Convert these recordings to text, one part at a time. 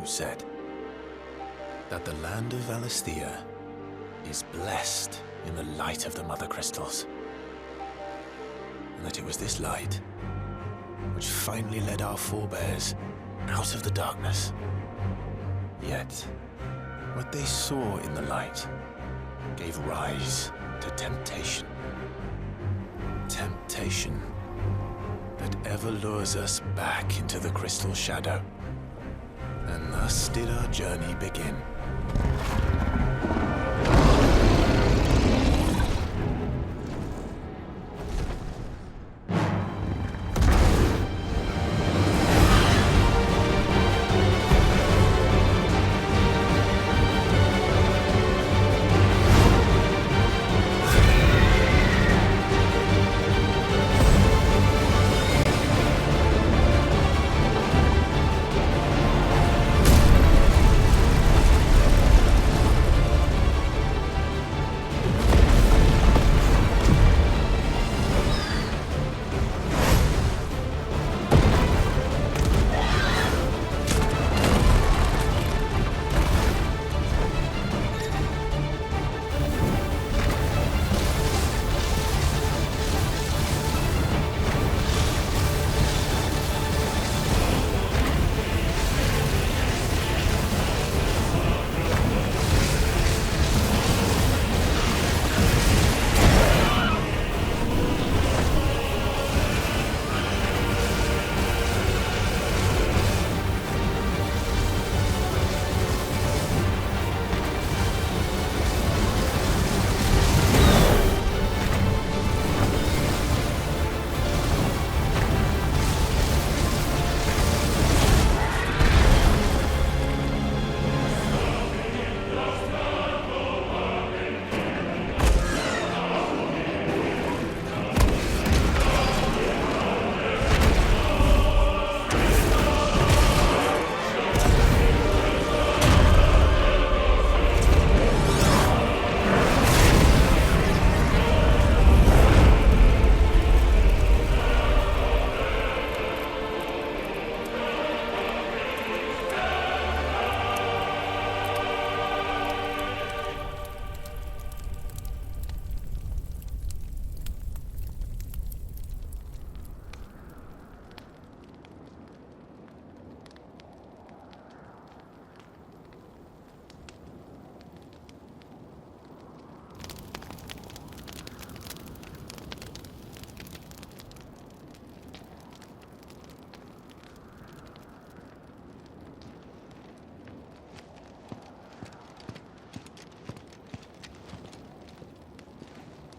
who said that the land of Valisthea is blessed in the light of the Mothercrystals, and that it was this light which finally led our forebears out of the darkness. Yet, what they saw in the light gave rise to temptation. Temptation that ever lures us back into the crystal shadow. And thus did our journey begin.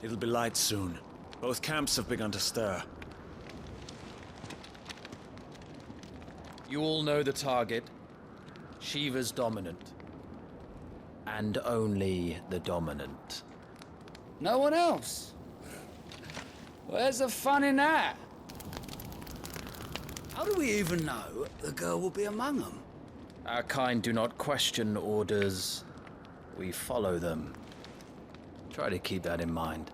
It'll be light soon. Both camps have begun to stir. You all know the target. Shiva's dominant. And only the dominant. No one else? Where's the fun in that? How do we even know the girl will be among them? Our kind do not question orders. We follow them. Try to keep that in mind.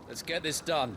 Let's get this done.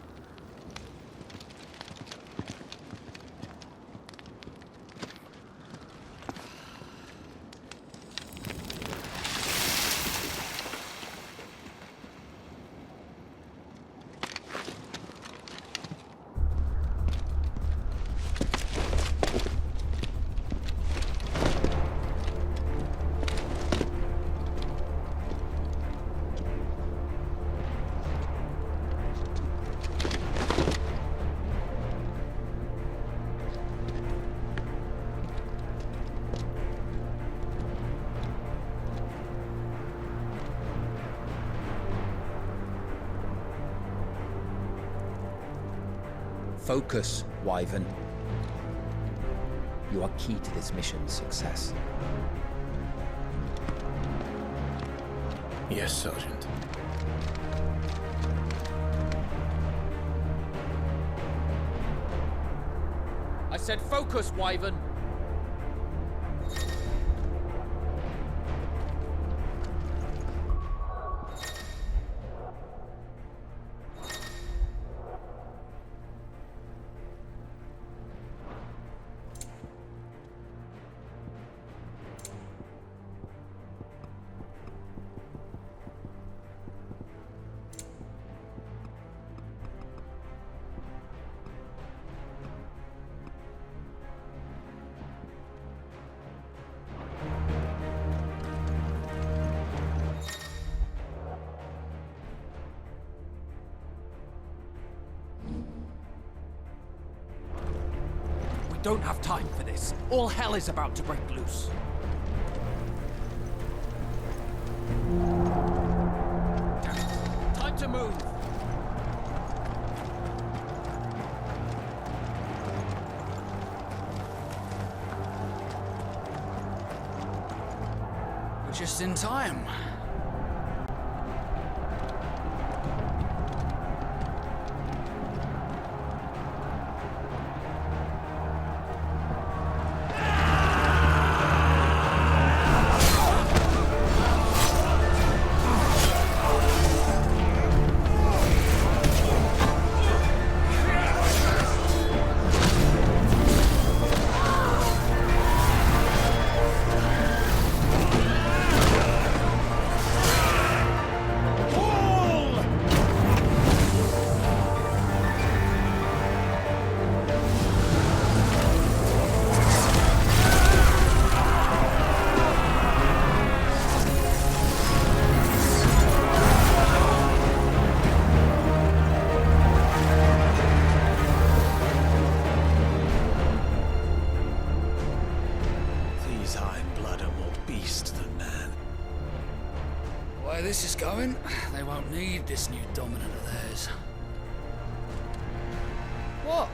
Focus, Wyvern. You are key to this mission's success. Yes, Sergeant. I said focus, Wyvern! don't have time for this. All hell is about to break loose. Damn it. Time to move. We're just in time. This is going, they won't need this new dominant of theirs. What?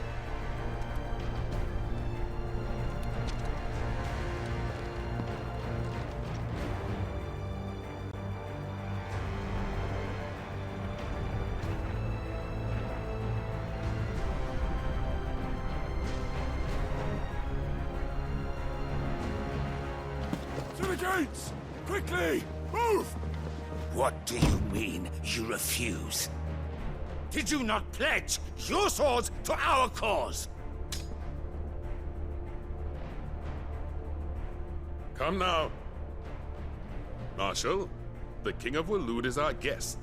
To the gates! Quickly! Move! What do you mean, you refuse? Did you not pledge your swords to our cause? Come now. Marshal, the King of Waloed is our guest.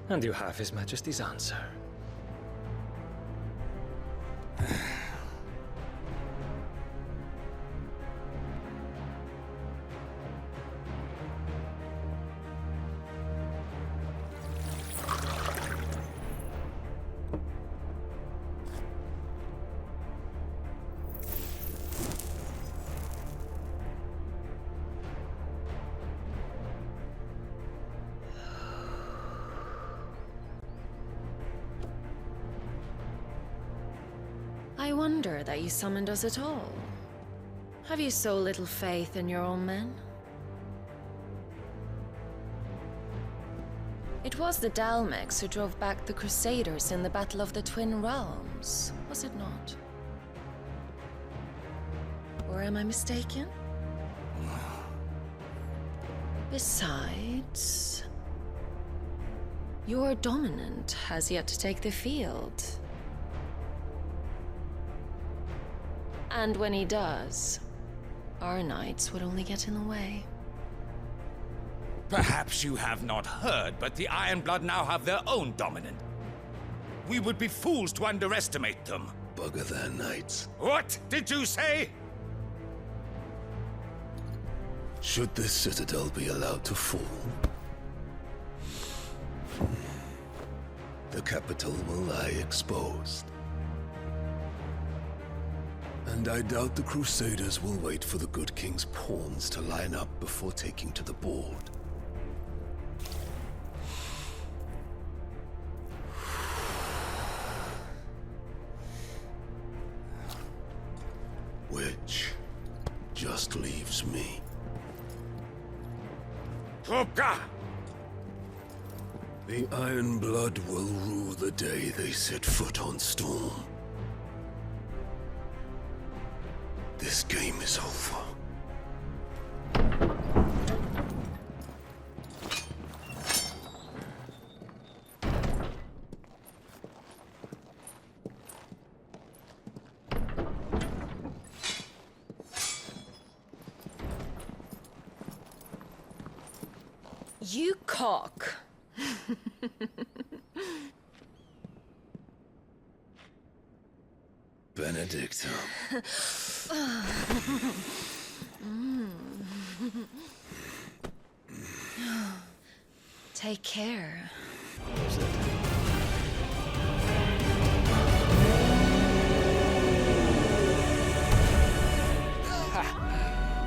And you have His Majesty's answer. I wonder that you summoned us at all. Have you so little faith in your own men? It was the Dalmex who drove back the Crusaders in the Battle of the Twin Realms, was it not? Or am I mistaken? Besides, your dominant has yet to take the field. And when he does, our knights would only get in the way. Perhaps you have not heard, but the Ironblood now have their own dominant. We would be fools to underestimate them. Bugger their knights. What did you say? Should this citadel be allowed to fall, the capital will lie exposed. And I doubt the Crusaders will wait for the good king's pawns to line up before taking to the board. Which just leaves me. Troopka! The Ironblood will rue the day they set foot on Storm. This game is over. You cock. Benedictum. Take care.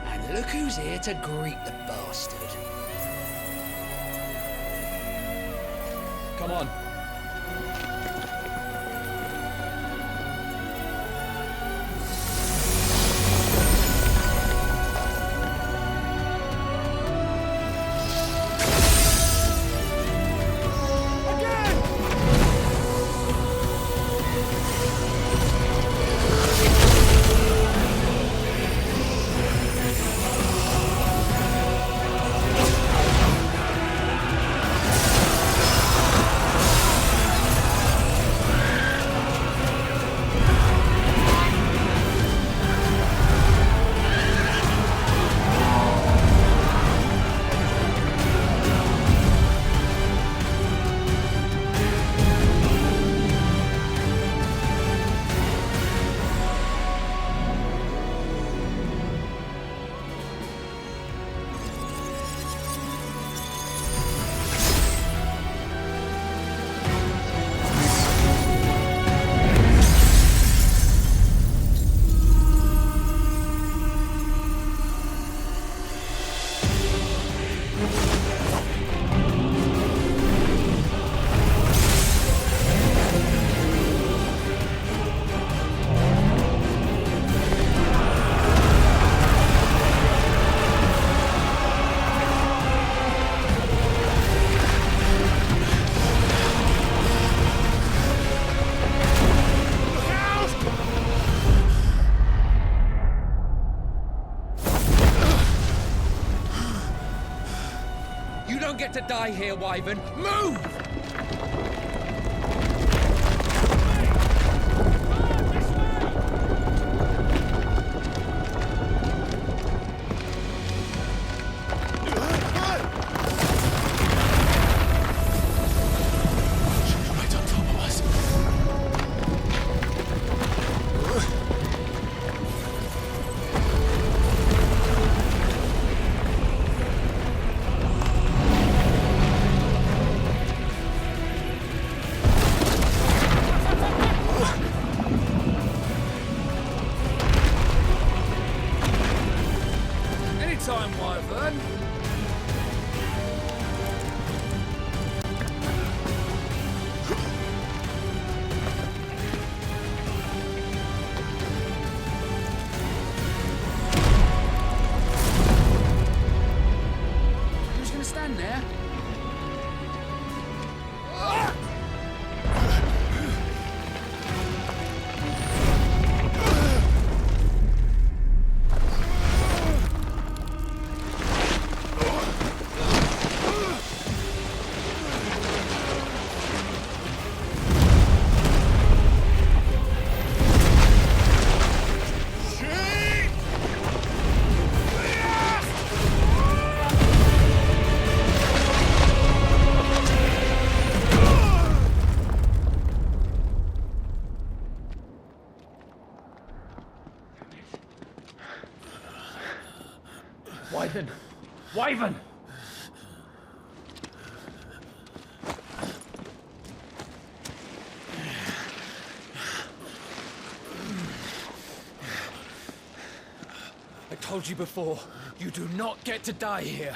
And look who's here to greet the bastard. Come on. You don't get to die here, Wyvern. Move! Anytime, Wyvern. Who's gonna stand there? Wyvern! Wyvern! I told you before, you do not get to die here.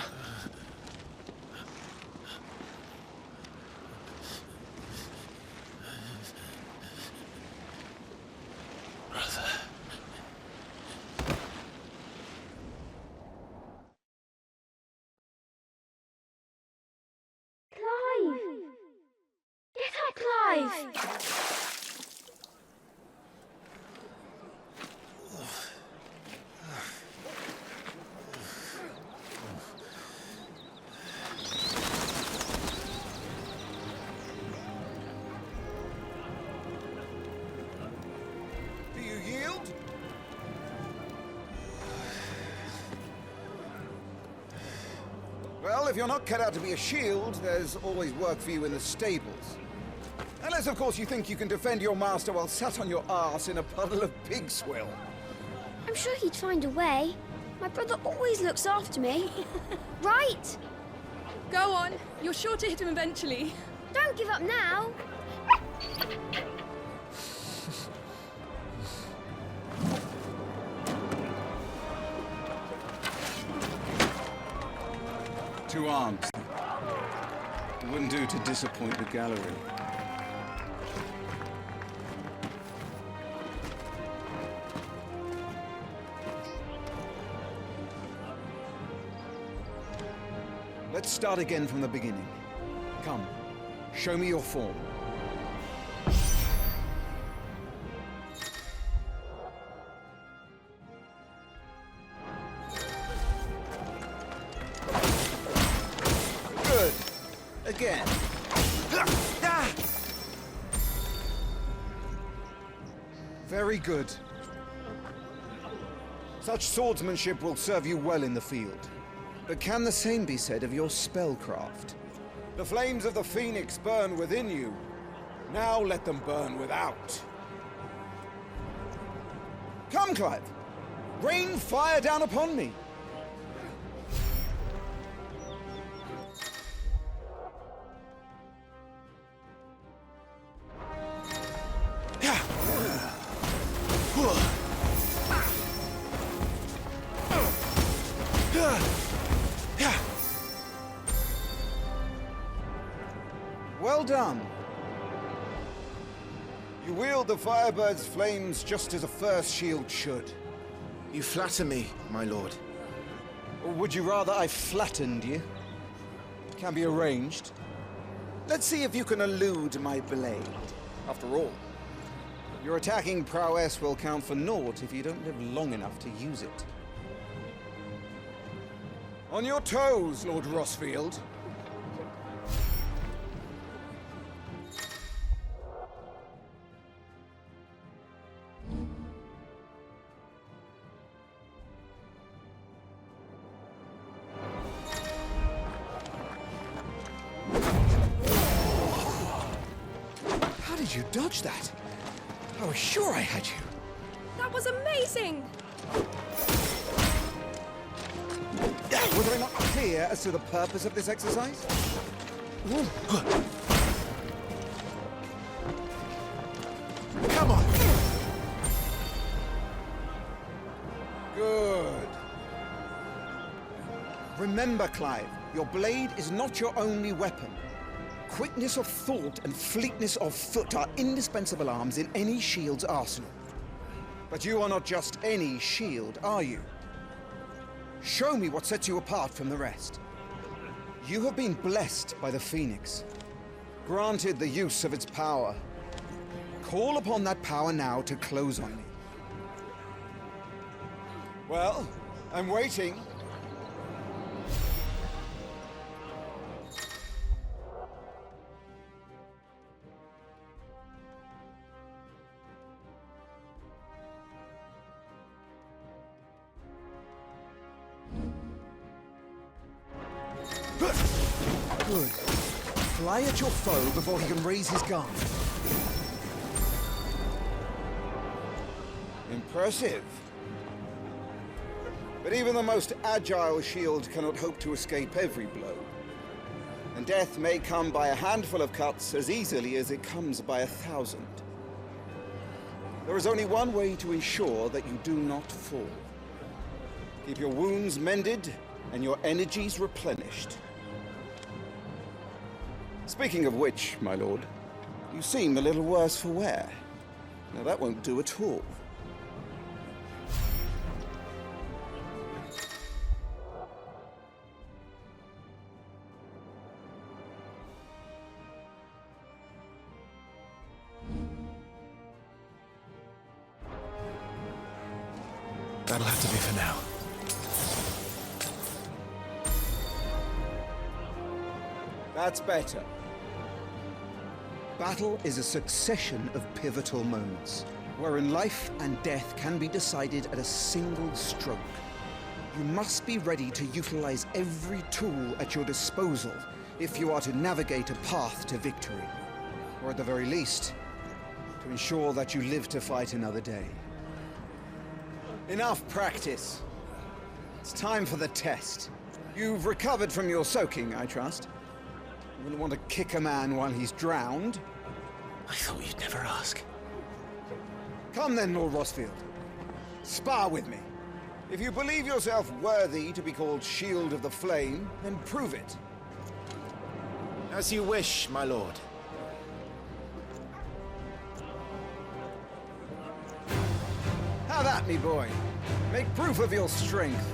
Do you yield? Well, if you're not cut out to be a shield, there's always work for you in the stables. Unless, of course, you think you can defend your master while sat on your arse in a puddle of pig swill. I'm sure he'd find a way. My brother always looks after me. Right? Go on. You're sure to hit him eventually. Don't give up now. Two arms. It wouldn't do to disappoint the gallery. Let's start again from the beginning. Come, show me your form. Good. Again. Very good. Such swordsmanship will serve you well in the field. But can the same be said of your spellcraft? The flames of the Phoenix burn within you. Now let them burn without. Come, Clive. Rain fire down upon me. Well done. You wield the Firebird's flames just as a first shield should. You flatter me, my lord. Or would you rather I flattened you? Can be arranged. Let's see if you can elude my blade. After all, your attacking prowess will count for naught if you don't live long enough to use it. On your toes, Lord Rosfield. How did you dodge that? I was sure I had you. That was amazing! Was I not clear as to the purpose of this exercise? Come on! Good. Remember, Clive, your blade is not your only weapon. Quickness of thought and fleetness of foot are indispensable arms in any shield's arsenal. But you are not just any shield, are you? Show me what sets you apart from the rest. You have been blessed by the Phoenix, granted the use of its power. Call upon that power now to close on me. Well, I'm waiting. Good. Fly at your foe before he can raise his guard. Impressive. But even the most agile shield cannot hope to escape every blow. And death may come by a handful of cuts as easily as it comes by 1,000. There is only one way to ensure that you do not fall. Keep your wounds mended and your energies replenished. Speaking of which, my lord, you seem a little worse for wear. Now that won't do at all. That'll have to be for now. That's better. Battle is a succession of pivotal moments, wherein life and death can be decided at a single stroke. You must be ready to utilize every tool at your disposal if you are to navigate a path to victory, or at the very least, to ensure that you live to fight another day. Enough practice. It's time for the test. You've recovered from your soaking, I trust. You wouldn't want to kick a man while he's drowned. I thought you'd never ask. Come then, Lord Rosfield. Spar with me. If you believe yourself worthy to be called Shield of the Flame, then prove it. As you wish, my lord. Have at me, boy. Make proof of your strength.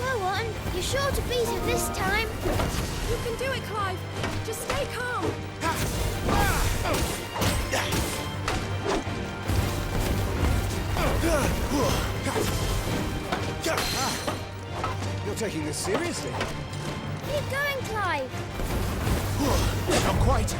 Go on, you're sure to beat her this time. You can do it, Clive. Just stay calm. You're taking this seriously. Keep going, Clive. Not quite.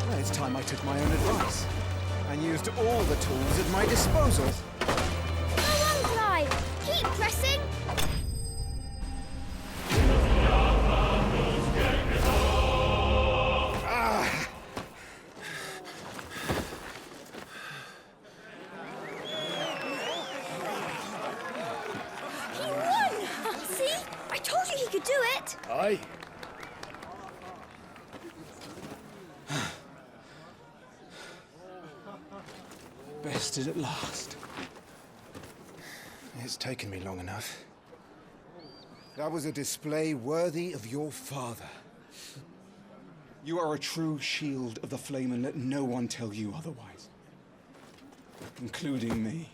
Well, it's time I took my own advice and used all the tools at my disposal. Go on, Clive. Keep pressing. He won! See? I told you he could do it. Aye. Bested at last. It's taken me long enough. That was a display worthy of your father. You are a true shield of the flame, and let no one tell you otherwise. Including me.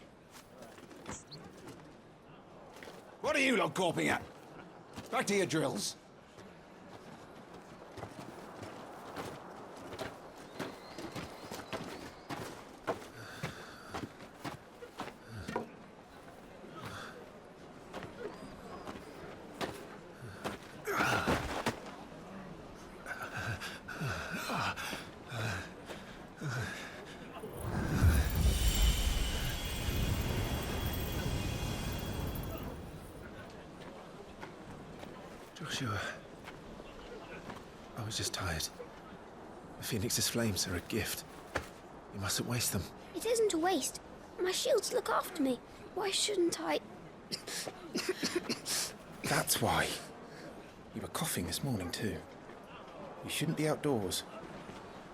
What are you lot gawping at? Back to your drills. Joshua. I was just tired. The Phoenix's flames are a gift. You mustn't waste them. It isn't a waste. My shields look after me. Why shouldn't I? That's why. You were coughing this morning too. You shouldn't be outdoors.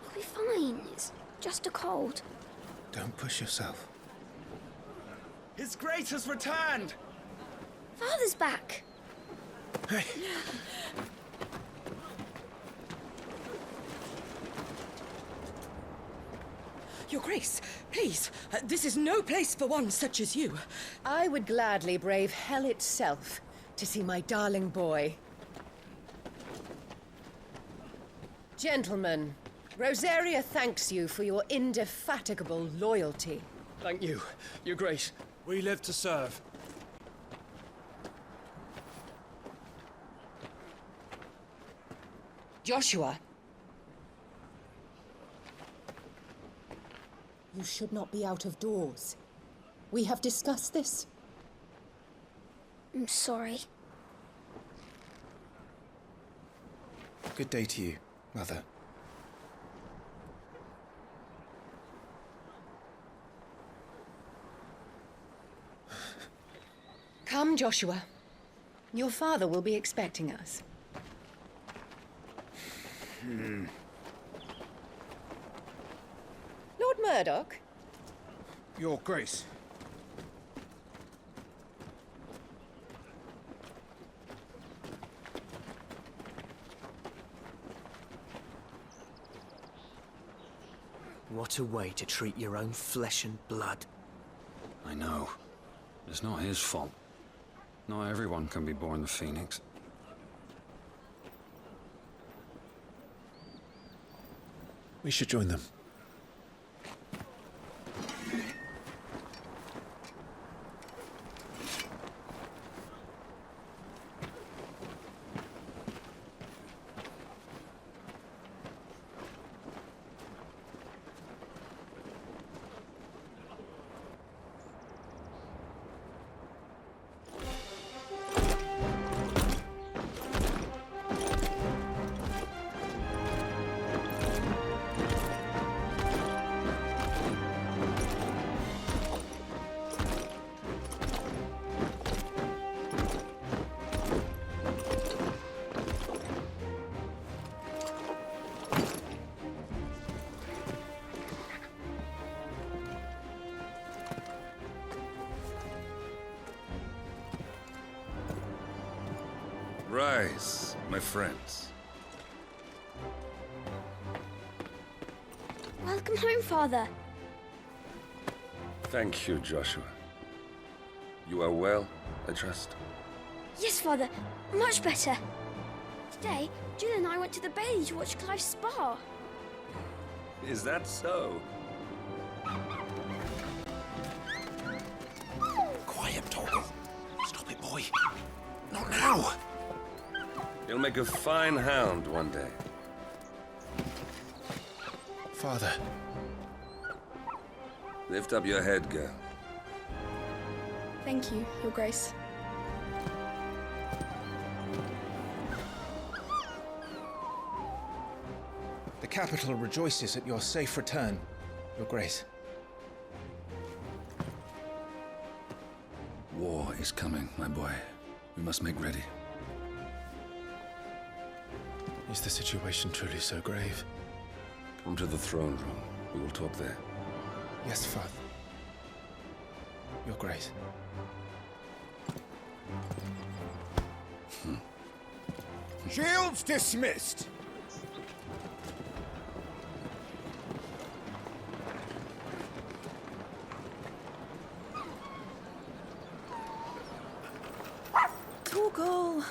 I'll be fine. It's just a cold. Don't push yourself. His Grace has returned! Father's back. Hey. Your Grace, please, this is no place for one such as you. I would gladly brave hell itself to see my darling boy. Gentlemen, Rosaria thanks you for your indefatigable loyalty. Thank you, Your Grace. We live to serve. Joshua. You should not be out of doors. We have discussed this. I'm sorry. Good day to you, Mother. Come, Joshua. Your father will be expecting us. Lord Murdoch? Your Grace. What a way to treat your own flesh and blood. I know. It's not his fault. Not everyone can be born the Phoenix. We should join them. Rise, my friends. Welcome home, Father. Thank you, Joshua. You are well, I trust? Yes, Father. Much better. Today, Jill and I went to the Bailey to watch Clive's spa. Is that so? Quiet, Torgal. Stop it, boy. Not now. You'll make a fine hound one day. Father. Lift up your head, girl. Thank you, Your Grace. The capital rejoices at your safe return, Your Grace. War is coming, my boy. We must make ready. Is the situation truly so grave? Come to the throne room. We will talk there. Yes, Father. Your Grace. Shields dismissed! Torgal!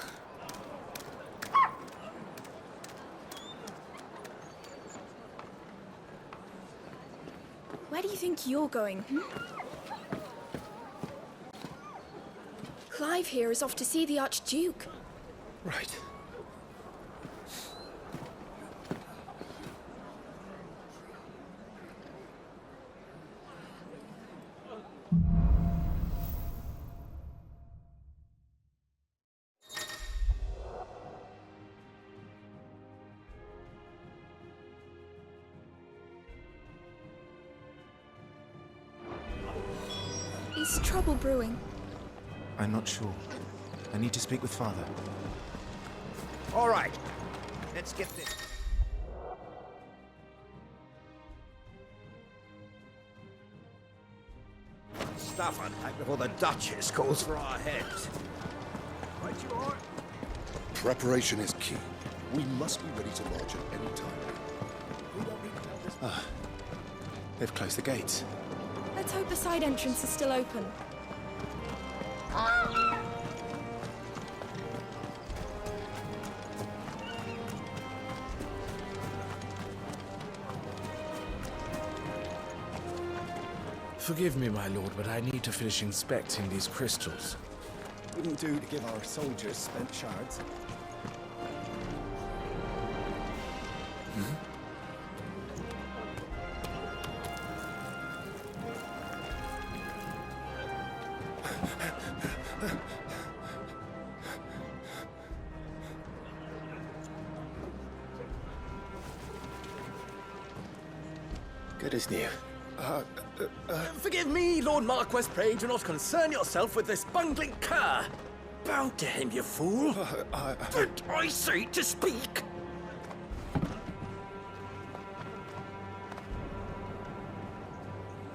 Where do you think you're going? Clive here is off to see the Archduke. Right. Is trouble brewing? I'm not sure. I need to speak with Father. All right, let's get this. Stuff unpacked before the Duchess calls for our heads. Right you are. Preparation is key. We must be ready to march at any time. We don't need to have this. Ah. They've closed the gates. Let's hope the side entrance is still open. Forgive me, my lord, but I need to finish inspecting these crystals. Wouldn't do to give our soldiers spent shards. Good as new. Forgive me, Lord Marquess, pray do not concern yourself with this bungling cur. Bow to him, you fool. Did I say to speak?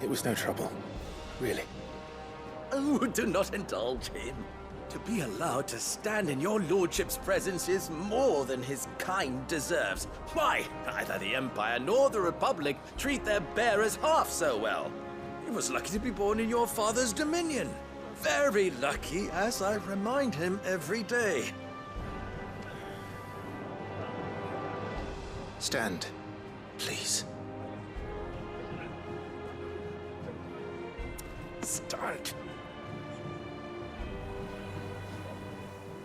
It was no trouble. Really. Oh, do not indulge him. To be allowed to stand in your lordship's presence is more than his kind deserves. Why, neither the Empire nor the Republic treat their bearers half so well. He was lucky to be born in your father's dominion. Very lucky, as I remind him every day. Stand. Please. Start.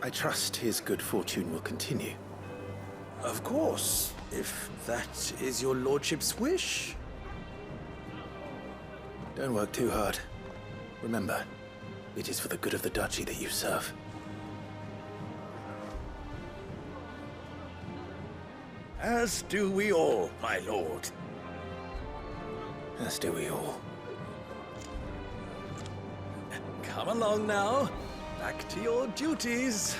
I trust his good fortune will continue. Of course, if that is your lordship's wish. Don't work too hard. Remember, it is for the good of the duchy that you serve. As do we all, my lord. As do we all. Come along now. Back to your duties.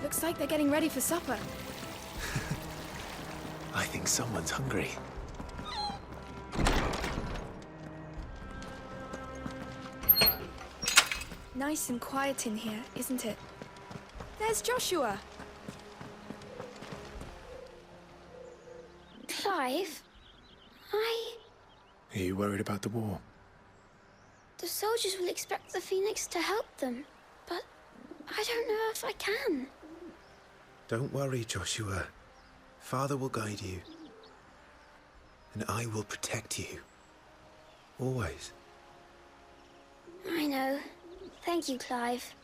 Looks like they're getting ready for supper. I think someone's hungry. Nice and quiet in here, isn't it? There's Joshua. Clive? Are you worried about the war? The soldiers will expect the Phoenix to help them, but I don't know if I can. Don't worry, Joshua. Father will guide you. And I will protect you. Always. I know. Thank you, Clive.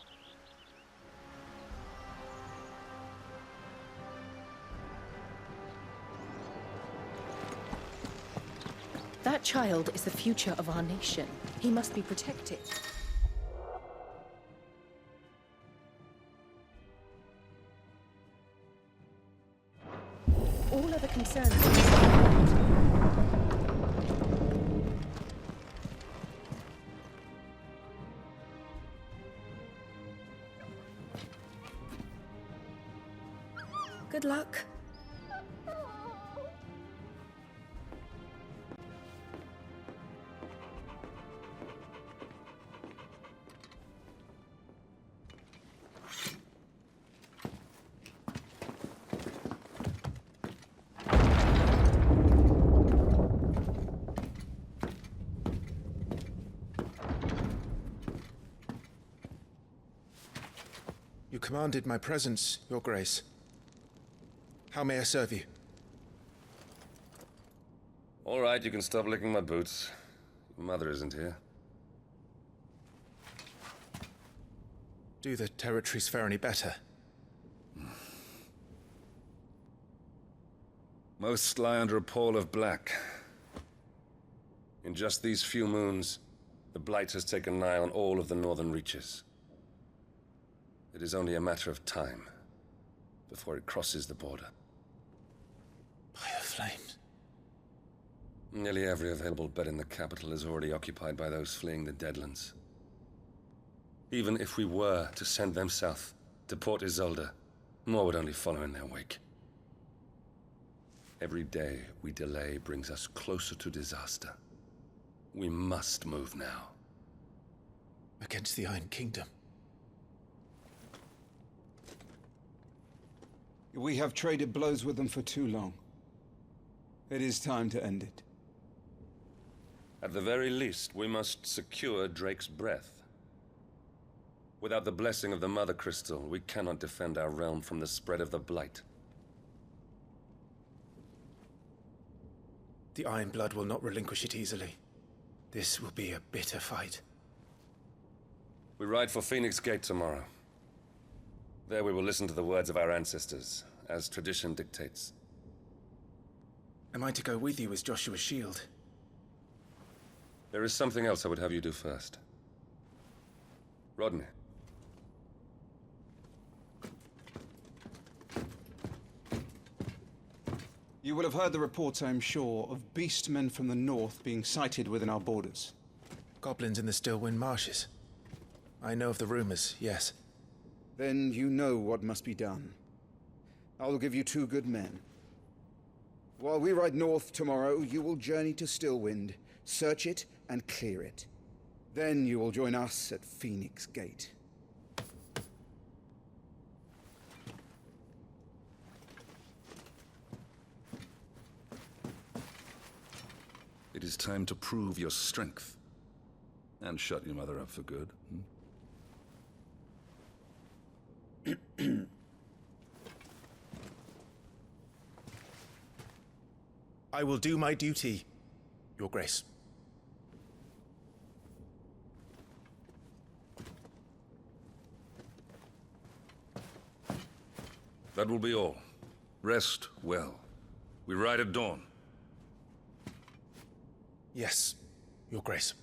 That child is the future of our nation. He must be protected. All other concerns are resolved. Good luck. You commanded my presence, Your Grace. How may I serve you? All right, you can stop licking my boots. Your mother isn't here. Do the territories fare any better? Most lie under a pall of black. In just these few moons, the Blight has taken nigh on all of the northern reaches. It is only a matter of time before it crosses the border. By the flames. Nearly every available bed in the capital is already occupied by those fleeing the Deadlands. Even if we were to send them south, to Port Isolde, more would only follow in their wake. Every day we delay brings us closer to disaster. We must move now. Against the Iron Kingdom. We have traded blows with them for too long. It is time to end it. At the very least, we must secure Drake's breath. Without the blessing of the Mothercrystal, we cannot defend our realm from the spread of the Blight. The Iron Blood will not relinquish it easily. This will be a bitter fight. We ride for Phoenix Gate tomorrow. There we will listen to the words of our ancestors, as tradition dictates. Am I to go with you as Joshua's shield? There is something else I would have you do first. Rodney. You will have heard the reports, I'm sure, of beastmen from the north being sighted within our borders. Goblins in the Stillwind Marshes. I know of the rumors, yes. Then you know what must be done. I will give you 2 good men. While we ride north tomorrow, you will journey to Stillwind, search it and clear it. Then you will join us at Phoenix Gate. It is time to prove your strength. And shut your mother up for good. I will do my duty, Your Grace. That will be all. Rest well. We ride at dawn. Yes, Your Grace.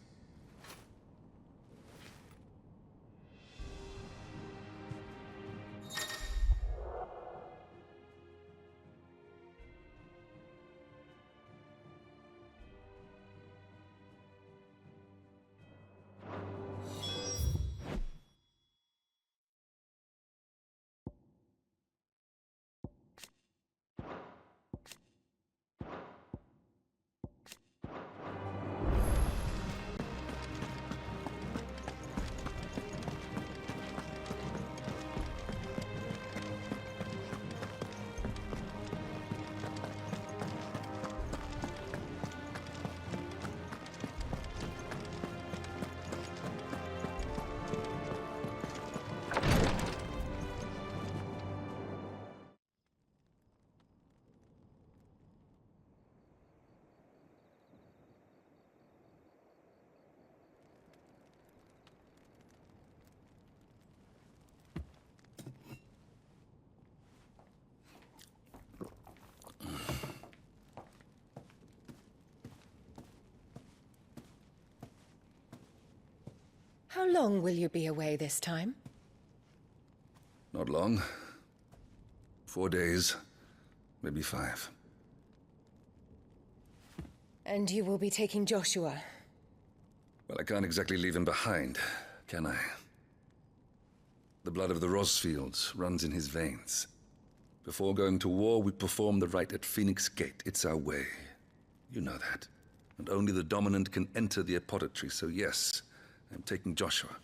How long will you be away this time? Not long. 4 days, maybe 5. And you will be taking Joshua? Well, I can't exactly leave him behind, can I? The blood of the Rosfields runs in his veins. Before going to war, we perform the rite at Phoenix Gate. It's our way. You know that. And only the dominant can enter the apothecary, so yes, I'm taking Joshua.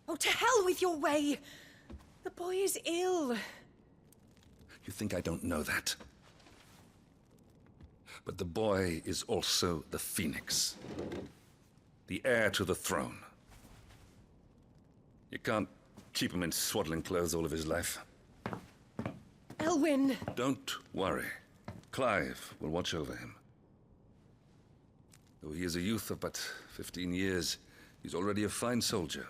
Oh, to hell with your way! The boy is ill. You think I don't know that? But the boy is also the Phoenix. The heir to the throne. You can't keep him in swaddling clothes all of his life. Elwyn! Don't worry. Clive will watch over him. Though he is a youth of but 15 years, he's already a fine soldier.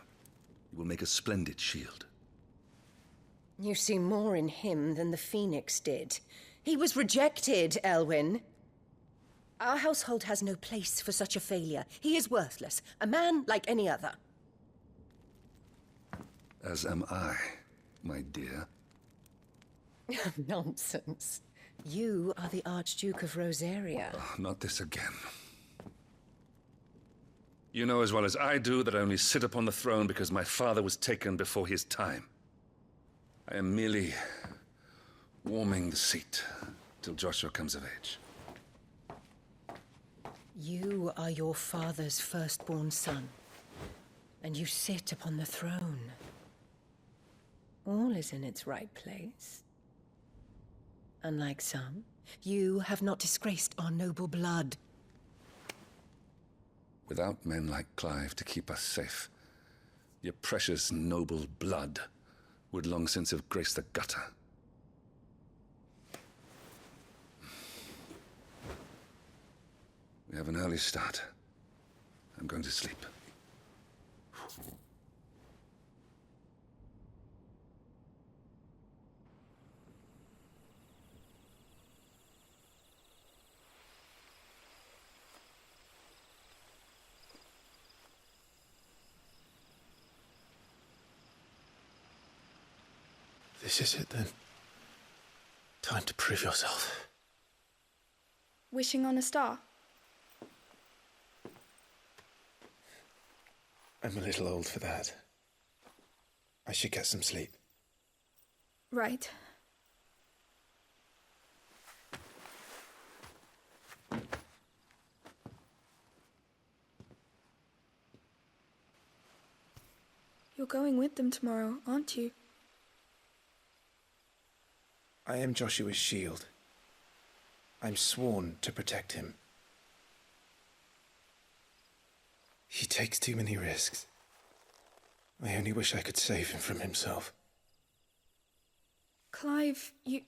He will make a splendid shield. You see more in him than the Phoenix did. He was rejected, Elwyn. Our household has no place for such a failure. He is worthless, a man like any other. As am I, my dear. Nonsense. You are the Archduke of Rosaria. Oh, not this again. You know as well as I do that I only sit upon the throne because my father was taken before his time. I am merely warming the seat till Joshua comes of age. You are your father's firstborn son, and you sit upon the throne. All is in its right place. Unlike some, you have not disgraced our noble blood. Without men like Clive to keep us safe, your precious noble blood would long since have graced the gutter. We have an early start. I'm going to sleep. This is it then. Time to prove yourself. Wishing on a star? I'm a little old for that. I should get some sleep. Right. You're going with them tomorrow, aren't you? I am Joshua's shield. I'm sworn to protect him. He takes too many risks. I only wish I could save him from himself. Clive, you...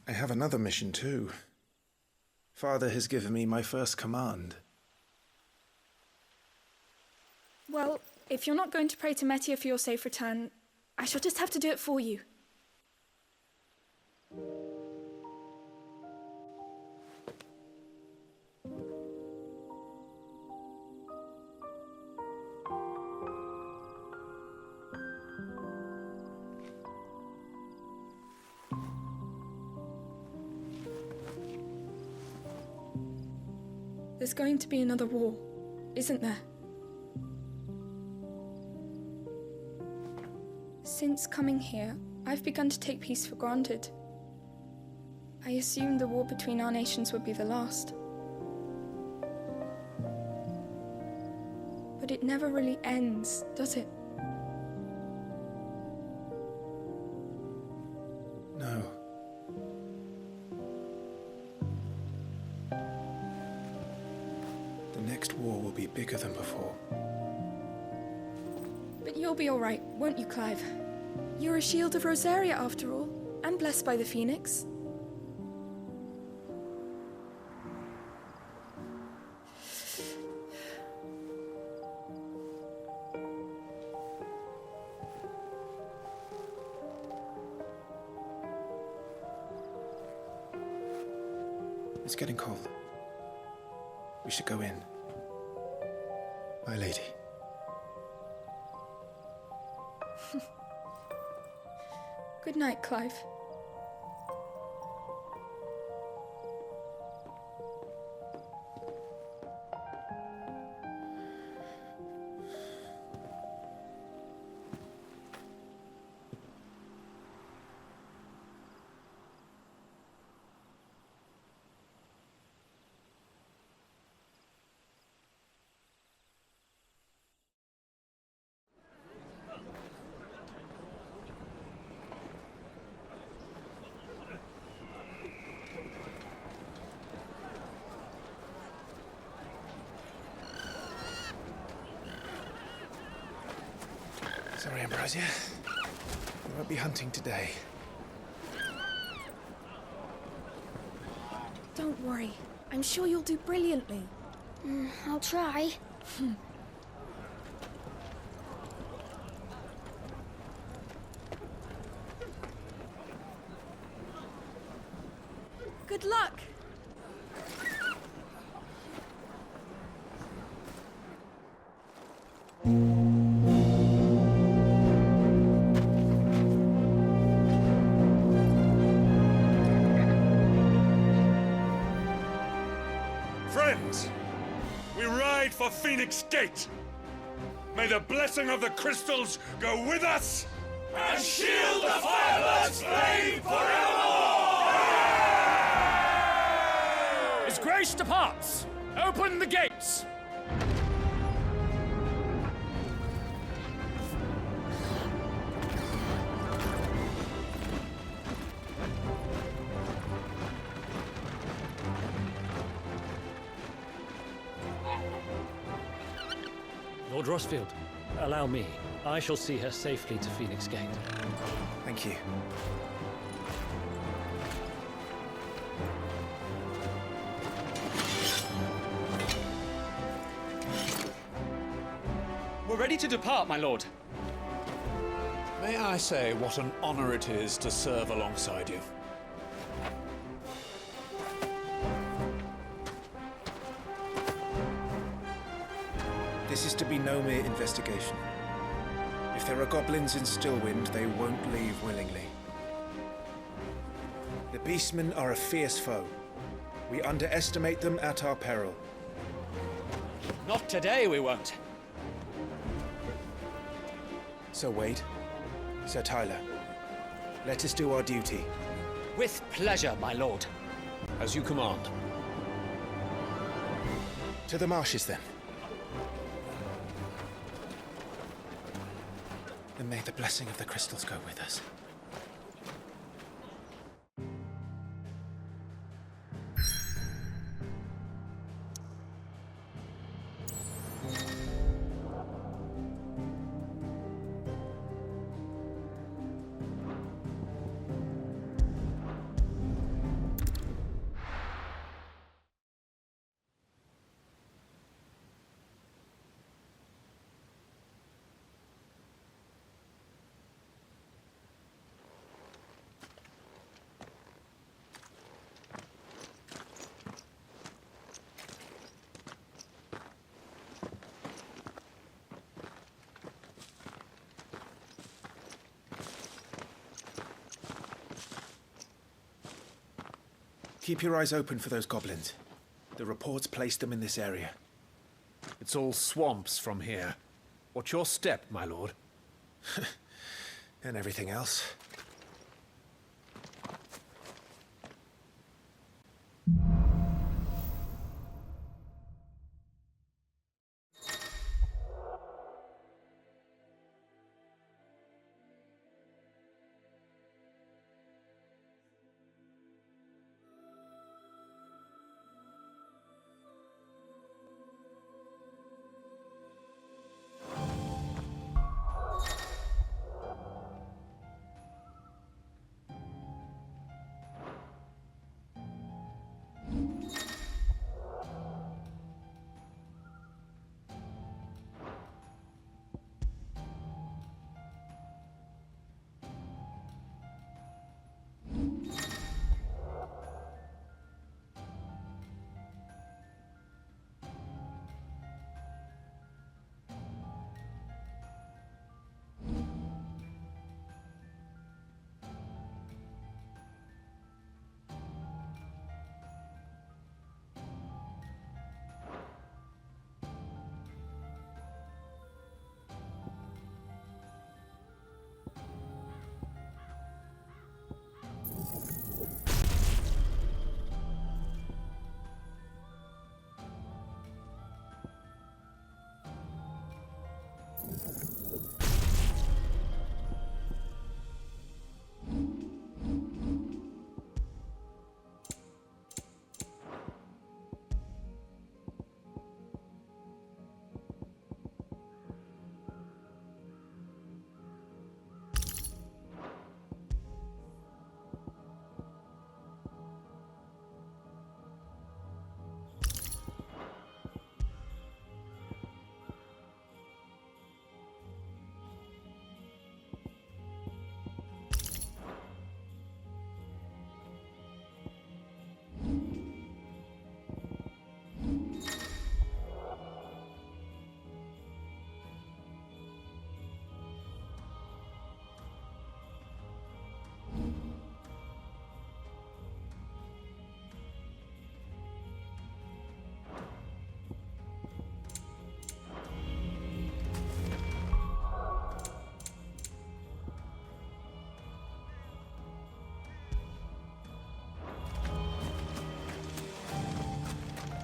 I have another mission too. Father has given me my first command. Well, if you're not going to pray to Metia for your safe return, I shall just have to do it for you. There's going to be another war, isn't there? Since coming here, I've begun to take peace for granted. I assumed the war between our nations would be the last. But it never really ends, does it? No. The next war will be bigger than before. But you'll be all right, won't you, Clive? You're a shield of Rosaria, after all, and blessed by the Phoenix. It's getting cold. We should go in. My lady. Good night, Clive. Sorry, Ambrosia. We won't be hunting today. Don't worry. I'm sure you'll do brilliantly. I'll try. Good luck! Friends, we ride for Phoenix Gate. May the blessing of the crystals go with us And shield the Firebird's flame forevermore! His grace departs! Open the gates! Lord Rosfield, allow me. I shall see her safely to Phoenix Gate. Thank you. We're ready to depart, my lord. May I say what an honor it is to serve alongside you? This is to be no mere investigation. If there are goblins in Stillwind, they won't leave willingly. The Beastmen are a fierce foe. We underestimate them at our peril. Not today, we won't. Sir Wade, Sir Tyler, let us do our duty. With pleasure, my lord. As you command. To the marshes, then. And may the blessing of the crystals go with us. Keep your eyes open for those goblins. The reports placed them in this area. It's all swamps from here. What's your step, my lord? And everything else.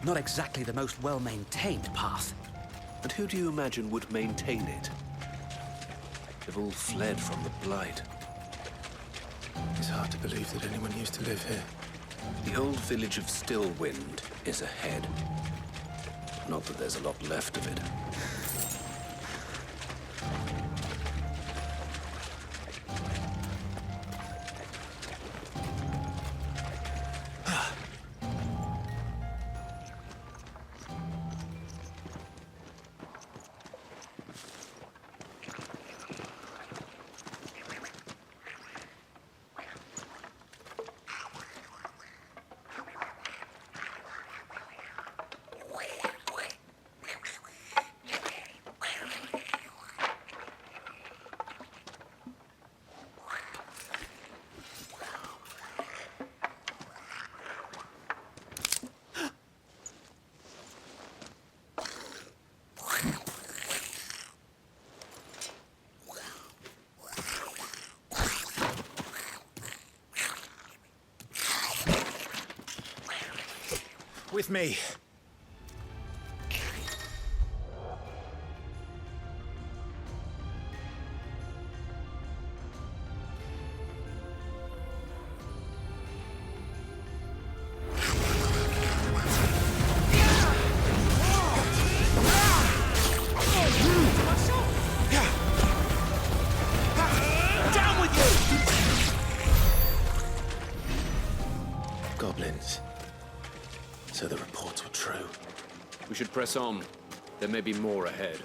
Not exactly the most well-maintained path. And who do you imagine would maintain it? They've all fled from the Blight. It's hard to believe that anyone used to live here. The old village of Stillwind is ahead. Not that there's a lot left of it. With me. should press on. There may be more ahead.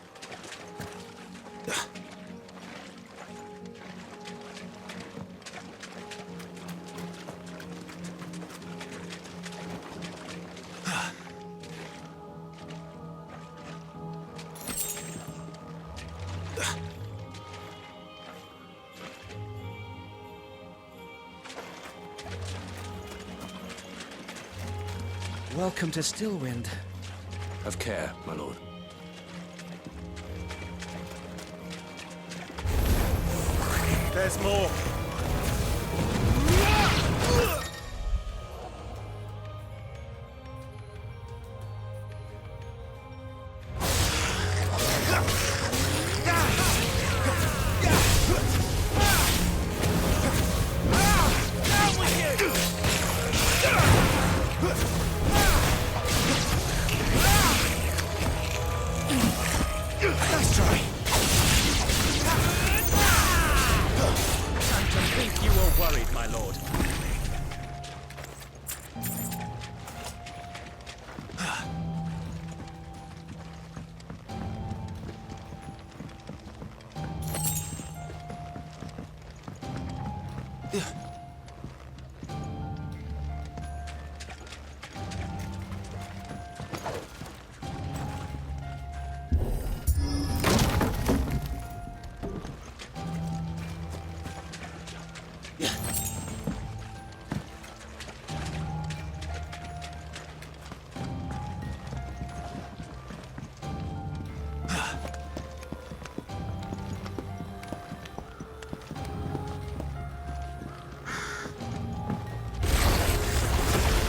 Welcome to Stillwind. Have care, my lord. There's more.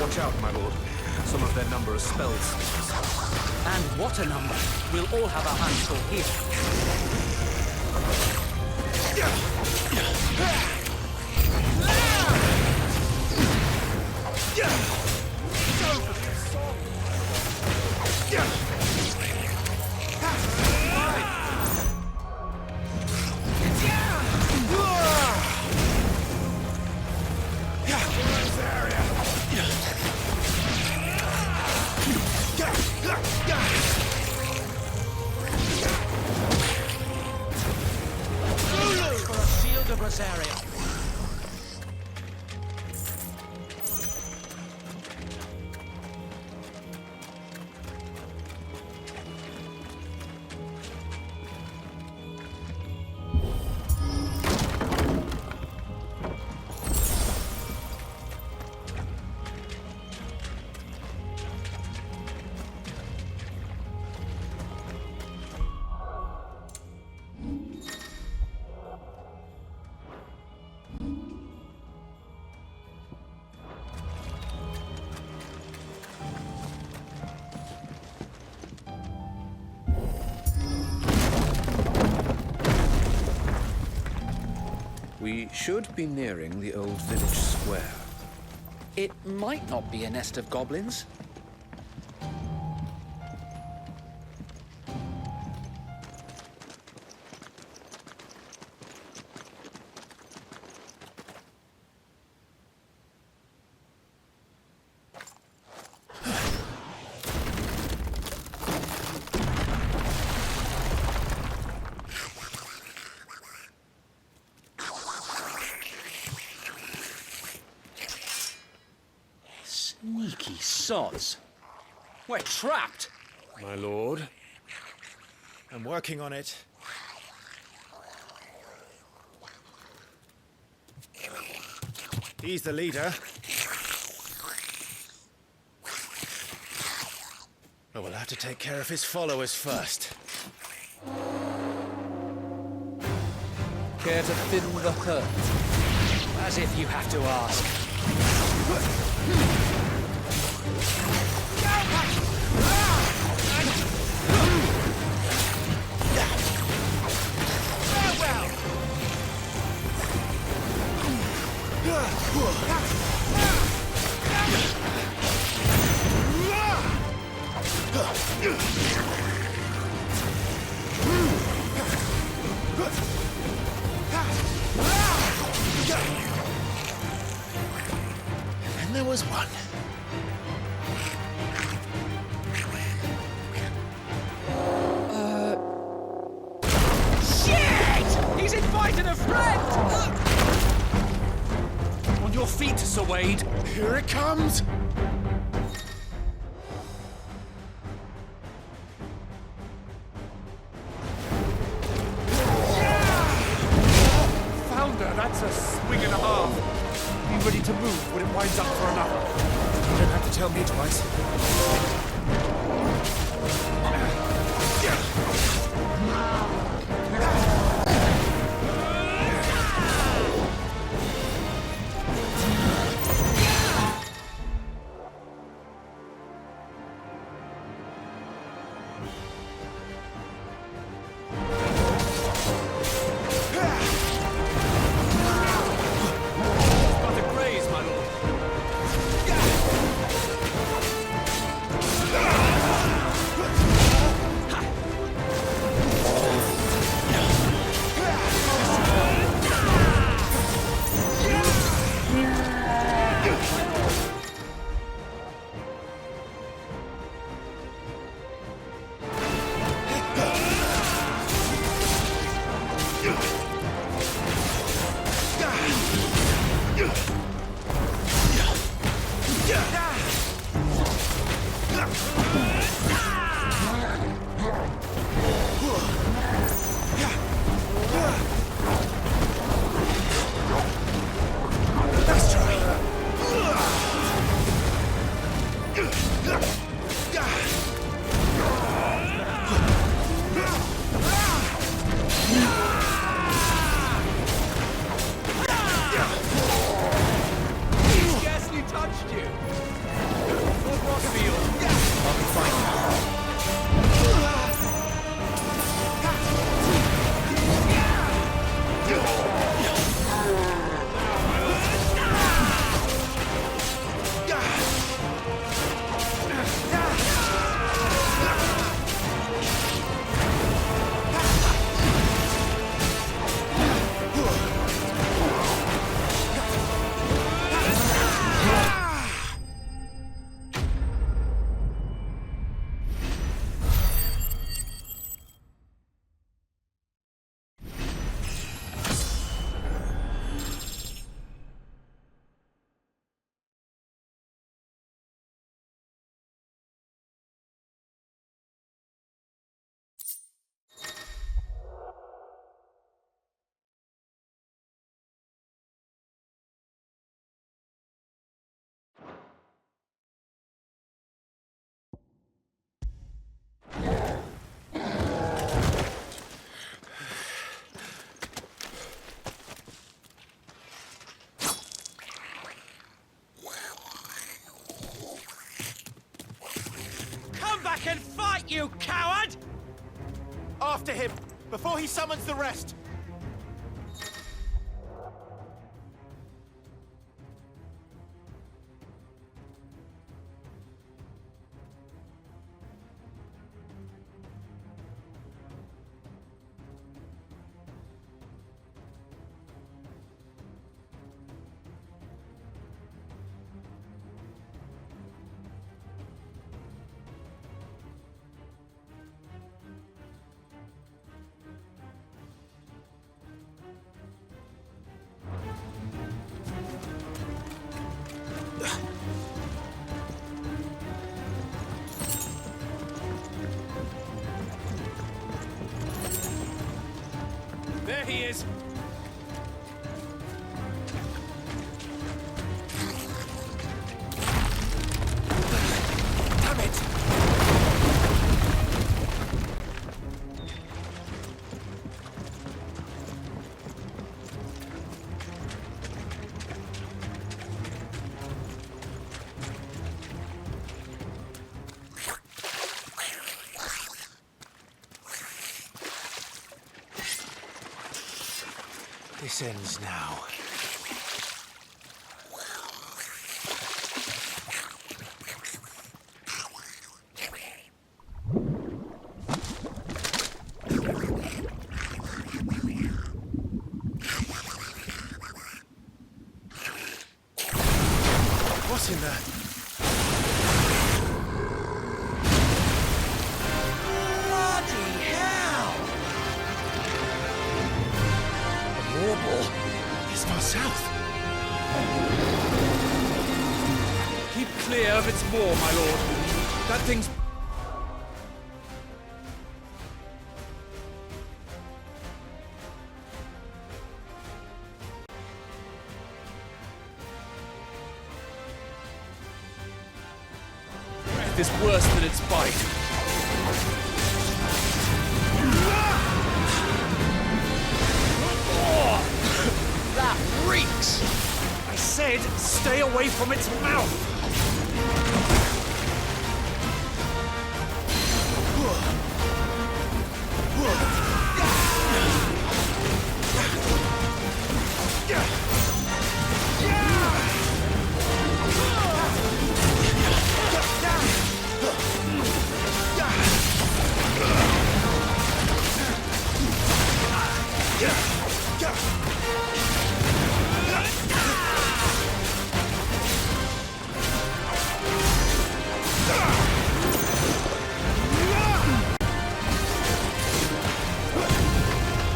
Watch out, my lord. Some of their number are spells. And what a number! We'll all have our hands full here. For a shield of Rosaria. We should be nearing the old village square. It might not be a nest of goblins. Sneaky sods. We're trapped. My lord. I'm working on it. He's the leader. But we'll have to take care of his followers first. Care to thin the herd? As if you have to ask. And there was one. On your feet, Sir Wade. Here it comes! Founder, that's a swing and a half. Be ready to move when it winds up for another. You don't have to tell me twice. And fight, you coward! After him, before he summons the rest! There he is! Damn it! This ends now. What's in there? Bloody hell! ball is far south. Keep clear of its maw, my lord. That thing's... breath is worse than its bite. That reeks! I said, stay away from its mouth!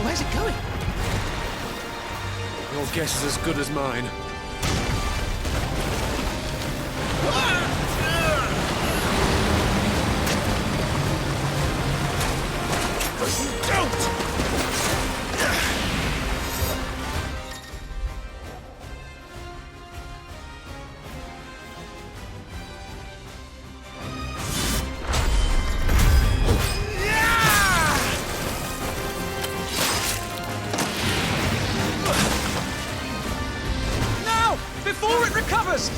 Where's it going? Your guess is as good as mine. Don't! Before it recovers!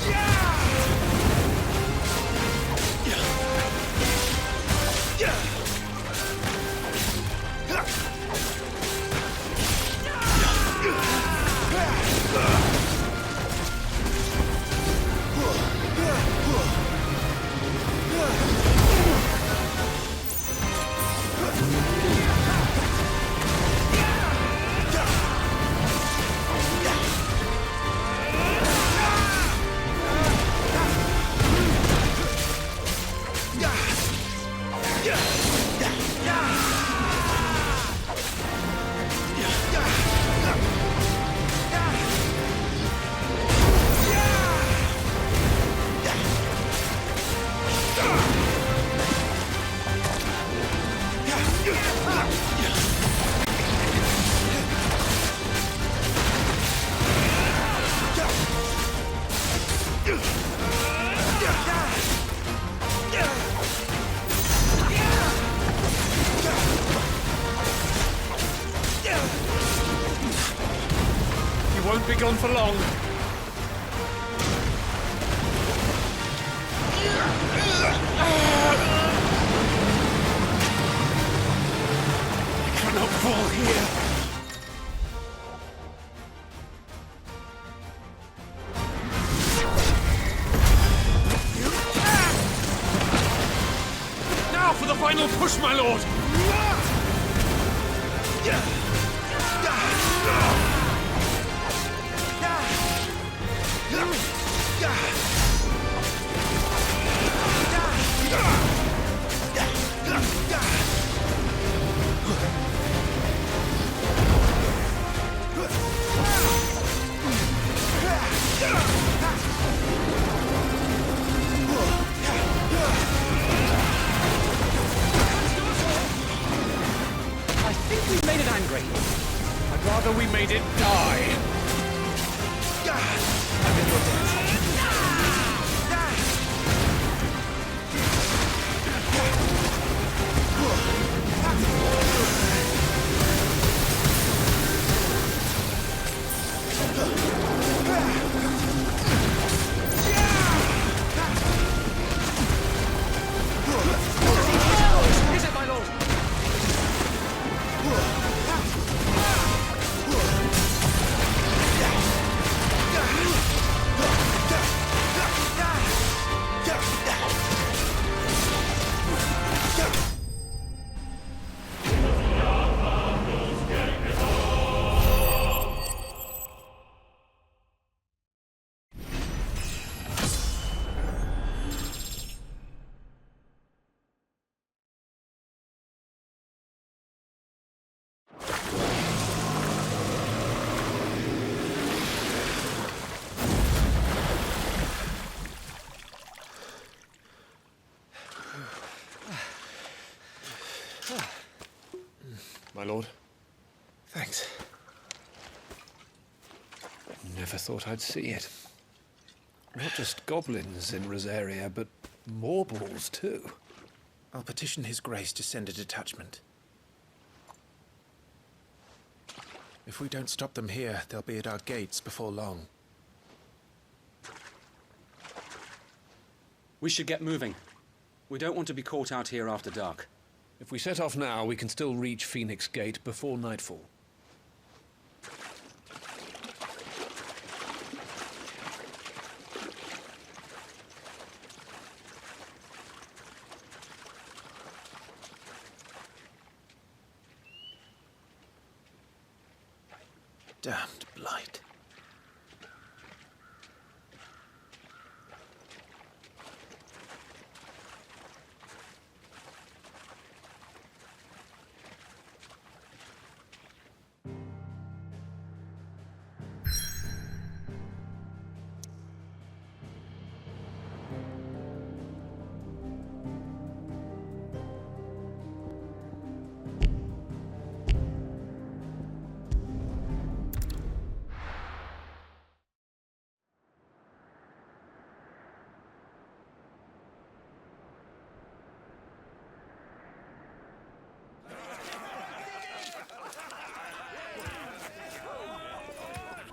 Won't be gone for long. I cannot fall here. Now for the final push, my lord. I think we made it angry. I'd rather we made it die. I'm in your debt. Is it, my lord? lord. Thanks. Never thought I'd see it. Not just goblins in Rosaria, but morbles too. I'll petition His Grace to send a detachment. If we don't stop them here, they'll be at our gates before long. We should get moving. We don't want to be caught out here after dark. If we set off now, we can still reach Phoenix Gate before nightfall. Damned blight.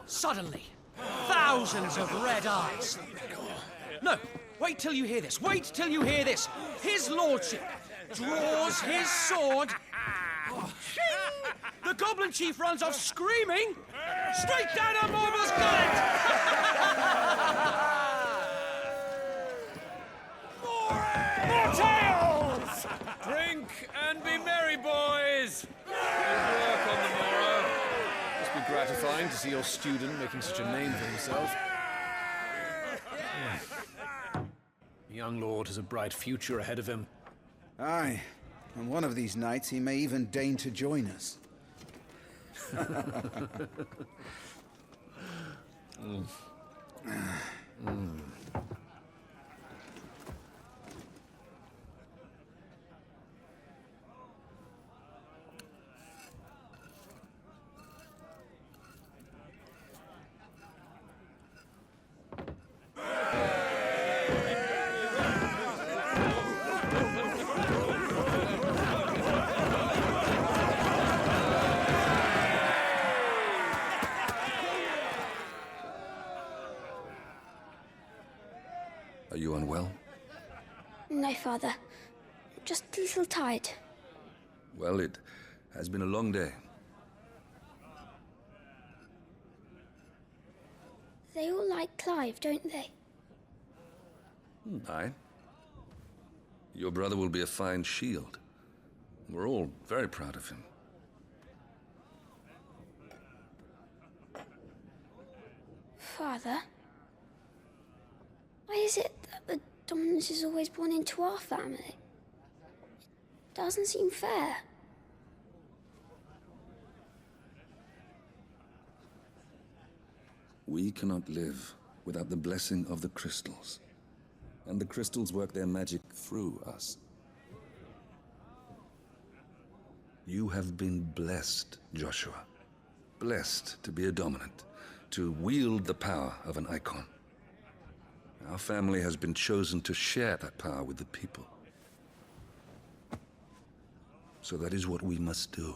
Suddenly, thousands of red eyes. No, wait till you hear this. Wait till you hear this. His lordship draws his sword. The goblin chief runs off screaming straight down a Morbal's gullet. More tales! Drink and be merry, boys! Good work on the morrow. Must be gratifying to see your student making such a name for himself. The young lord has a bright future ahead of him. Aye, and one of these nights he may even deign to join us. Are you unwell? No, Father. Just a little tired. Well, it has been a long day. They all like Clive, don't they? Aye. Your brother will be a fine shield. We're all very proud of him. Father? Why is it that the dominance is always born into our family? It doesn't seem fair. We cannot live without the blessing of the crystals. And the crystals work their magic through us. You have been blessed, Joshua. Blessed to be a dominant, to wield the power of an Eikon. Our family has been chosen to share that power with the people. So that is what we must do.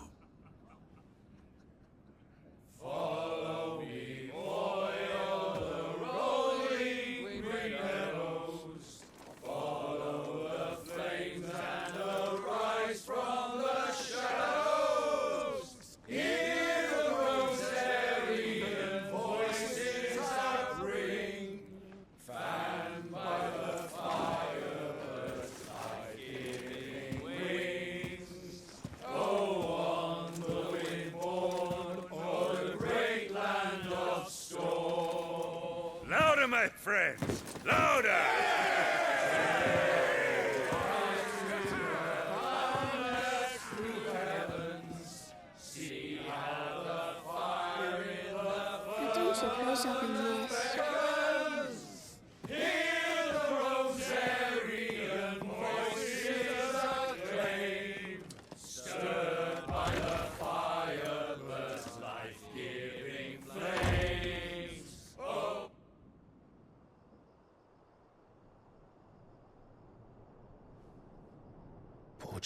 Follow me, oil the rolling green meadows. Follow the flames and arise from the shadows. Hear the Rosarian voices that ring. Fanned by the fire, birds like giving wings. Go on, the wind-born, o'er the great land of storm. Louder, my friends! Louder! See how the fire in the I don't suppose I've been missed. Hear the Rosarian voices acclaim, stirred by the fire.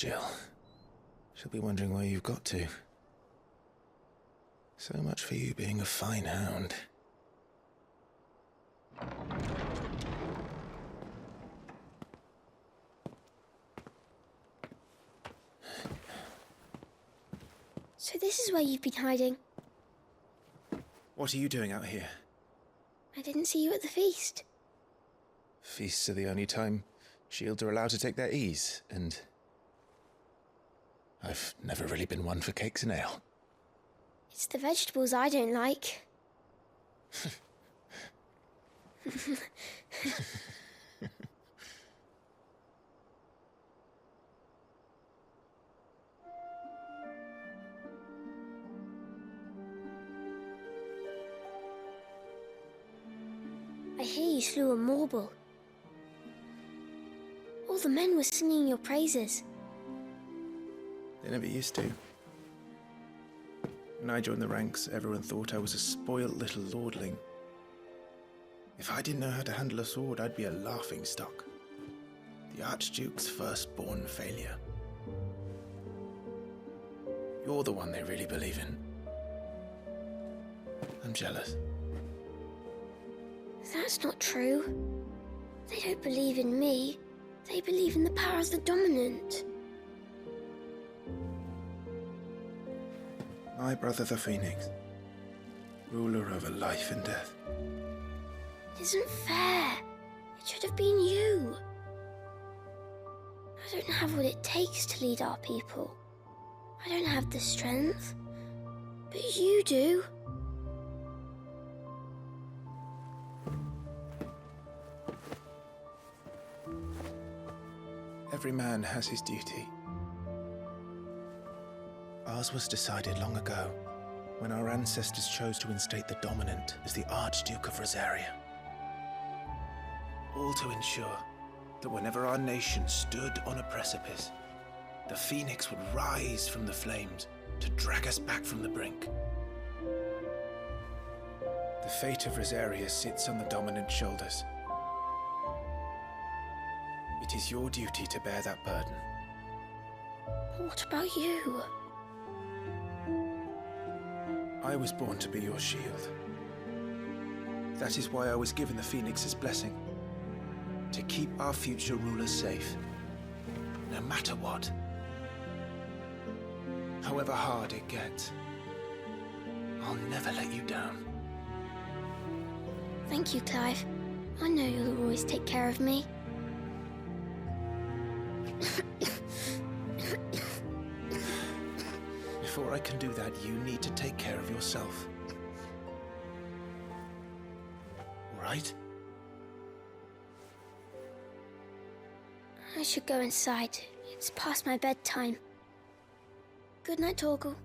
Jill. She'll be wondering where you've got to. So much for you being a fine hound. So this is where you've been hiding. What are you doing out here? I didn't see you at the feast. Feasts are the only time shields are allowed to take their ease, and I've never really been one for cakes and ale. It's the vegetables I don't like. I hear you slew a Morble. All the men were singing your praises. They never used to. When I joined the ranks, everyone thought I was a spoilt little lordling. If I didn't know how to handle a sword, I'd be a laughingstock. The Archduke's firstborn failure. You're the one they really believe in. I'm jealous. That's not true. They don't believe in me. They believe in the power of the dominant. My brother the Phoenix, ruler over life and death. It isn't fair. It should have been you. I don't have what it takes to lead our people. I don't have the strength. But you do. Every man has his duty. Ours was decided long ago, when our ancestors chose to instate the dominant as the Archduke of Rosaria. All to ensure that whenever our nation stood on a precipice, the Phoenix would rise from the flames to drag us back from the brink. The fate of Rosaria sits on the dominant's shoulders. It is your duty to bear that burden. What about you? I was born to be your shield. That is why I was given the Phoenix's blessing. To keep our future rulers safe. No matter what. However hard it gets. I'll never let you down. Thank you, Clive. I know you'll always take care of me. Before I can do that, you need to take care of yourself. All right? I should go inside. It's past my bedtime. Good night, Torgal.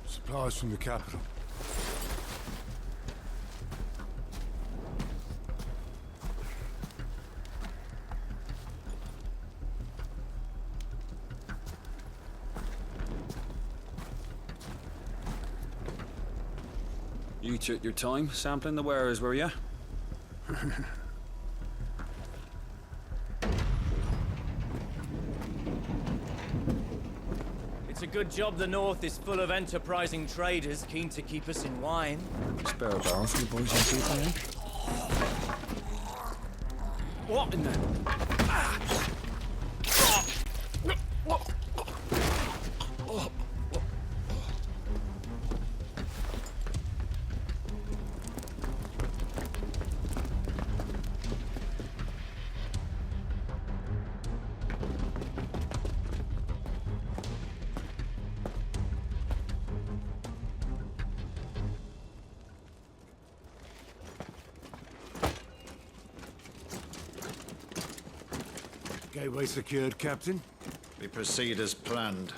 Supplies from the capital. You took your time sampling the wares, were ya? It's a good job the North is full of enterprising traders keen to keep us in wine. Spare a barrel for the boys and people, eh? What in the... Gateway secured, Captain. We proceed as planned.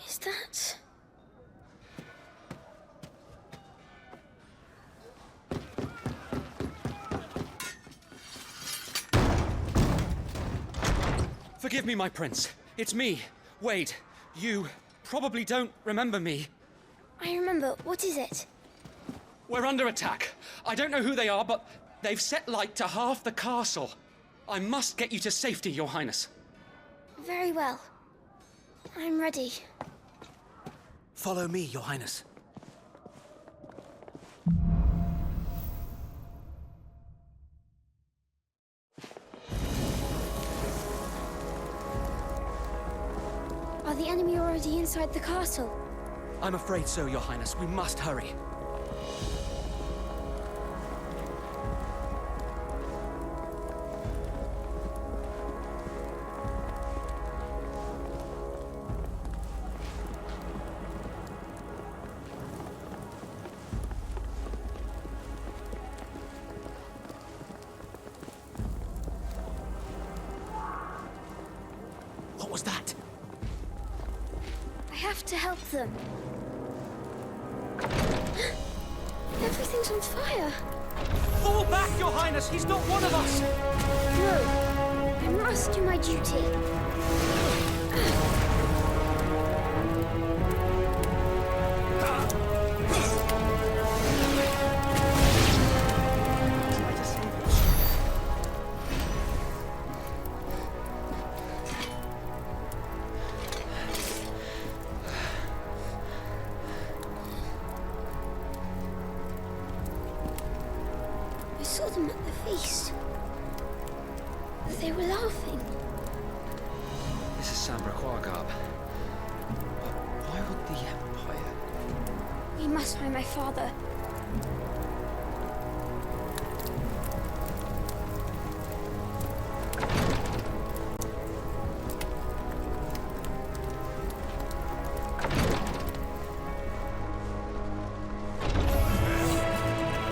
Is that... Forgive me, my prince. It's me, Wade. You probably don't remember me. I remember. What is it? We're under attack. I don't know who they are, but they've set light to half the castle. I must get you to safety, Your Highness. Very well. I'm ready. Follow me, Your Highness. Are the enemy already inside the castle? I'm afraid so, Your Highness. We must hurry. What was that? I have to help them. Everything's on fire. Fall back, Your Highness! He's not one of us! No. I must do my duty. I saw them at the feast. They were laughing. This is Sanbreque garb. But why would the Empire? We must find my father.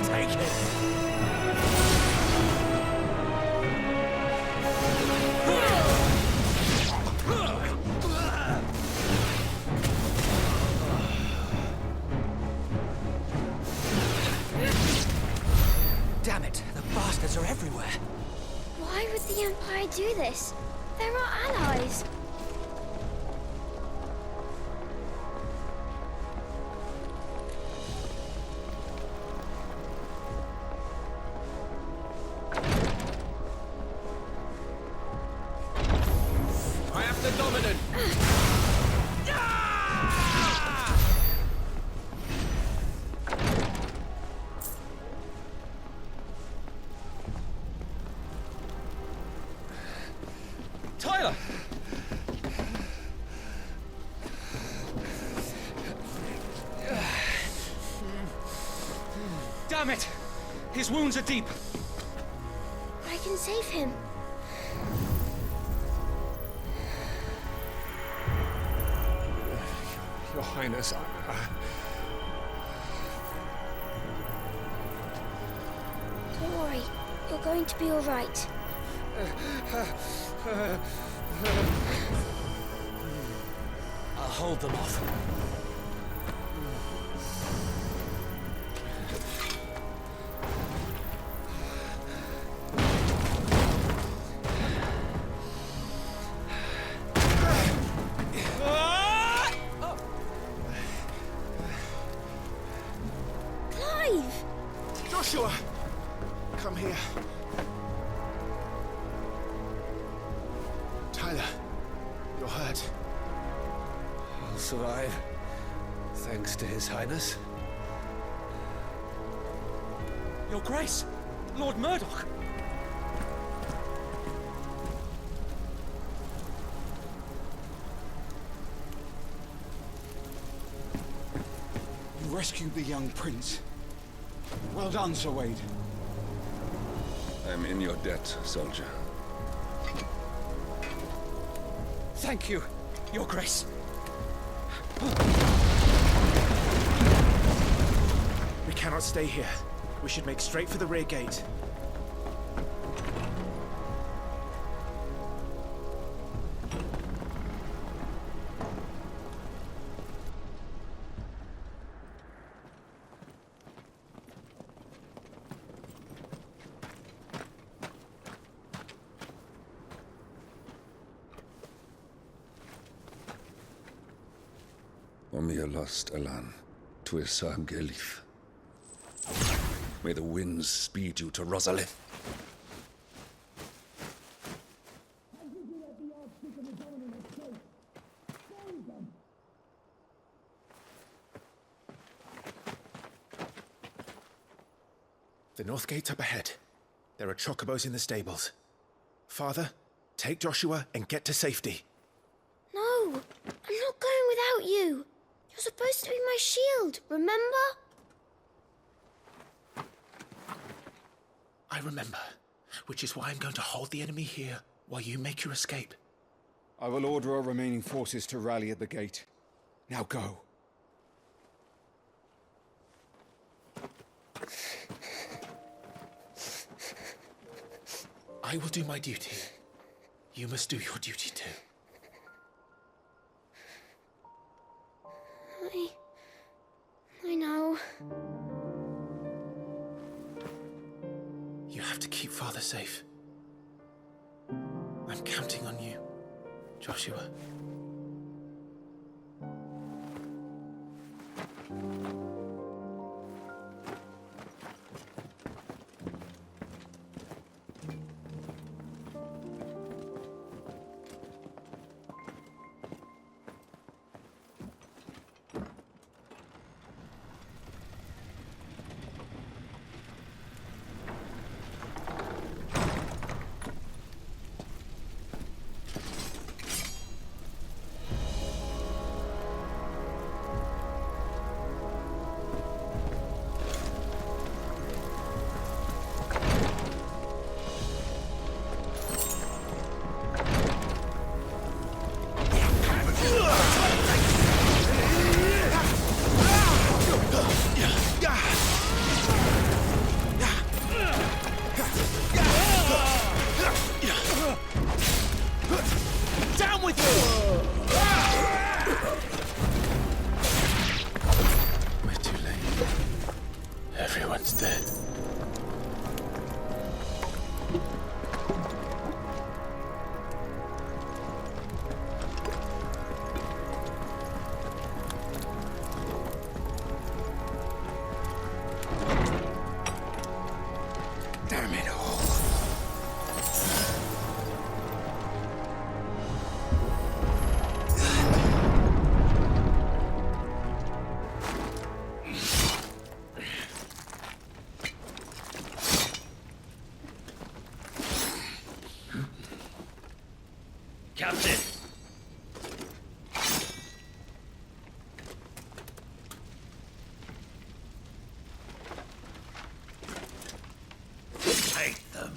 Take it! Damn it! The bastards are everywhere. Why would the Empire do this? They're our allies. I am the dominant. Tyler! Damn it! His wounds are deep. I can save him. Your Highness, Don't worry. You're going to be all right. I'll hold them off. Ah! Tyler, you're hurt. I'll survive, thanks to His Highness. Your Grace, Lord Murdoch. You rescued the young prince. Well done, Sir Wade. I am in your debt, soldier. Thank you, Your Grace. We cannot stay here. We should make straight for the rear gate. Omnia lost Alan, Tuisam Gelith. May the winds speed you to Rosalith. The north gate's up ahead. There are chocobos in the stables. Father, take Joshua and get to safety. No, I'm not going without you. You're supposed to be my shield, remember? I remember, which is why I'm going to hold the enemy here while you make your escape. I will order our remaining forces to rally at the gate. Now go. I will do my duty. You must do your duty too. I know. You have to keep Father safe. I'm counting on you, Joshua. Captain! Take them.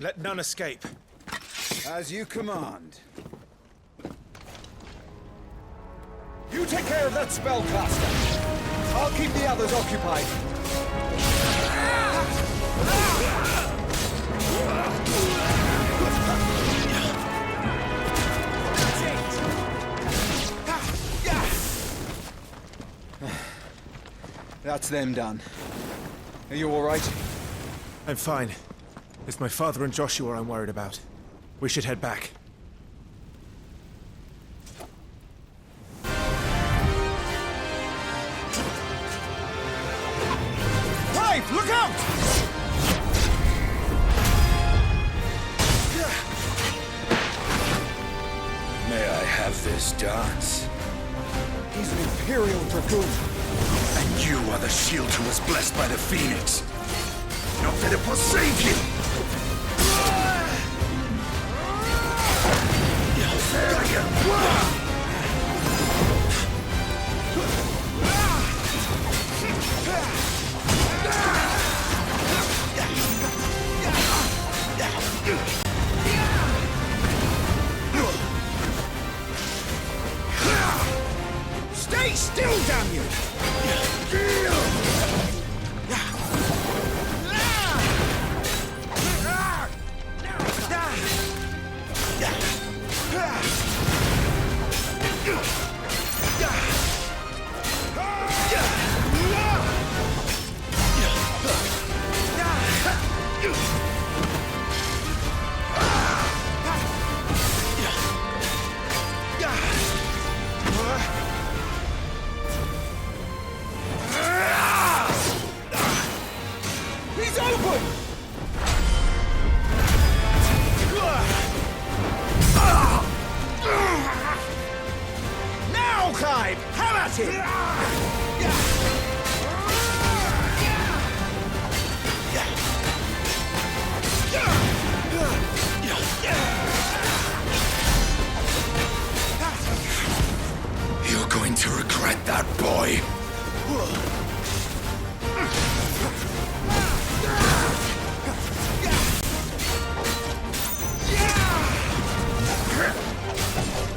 Let none escape. As you command. You take care of that spellcaster. I'll keep the others occupied. That's them done. Are you all right? I'm fine. It's my father and Joshua I'm worried about. We should head back. Clive, look out! have this dance. He's an Imperial Dragoon. And you are the shield who was blessed by the Phoenix. Not that it will save you! Stay still, damn you! He's open! Now, Clive! Have at it! You're going to regret that, boy.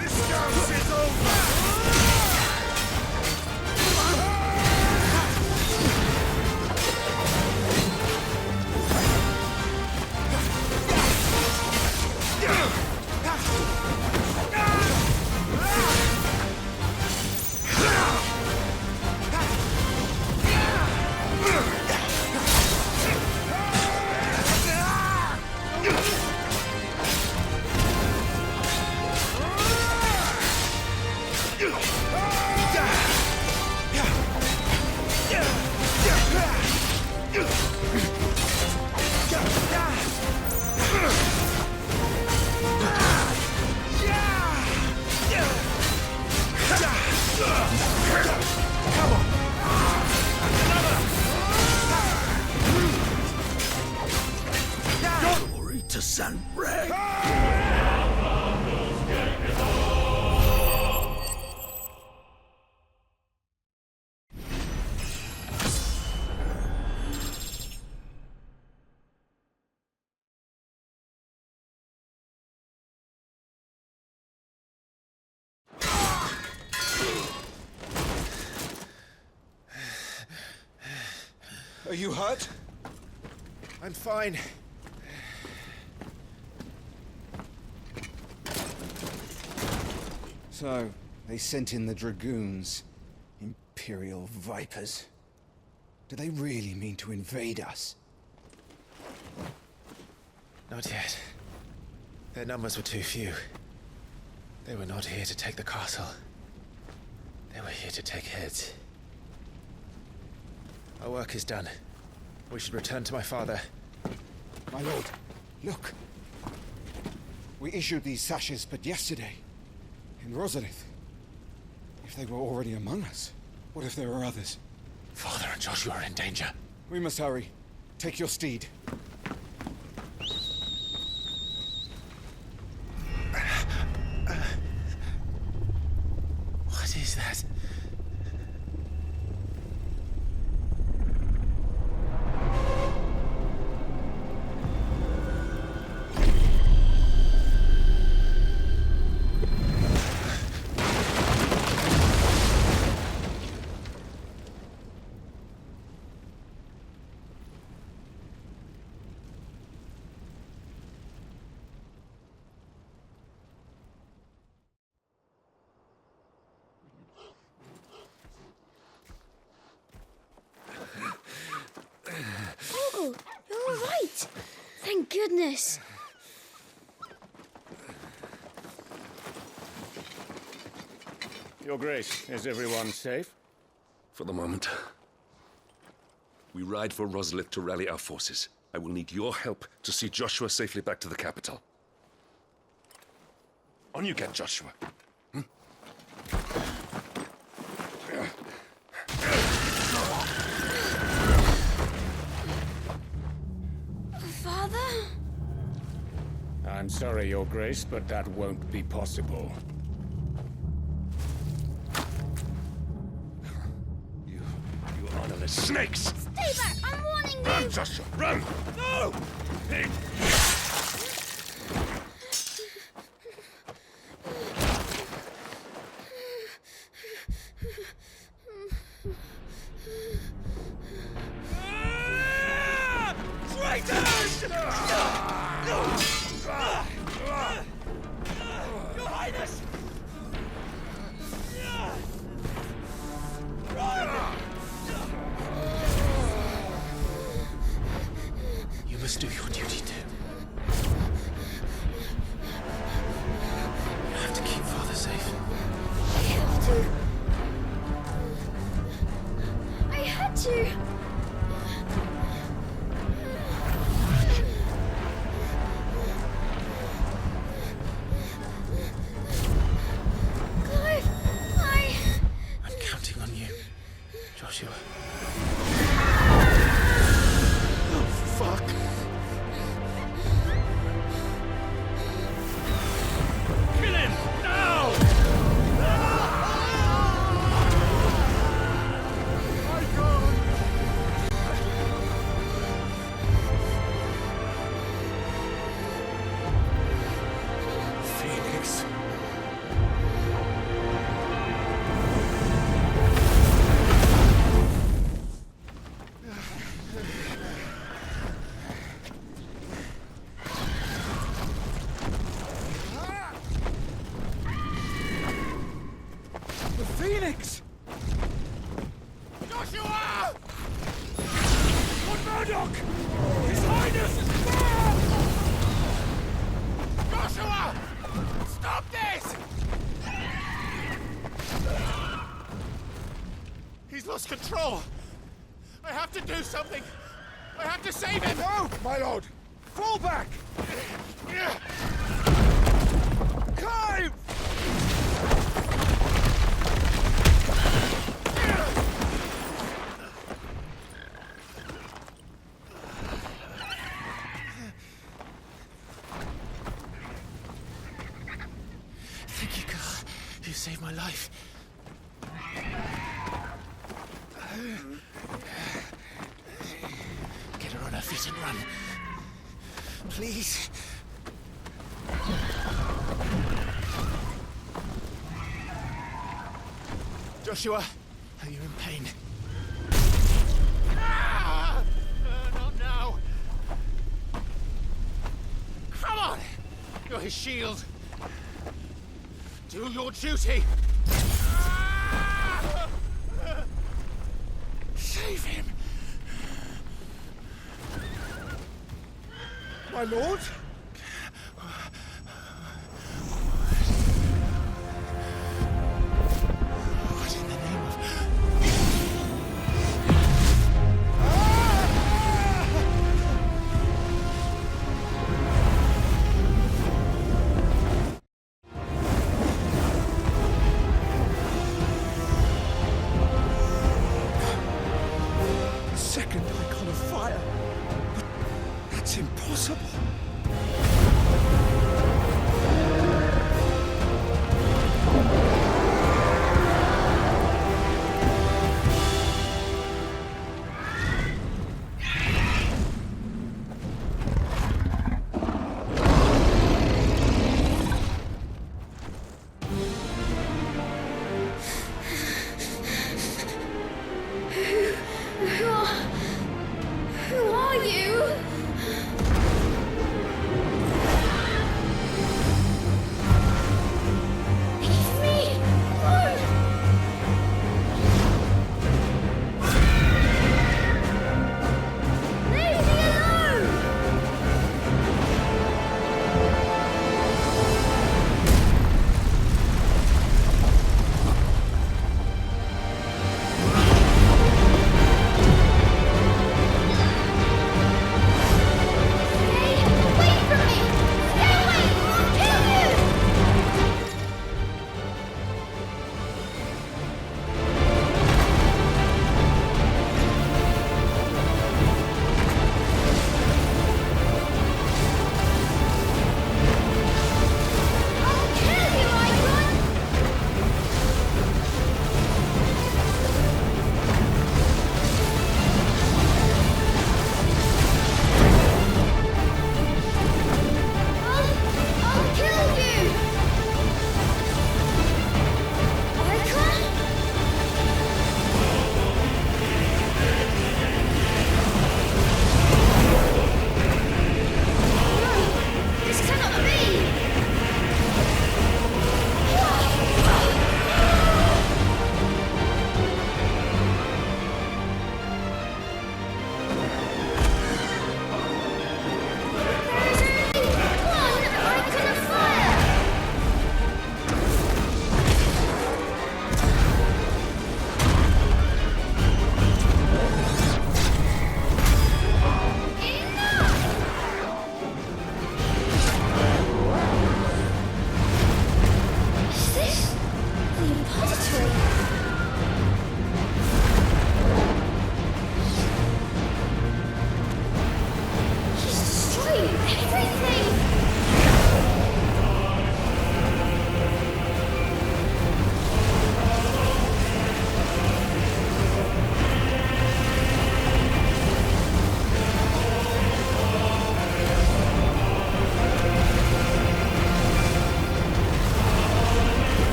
This dance is over! Glory to Sanbreque! Are you hurt? I'm fine. So, they sent in the Dragoons. Imperial vipers. Do they really mean to invade us? Not yet. Their numbers were too few. They were not here to take the castle. They were here to take heads. Our work is done. We should return to my father. My lord, look. We issued these sashes but yesterday. In Rosaria. If they were already among us, what if there were others? Father and Joshua are in danger. We must hurry. Take your steed. What is that? Uncle, you're all right. Thank goodness. Your Grace, is everyone safe? For the moment. We ride for Rosalia to rally our forces. I will need your help to see Joshua safely back to the capital. On you get, Joshua. Hmm? Father? I'm sorry, Your Grace, but that won't be possible. You honorless snakes! Stay back! I'm warning you! Run, Joshua, run! No! Traitors! Your Highness! You must do your duty too. You have to keep Father safe. I have to. I had to. Clive, I'm counting on you, Joshua. Oh, fuck. Kill him! Now! Phoenix. The Phoenix! Joshua! Lord Murdoch! His Highness! Joshua! Stop this! He's lost control. I have to do something. I have to save him. No, my lord! Fall back! Clive! Thank you, God. You saved my life. Get her on her feet and run. Please. Joshua, are you in pain? Ah! Not now. Come on! You're his shield. Do your duty. Ah! Save him. My lord? What in the name of... The second icon of fire. But that's impossible.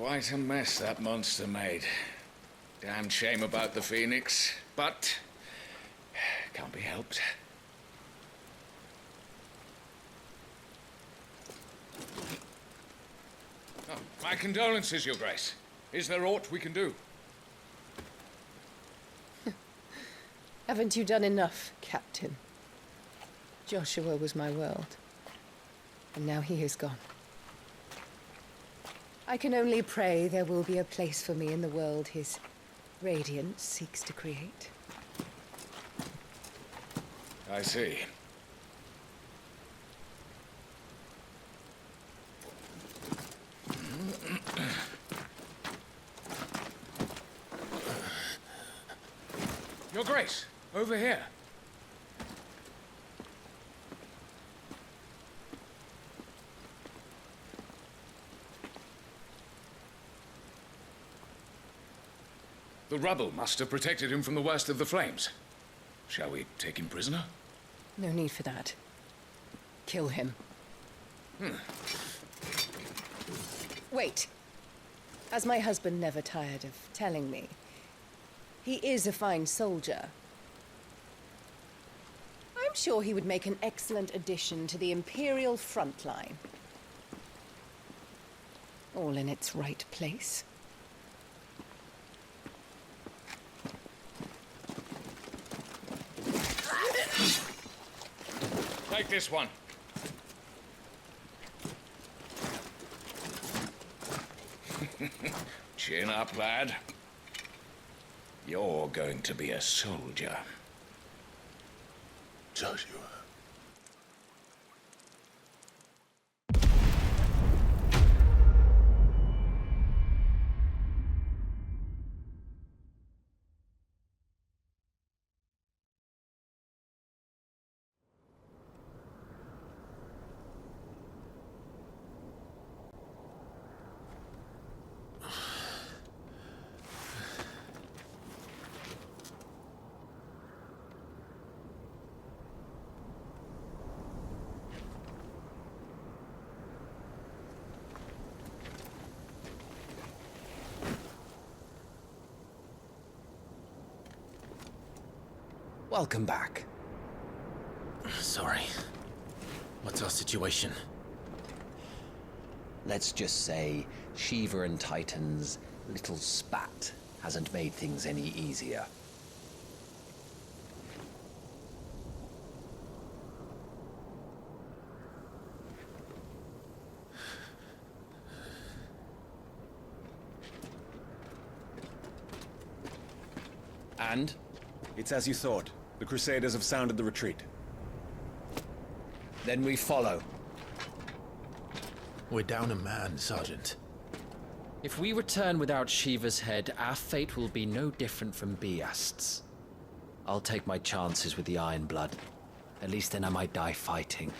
Quite a mess that monster made. Damn shame about the Phoenix, but can't be helped. Oh, my condolences, Your Grace. Is there aught we can do? Haven't you done enough, Captain? Joshua was my world, and now he is gone. I can only pray there will be a place for me in the world his radiance seeks to create. I see. Your Grace, over here. The rubble must have protected him from the worst of the flames. Shall we take him prisoner? No need for that. Kill him. Wait. As my husband never tired of telling me, he is a fine soldier. I'm sure he would make an excellent addition to the Imperial front line. All in its right place. Take this one. Chin up, lad. You're going to be a soldier. Joshua. Welcome back. Sorry. What's our situation? Let's just say Shiva and Titan's little spat hasn't made things any easier. And? It's as you thought. The Crusaders have sounded the retreat. Then we follow. We're down a man, Sergeant. If we return without Shiva's head, our fate will be no different from Biast's. I'll take my chances with the Iron Blood. At least then I might die fighting.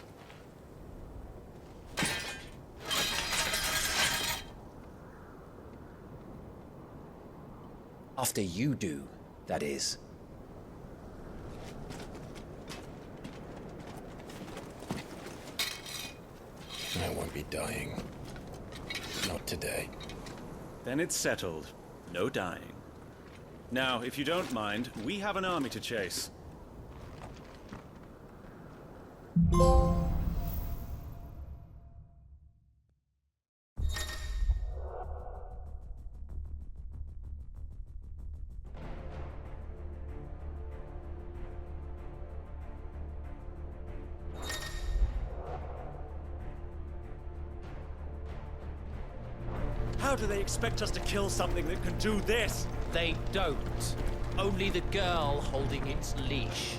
After you do, that is. I won't be dying. Not today. Then it's settled. No dying. Now, if you don't mind, we have an army to chase. How do they expect us to kill something that can do this? They don't. Only the girl holding its leash.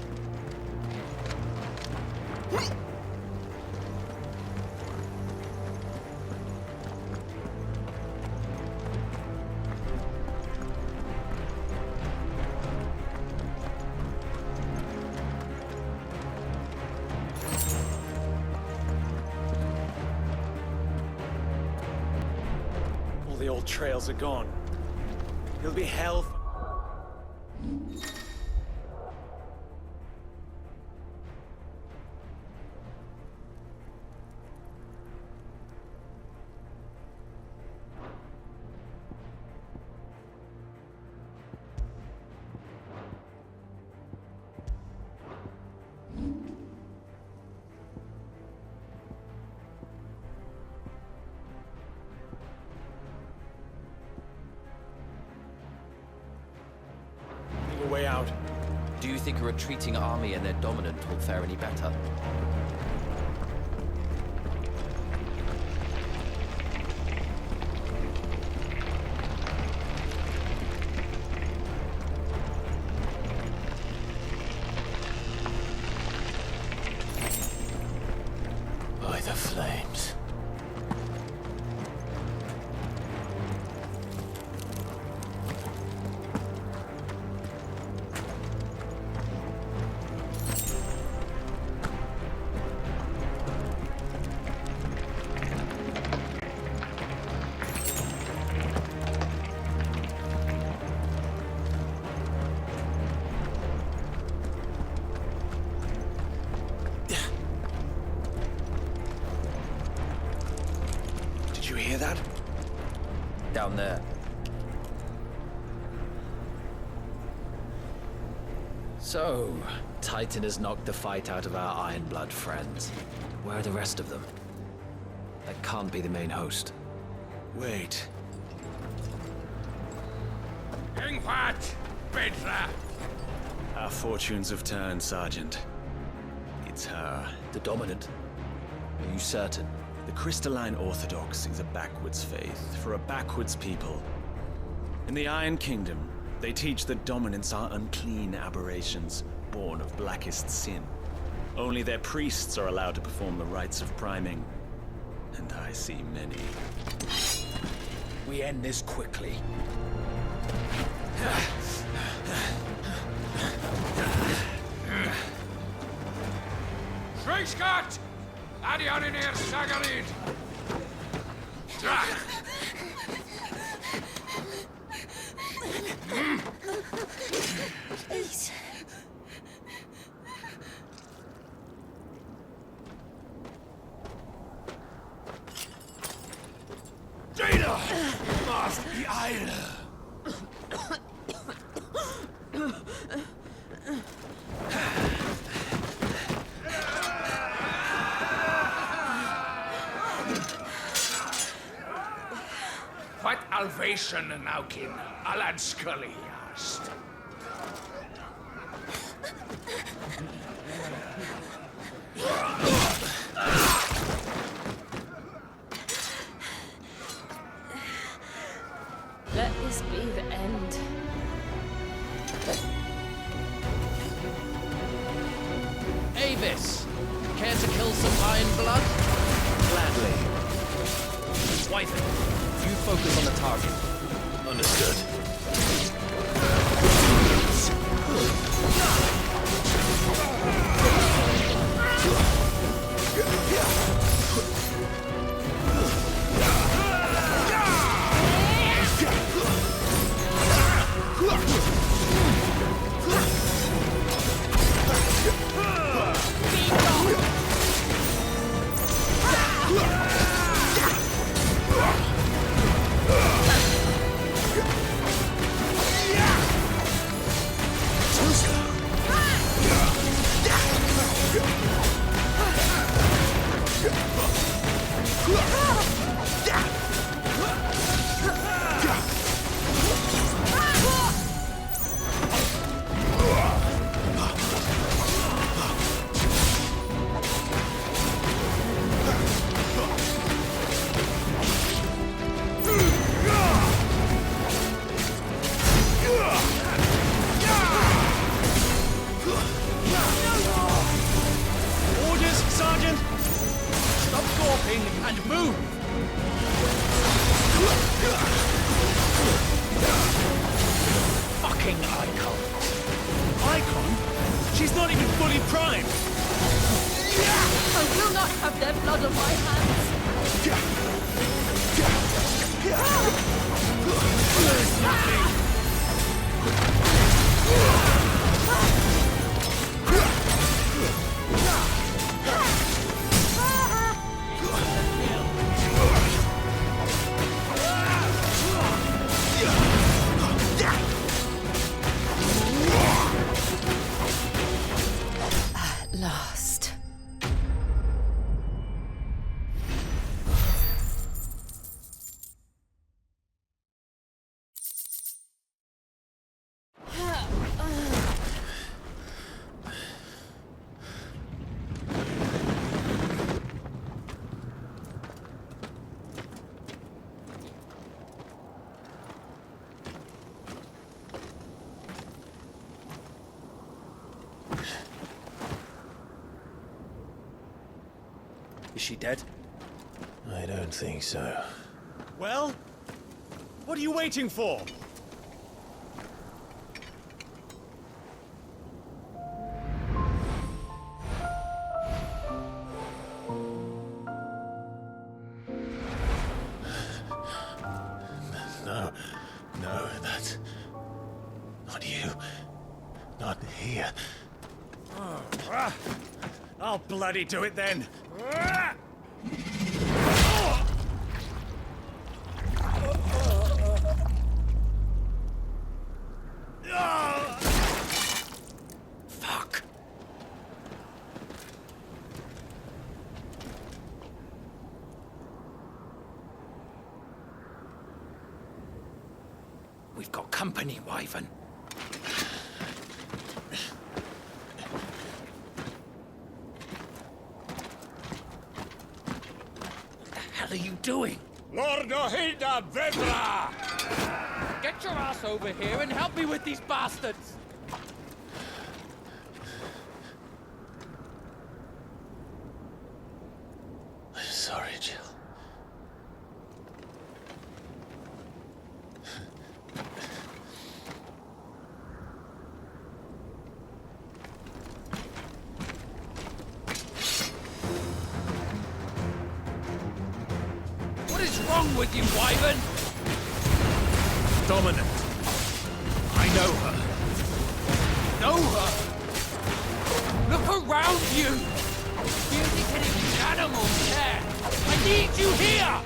The old trails are gone. It'll be hell. think a retreating army and their dominant will fare any better? By the flames. Did you hear that? Down there. So, Titan has knocked the fight out of our Ironblood friends. Where are the rest of them? That can't be the main host. Wait. Ingwat! Bedra! Our fortunes have turned, Sergeant. It's her. The dominant? Are you certain? The Crystalline Orthodox is a backwards faith for a backwards people. In the Iron Kingdom, they teach that dominants are unclean aberrations, born of blackest sin. Only their priests are allowed to perform the rites of priming. And I see many. We end this quickly. Schweigschgott! Adioninir Sagarid! Drach! Please. Jada! Must be Eile! What Alvation Naukin, Alad Scully asked. Let this be the end. Avis! Care to kill some Ironblood? Gladly. Wyvern, you focus on the target. Understood. Fucking Eikon. Eikon? She's not even fully primed. I will not have their blood on my hands. There's nothing. At last. Is she dead? I don't think so. Well? What are you waiting for? No, that's... not you. Not here. I'll bloody do it then. Fuck. We've got company, Wyvern. What the hell are you doing? Lord Ohilda Vedra! Get your ass over here and help me with these bastards! I'm sorry, Jill. What is wrong with you, Wyvern? Dominant. I know her. Know her? Look around you! You're getting these animals there! I need you here!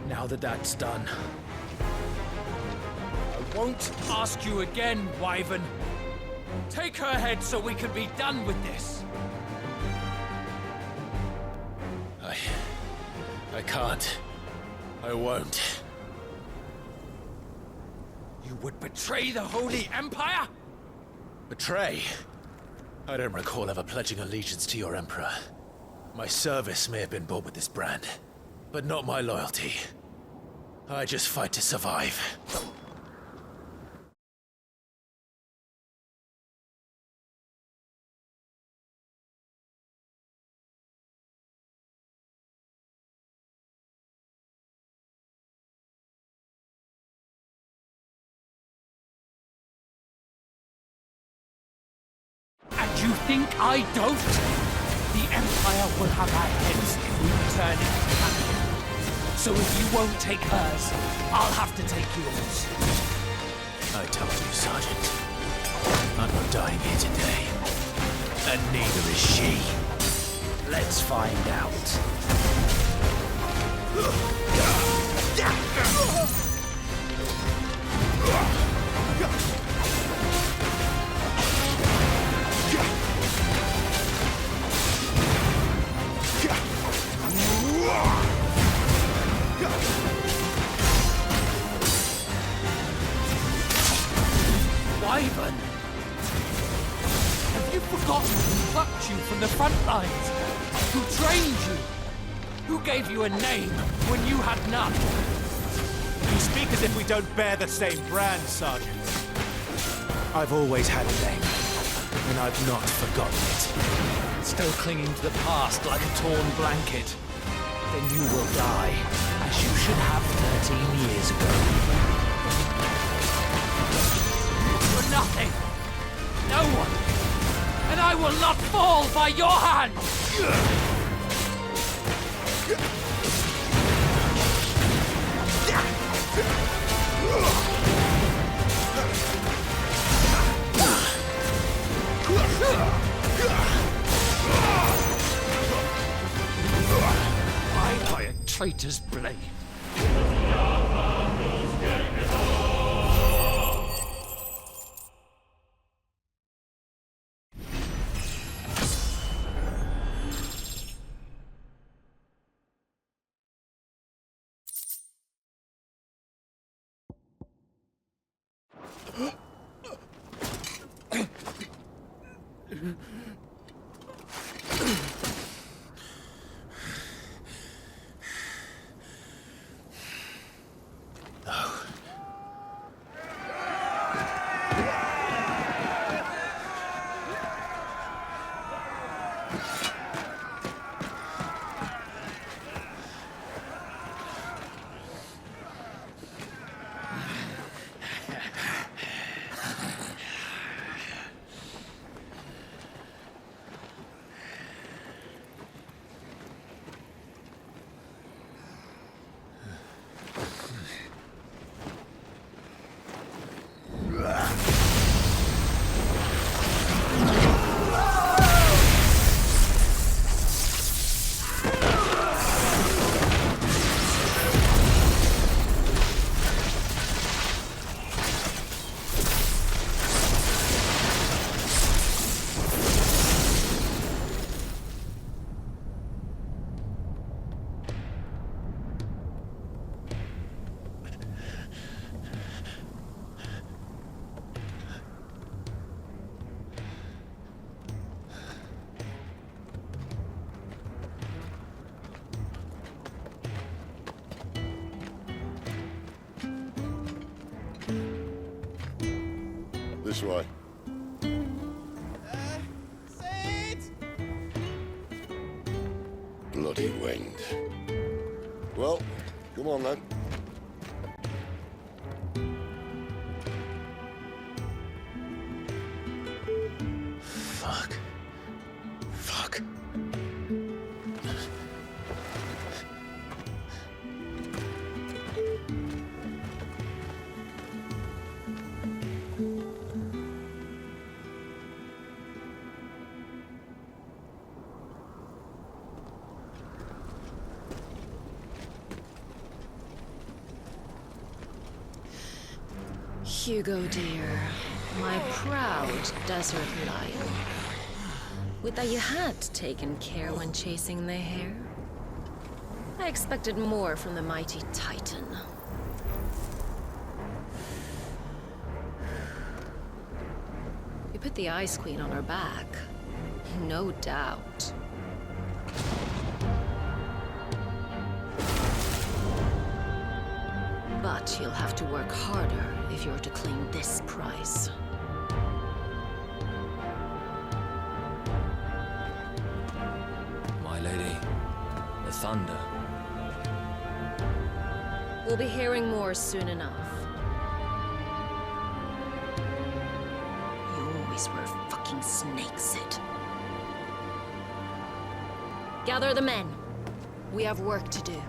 Now that that's done, I won't ask you again, Wyvern. Take her head so we can be done with this. I can't. I won't. You would betray the Holy Empire? Betray? I don't recall ever pledging allegiance to your Emperor. My service may have been bought with this brand, but not my loyalty. I just fight to survive. And you think I don't? The Empire will have our heads if we return into captive. So if you won't take hers, I'll have to take yours. I told you, Sergeant. I'm not dying here today. And neither is she. Let's find out. Wyvern! Have you forgotten who plucked you from the front lines? Who trained you? Who gave you a name when you had none? You speak as if we don't bear the same brand, Sergeant. I've always had a name, and I've not forgotten it. Still clinging to the past like a torn blanket. Then you will die, as you should have 13 years ago. For nothing! No one! And I will not fall by your hand! Why by a traitor's blade? This way. Bloody wind. Well, come on then. Fuck. Fuck. Hugo, dear, my proud desert lion. Would that you had taken care when chasing the hare. I expected more from the mighty Titan. You put the Ice Queen on her back, no doubt. But you'll have to work harder if you're to claim this prize. My lady, the thunder. We'll be hearing more soon enough. You always were a fucking snake, Sid. Gather the men. We have work to do.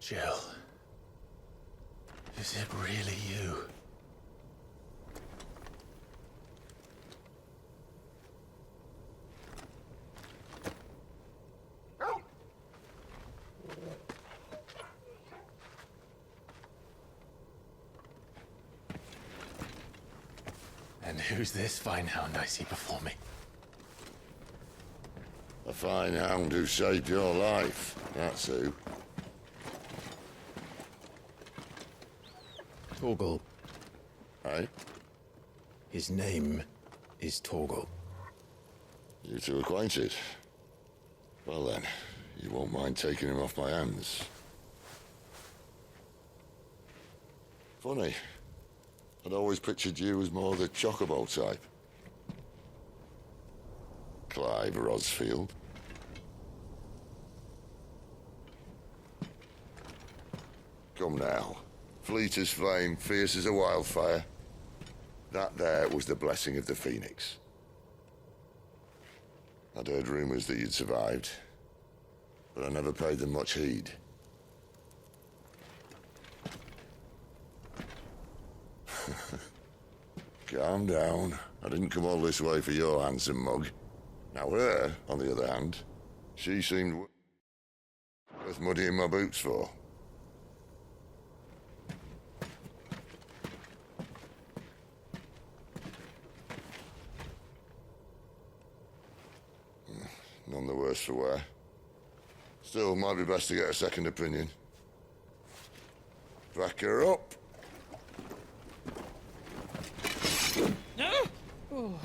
Jill. Is it really you? And who's this fine hound I see before me? A fine hound who saved your life, that's who. Torgal. Aye? His name is Torgal. You two acquainted? Well then, you won't mind taking him off my hands. Funny. I'd always pictured you as more the chocobo type. Clive Rosfield. Come now. Fleet as flame, fierce as a wildfire. That there was the blessing of the Phoenix. I'd heard rumors that you'd survived, but I never paid them much heed. Calm down. I didn't come all this way for your handsome mug. Now her, on the other hand, she seemed worth muddying my boots for. None the worse for wear. Still, might be best to get a second opinion. Back her up. No! Oh.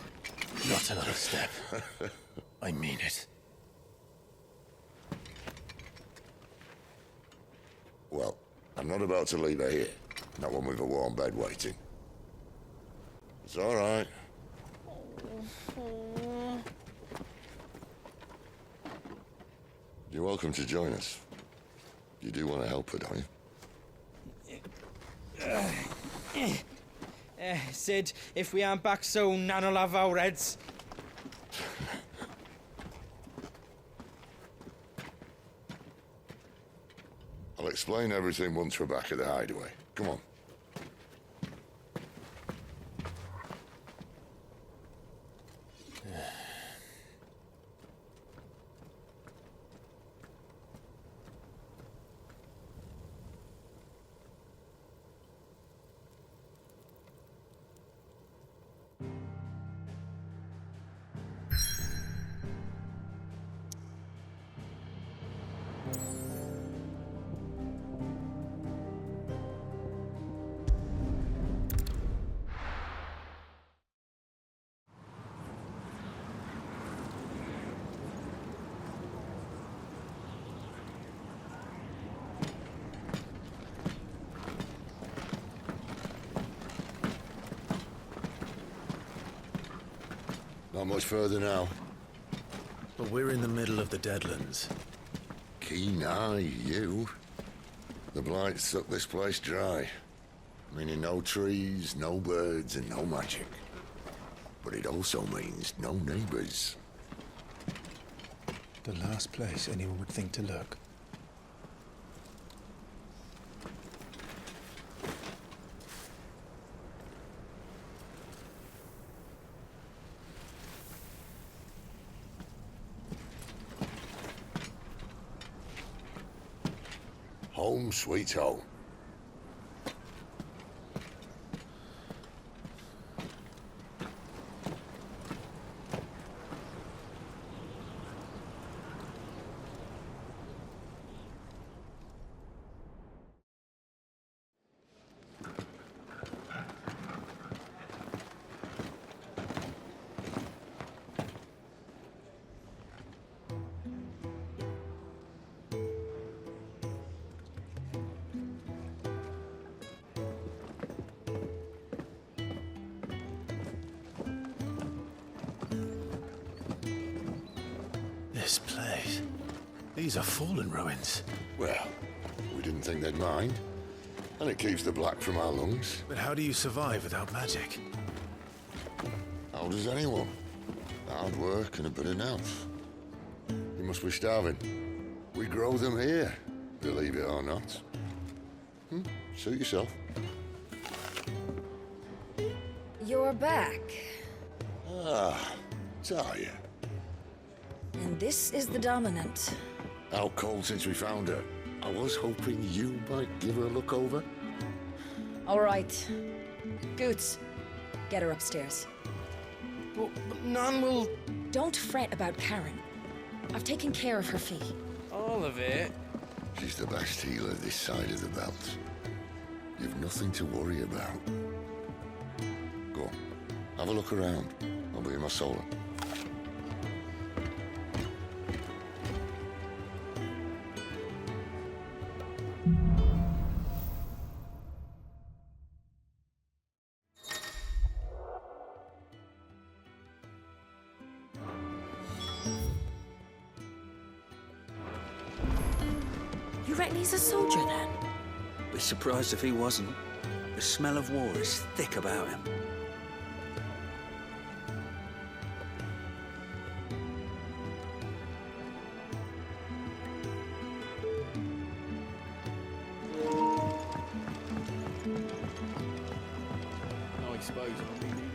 Not another step. I mean it. Well, I'm not about to leave her here. Not one with a warm bed waiting. It's all right. You're welcome to join us. You do want to help her, don't you? Sid, if we aren't back soon, Nan'll have our heads. I'll explain everything once we're back at the hideaway. Come on. Not much further now. But we're in the middle of the Deadlands. Keen eye, you. The blight sucked this place dry. Meaning no trees, no birds, and no magic. But it also means no neighbors. The last place anyone would think to look. Home sweet home. This place. These are fallen ruins. Well, we didn't think they'd mind. And it keeps the black from our lungs. But how do you survive without magic? How does anyone? Hard work and a bit of nerve. You must be starving. We grow them here, believe it or not. Suit yourself. You're back. Ah, Talia. And this is the Dominant. Out cold since we found her. I was hoping you might give her a look over. All right. Goots, get her upstairs. But Nan will... Don't fret about Karen. I've taken care of her fee. All of it? She's the best healer this side of the belt. You've nothing to worry about. Go on, have a look around. I'll be in my solar. You reckon he's a soldier then? Be surprised if he wasn't. The smell of war is thick about him. I suppose I'll be needing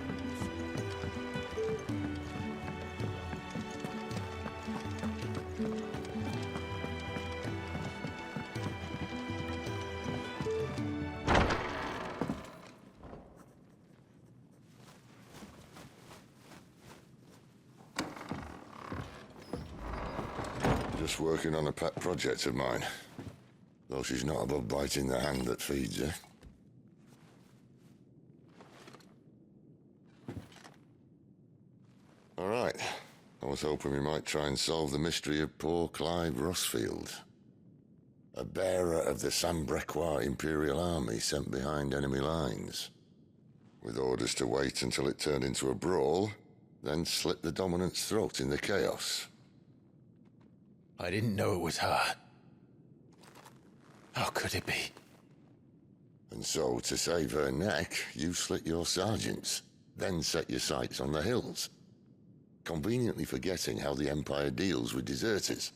Just working on a pet project of mine. Though she's not above biting the hand that feeds her. All right. I was hoping we might try and solve the mystery of poor Clive Rosfield. A bearer of the Sanbreque Imperial Army sent behind enemy lines. With orders to wait until it turned into a brawl then slit the dominant's throat in the chaos. I didn't know it was her. How could it be? And so, to save her neck, you slit your sergeants, then set your sights on the hills. Conveniently forgetting how the Empire deals with deserters.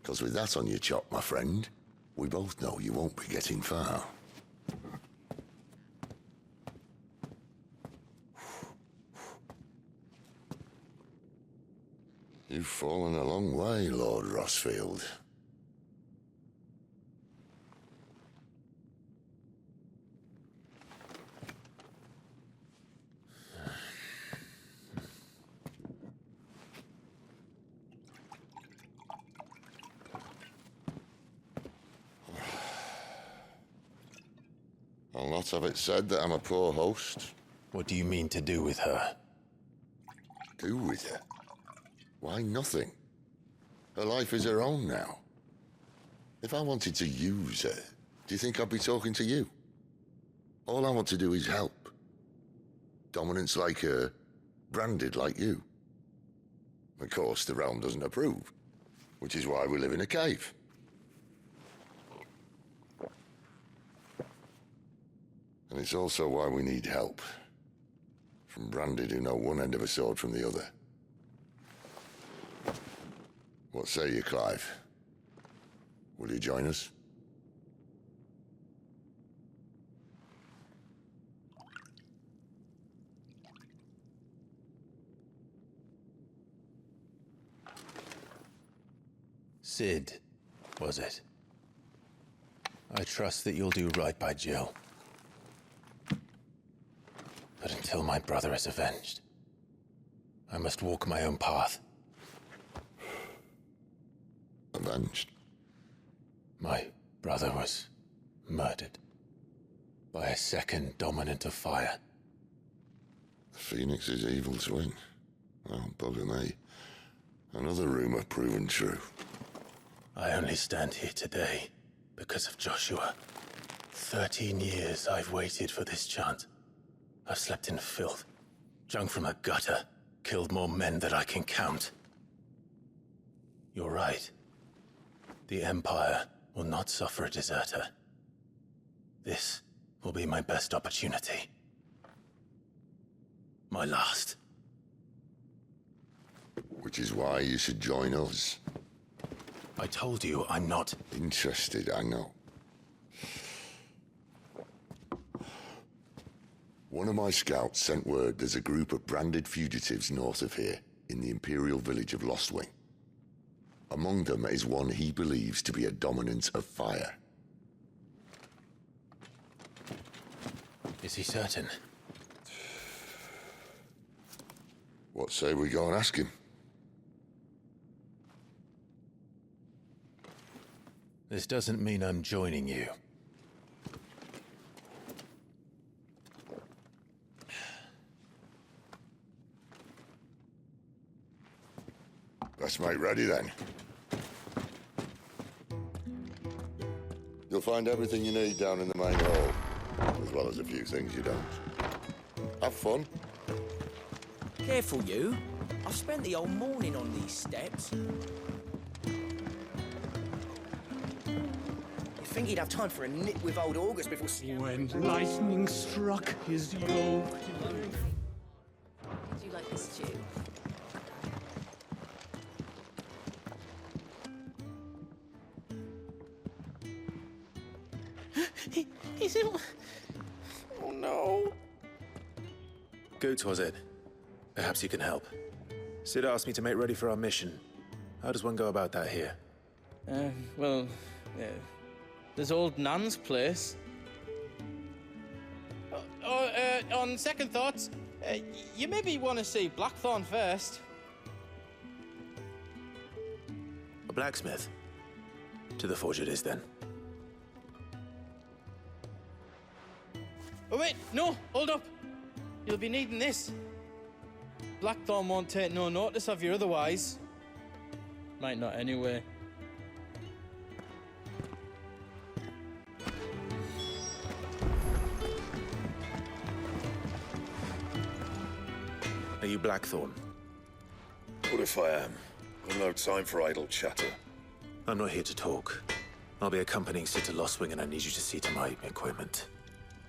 Because with that on your chop, my friend, we both know you won't be getting far. You've fallen a long way, Lord Rosfield. I'll not have it said that I'm a poor host. What do you mean to do with her? Do with her? Why, nothing. Her life is her own now. If I wanted to use her, do you think I'd be talking to you? All I want to do is help. Dominants like her, branded like you. Of course, the realm doesn't approve, which is why we live in a cave. And it's also why we need help. From branded who know one end of a sword from the other. What say you, Clive? Will you join us? Sid, was it? I trust that you'll do right by Jill. But until my brother is avenged, I must walk my own path. Avenged? My brother was murdered by a second dominant of fire. The Phoenix's evil twin. Oh, bugger me. Another rumor proven true. I only stand here today because of Joshua. 13 years I've waited for this chance. I've slept in filth, drunk from a gutter, killed more men than I can count. You're right. The Empire will not suffer a deserter. This will be my best opportunity. My last. Which is why you should join us. I told you I'm not interested, I know. One of my scouts sent word there's a group of branded fugitives north of here, in the Imperial village of Lostwing. Among them is one he believes to be a dominant of fire. Is he certain? What say we go and ask him? This doesn't mean I'm joining you. Let's make ready then. You'll find everything you need down in the main hall, as well as a few things you don't. Have fun. Careful, you. I've spent the whole morning on these steps. You'd think he'd have time for a nip with old August before... When lightning struck his yoke... Do you like this stew? He's ill. Oh no. Goots, was it? Perhaps you can help. Sid asked me to make ready for our mission. How does one go about that here? Well, there's old Nan's place. On second thoughts, you maybe want to see Blackthorn first. A blacksmith? To the forge it is, then. Oh wait, no, hold up. You'll be needing this. Blackthorn won't take no notice of you otherwise. Might not anyway. Are you Blackthorn? What if I am? I've no time for idle chatter. I'm not here to talk. I'll be accompanying Sitter Lostwing, and I need you to see to my equipment.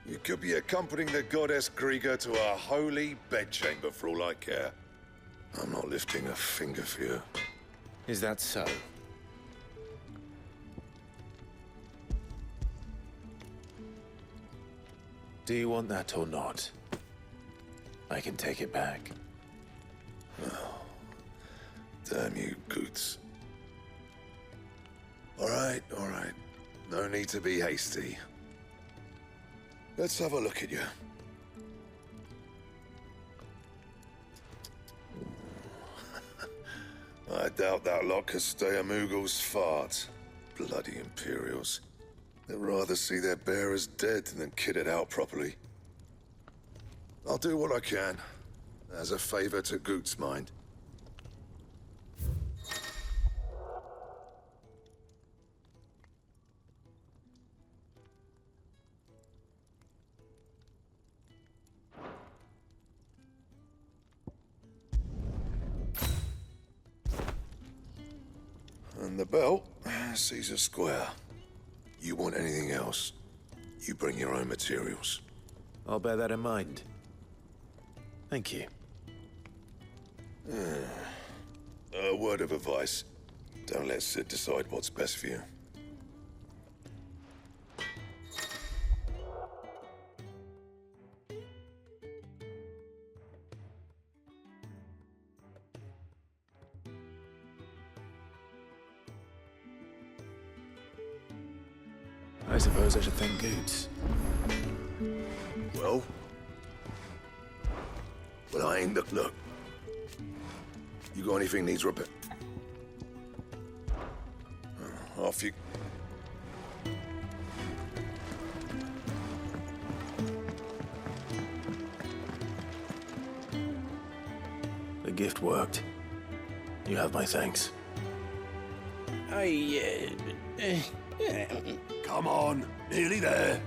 You could be accompanying the goddess Griga to a holy bedchamber for all I care. I'm not lifting a finger for you. Is that so? Do you want that or not? I can take it back. Oh, damn you, Goots. All right. No need to be hasty. Let's have a look at you. I doubt that lot could stay a Moogle's fart. Bloody Imperials. They'd rather see their bearers dead than kitted out properly. I'll do what I can, as a favor to Goot's mind. And the belt sees a square. You want anything else, you bring your own materials. I'll bear that in mind. Thank you. A word of advice. Don't let Sid decide what's best for you. I suppose I should thank Goots. Well, I ain't look. You got anything needs repair? Off you. The gift worked. You have my thanks. Come on, nearly there.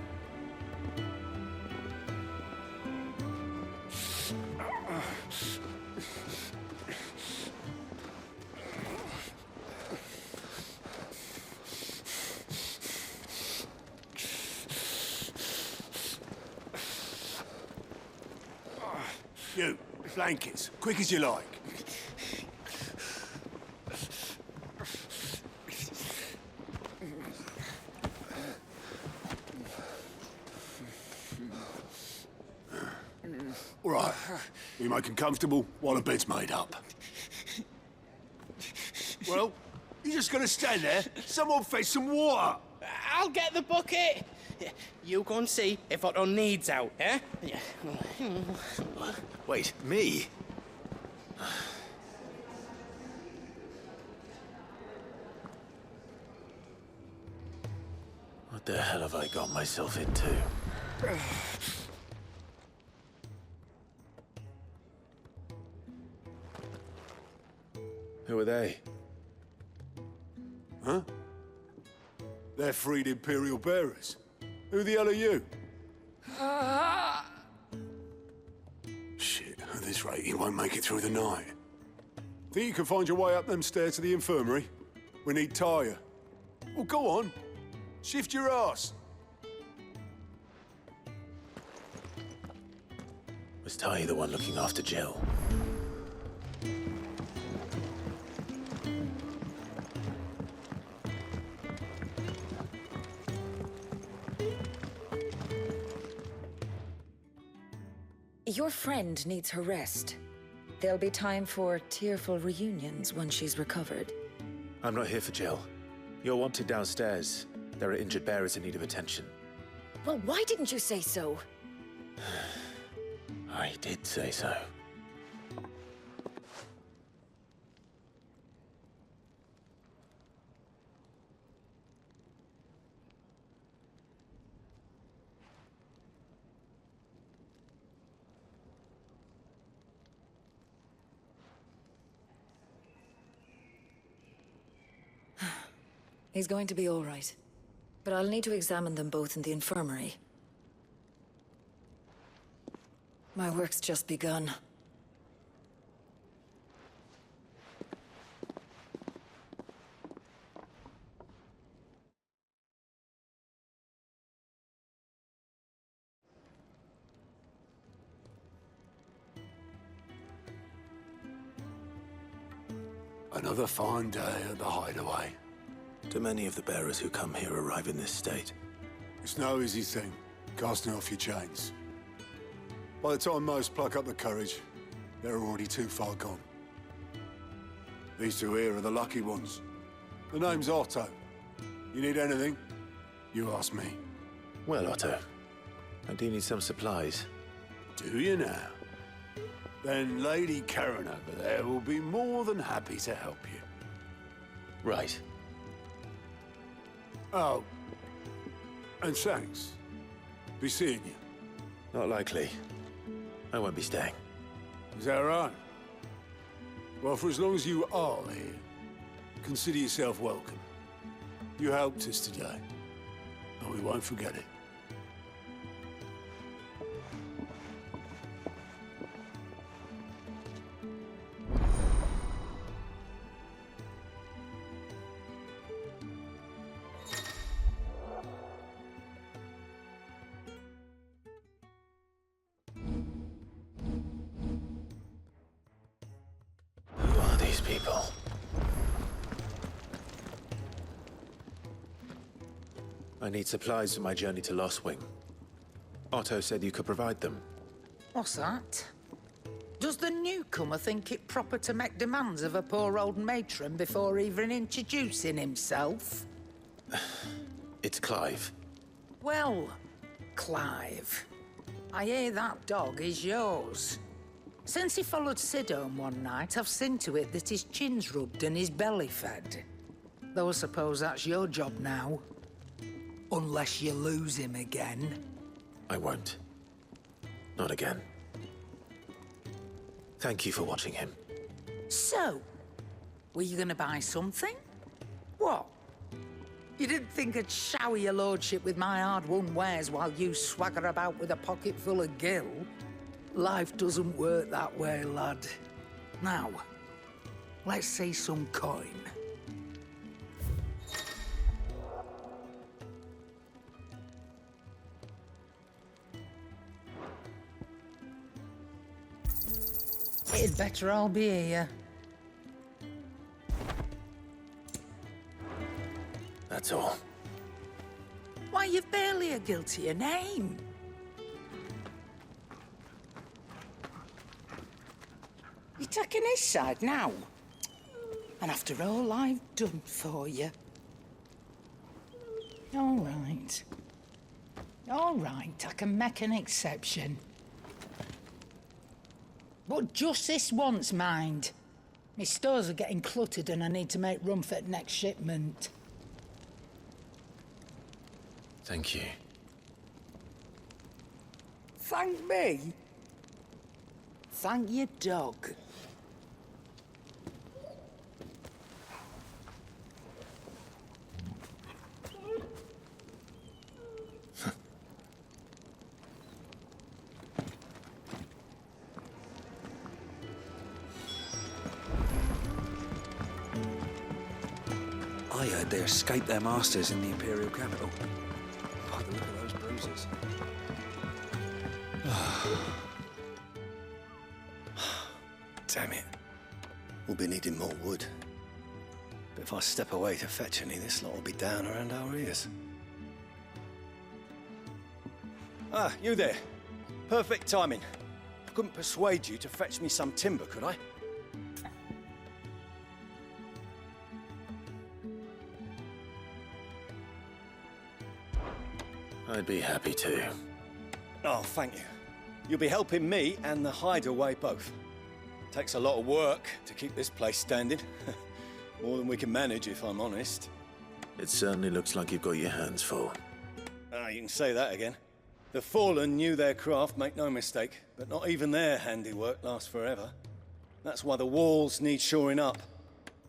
You, blankets, quick as you like. All right, we make 'em comfortable while the bed's made up. Well, you just gonna stand there? Someone fetch some water. I'll get the bucket. You go and see if Otto needs out, eh? Wait, me? What the hell have I got myself into? Who are they? Huh? They're freed Imperial bearers. Who the hell are you? Shit, at this rate, you won't make it through the night. Think you can find your way up them stairs to the infirmary? We need Tyre. Well, go on. Shift your ass. Was Ty the one looking after Jill? Your friend needs her rest. There'll be time for tearful reunions once she's recovered. I'm not here for Jill. You're wanted downstairs. There are injured bearers in need of attention. Well, why didn't you say so? I did say so. He's going to be all right. But I'll need to examine them both in the infirmary. My work's just begun. Another fine day at the hideaway. Do many of the bearers who come here arrive in this state? It's no easy thing, casting off your chains. By the time most pluck up the courage, they're already too far gone. These two here are the lucky ones. The name's Otto. You need anything, you ask me. Well, Otto, I do need some supplies. Do you now? Then Lady Karen over there will be more than happy to help you. Right. Oh, and thanks. Be seeing you. Not likely. I won't be staying. Is that right? Well, for as long as you are here, consider yourself welcome. You helped us today, and we won't forget it. Who are these people? I need supplies for my journey to Lostwing. Otto said you could provide them. What's that? Does the newcomer think it proper to make demands of a poor old matron before even introducing himself? It's Clive. Well, Clive, I hear that dog is yours. Since he followed Sid home one night, I've seen to it that his chin's rubbed and his belly fed. Though I suppose that's your job now. Unless you lose him again. I won't. Not again. Thank you for watching him. So, were you gonna buy something? What? You didn't think I'd shower your lordship with my hard-won wares while you swagger about with a pocket full of gil? Life doesn't work that way, lad. Now, let's see some coin. It'd better all be here. That's all. Why, you've barely a guiltier name. You're taking his side now? And after all I've done for you. All right. All right, I can make an exception. But just this once, mind. My stores are getting cluttered and I need to make room for the next shipment. Thank you. Thank me? Thank your dog. I heard they escaped their masters in the Imperial capital. By the look of those bruises. Damn it. We'll be needing more wood. But if I step away to fetch any, this lot will be down around our ears. Ah, you there. Perfect timing. I couldn't persuade you to fetch me some timber, could I? I'd be happy to. Oh, thank you. You'll be helping me and the hideaway both. Takes a lot of work to keep this place standing. More than we can manage, if I'm honest. It certainly looks like you've got your hands full. Ah, you can say that again. The Fallen knew their craft, make no mistake, but not even their handiwork lasts forever. That's why the walls need shoring up.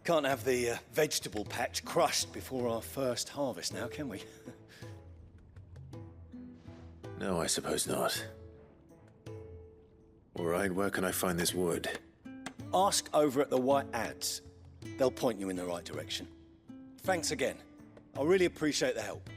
Can't have the vegetable patch crushed before our first harvest now, can we? No, I suppose not. All right, where can I find this wood? Ask over at the White Ads. They'll point you in the right direction. Thanks again. I really appreciate the help.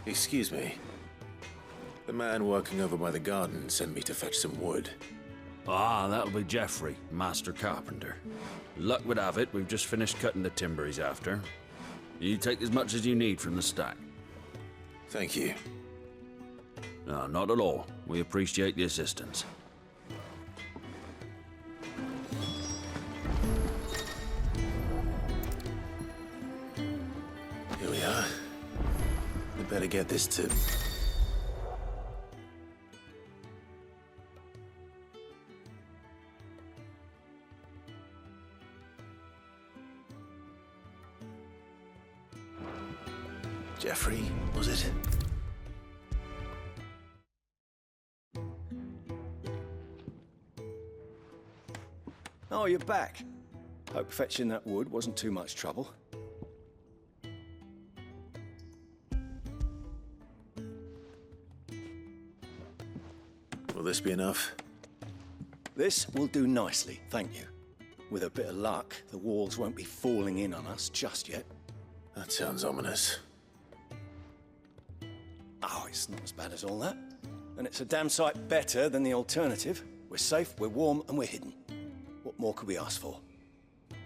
Excuse me. The man working over by the garden sent me to fetch some wood. Ah, that'll be Geoffrey, master carpenter. Luck would have it, we've just finished cutting the timber he's after. You take as much as you need from the stack. Thank you. No, not at all. We appreciate the assistance. Here we are. We better get this to... Geoffrey, was it? Oh, you're back. Hope fetching that wood wasn't too much trouble. Will this be enough? This will do nicely, thank you. With a bit of luck, the walls won't be falling in on us just yet. That sounds ominous. Oh, it's not as bad as all that. And it's a damn sight better than the alternative. We're safe, we're warm, and we're hidden. What more could we ask for?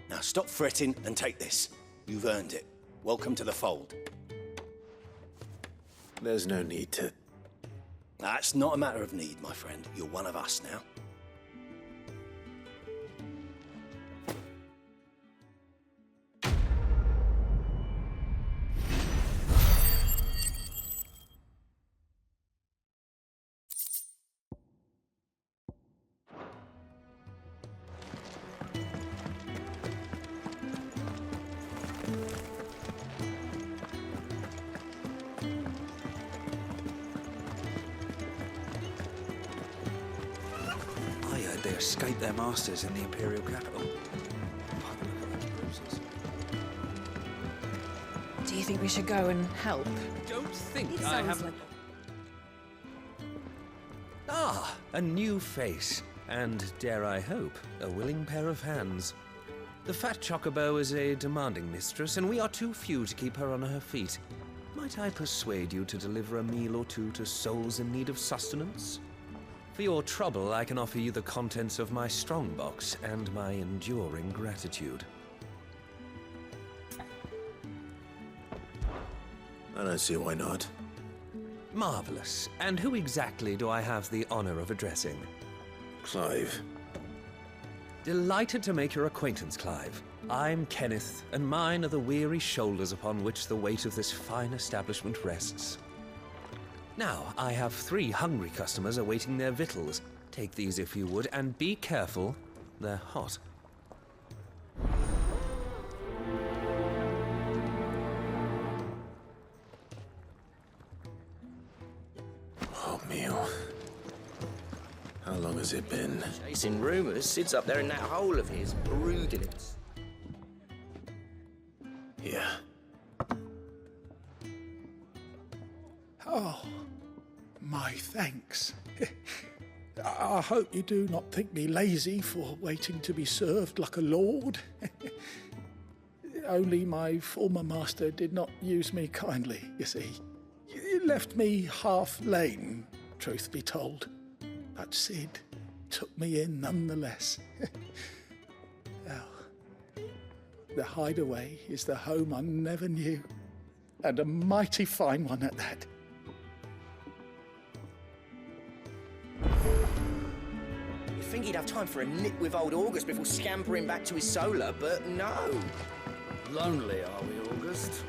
Now stop fretting and take this. You've earned it. Welcome to the fold. There's no need to... That's not a matter of need, my friend. You're one of us now. They escaped their masters in the Imperial capital. Do you think we should go and help? Don't think It I sounds have... like... Ah, a new face. And, dare I hope, a willing pair of hands. The fat chocobo is a demanding mistress, and we are too few to keep her on her feet. Might I persuade you to deliver a meal or two to souls in need of sustenance? For your trouble, I can offer you the contents of my strongbox and my enduring gratitude. I don't see why not. Marvelous. And who exactly do I have the honor of addressing? Clive. Delighted to make your acquaintance, Clive. I'm Kenneth, and mine are the weary shoulders upon which the weight of this fine establishment rests. Now, I have 3 hungry customers awaiting their victuals. Take these if you would, and be careful, they're hot. Hot meal. How long has it been? Chasing rumours, Sid's up there in that hole of his, brooding it. Here. Oh, my thanks. I hope you do not think me lazy for waiting to be served like a lord. Only my former master did not use me kindly, you see. He left me half lame, truth be told. But Sid took me in nonetheless. Well, the hideaway is the home I never knew, and a mighty fine one at that. You'd think he'd have time for a nip with old August before scampering back to his solar, but no. Lonely, are we, August?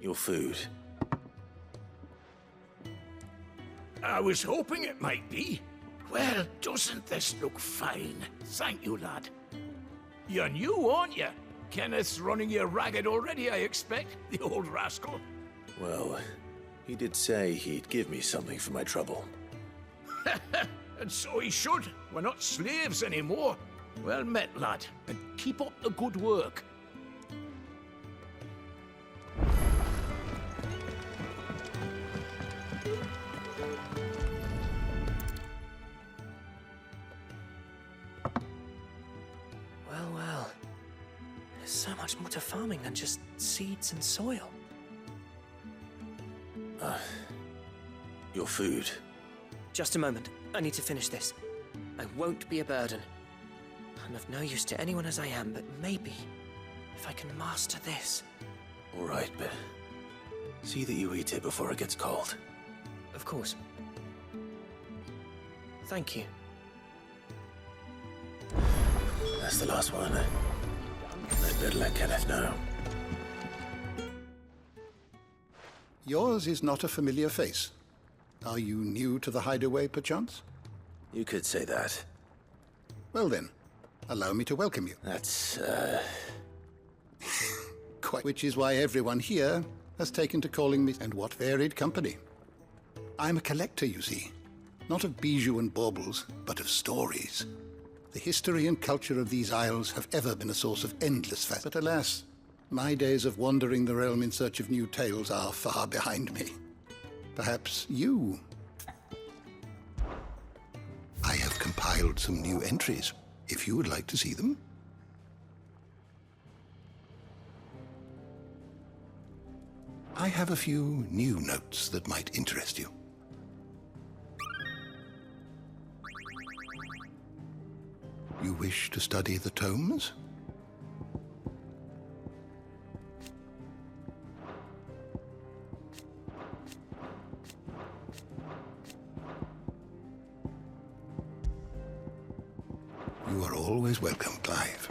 Your food. I was hoping it might be. Well, doesn't this look fine? Thank you, lad. You're new, aren't you? Kenneth's running you ragged already, I expect, the old rascal. Well, he did say he'd give me something for my trouble. And so he should. We're not slaves anymore. Well met, lad, and keep up the good work. much more to farming than just seeds and soil. Your food. Just a moment. I need to finish this. I won't be a burden. I'm of no use to anyone as I am, but maybe if I can master this. All right, but see that you eat it before it gets cold. Of course. Thank you. That's the last one. I'd better let Kenneth know. Yours is not a familiar face. Are you new to the hideaway, perchance? You could say that. Well then, allow me to welcome you. That's, Quite. Which is why everyone here has taken to calling me, and what varied company. I'm a collector, you see. Not of bijou and baubles, but of stories. The history and culture of these isles have ever been a source of endless fascination. But alas, my days of wandering the realm in search of new tales are far behind me. Perhaps you... I have compiled some new entries, if you would like to see them. I have a few new notes that might interest you. You wish to study the tomes? You are always welcome, Clive.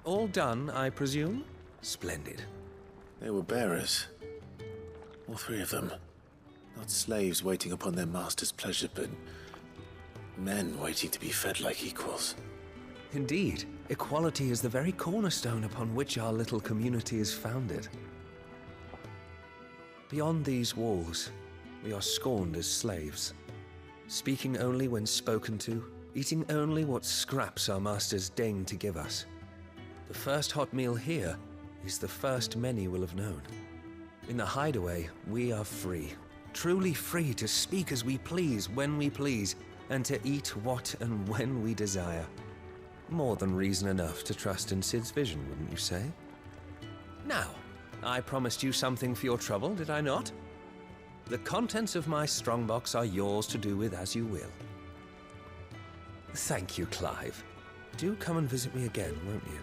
All done, I presume? Splendid. They were bearers. All three of them. Not slaves waiting upon their master's pleasure, but men waiting to be fed like equals. Indeed, equality is the very cornerstone upon which our little community is founded. Beyond these walls, we are scorned as slaves, speaking only when spoken to, eating only what scraps our masters deign to give us. The first hot meal here is the first many will have known. In the hideaway, we are free, truly free to speak as we please, when we please, and to eat what and when we desire. More than reason enough to trust in Cid's vision, wouldn't you say? Now, I promised you something for your trouble, did I not? The contents of my strongbox are yours to do with as you will. Thank you, Clive. Do come and visit me again, won't you?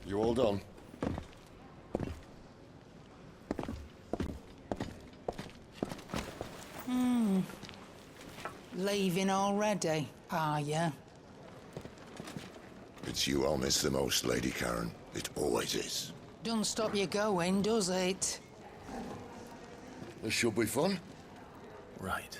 You all done? Leaving already, are you? It's you I'll miss the most, Lady Karen. It always is. Don't stop you going, does it? This should be fun. Right.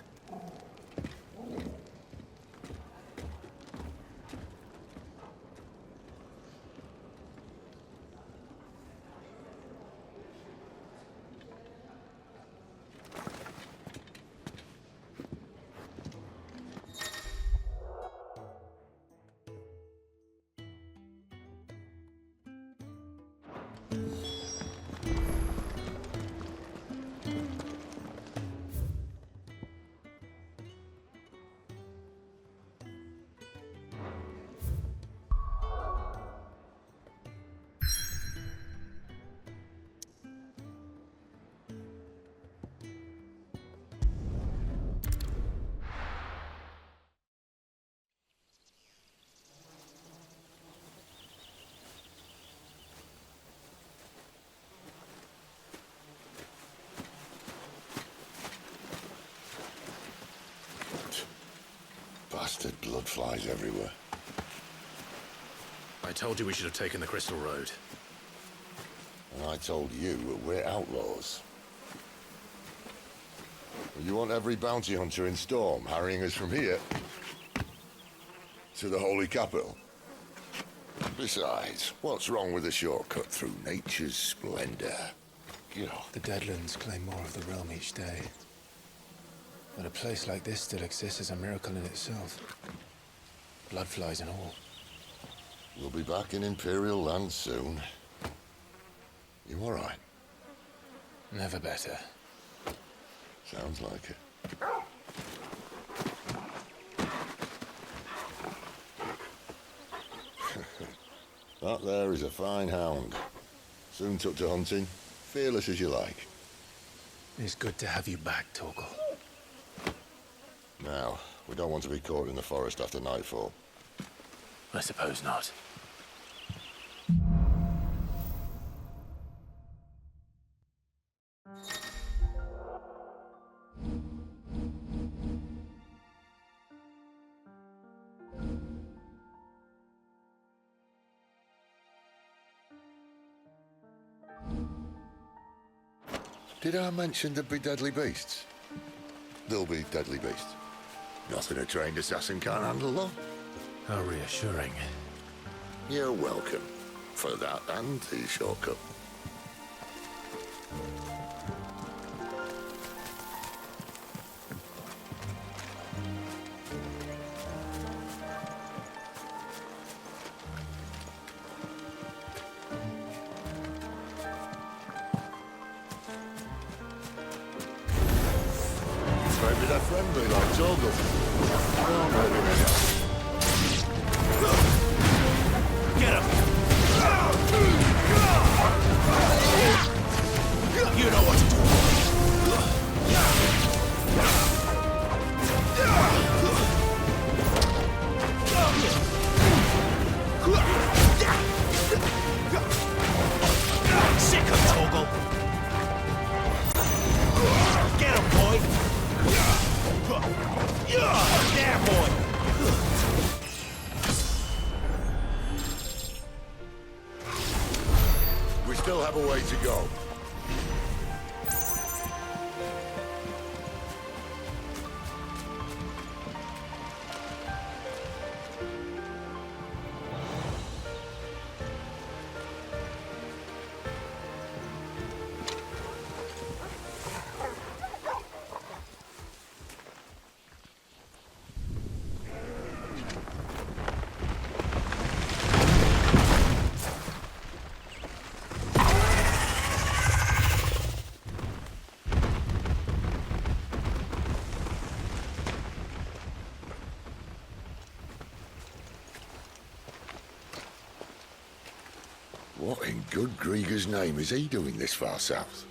Bastard blood flies everywhere. I told you we should have taken the Crystal Road. And I told you that we're outlaws. You want every bounty hunter in Storm harrying us from here to the Holy Capital? Besides, what's wrong with a shortcut through nature's splendor? The Deadlands claim more of the realm each day. But a place like this still exists is a miracle in itself. Bloodflies and all. We'll be back in Imperial land soon. You all right? Never better. Sounds like it. That there is a fine hound. Soon took to hunting. Fearless as you like. It's good to have you back, Torgal. Now, we don't want to be caught in the forest after nightfall. I suppose not. Did I mention there'd be deadly beasts? There'll be deadly beasts. Nothing a trained assassin can't handle, though. How reassuring. You're welcome. For that and the shortcut. Maybe they're friendly like Torgal. Oh, maybe they're not. Get him! You know what to do. Sick of Torgal. Get him, boy! There, boy! We still have a way to go. What in good Grieger's name is he doing this far south?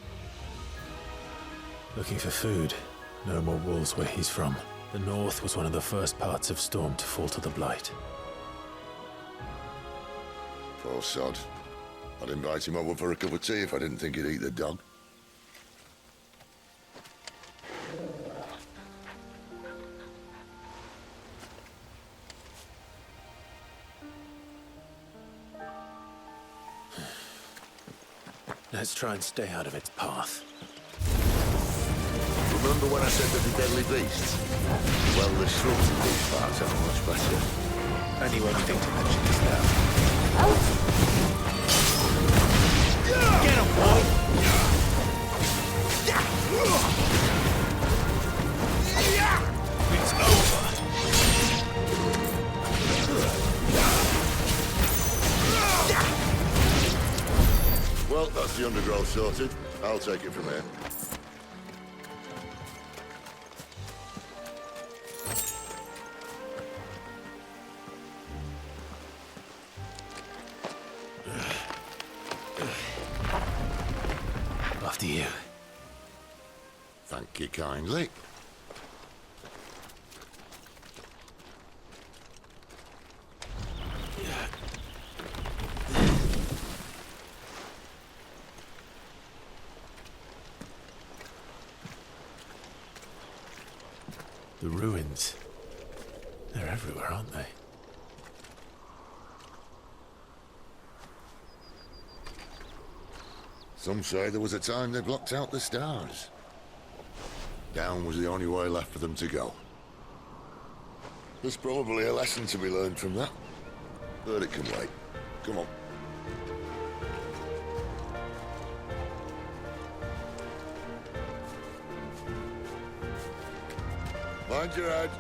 Looking for food. No more wolves where he's from. The north was one of the first parts of Storm to fall to the Blight. Poor sod. I'd invite him over for a cup of tea if I didn't think he'd eat the dog. Let's try and stay out of its path. Remember when I said they'd be deadly beasts? Well, the shrubs in these parts are much better. Only one thing to mention is that. Get him, boy! It's over. Well, that's the undergrowth sorted. I'll take it from here. After you. Thank you kindly. The ruins. They're everywhere, aren't they? Some say there was a time they blocked out the stars. Down was the only way left for them to go. There's probably a lesson to be learned from that. But it can wait. Come on. Mind your head.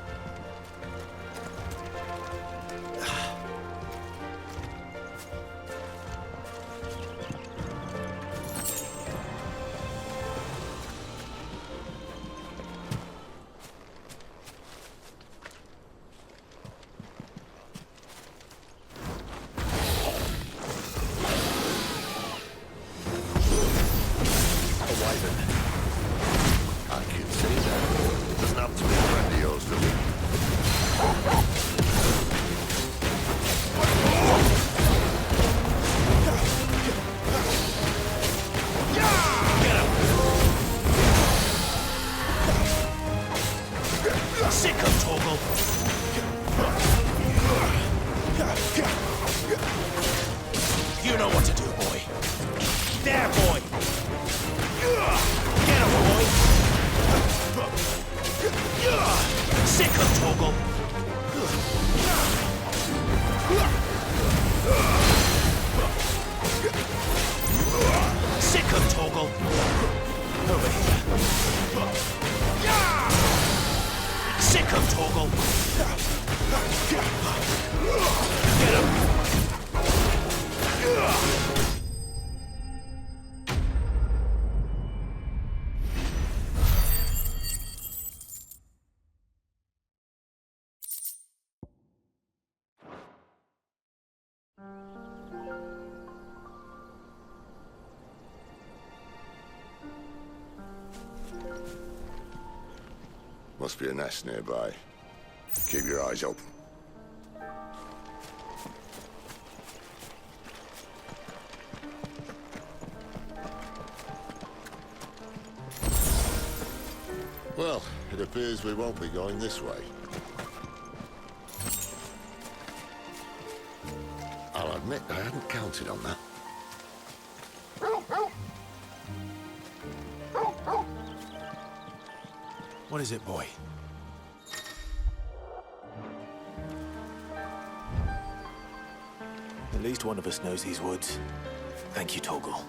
Must be a nest nearby. Keep your eyes open. Well, it appears we won't be going this way. I'll admit I hadn't counted on that. What is it, boy? At least one of us knows these woods. Thank you, Torgal.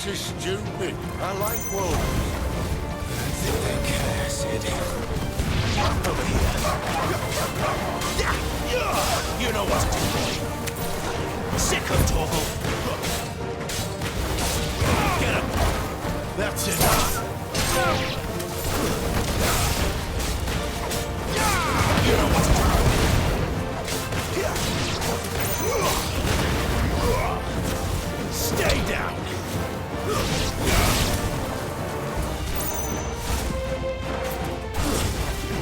This is stupid. I like wolves. I think they care, Sid. Over here. You know what to do, boy. Sick of Torval. Get him. That's enough. You know what to do. Stay down.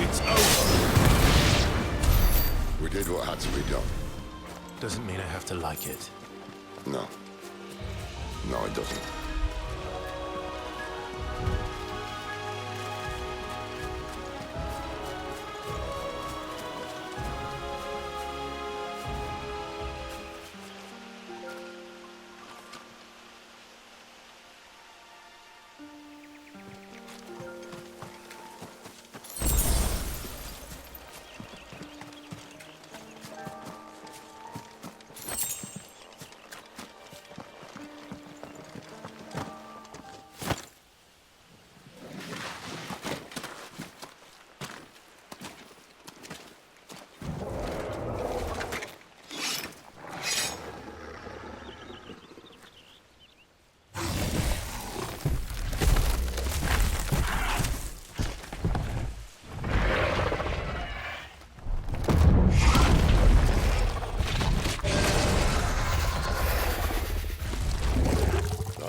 It's over. We did what had to be done. Doesn't mean I have to like it. No. No, it doesn't.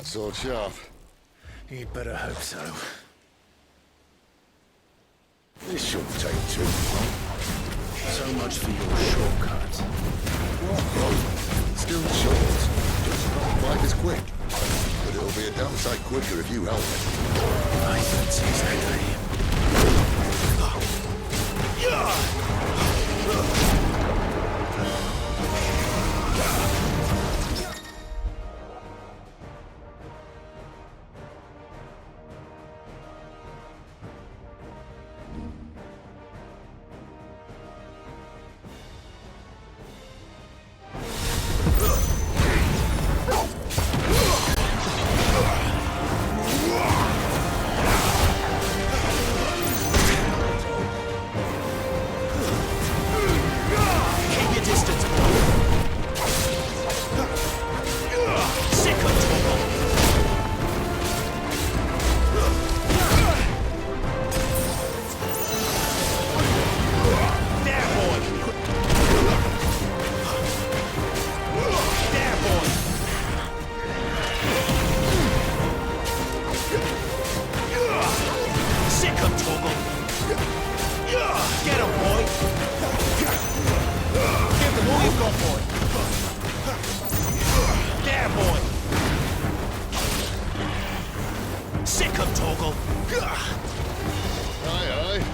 Sword sharp. You'd better hope so. This shouldn't take too long. So much for your shortcut. Well, still short. Just not quite as quick. But it'll be a damn sight quicker if you help me. I don't see exactly.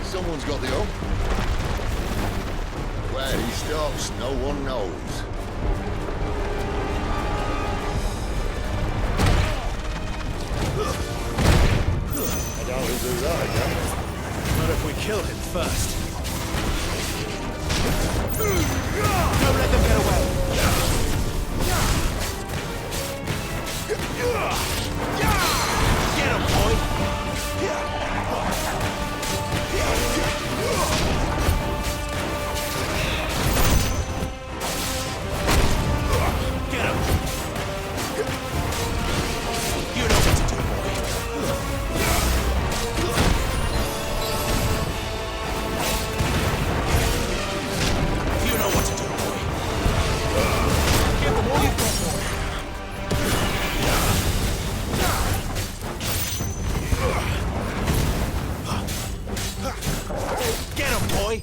Someone's got the hope. Where he stops, no one knows. I doubt he'll do that again. Not if we kill him first. Don't let them get away. Get him, boy. Get him! You know what to do, boy. You know what to do, boy. Give him all you've got, boy. Get him, boy!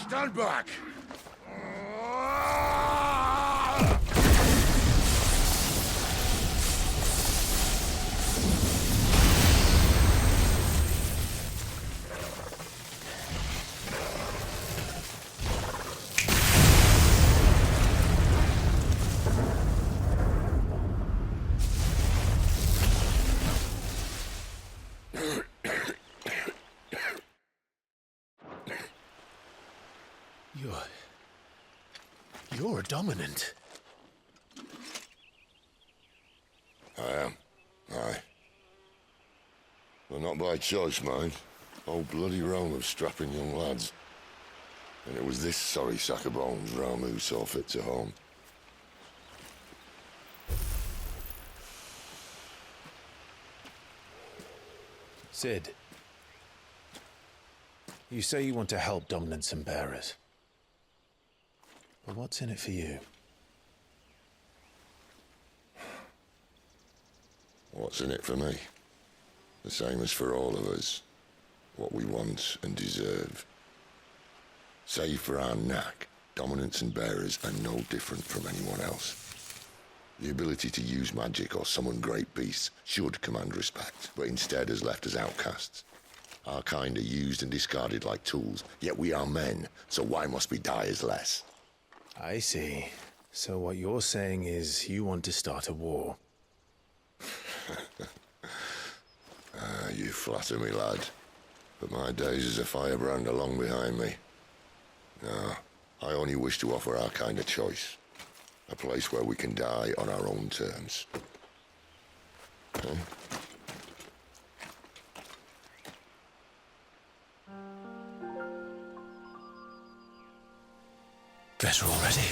Stand back! You're a dominant. I am. Aye. But not by choice, mind. Whole bloody realm of strapping young lads. And it was this sorry sack of bones Ramu saw fit to home. Cid, you say you want to help dominants and bearers. But what's in it for you? What's in it for me? The same as for all of us. What we want and deserve. Save for our knack, dominants and bearers are no different from anyone else. The ability to use magic or summon great beasts should command respect, but instead has left us outcasts. Our kind are used and discarded like tools, yet we are men, so why must we die as less? I see. So what you're saying is you want to start a war. You flatter me, lad. But my days as a firebrand are long behind me. No, I only wish to offer our kind a choice. A place where we can die on our own terms. Huh? Guess we're all ready.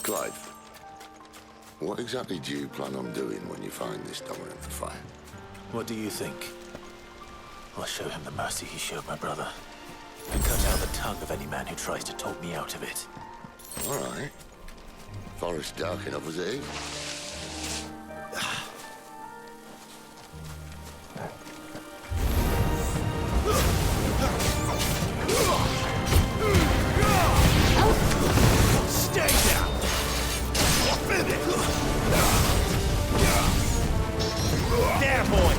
Clive, what exactly do you plan on doing when you find this dominant for fire? What do you think? I'll show him the mercy he showed my brother. And cut out the tongue of any man who tries to talk me out of it. All right. Forest dark enough as it is. Stay down! There, boy!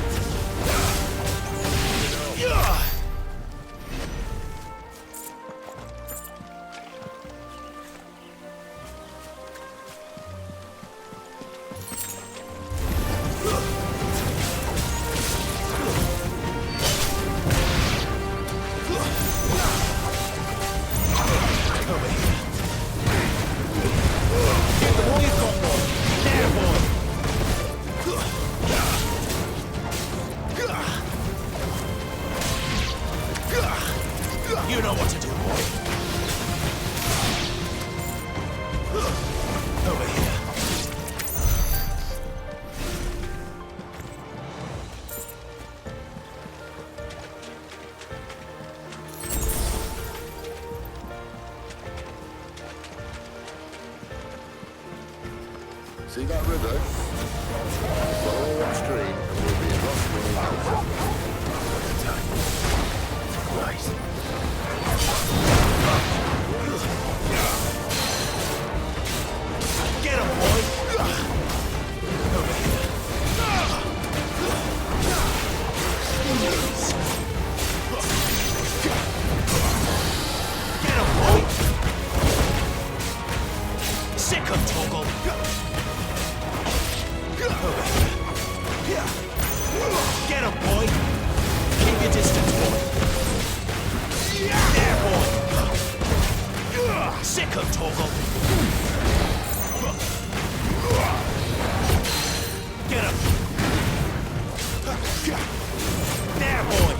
You know what to do, boy. Over here. See that river? Follow upstream and we'll be across the mountain. Right. Get him, boy! Over here. Get him, boy! Sick him, Toggle! Over here. Get him, boy! Keep your distance, boy! There, boy! Sick him, Toggle! Get him! There, boy!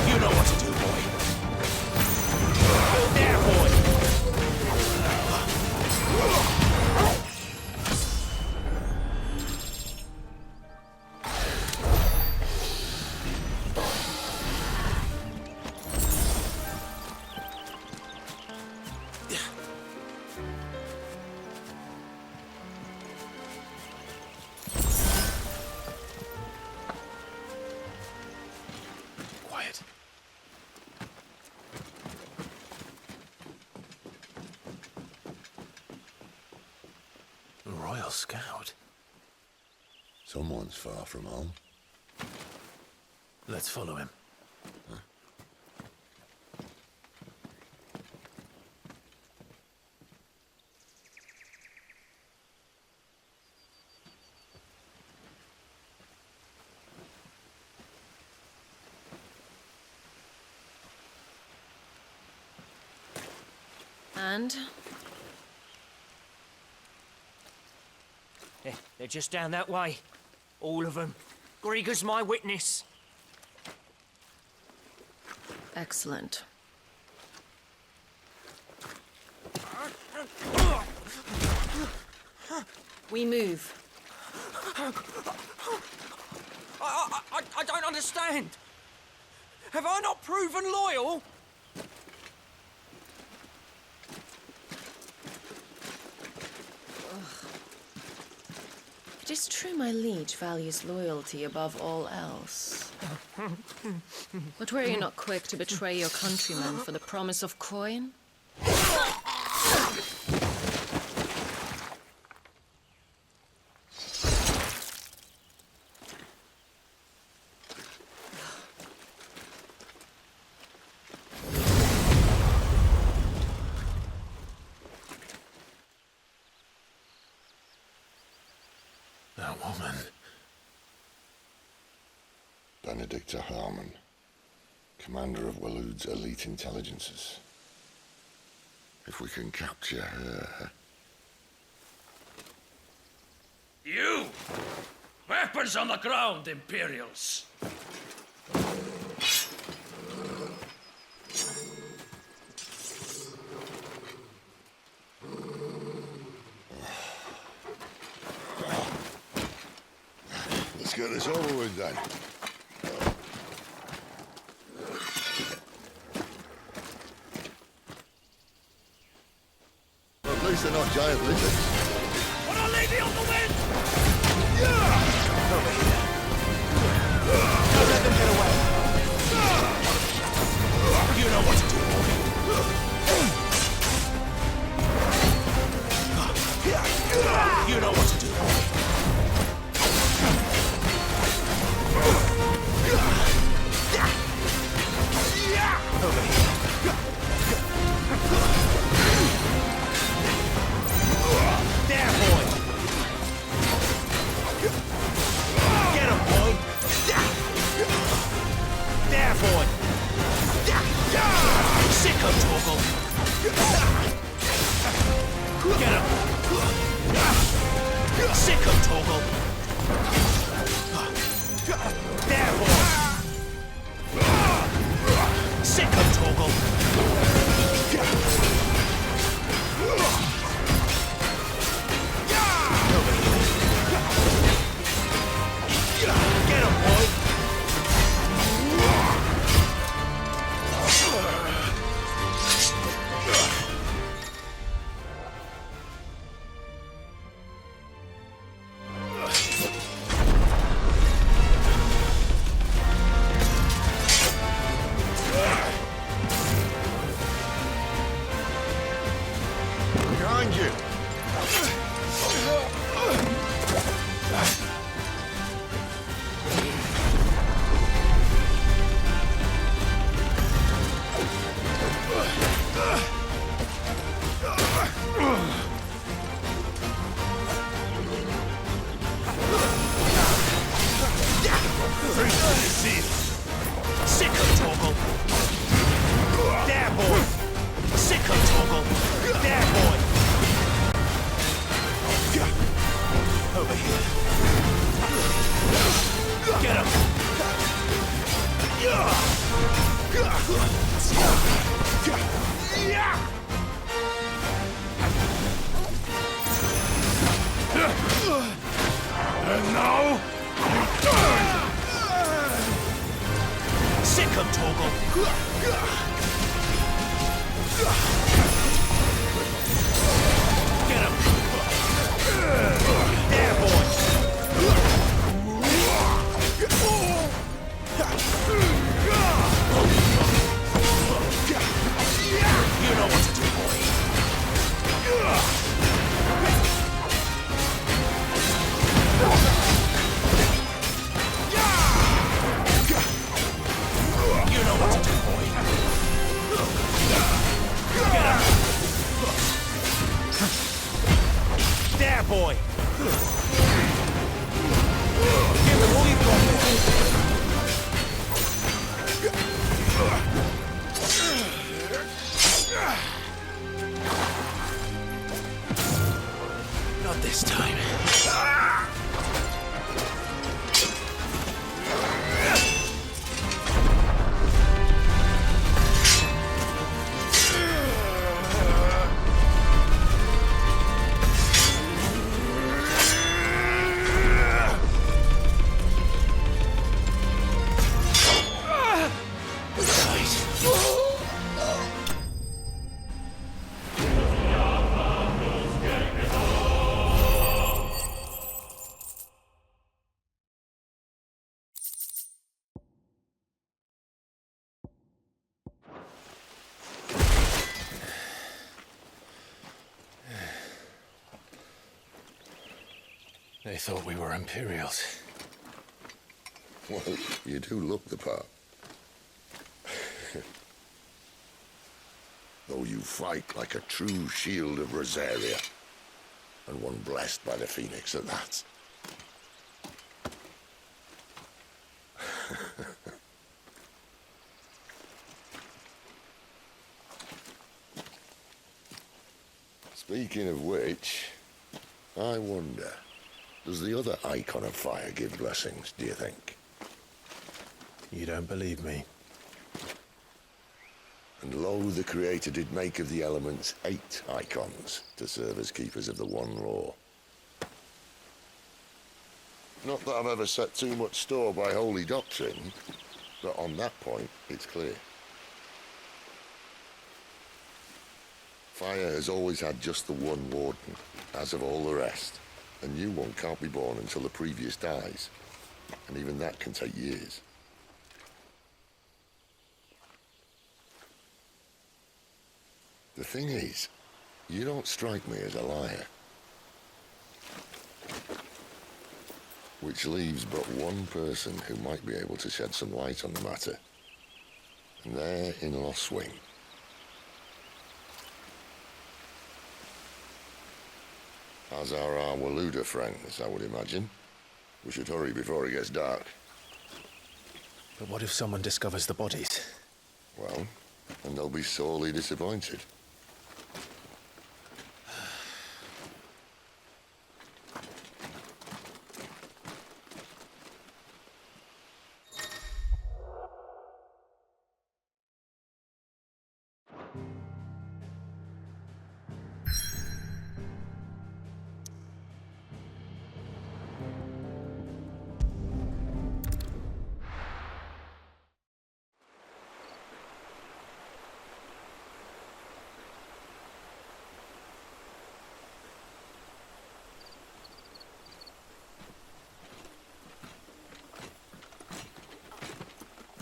You know what to do, boy. There, boy! Quiet. A Royal Scout. Someone's far from home. Let's follow him. And? They're just down that way. All of them. Grieger's my witness. Excellent. We move. I don't understand. Have I not proven loyal? It is true my liege values loyalty above all else. But were you not quick to betray your countrymen for the promise of coin? That woman. Benedicta Harmon, commander of Waloed's elite intelligences. If we can capture her... You! Weapons on the ground, Imperials! Let's get this over with then. At least they're not giant lizards. What a lady on the wind! Over here. Don't let them get away. You know what to do, boy. You know what to do, boy. Over here. There, boy. Get him, boy. There, boy. Sicko Torgal. Get him. Sicko Torgal. There, boy. Sicko Torgal. Get him, boy! Behind you! Sicko Torgal. There, boy. Sicko Torgal. There, boy. Over here. Get him. And now, return! Sicko Torgal. Get him. There, boy. You know what to do, boy. They thought we were Imperials. Well, you do look the part. Though you fight like a true shield of Rosaria, and one blessed by the Phoenix at that. Speaking of which, I wonder, does the other Eikon of Fire give blessings, do you think? You don't believe me? And lo, the Creator did make of the elements 8 Eikons to serve as keepers of the One Law. Not that I've ever set too much store by holy doctrine, but on that point, it's clear. Fire has always had just the one warden, as of all the rest, and new one can't be born until the previous dies, and even that can take years. The thing is, you don't strike me as a liar. Which leaves but one person who might be able to shed some light on the matter, and they're in Lost Swing. As are our Waluda friends, I would imagine. We should hurry before it gets dark. But what if someone discovers the bodies? Well, and they'll be sorely disappointed.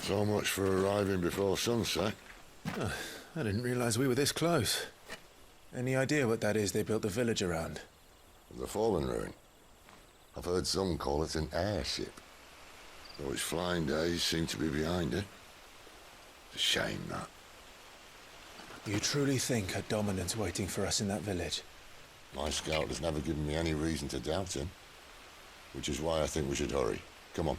So much for arriving before sunset. Oh, I didn't realize we were this close. Any idea what that is they built the village around? The Fallen Ruin. I've heard some call it an airship. Though its flying days seem to be behind it. It's a shame, that. You truly think a dominant's waiting for us in that village? My scout has never given me any reason to doubt him. Which is why I think we should hurry. Come on.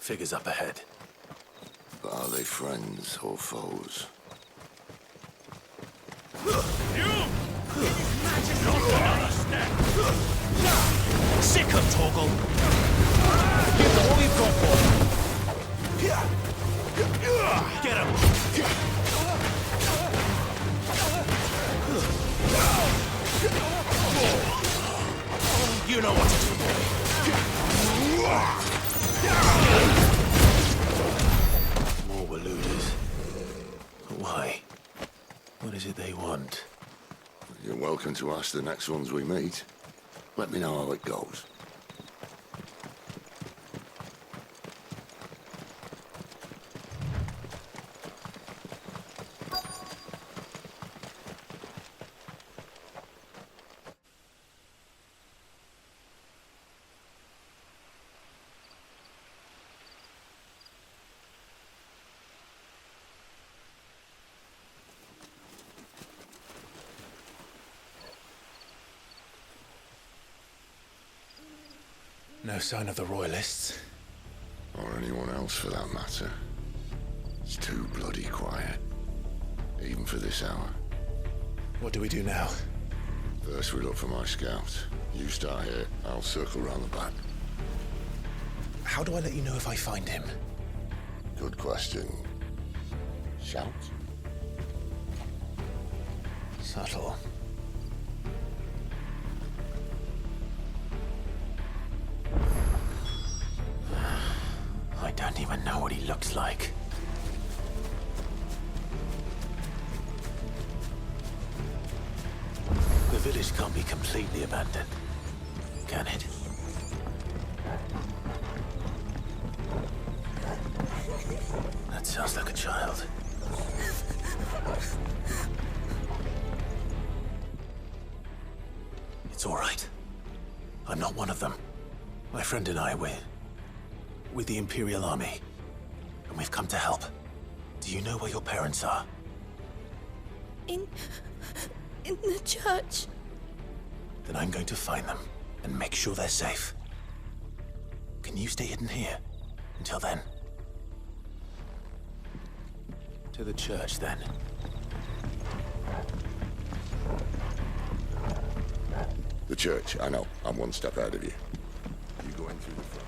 Figures up ahead. But are they friends or foes? Sick of Toggle! Give them all you've got for them! Get him! You know what to do, boy. More Waluders. But why? What is it they want? You're welcome to ask the next ones we meet. Let me know how it goes. No sign of the Royalists. Or anyone else for that matter. It's too bloody quiet. Even for this hour. What do we do now? First we look for my scout. You start here, I'll circle round the back. How do I let you know if I find him? Good question. Shout? Subtle. I don't even know what he looks like. The village can't be completely abandoned, can it? That sounds like a child. It's all right. I'm not one of them. My friend and I, we're with the Imperial Army, and we've come to help. Do you know where your parents are? In the church. Then I'm going to find them and make sure they're safe. Can you stay hidden here until then? To the church, then. The church, I know. I'm one step ahead of you. You go in through the front.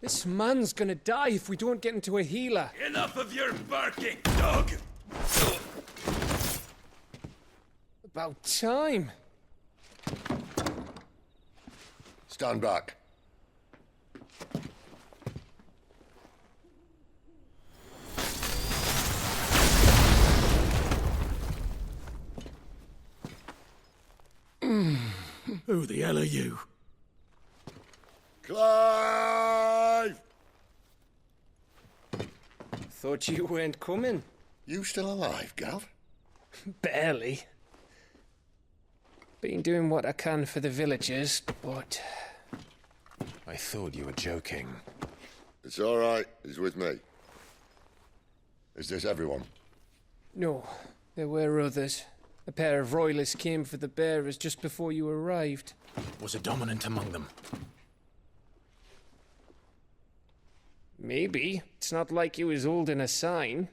This man's gonna die if we don't get into a healer. Enough of your barking, dog! About time. Stand back. Who the hell are you? Clive! Thought you weren't coming. You still alive, Gav? Barely. Been doing what I can for the villagers, but... I thought you were joking. It's all right. He's with me. Is this everyone? No, there were others. A pair of royalists came for the bearers just before you arrived. Was a dominant among them? Maybe. It's not like he was holding a sign.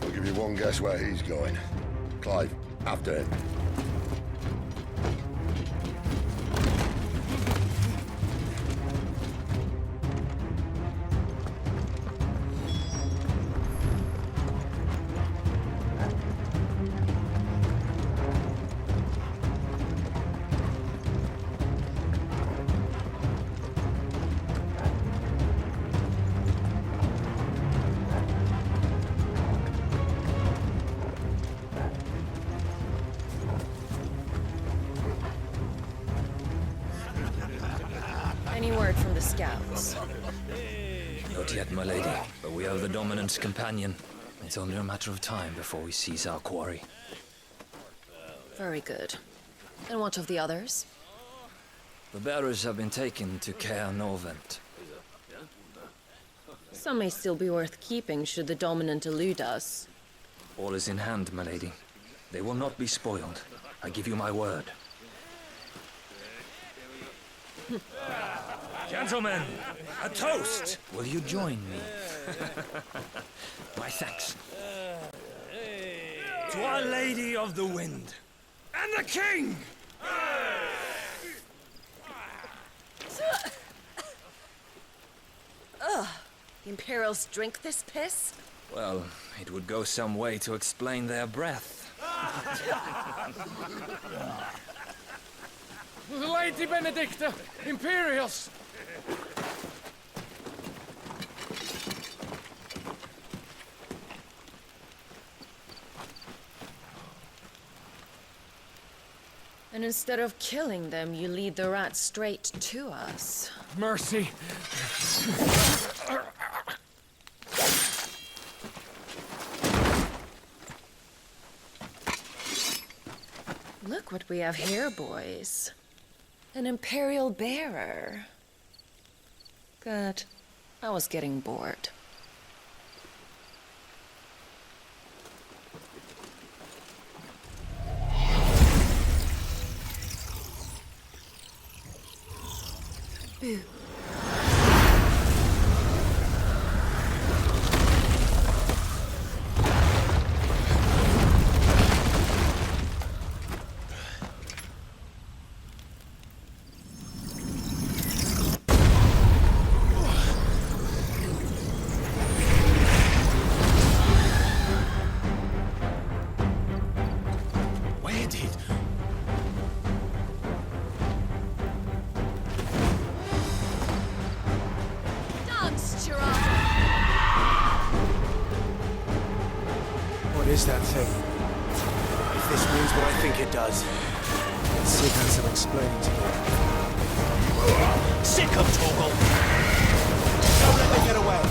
I'll give you one guess where he's going. Clive, after him. from the scouts? Not yet, my lady, but we have the dominant's companion. It's only a matter of time before we seize our quarry. Very good. And what of the others? The bearers have been taken to Caer Norvent. Some may still be worth keeping should the dominant elude us. All is in hand, my lady. They will not be spoiled. I give you my word. Gentlemen, a toast! Will you join me? My thanks. To Our Lady of the Wind. And the King! Ugh. The Imperials drink this piss? Well, it would go some way to explain their breath. Lady Benedicta! Imperials! And instead of killing them, you lead the rats straight to us. Mercy! Look what we have here, boys. An Imperial bearer. Good. I was getting bored. Boo. What is that thing? If this means what I think it does, Sid has some explaining to do. Sick of Torgal! Don't let me get away!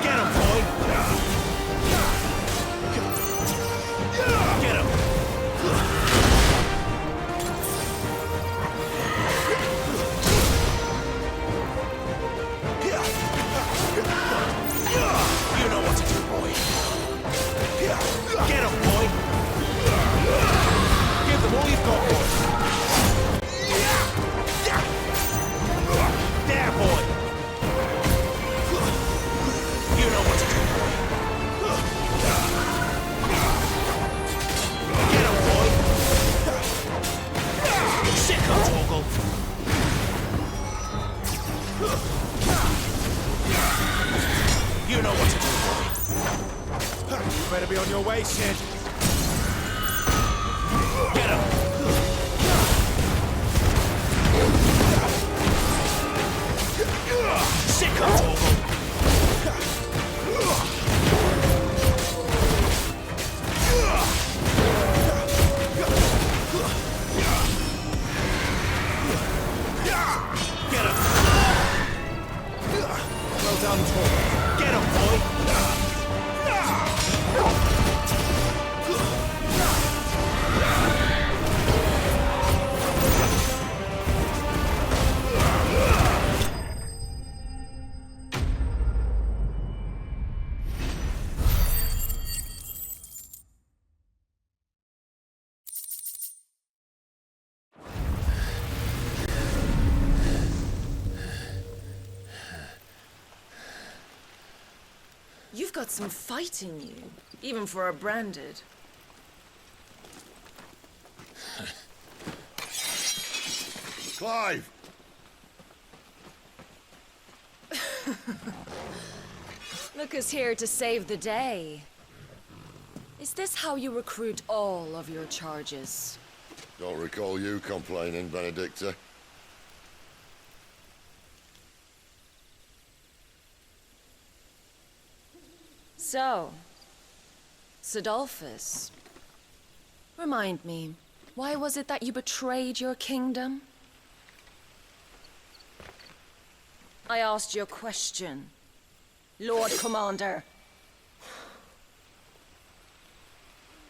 Get him, boy! Get him! You know what to do, boy. Get him, boy. Give them all you've got, boy. There, boy. You know what to do, boy. Get him, boy. Sick of Torgal. You know what to do, boy. You better be on your way, Sid. Get him! Sick of Torgal! Get him! Well done, Torgal. Get him, boy! You've got some fight in you, even for a branded. Clive! Look who's here to save the day. Is this how you recruit all of your charges? Don't recall you complaining, Benedicta. So, Sidolphus, remind me, why was it that you betrayed your kingdom? I asked you a question, Lord Commander.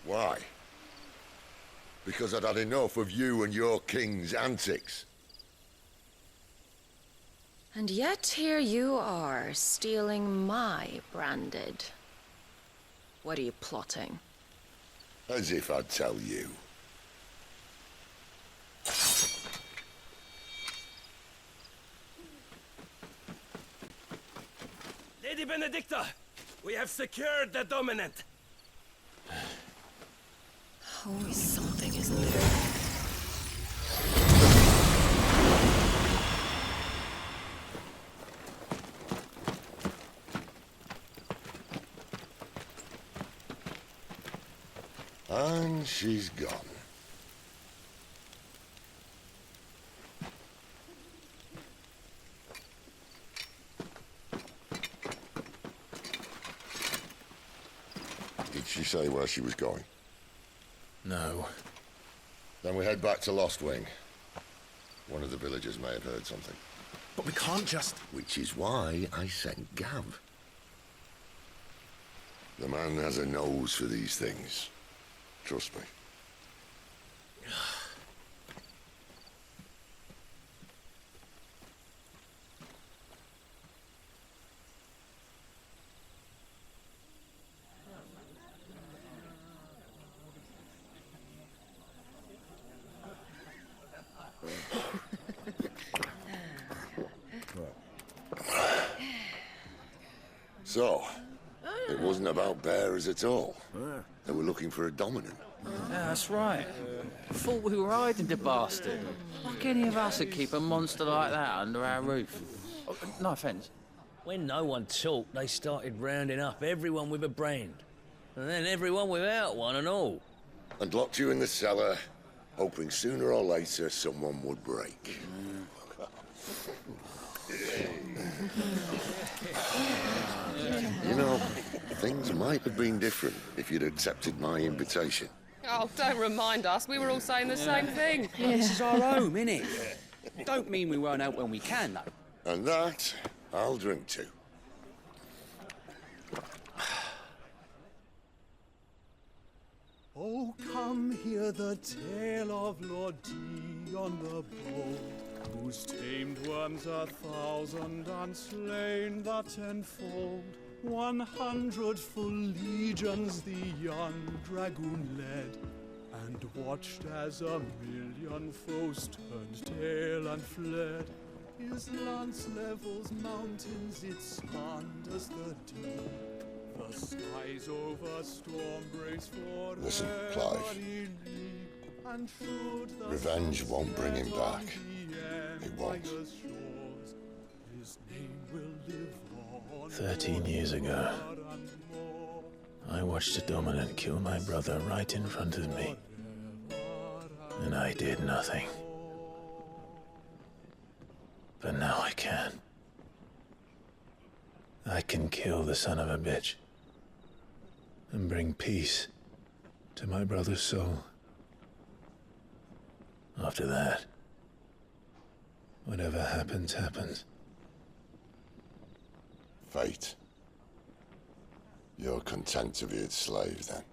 Why? Because I'd had enough of you and your king's antics. And yet here you are, stealing my branded. What are you plotting? As if I'd tell you. Lady Benedicta, we have secured the dominant. Always something, isn't there? And she's gone. Did she say where she was going? No. Then we head back to Lost Wing. One of the villagers may have heard something. But we can't just... Which is why I sent Gav. The man has a nose for these things. Trust me. So, it wasn't about bearers at all. They were looking for a dominant. Yeah, that's right. Thought we were hiding the bastard. Like any of us would keep a monster like that under our roof. Oh, no offence. When no one talked, they started rounding up everyone with a brand. And then everyone without one and all. And locked you in the cellar, hoping sooner or later someone would break. You know, things might have been different if you'd accepted my invitation. Oh, don't remind us. We were all saying the same thing. This is our home, innit? Don't mean we won't out when we can, though. And that, I'll drink to. Oh, come hear the tale of Lord Dion the Bold, who's tamed worms 1,000 and slain the 10-fold. 100 full legions the young dragoon led, and watched as 1,000,000 foes turned tail and fled. His lance levels mountains, it slanders the deep. The skies over storm breaks for Listen, Clive. Revenge won't bring him back. It won't. 13 years ago, I watched a dominant kill my brother right in front of me. And I did nothing. But now I can. I can kill the son of a bitch and bring peace to my brother's soul. After that, whatever happens, happens. Fate. You're content to be its slave, then?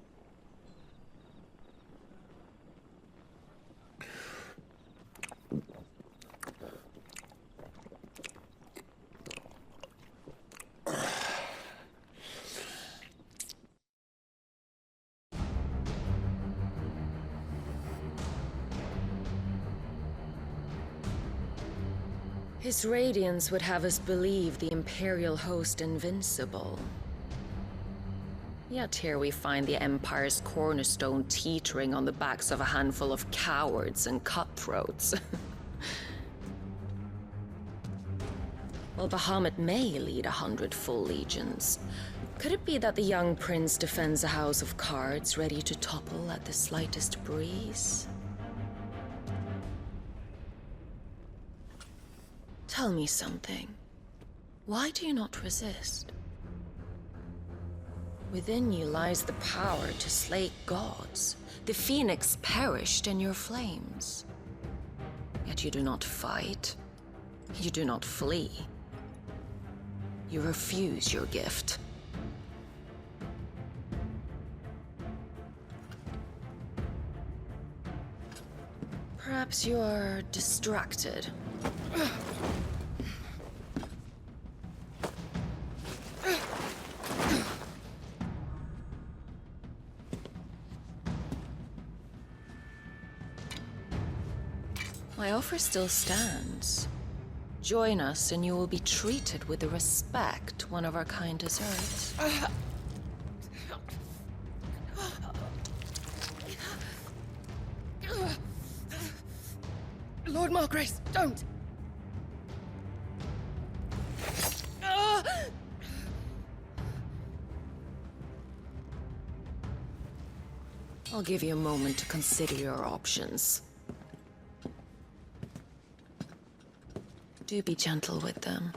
His radiance would have us believe the Imperial host invincible. Yet here we find the Empire's cornerstone teetering on the backs of a handful of cowards and cutthroats. While Bahamut may lead 100 full legions, could it be that the young prince defends a house of cards ready to topple at the slightest breeze? Tell me something. Why do you not resist? Within you lies the power to slay gods. The phoenix perished in your flames. Yet you do not fight. You do not flee. You refuse your gift. Perhaps you are distracted. My offer still stands. Join us and you will be treated with the respect one of our kind deserves. Lord Margrace, don't! I'll give you a moment to consider your options. Do be gentle with them.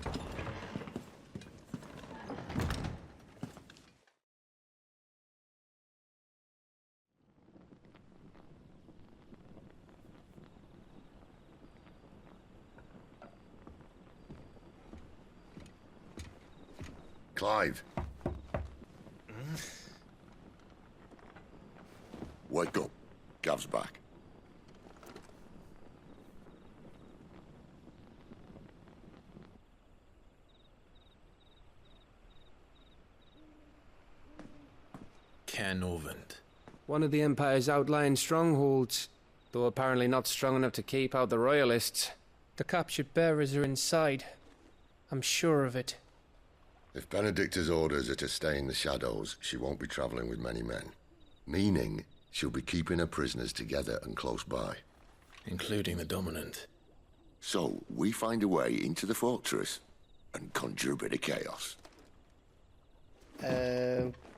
Clive. Wake up. Gav's back. Norvend. One of the Empire's outlying strongholds, though apparently not strong enough to keep out the Royalists. The captured bearers are inside. I'm sure of it. If Benedicta's orders are to stay in the shadows, she won't be traveling with many men. Meaning, she'll be keeping her prisoners together and close by. Including the Dominant. So, we find a way into the fortress and conjure a bit of chaos.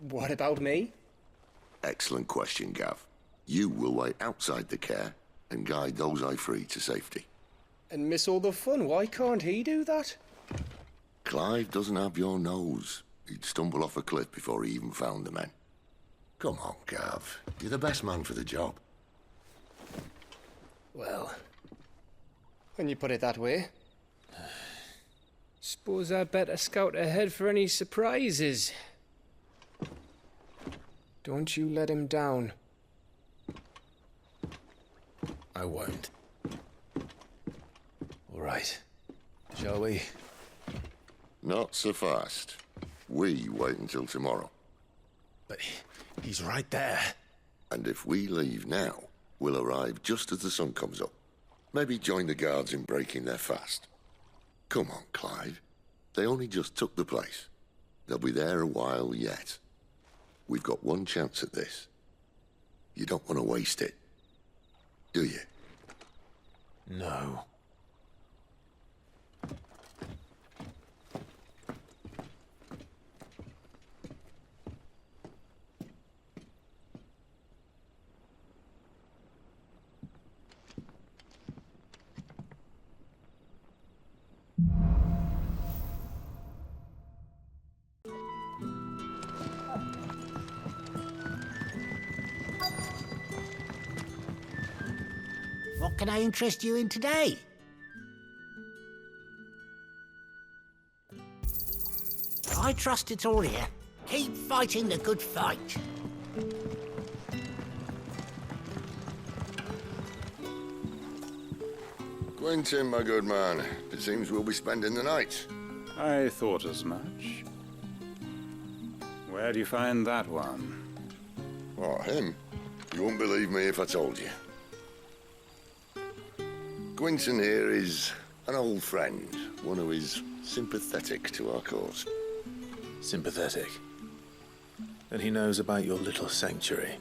What about me? Excellent question, Gav. You will wait outside the care and guide those I free to safety. And miss all the fun. Why can't he do that? Clive doesn't have your nose. He'd stumble off a cliff before he even found the men. Come on, Gav. You're the best man for the job. Well, when you put it that way. Suppose I'd better scout ahead for any surprises. Don't you let him down. I won't. All right. Shall we? Not so fast. We wait until tomorrow. But he's right there. And if we leave now, we'll arrive just as the sun comes up. Maybe join the guards in breaking their fast. Come on, Clive. They only just took the place. They'll be there a while yet. We've got one chance at this. You don't want to waste it, do you? No. What can I interest you in today? I trust it's all here. Keep fighting the good fight. Quentin, my good man. It seems we'll be spending the night. I thought as much. Where do you find that one? Oh, him? You wouldn't believe me if I told you. Quentin here is an old friend, one who is sympathetic to our cause. Sympathetic? Then he knows about your little sanctuary.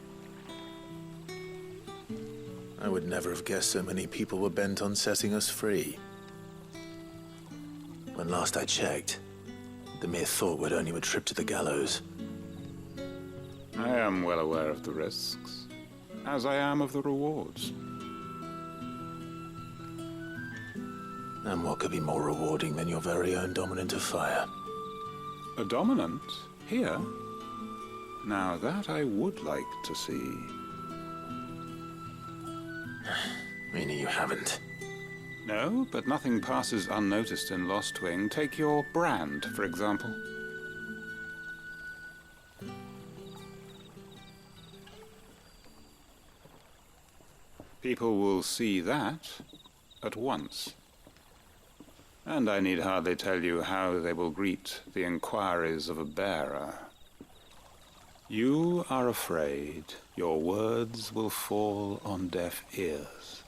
I would never have guessed so many people were bent on setting us free. When last I checked, the mere thought would earn you a trip to the gallows. I am well aware of the risks, as I am of the rewards. And what could be more rewarding than your very own Dominant of Fire? A Dominant? Here? Now that I would like to see. Meaning you haven't? No, but nothing passes unnoticed in Lostwing. Take your brand, for example. People will see that at once. And I need hardly tell you how they will greet the inquiries of a bearer. You are afraid your words will fall on deaf ears,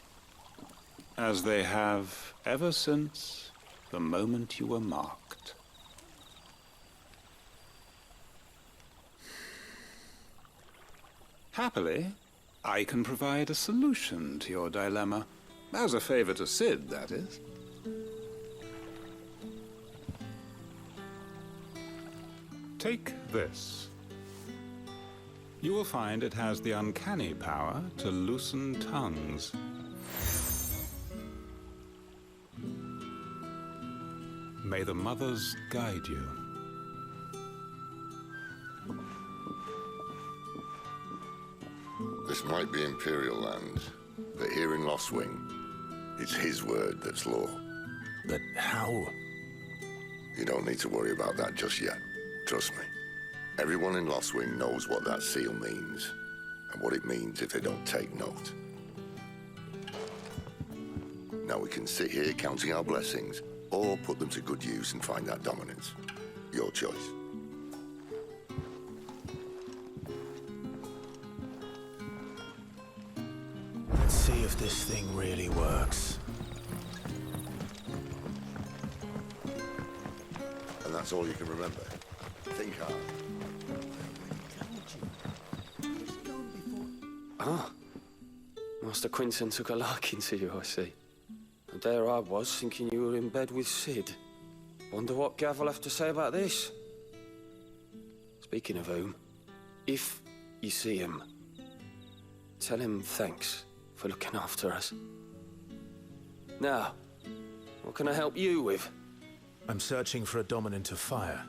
as they have ever since the moment you were marked. Happily, I can provide a solution to your dilemma. As a favor to Cid, that is. Take this. You will find it has the uncanny power to loosen tongues. May the mothers guide you. This might be Imperial land, but here in Lostwing, it's his word that's law. But how? You don't need to worry about that just yet. Trust me. Everyone in Lostwing knows what that seal means, and what it means if they don't take note. Now we can sit here counting our blessings, or put them to good use and find that dominance. Your choice. Let's see if this thing really works. And that's all you can remember. Think hard. Ah. Master Quinton took a liking to you, I see. And there I was, thinking you were in bed with Cid. Wonder what Gav will have to say about this. Speaking of whom, if you see him, tell him thanks for looking after us. Now, what can I help you with? I'm searching for a dominant of fire.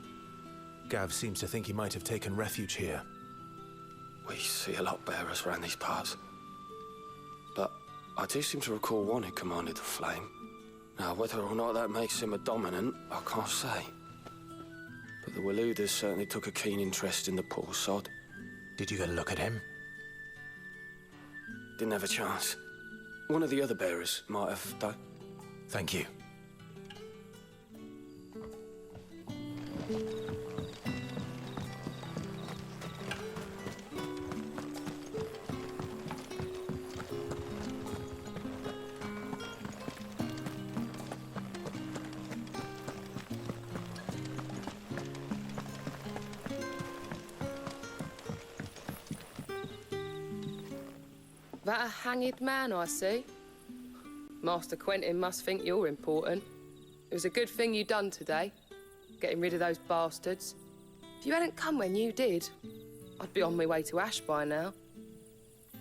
Gav seems to think he might have taken refuge here. We see a lot bearers around these parts. But I do seem to recall one who commanded the flame. Now, whether or not that makes him a dominant, I can't say. But the Waluders certainly took a keen interest in the poor sod. Did you get a look at him? Didn't have a chance. One of the other bearers might have, though. Thank you. That a hanged man I see? Master Quentin must think you're important. It was a good thing you done today, getting rid of those bastards. If you hadn't come when you did, I'd be on my way to Ash by now,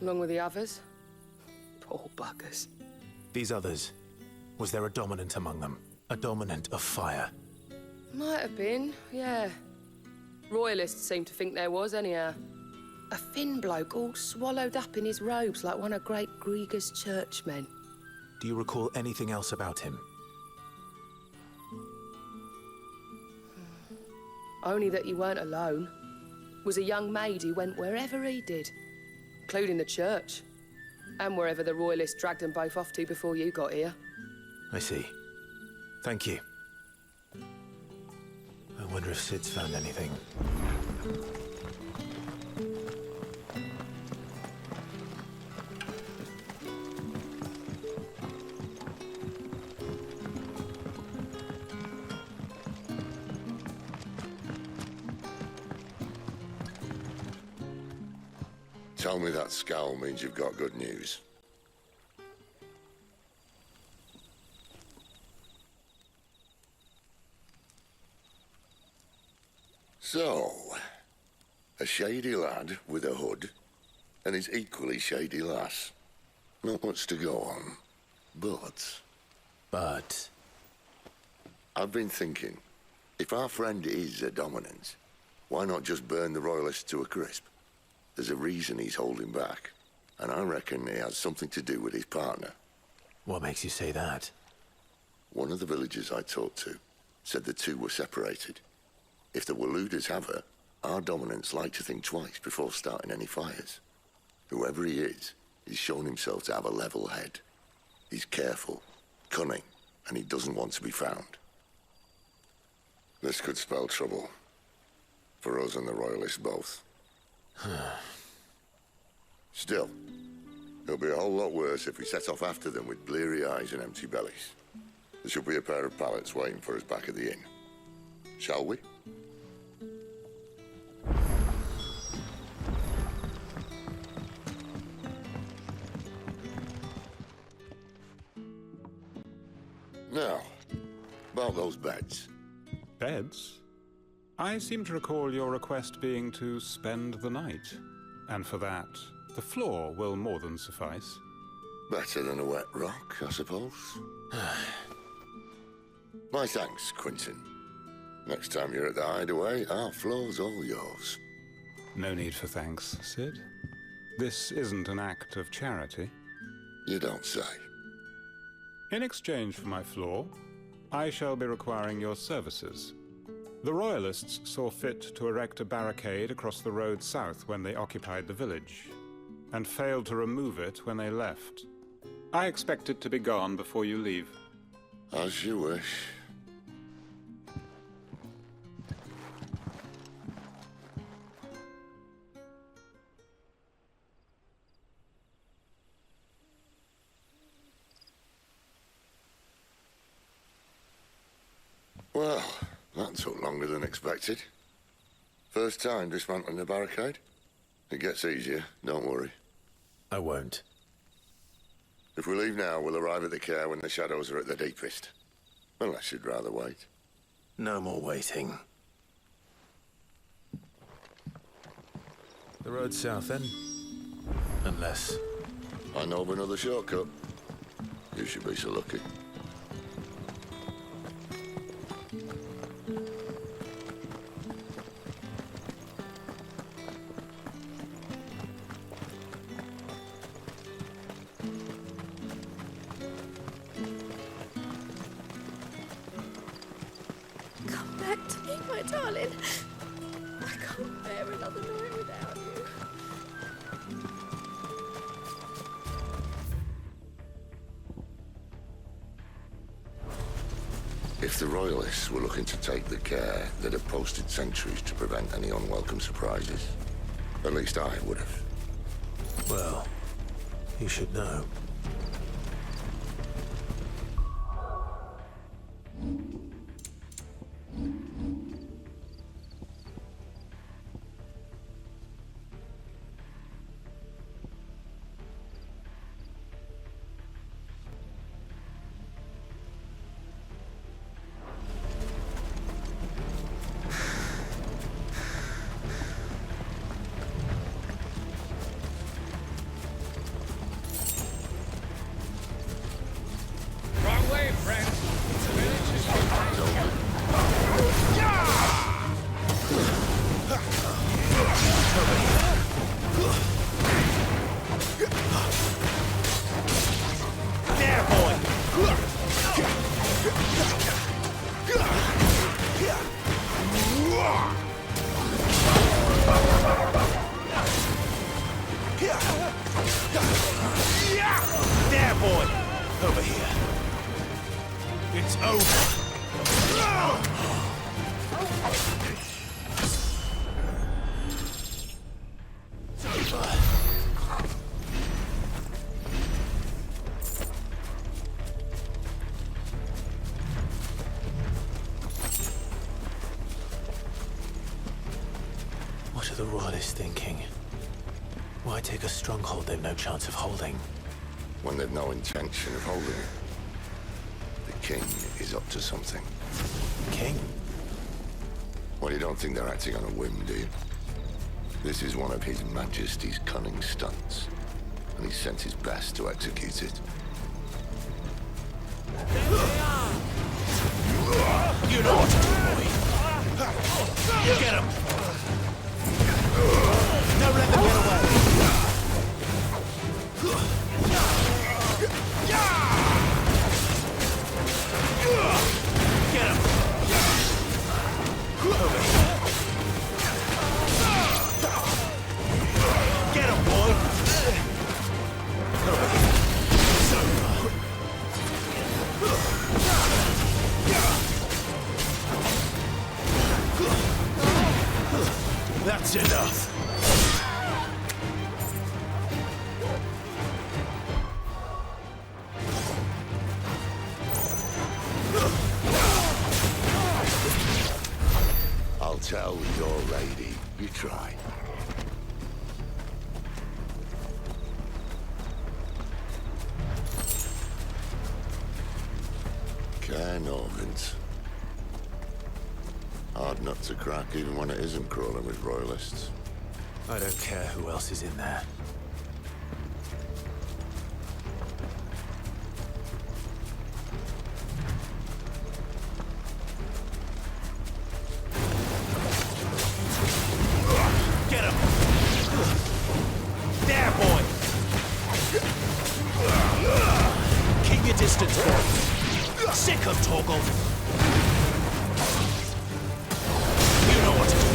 along with the others. Poor buggers. These others, was there a dominant among them? A dominant of fire? Might have been, yeah. Royalists seem to think there was, anyhow. A thin bloke all swallowed up in his robes like one of great Grieger's churchmen. Do you recall anything else about him? Only that he weren't alone. Was a young maid who went wherever he did, including the church, and wherever the Royalists dragged them both off to before you got here. I see. Thank you. I wonder if Cid's found anything. Tell me that scowl means you've got good news. So, a shady lad with a hood, and his equally shady lass. Not much to go on, but... I've been thinking, if our friend is a dominant, Why not just burn the Royalists to a crisp? There's a reason he's holding back, and I reckon it has something to do with his partner. What makes you say that? One of the villagers I talked to said the two were separated. If the Waluders have her, our dominants like to think twice before starting any fires. Whoever he is, he's shown himself to have a level head. He's careful, cunning, and he doesn't want to be found. This could spell trouble. For us and the Royalists both. Still, it'll be a whole lot worse if we set off after them with bleary eyes and empty bellies. There should be a pair of pallets waiting for us back at the inn. Shall we? Now, about those beds. Beds? I seem to recall your request being to spend the night. And for that, the floor will more than suffice. Better than a wet rock, I suppose. My thanks, Quentin. Next time you're at the hideaway, our floor's all yours. No need for thanks, Sid. This isn't an act of charity. You don't say. In exchange for my floor, I shall be requiring your services. The Royalists saw fit to erect a barricade across the road south when they occupied the village, and failed to remove it when they left. I expect it to be gone before you leave. As you wish. Well, that took longer than expected. First time dismantling a barricade? It gets easier, don't worry. I won't. If we leave now, we'll arrive at the care when the shadows are at their deepest. Unless you'd rather wait. No more waiting. The road south, then? Unless... I know of another shortcut. You should be so lucky. Darling, I can't bear another night without you. If the Royalists were looking to take the care, they'd have posted sentries to prevent any unwelcome surprises. At least I would have. Well, you should know. There, boy! Over here. It's over. What are the Royalists thinking? Why take a stronghold they've no chance of holding? When they've no intention of holding it. The king is up to something. King? Well, you don't think they're acting on a whim, do you? This is one of His Majesty's cunning stunts, and he's sent his best to execute it. You know what to do, boy. Get him! That's enough! I'll tell your lady. You try. Care Norvins. Hard nut to crack even when it isn't crawling with royalists. I don't care who else is in there. Get him! There, boy! Keep your distance, boy. Sick of Torgal. You know what to do,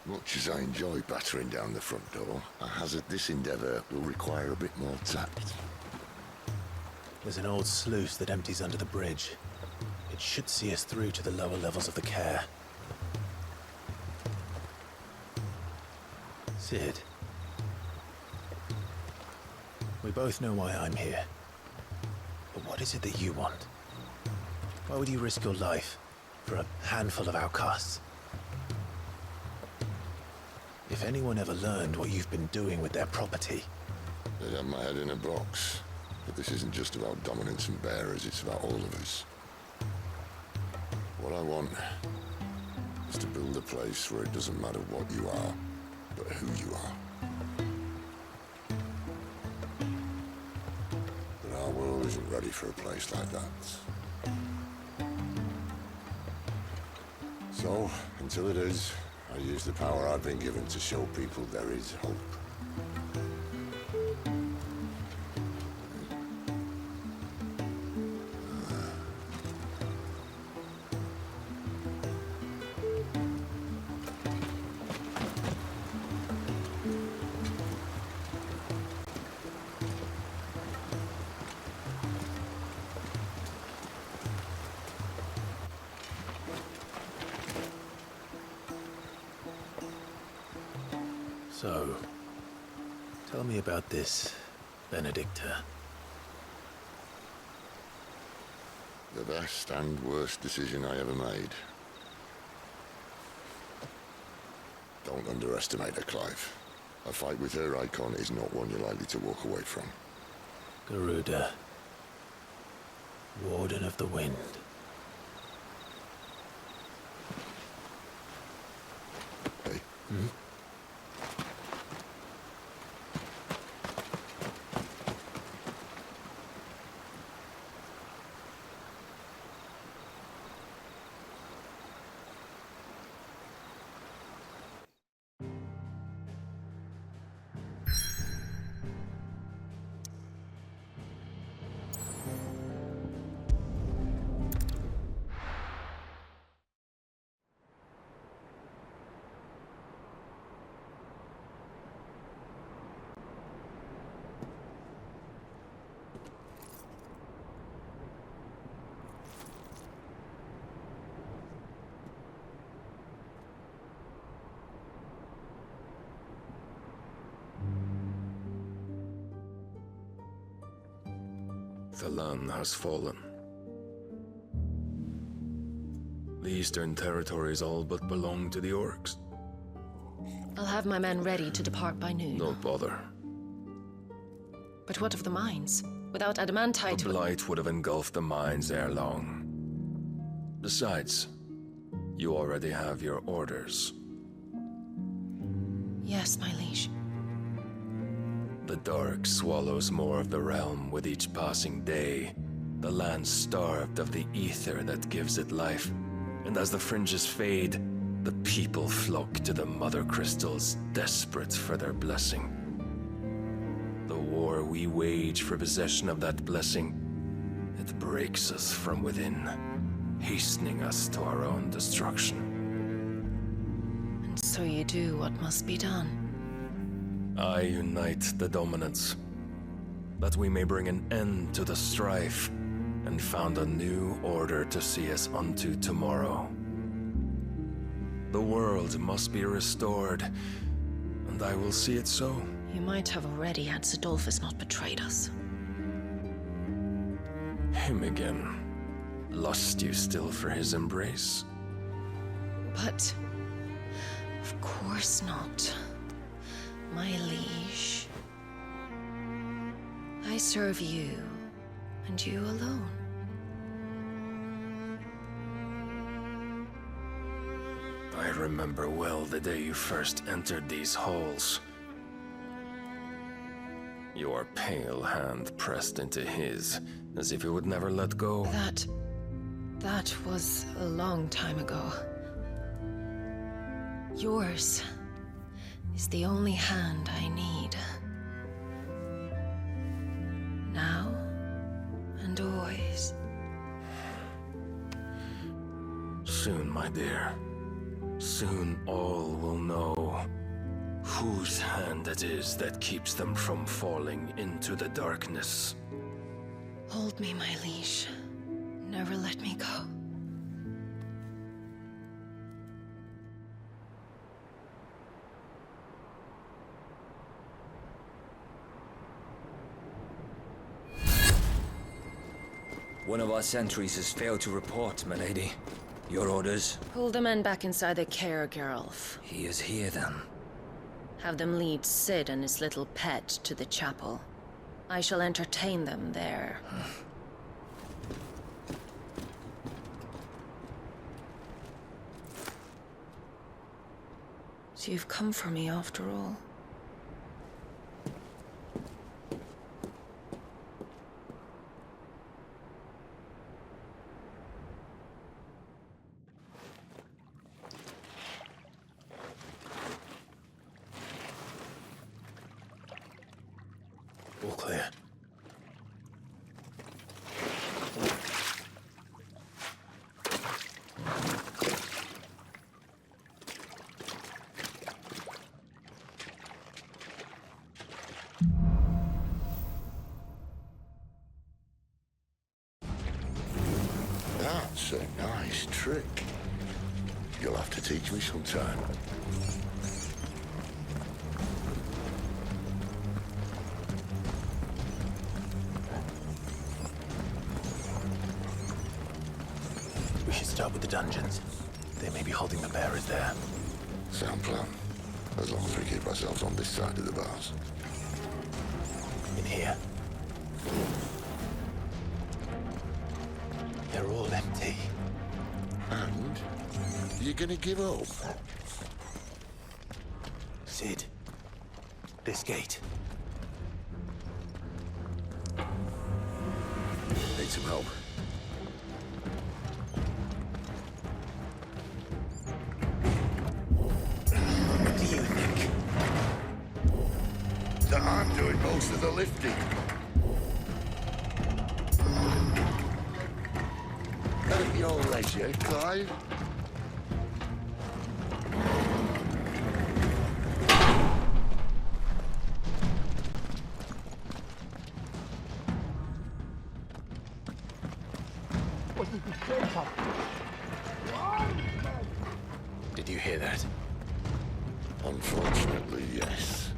Much as I enjoy battering down the front door, I hazard this endeavour will require a bit more tact. There's an old sluice that empties under the bridge. It should see us through to the lower levels of the care. Sid. We both know why I'm here. But what is it that you want? Why would you risk your life for a handful of outcasts? If anyone ever learned what you've been doing with their property... They'd have my head in a box. But this isn't just about dominance and bearers, it's about all of us. What I want is to build a place where it doesn't matter what you are, but who you are. But our world isn't ready for a place like that. So, until it is, I use the power I've been given to show people there is hope. So, tell me about this Benedicta. The best and worst decision I ever made. Don't underestimate her, Clive. A fight with her Eikon is not one you're likely to walk away from. Garuda. Warden of the Wind. Hey. Hmm? The land has fallen. The eastern territories all but belong to the orcs. I'll have my men ready to depart by noon. Don't bother. But what of the mines? Without adamantite... The blight would have engulfed the mines ere long. Besides, you already have your orders. Yes, my liege. The dark swallows more of the realm with each passing day. The land starved of the aether that gives it life. And as the fringes fade, The people flock to the Mothercrystals, desperate for their blessing. The war we wage for possession of that blessing, it breaks us from within, hastening us to our own destruction. And so you do what must be done. I unite the dominants, that we may bring an end to the strife, and found a new order to see us unto tomorrow. The world must be restored, and I will see it so. You might have already had Zidolphus not betrayed us. Him again. Lust you still for his embrace? But... of course not. My liege. I serve you, and you alone. I remember well the day you first entered these halls. Your pale hand pressed into his, as if it would never let go. That was a long time ago. Yours is the only hand I need. Now and always. Soon, my dear. Soon all will know whose hand it is that keeps them from falling into the darkness. Hold me, my liege. Never let me go. One of our sentries has failed to report, milady. Your orders? Pull the men back inside the care, Geralf. He is here, then. Have them lead Cid and his little pet to the chapel. I shall entertain them there. So you've come for me after all. All clear. That's a nice trick. You'll have to teach me sometime. We should start with the dungeons. They may be holding the bearers there. Sound plan. As long as we keep ourselves on this side of the bars. In here. They're all empty. And? You're gonna give up? Cid. This gate. Need some help. What do you think? That I'm doing most of the lifting. At your leisure, Clive. Did you hear that? Unfortunately, yes.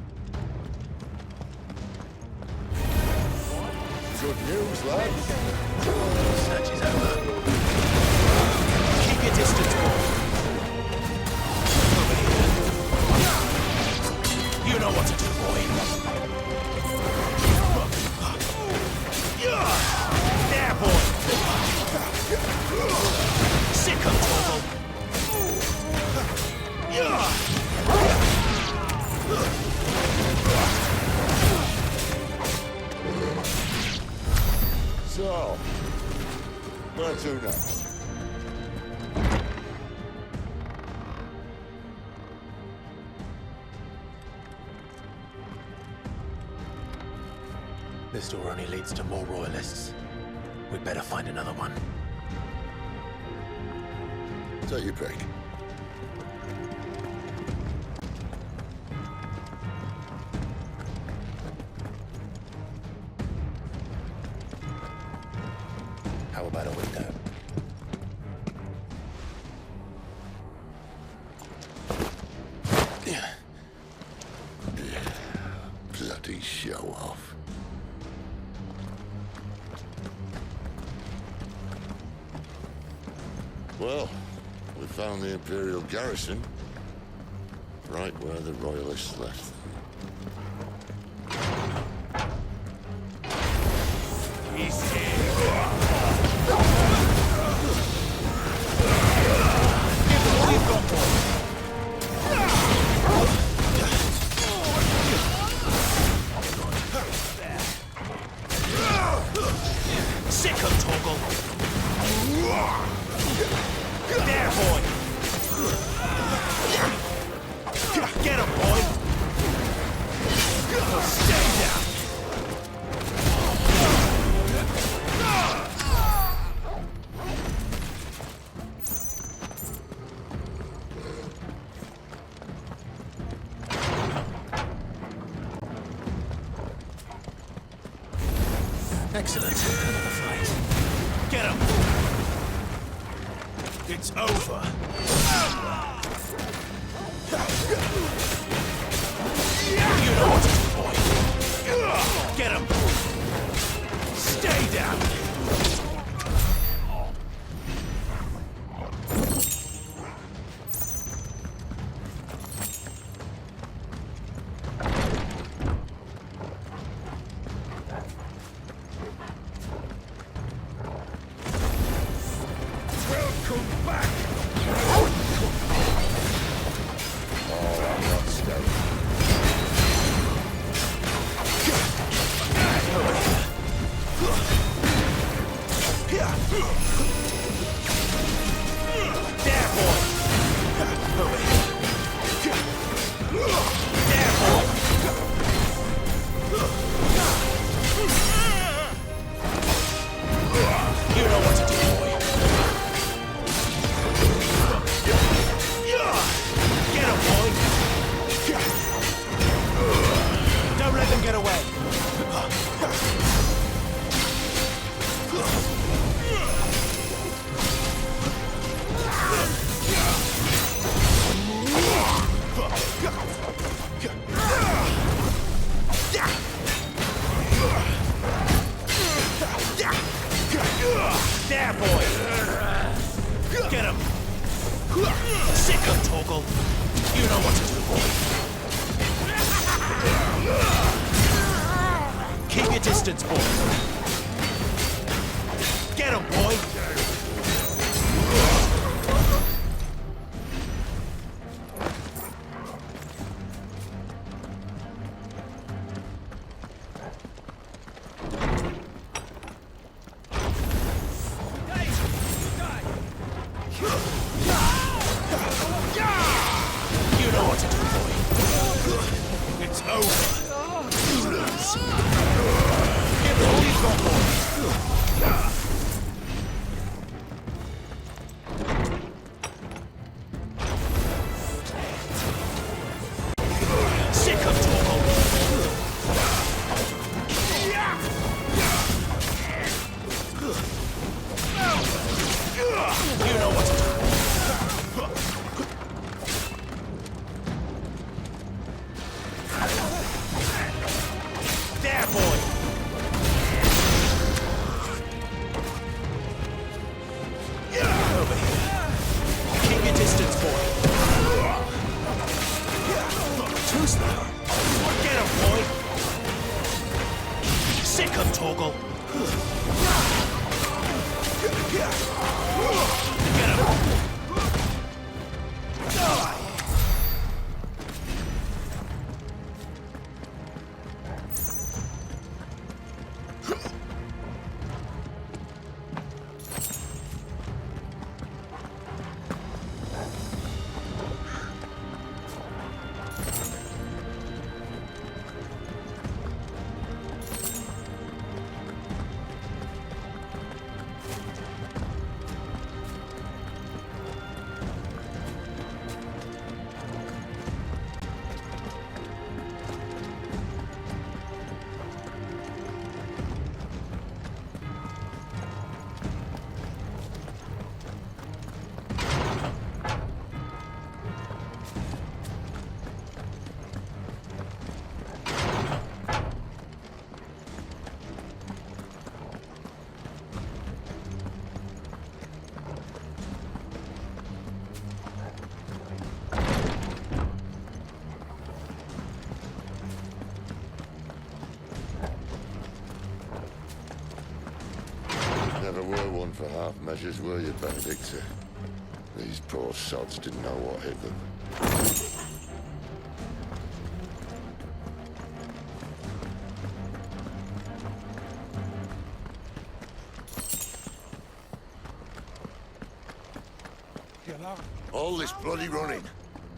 Good news, lads. Search is over. Keep your distance, boy. Over here. You know what to do, boy. There, boy. Sick of trouble. So, where to next? This door only leads to more royalists. We'd better find another one. Take your pick. How about a window? Bloody show off. Well, we found the Imperial garrison right where the Royalists left. He's here. Sick of Toggle. There, boy. Get him, boy. Stay down. Excellent. Another fight. Get him. It's over. You know what to do, boy. Get him. Stay down. Welcome back. You know what to do, boy. Get him, boy. Don't let them get away. There, boy. Get him. Sick of Toggle. You know what to do, boy. Keep your distance, boy. Get him, boy. You know what to do, boy. It's over. You lose. Give it all you've got, boy. Sick of Toggle. You know what to do. There, boy! Over here. Keep your distance, boy. Too slow. Get him, boy! Sick of Toggle. Get him! never were one for half measures, were you, Benedicta? These poor sods didn't know what hit them. All this bloody running.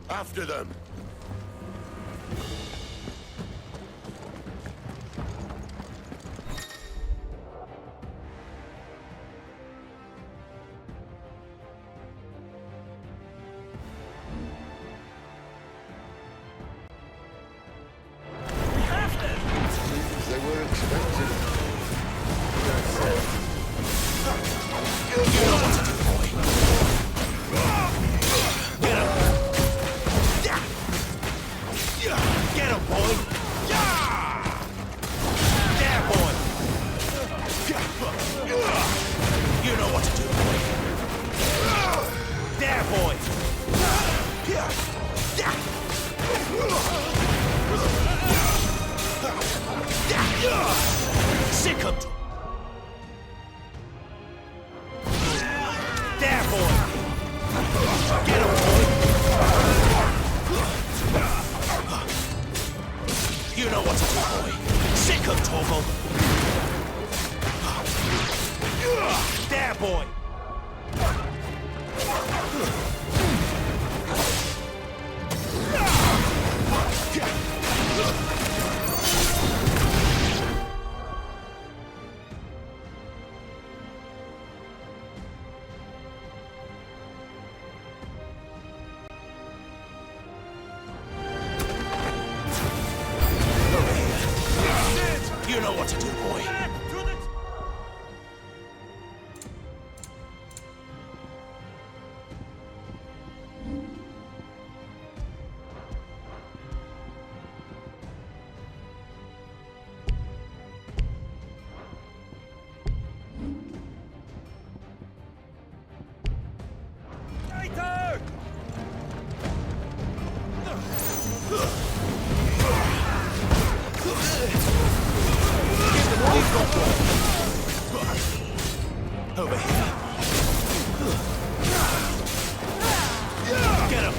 After them. They were expected. Get him, boy! There, boy! You know what to do, boy! There, boy! Sick him! There, boy! Get him, boy! You know what to do, boy. Sick him, Torval. There, boy. You know what to do, boy. Over here. Get him.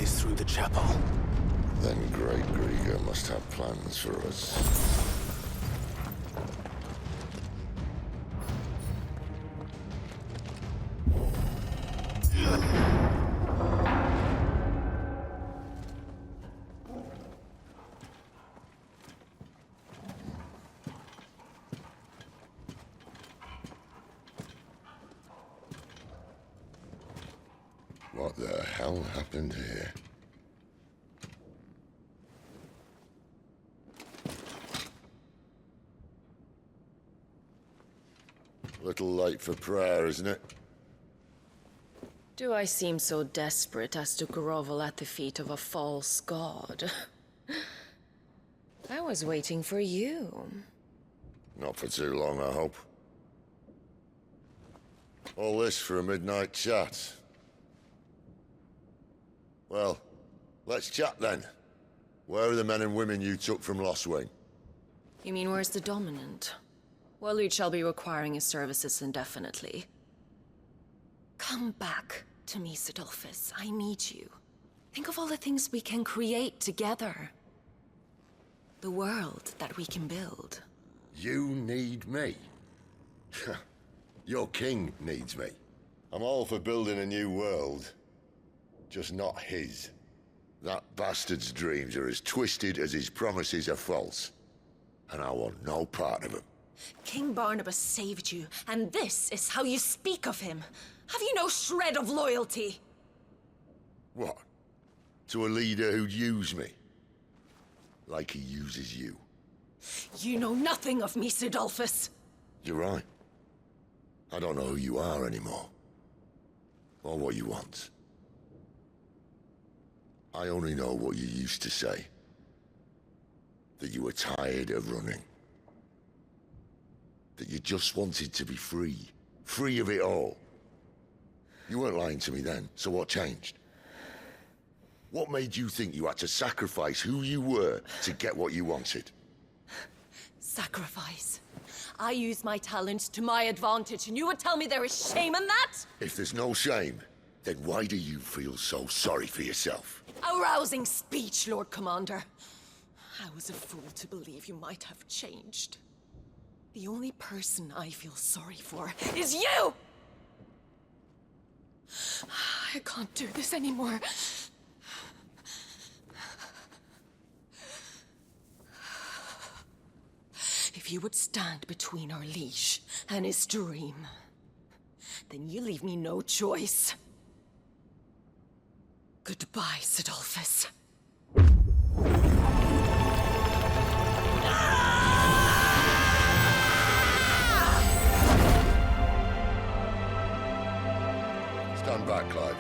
Through the chapel. Then Great Grieger must have plans for us. What the hell happened here? Little late for prayer, isn't it? Do I seem so desperate as to grovel at the feet of a false god? I was waiting for you. Not for too long, I hope. All this for a midnight chat. Well, let's chat then. Where are the men and women you took from Lostwing? You mean where's the dominant? Waleed shall be requiring his services indefinitely. Come back to me, Sidolphus. I need you. Think of all the things we can create together. The world that we can build. You need me? Your king needs me. I'm all for building a new world. Just not his. That bastard's dreams are as twisted as his promises are false. And I want no part of them. King Barnabas saved you, and this is how you speak of him. Have you no shred of loyalty? What? To a leader who'd use me? Like he uses you. You know nothing of me, Sidolphus. You're right. I don't know who you are anymore. Or what you want. I only know what you used to say. That you were tired of running. That you just wanted to be free. Free of it all. You weren't lying to me then, so what changed? What made you think you had to sacrifice who you were to get what you wanted? Sacrifice. I use my talents to my advantage, and you would tell me there is shame in that? If there's no shame, then why do you feel so sorry for yourself? A rousing speech, Lord Commander. I was a fool to believe you might have changed. The only person I feel sorry for is you! I can't do this anymore. If you would stand between our liege and his dream, then you leave me no choice. Goodbye, Sidolphus. Stand back, Clive.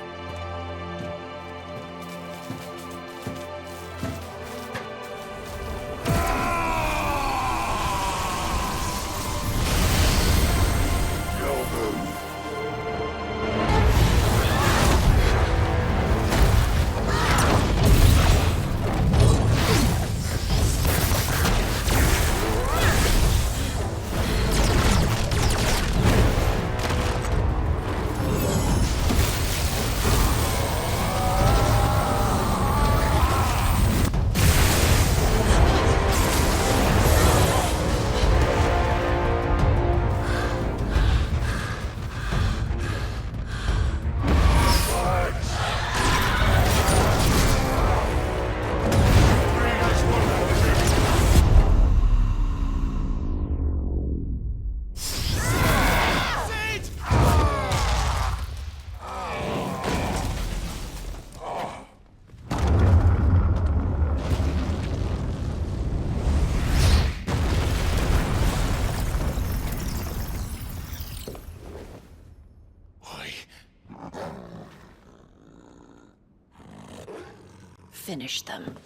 Finish them.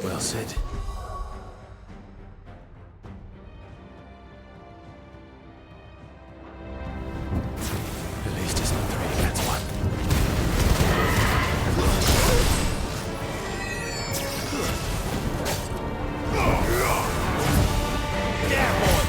Well said. At least it's not 3 against 1. Yeah, boy!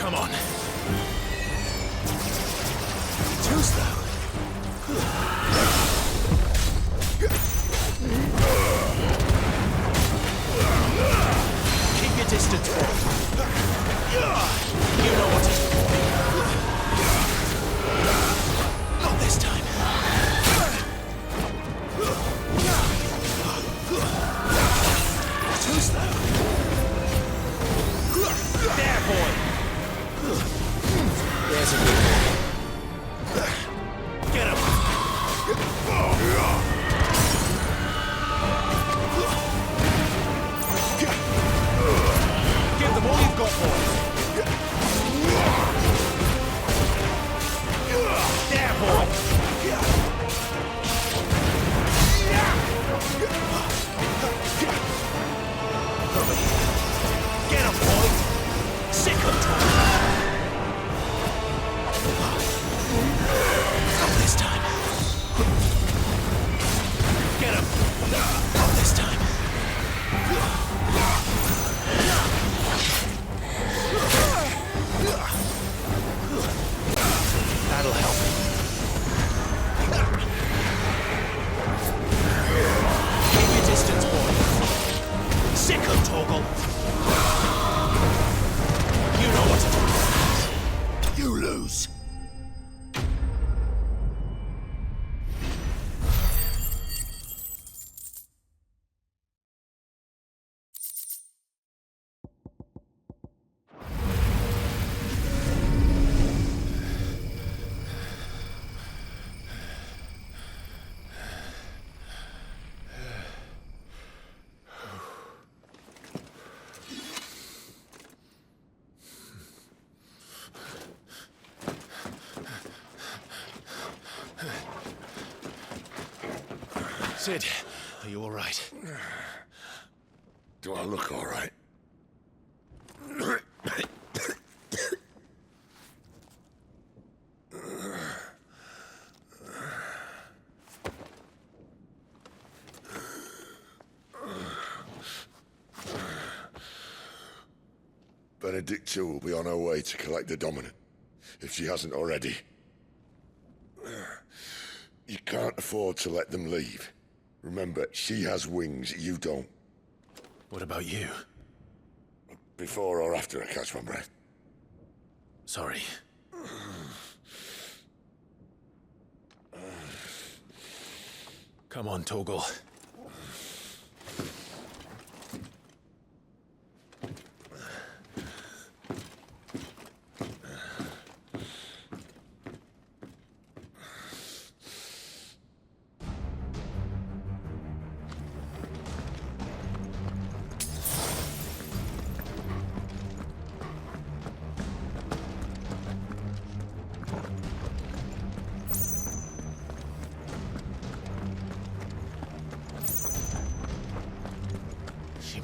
Come on. Too slow. Keep your distance, boy. You know what to do. Not this time. Too slow. There, boy. There's a good boy. Get him. Give them all you've got, boy. There, boy. Over here. Get him, boy. Sick of time. Not this time. Get him. Not this time. That'll help. Keep your distance, boy. Sick of Torgal. You know what to do. You lose. Sid, are you all right? Do I look all right? Benedicta will be on her way to collect the dominant, if she hasn't already. You can't afford to let them leave. Remember, she has wings, you don't. What about you? Before or after I catch my breath? Sorry. Come on, Torgal.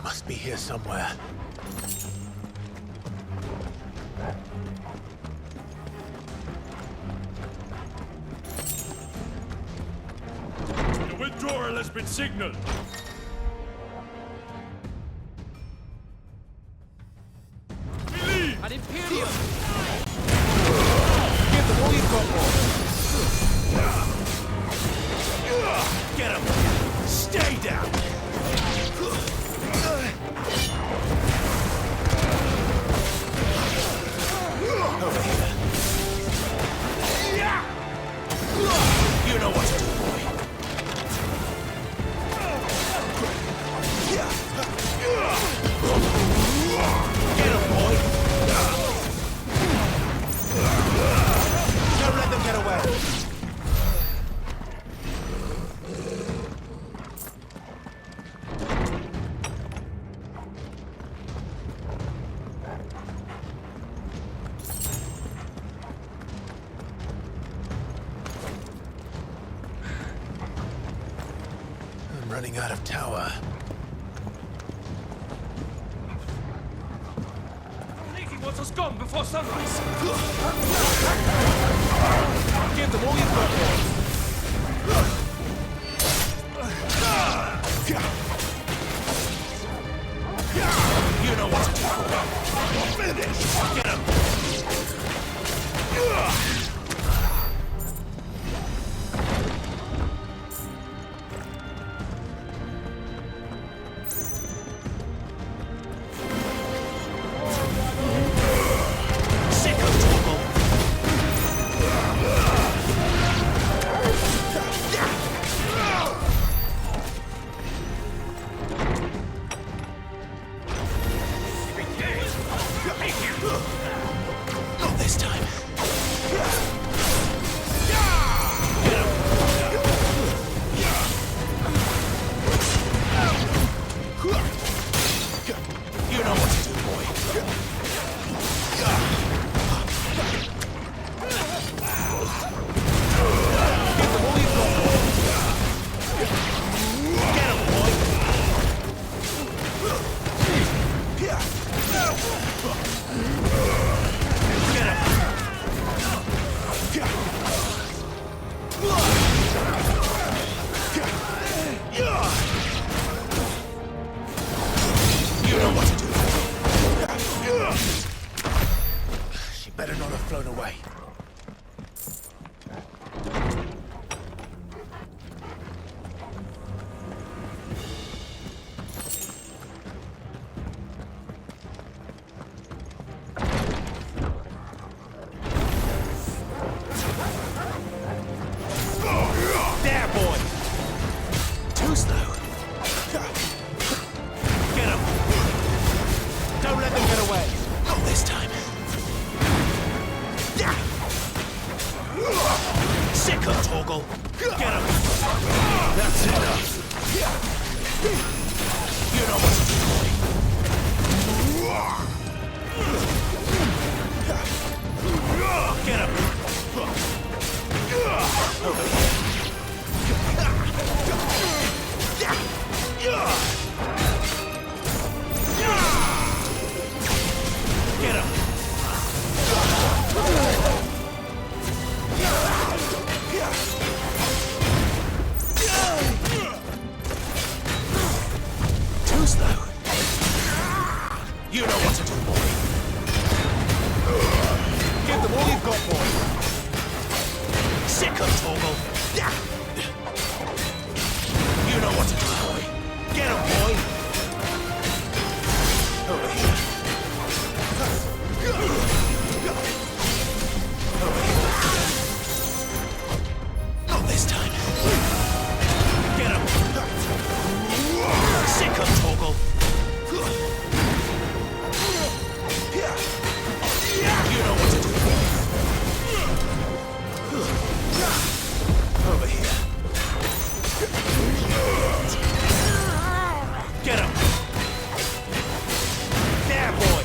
Must be here somewhere. The withdrawal has been signaled. An Imperium! Give them all you've got, boy. Get him! Stay down! Over here. You know what to do, boy. Get him, boy. Don't let them get away. Running out of tower. Lady wants us gone before sunrise. Give them all you've got, You know what to do. Finish! Get him! flown away. There, boy! Too slow. Get him! Don't let them get away! Not this time. Sick of Torgal! Get him! That's enough. You know what to do, boy! Get him! Over here. Get him! Too slow. You know what to do, boy. Give them all you've got, boy. Sick of Torgal. You know what to do, boy. Get him, boy. Over here. Over here. Not this time. Get him. Sick of Torgal. You know what to do, boy. Over here. Get him! There, boy!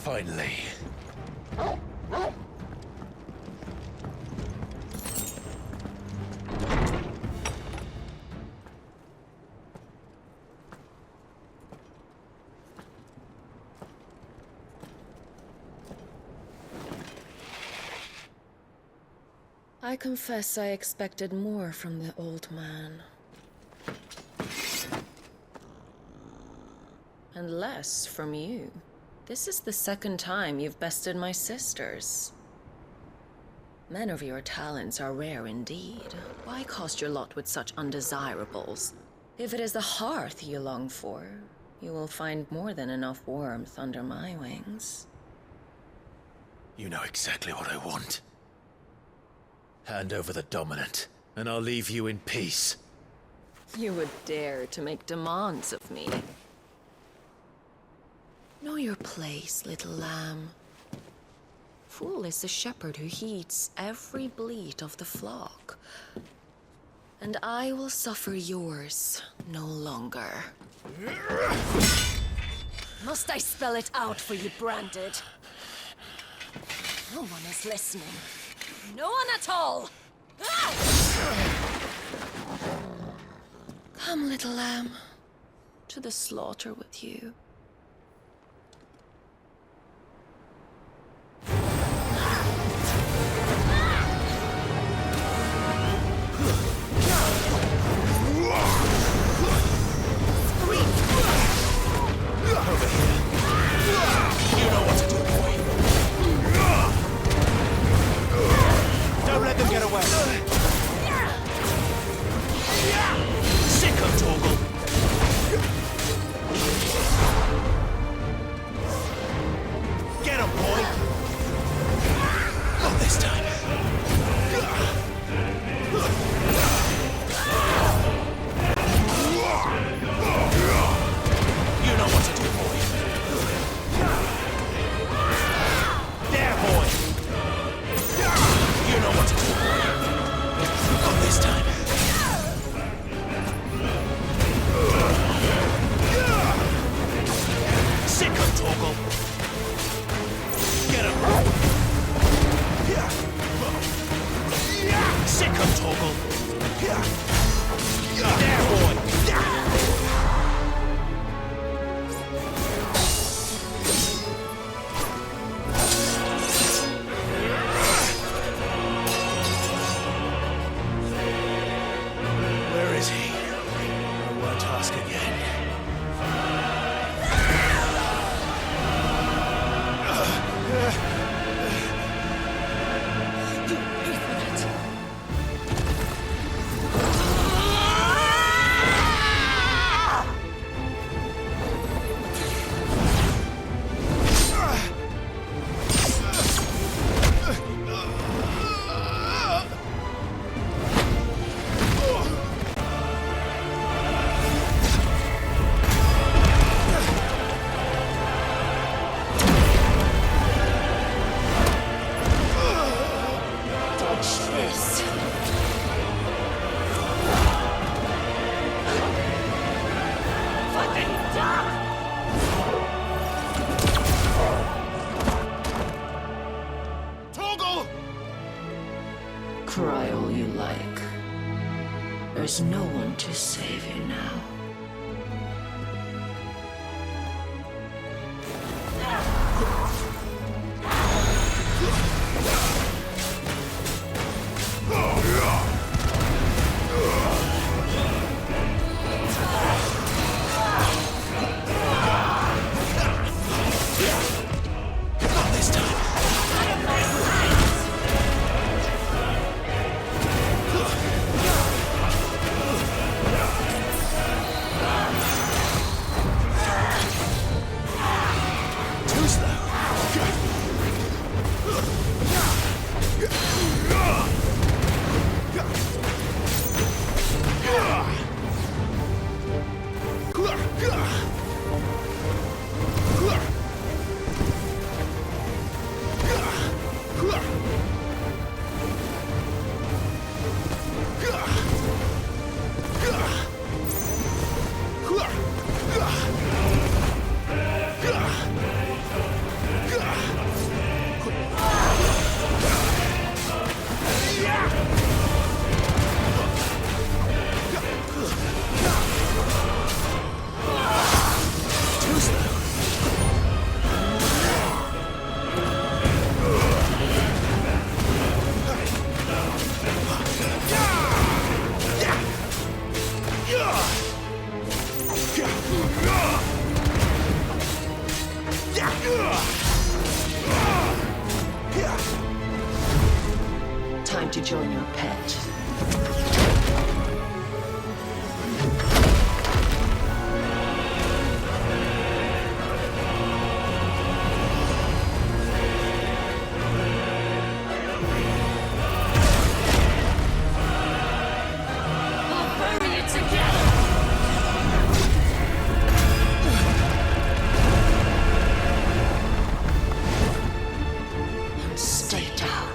Finally. I confess I expected more from the old man. And less from you. This is the second time you've bested my sisters. Men of your talents are rare indeed. Why cast your lot with such undesirables? If it is the hearth you long for, you will find more than enough warmth under my wings. You know exactly what I want. Hand over the dominant, and I'll leave you in peace. You would dare to make demands of me. Know your place, little lamb. Fool is the shepherd who heeds every bleat of the flock. And I will suffer yours no longer. Must I spell it out for you, Branded? No one is listening. No one at all! Come, little lamb, to the slaughter with you. Over here. You know what to do, boy. Don't let them get away. Sick of Torgal. Torgal. Get him. Sick him, Torgal. There, boy. Where is he? I won't ask again. Cry all you like. There's no one to save you now. Time to join your pet. Stay down.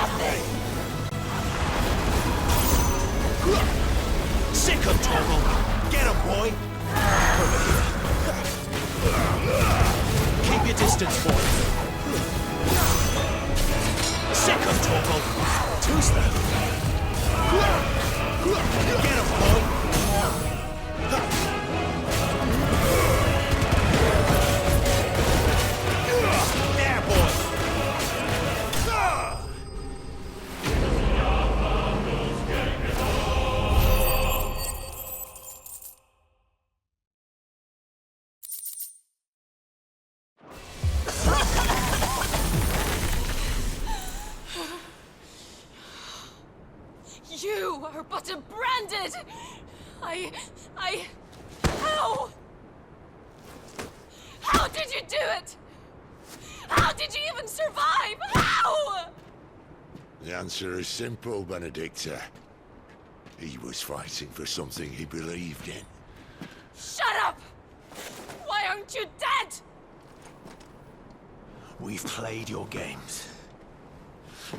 nothing! Sick of Torgal! Get him, boy! Over here. Keep your distance, boy. Sick of Torgal! Who's that? Get him, boy! There, boy! You are but a branded! How? How did you do it? How did you even survive? How? The answer is simple, Benedicta. He was fighting for something he believed in. Shut up! Why aren't you dead? We've played your games.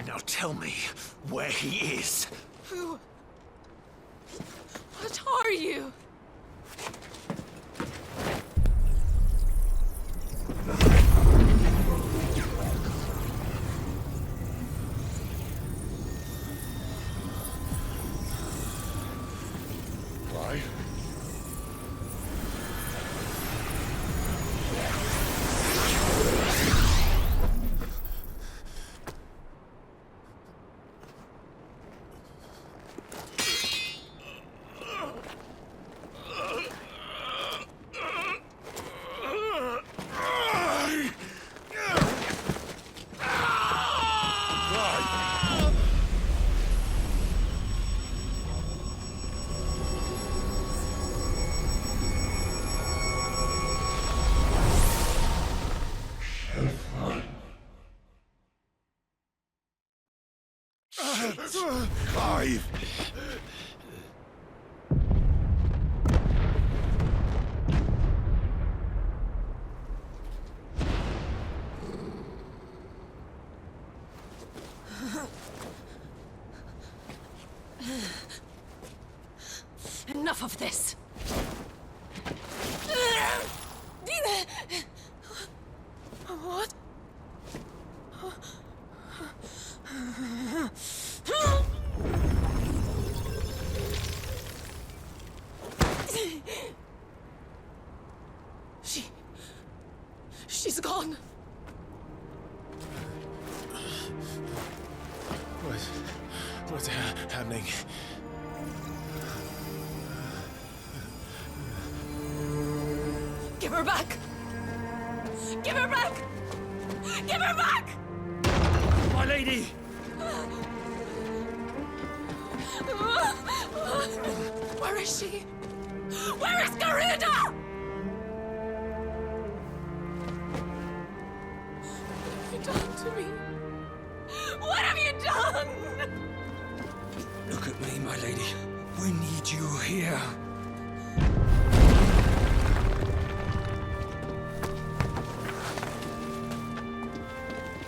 Now tell me where he is. Who? What are you? Clive? Clive! Enough of this! What? She's gone. What's happening? Give her back! Give her back! Give her back! My lady! Where is she? Where is Garuda? What have you done to me? What have you done? Look at me, my lady. We need you here.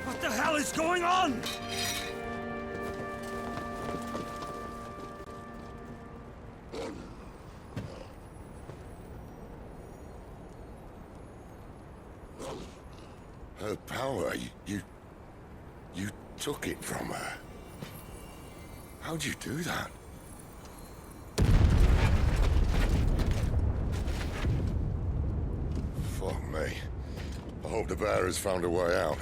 What the hell is going on? Her power, you took it from her. How'd you do that? Fuck me. I hope the bearer's found a way out.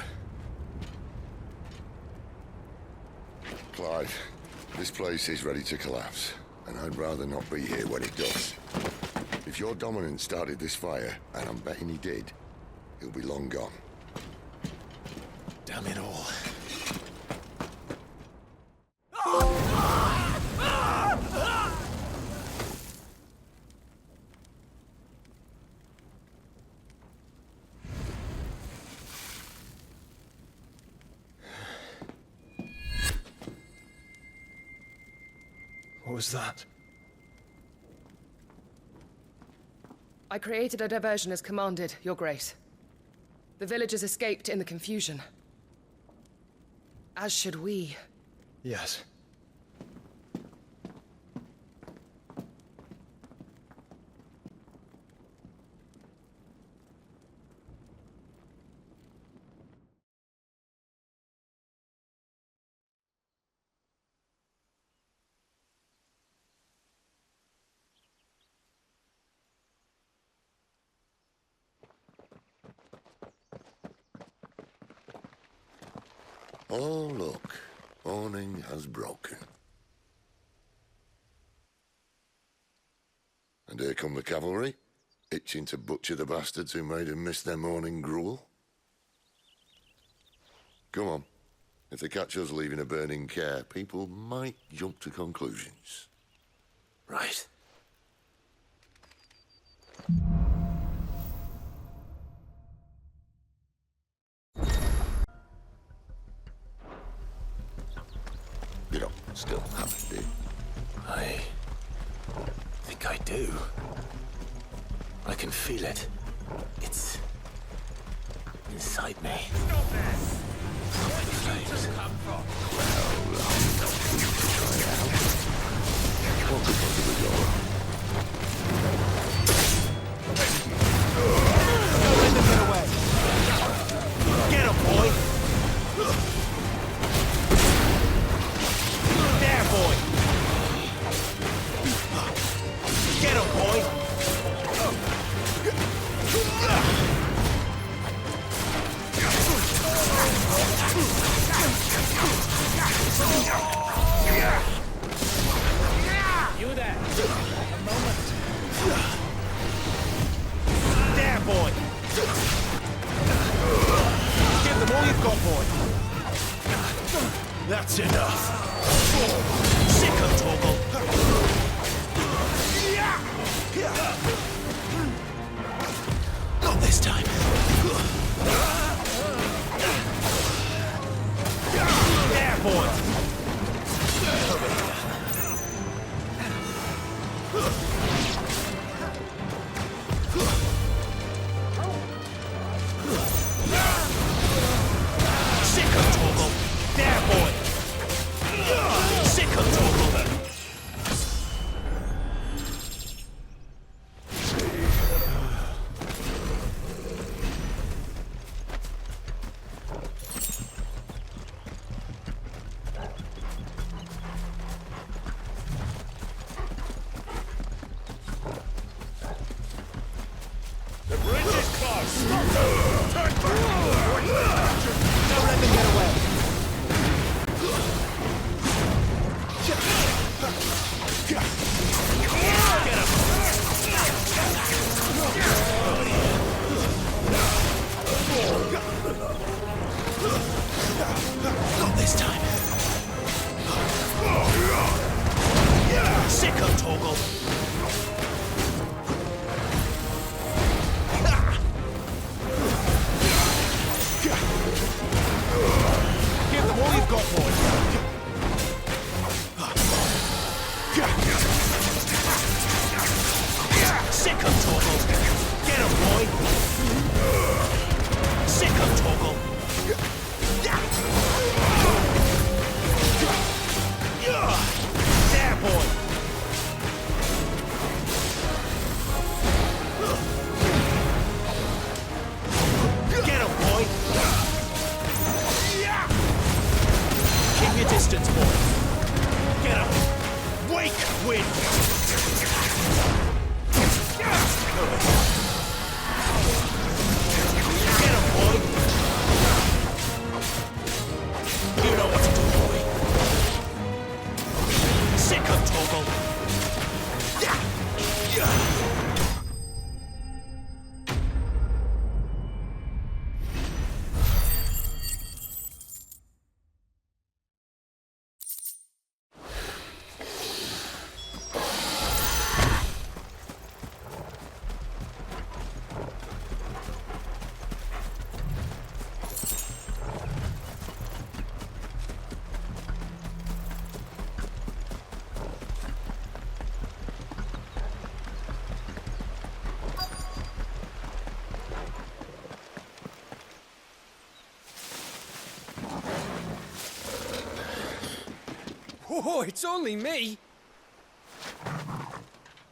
Clive, this place is ready to collapse, and I'd rather not be here when it does. If your dominant started this fire, and I'm betting he did, he'll be long gone. Damn it all. What was that? I created a diversion as commanded, Your Grace. The villagers escaped in the confusion. As should we. Yes. Oh, look. Morning has broken. And here come the cavalry, itching to butcher the bastards who made them miss their morning gruel. Come on. If they catch us leaving a burning care, people might jump to conclusions. Right. You don't still have it, do you? I think I do. I can feel it. It's inside me. Stop this! Where did you just come from? Well, I'm not keen to try it out. What the fuck have we got? Don't let them get away! Get him, boy! There, boy! Get him, boy! You there! A moment! There, boy! Give them all you've got, boy! That's enough! Sick of Torgal! Not this time. There, boy! Sick of Torgal! There, boy! Sick of Torgal! The bridge is close! Turn back! Don't let them get away! Get Not this time. Sick of Torgal! Give them all you've got, boy! Sick of Torgal! Get him, boy! Sick of Torgal! There, boy! Get him, boy! Keep your distance, boy! Get him! Wake, wind! Get him, boy! You know what to do, boy! Sick of Torgal! Oh, it's only me.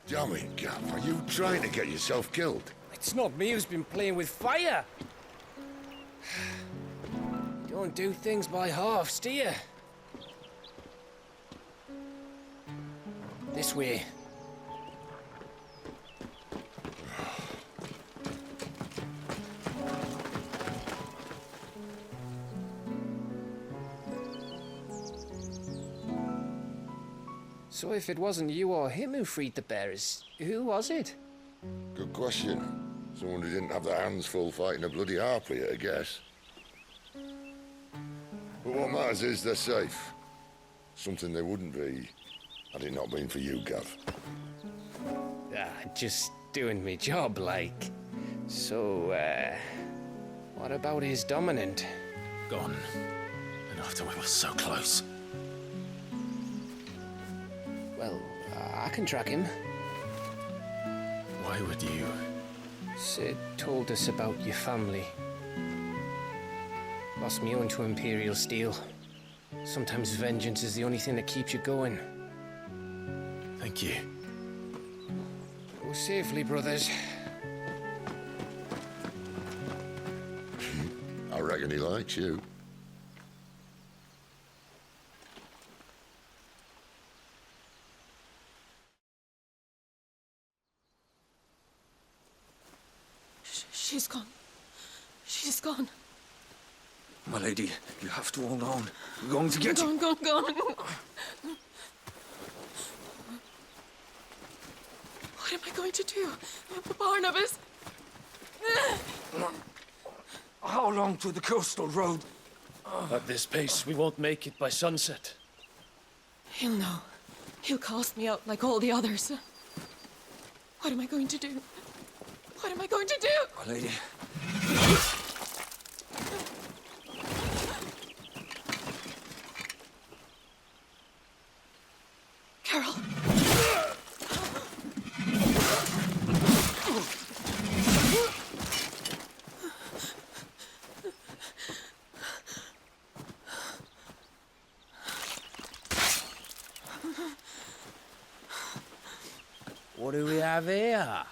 Damn it, Gav. Are you trying to get yourself killed? It's not me who's been playing with fire. Don't do things by halves, do you? This way. So if it wasn't you or him who freed the bearers, who was it? Good question. Someone who didn't have their hands full fighting a bloody harpy, I guess. But what matters is they're safe. Something they wouldn't be had it not been for you, Gav. Just doing me job, like. So, what about his dominant? Gone. And after we were so close. Well, I can track him. Why would you? Sid told us about your family. Lost me own to Imperial Steel. Sometimes vengeance is the only thing that keeps you going. Thank you. Go safely, brothers. I reckon he likes you. She's gone. She's gone. My lady, you have to hold on. We're going to get you. Gone. What am I going to do? Barnabas? How long to the coastal road? At this pace, we won't make it by sunset. He'll know. He'll cast me out like all the others. What am I going to do? What am I going to do? My lady. Carol. What do we have here?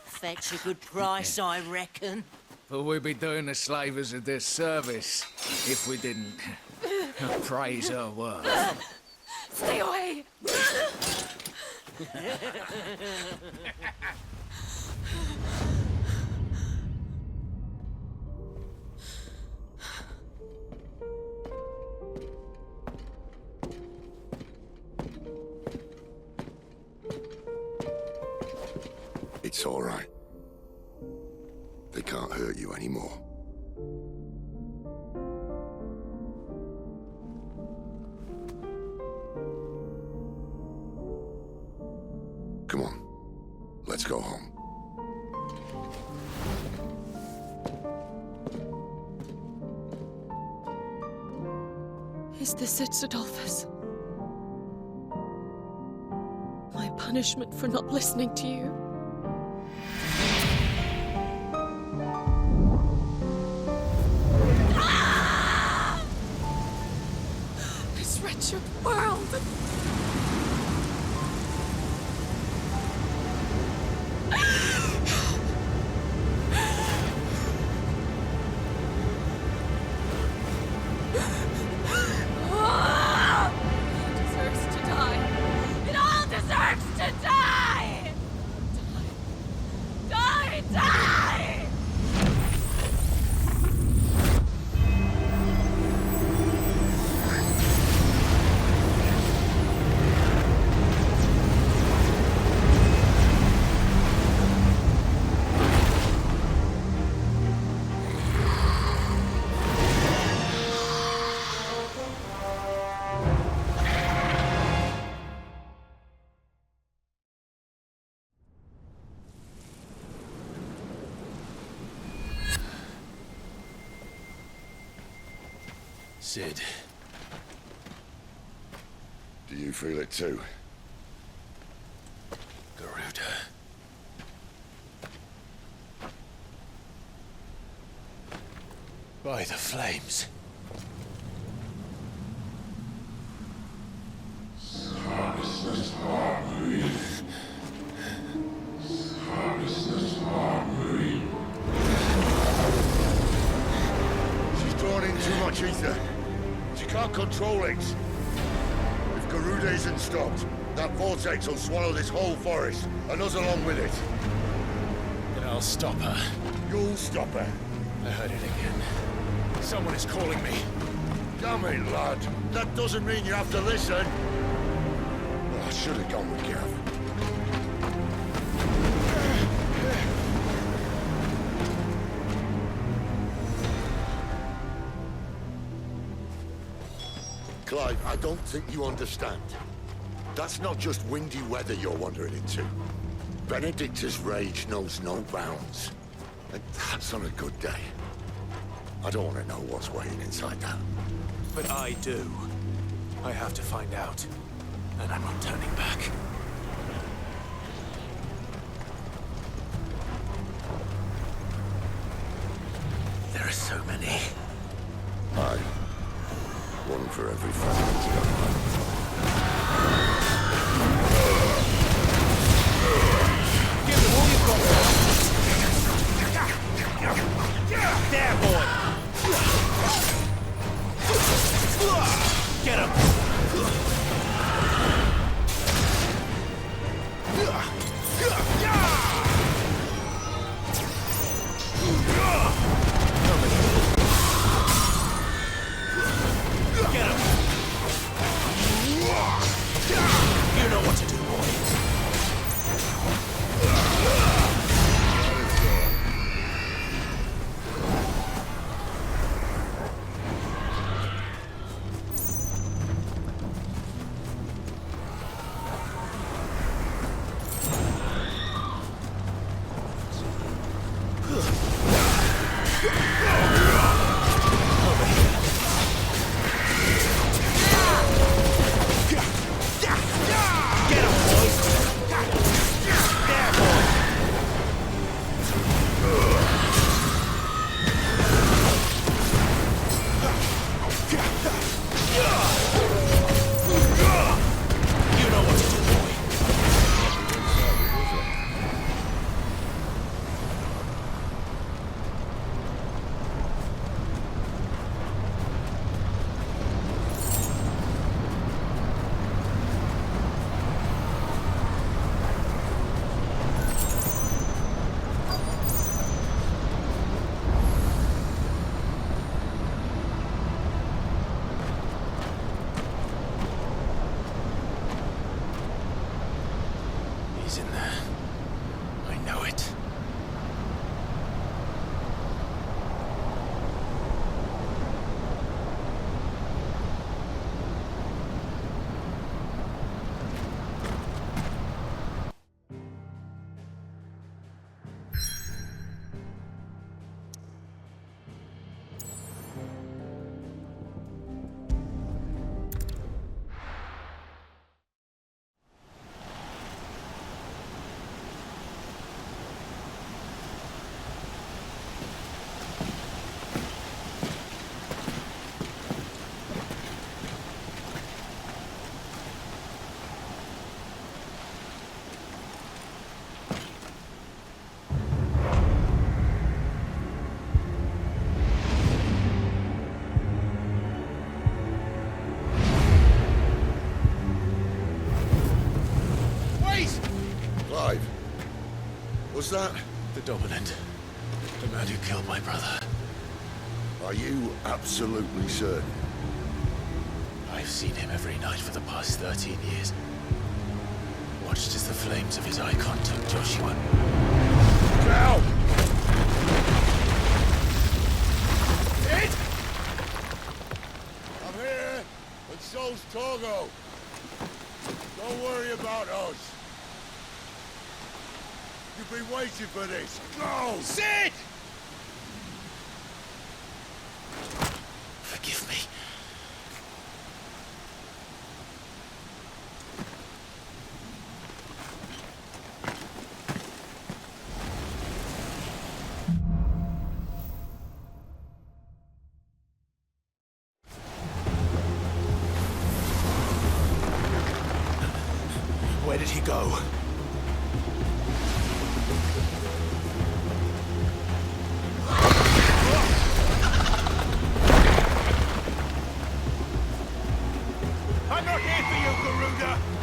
Fetch a good price, I reckon. But we'd be doing the slavers a disservice if we didn't praise her work. Stay away! It's all right. They can't hurt you anymore. Come on. Let's go home. Is this it, Adolphus? My punishment for not listening to you? This wretched world! Deserves to die. It all deserves to die! Die! Die! Sid. Do you feel it too? Garuda. By the flames. can't control it. If Garuda isn't stopped, that vortex will swallow this whole forest, and us along with it. Then I'll stop her. You'll stop her. I heard it again. Someone is calling me. Damn it, lad. That doesn't mean you have to listen. Oh, I should have gone with Gav. Clive, I don't think you understand. That's not just windy weather you're wandering into. Benedicta's rage knows no bounds. And that's on a good day. I don't want to know what's waiting inside that. But I do. I have to find out. And I'm not turning back. There are so many. Aye. One for every friend that's got Give them all you've got. There, boy. Get him. You know what to do, boy. He's in there. I know it. Clive, was that? The Dominant. The man who killed my brother. Are you absolutely certain? I've seen him every night for the past 13 years. Watched as the flames of his Eikon took Joshua. Down! It! I'm here, and so's Torgo. Don't worry about us. You've been waiting for this. Go! Sid! Forgive me. Where did he go? I'm not here for you, Garuda!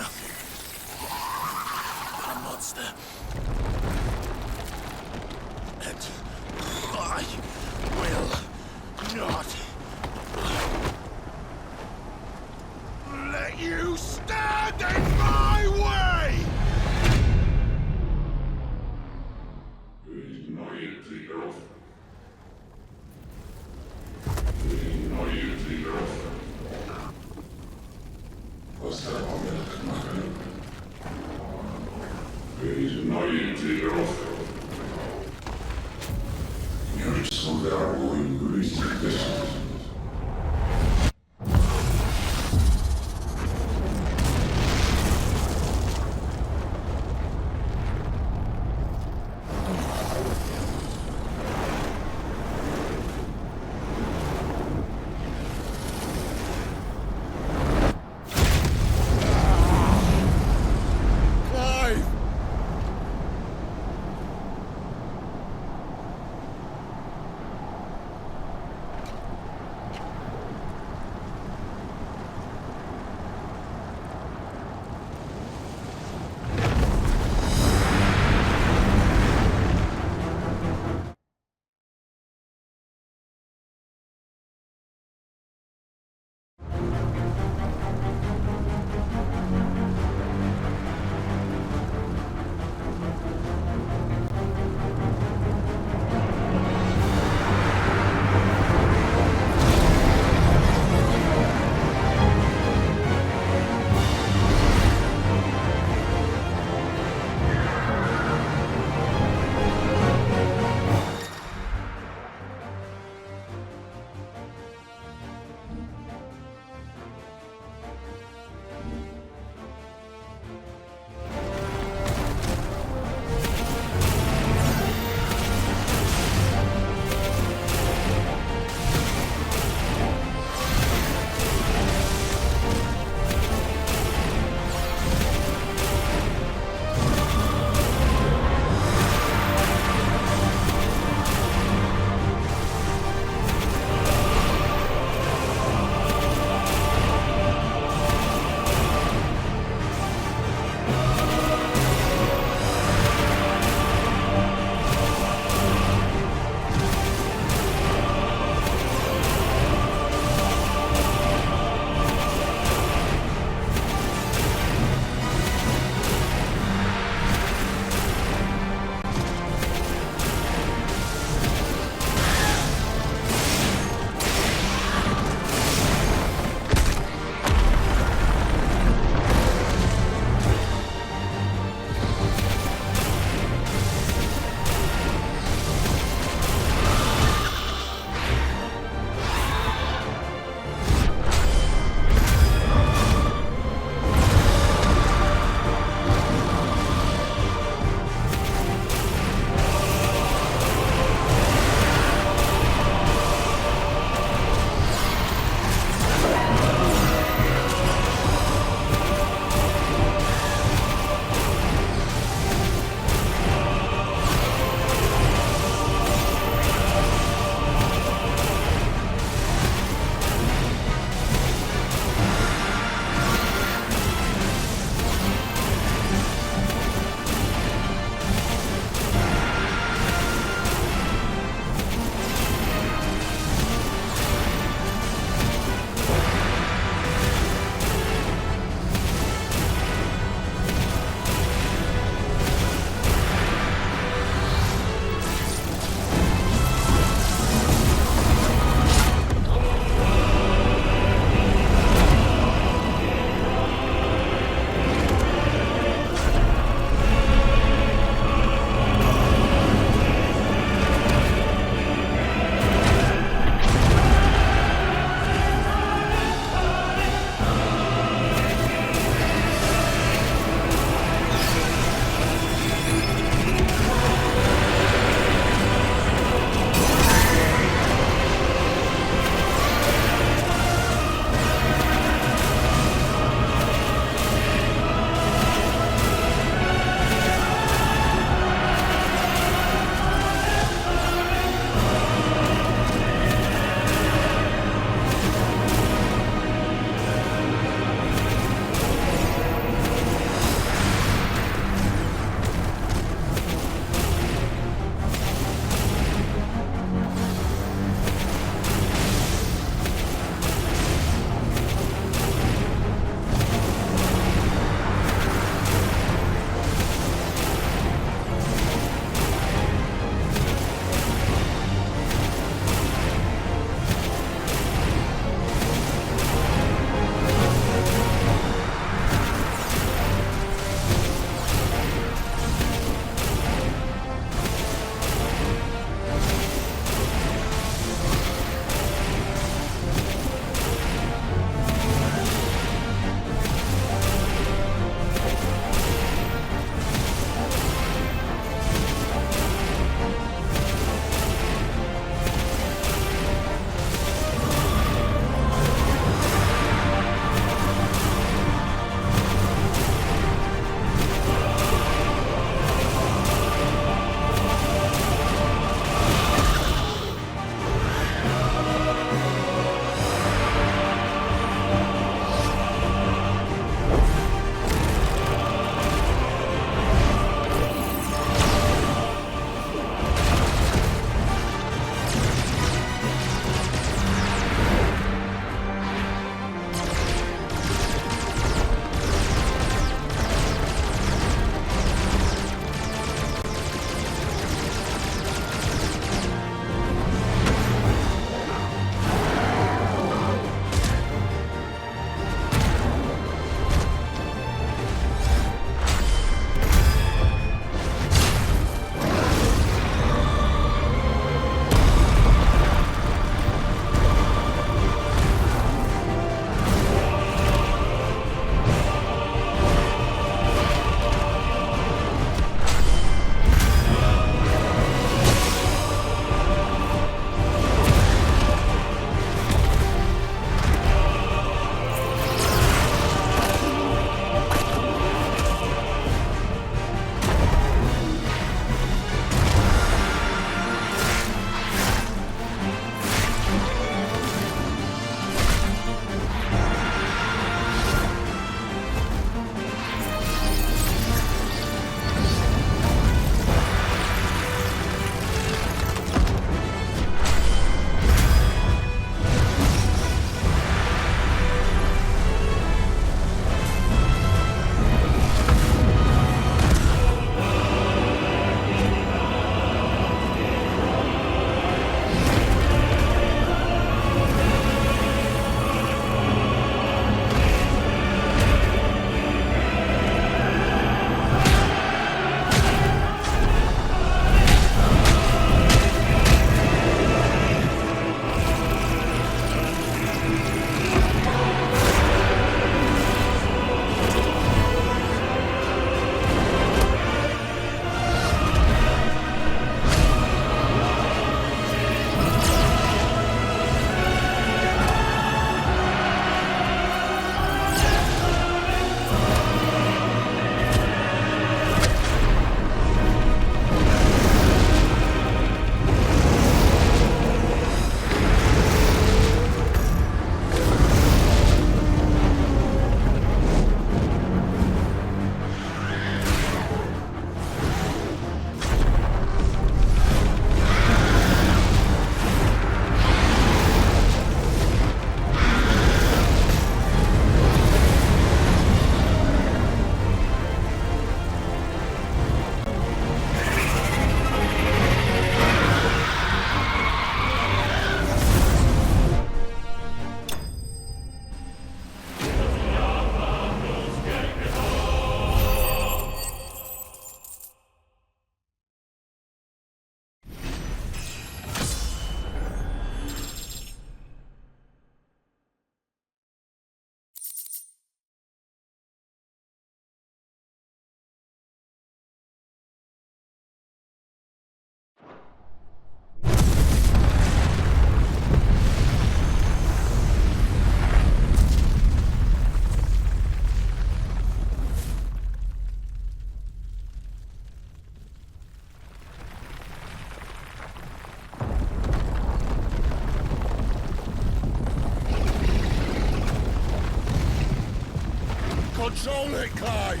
Control it, Clive!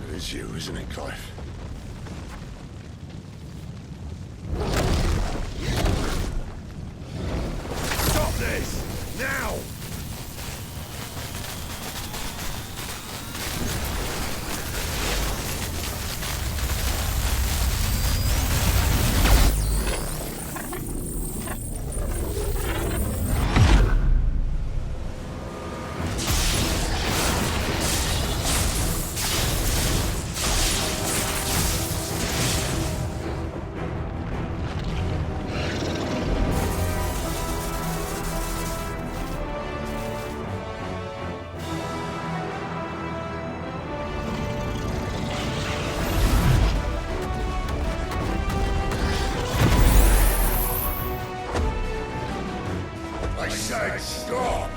It is you, isn't it, Clive? Stop this! Now! I said stop!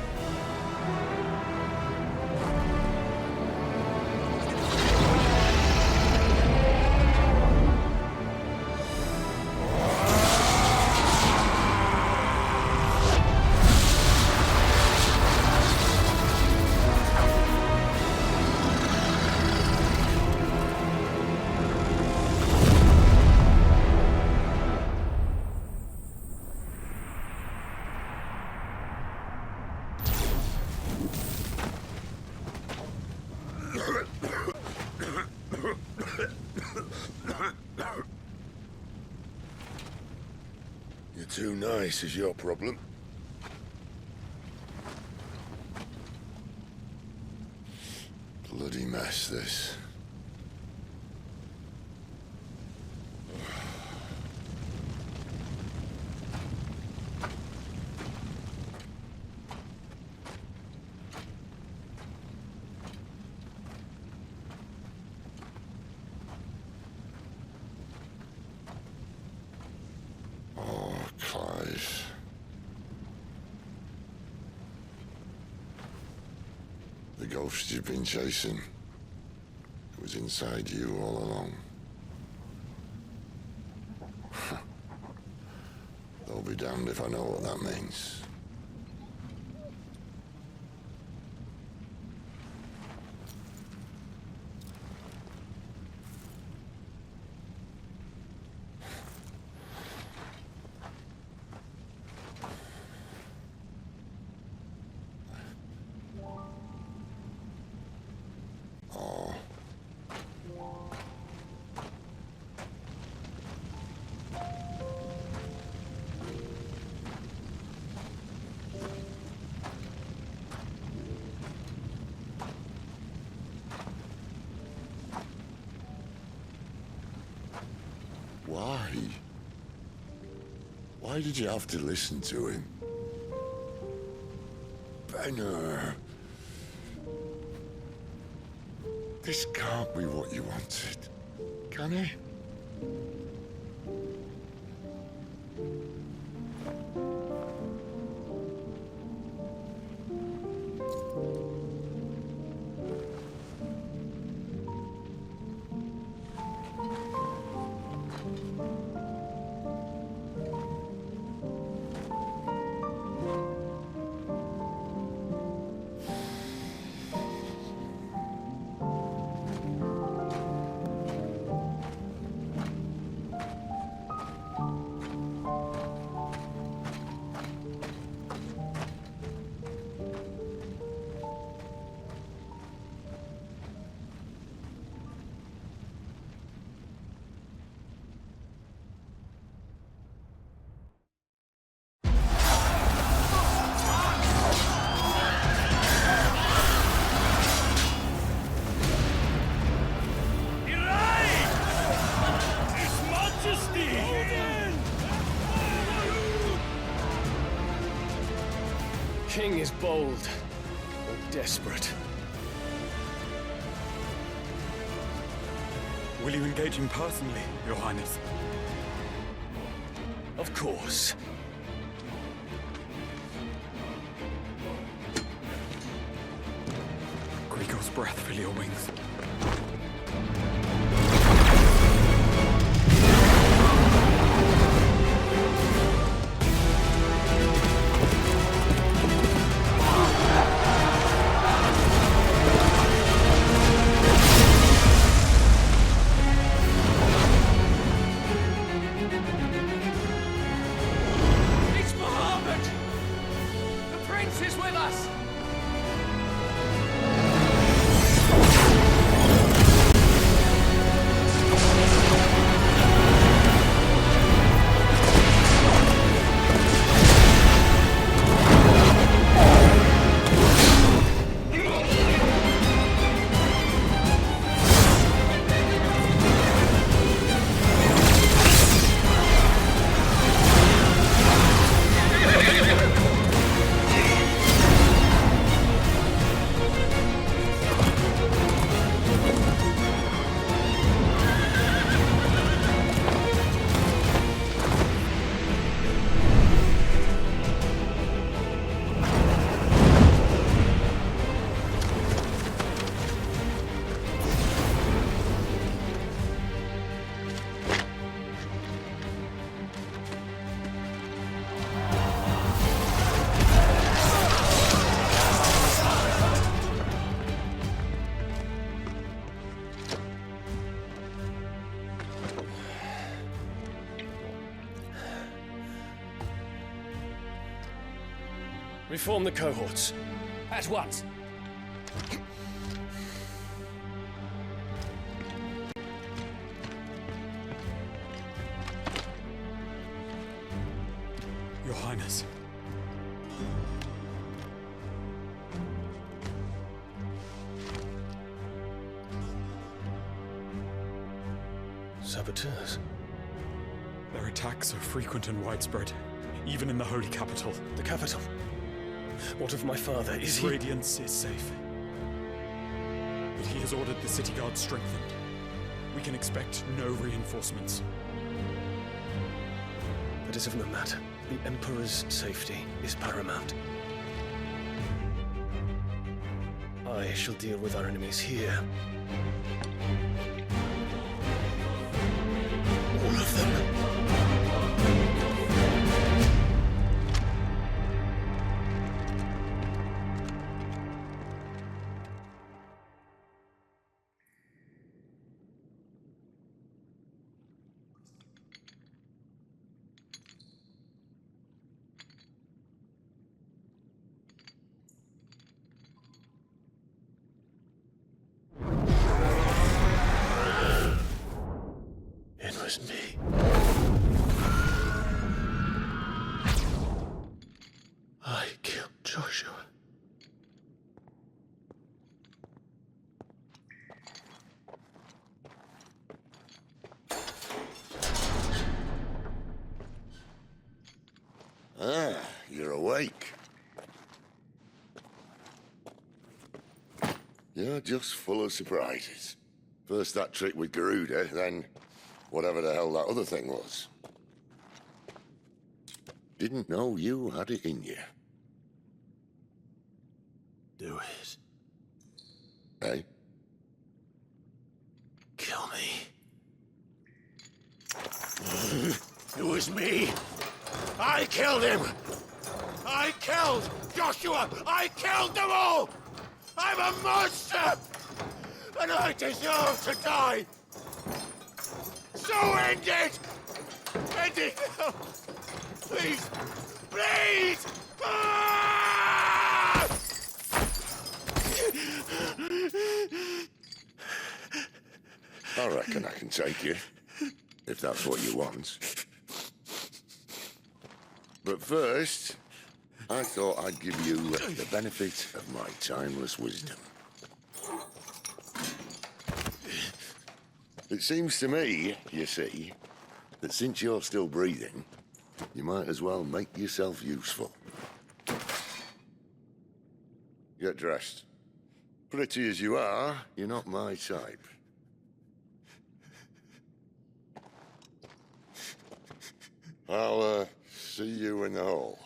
You're too nice is your problem. Bloody mess, this. Oh, Clive. The ghost you've been chasing, it was inside you all along. I'll be damned if I know what that means. Why? Why did you have to listen to him? Benner. This can't be what you wanted, can it? King is bold, or desperate. Will you engage him personally, Your Highness? Of course. Grigor's breath fill your wings. is with us! Reform the cohorts. At once. Your Highness. Saboteurs? Their attacks are frequent and widespread, even in the holy capital. The capital? What of my father? Is he... Radiance is safe. But he has ordered the city guard strengthened. We can expect no reinforcements. That is of no matter. The Emperor's safety is paramount. I shall deal with our enemies here. All of them. It was me. I killed Joshua. Ah, you're awake. You're just full of surprises. First that trick with Garuda, then whatever the hell that other thing was. Didn't know you had it in you. Do it. Hey? Kill me. It was me. I killed him. I killed Joshua. I killed them all. I'm a monster. And I deserve to die. So end it. End it now. Please. Please. Ah! I reckon I can take you, if that's what you want. But first, I thought I'd give you the benefit of my timeless wisdom. It seems to me, you see, that since you're still breathing, you might as well make yourself useful. Get dressed. Pretty as you are, you're not my type. I'll, see you in the hall.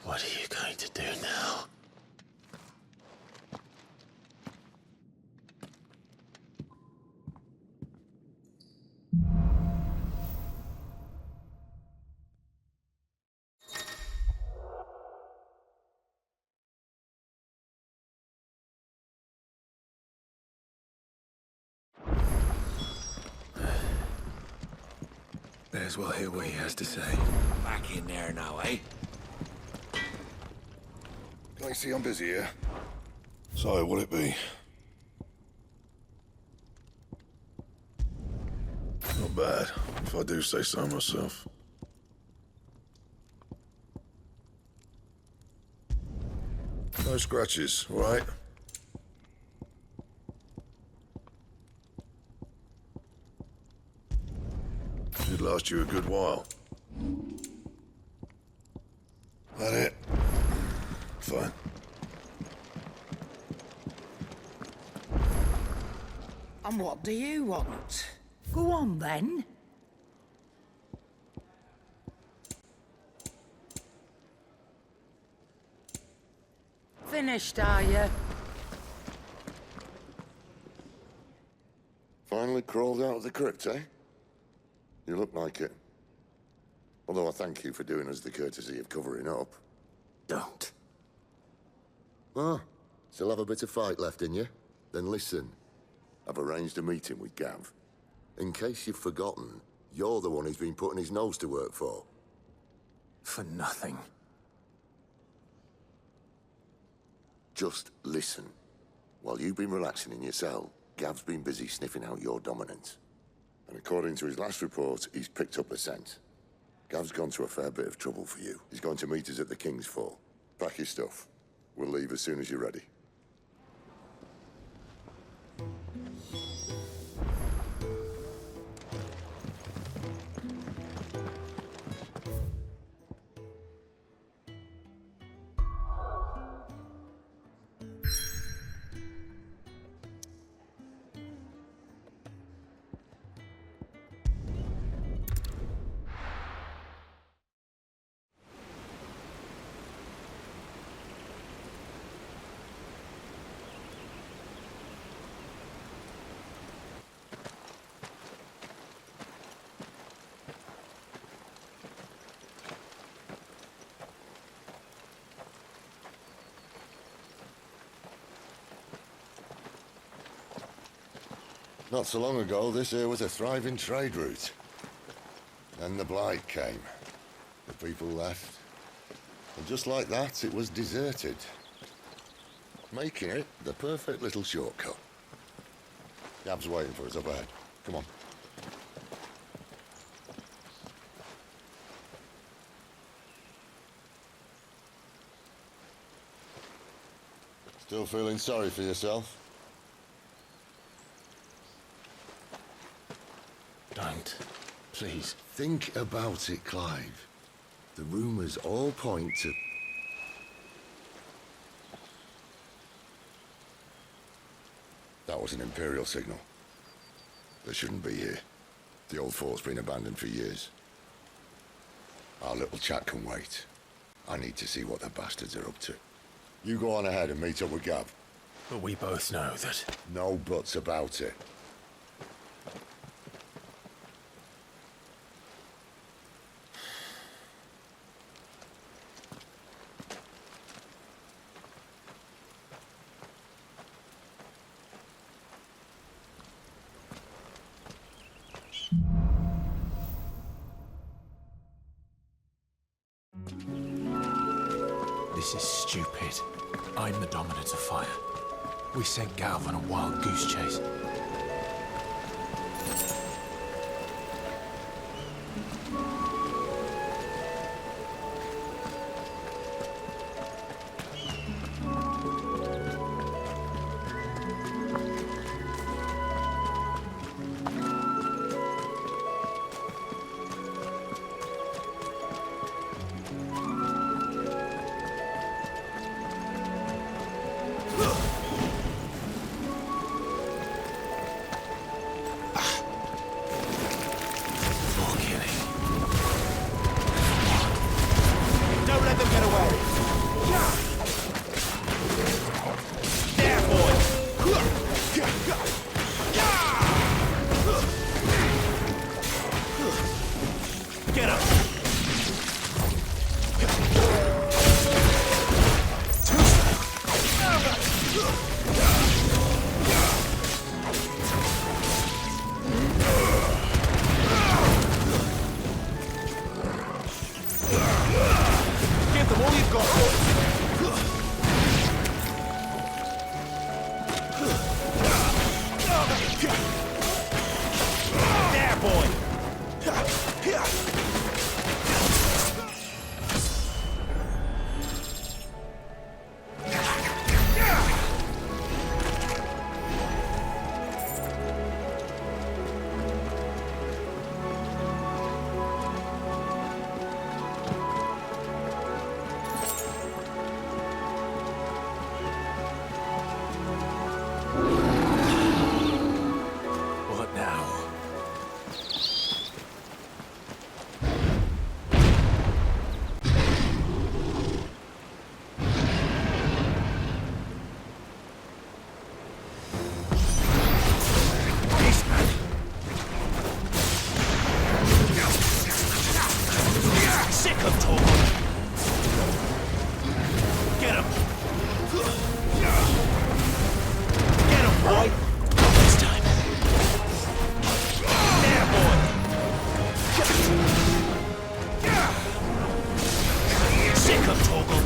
What are you going to do now? May as well hear what he has to say. Back in there now, eh? I see I'm busy here. So, what'll it be? Not bad, if I do say so myself. No scratches, all right? Should last you a good while. That it? Fine. And what do you want? Go on, then. Finished, are you? Finally crawled out of the crypt, eh? You look like it. Although I thank you for doing us the courtesy of covering up. Don't. Ah, still have a bit of fight left in you? Then listen. I've arranged a meeting with Gav. In case you've forgotten, you're the one he's been putting his nose to work for. For nothing. Just listen. While you've been relaxing in your cell, Gav's been busy sniffing out your dominance. And according to his last report, he's picked up a scent. Gav's gone to a fair bit of trouble for you. He's going to meet us at the King's Fall. Pack your stuff. We'll leave as soon as you're ready. Not so long ago, this here was a thriving trade route. Then the Blight came. The people left. And just like that, it was deserted. Making it the perfect little shortcut. Gav's waiting for us up ahead. Come on. Still feeling sorry for yourself? Don't. Please. Think about it, Clive. The rumors all point to... That was an Imperial signal. They shouldn't be here. The old fort's been abandoned for years. Our little chat can wait. I need to see what the bastards are up to. You go on ahead and meet up with Gav. But we both know that... No buts about it. This is stupid. I'm the dominant of fire. We sent Gav on a wild goose chase. Get up! Give them all you've got, boys! There, boy! What now? Sick of talking! Get him! Get him, boy! Not this time! There, boy! Sick of Torgal!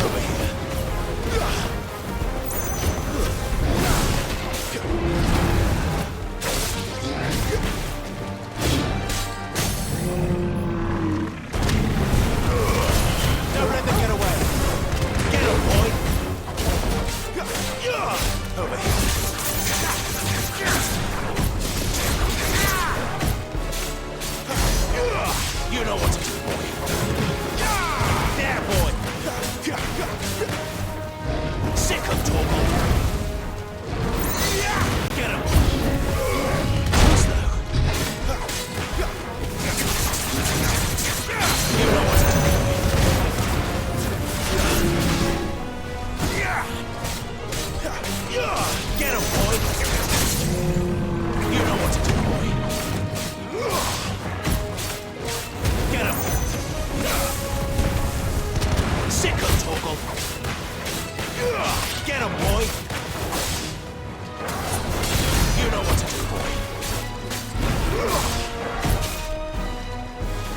Over here! Don't let them get away! Get him, boy! Over here! You know what to do, boy! There, boy! Sick of Torgal! Get him! Too slow! You know what to do, Get him, boy! You know what to do, boy! Get him! Sick of Torgal! Get him, boy! You know what to do, boy!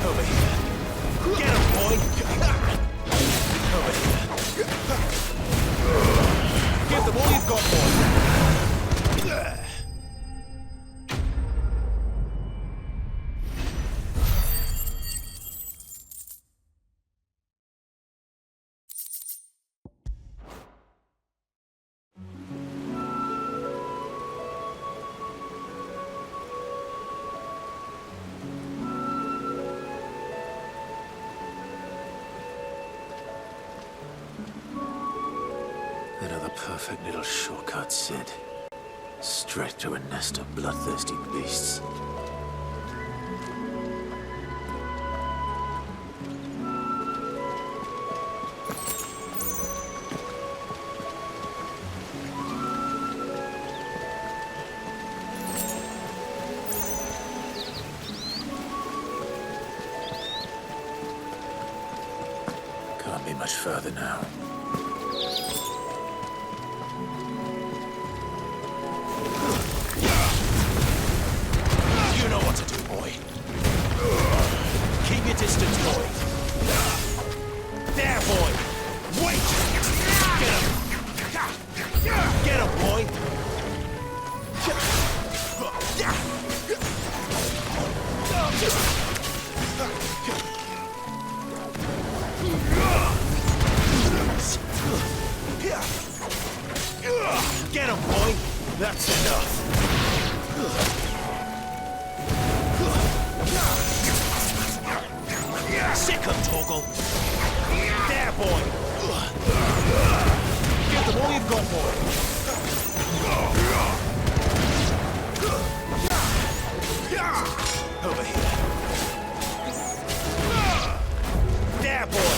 Over here! Get him, boy! Over here! Give them all you've got, boy! Another perfect little shortcut, Sid. Straight to a nest of bloodthirsty beasts. Can't be much further now. You know what to do, boy. Keep your distance, boy. There, boy. Wait! Get him! Get him, boy! Get him, boy! That's enough! Sick of Torgal! There, boy! Give them all you've got, boy! Over here! There, boy!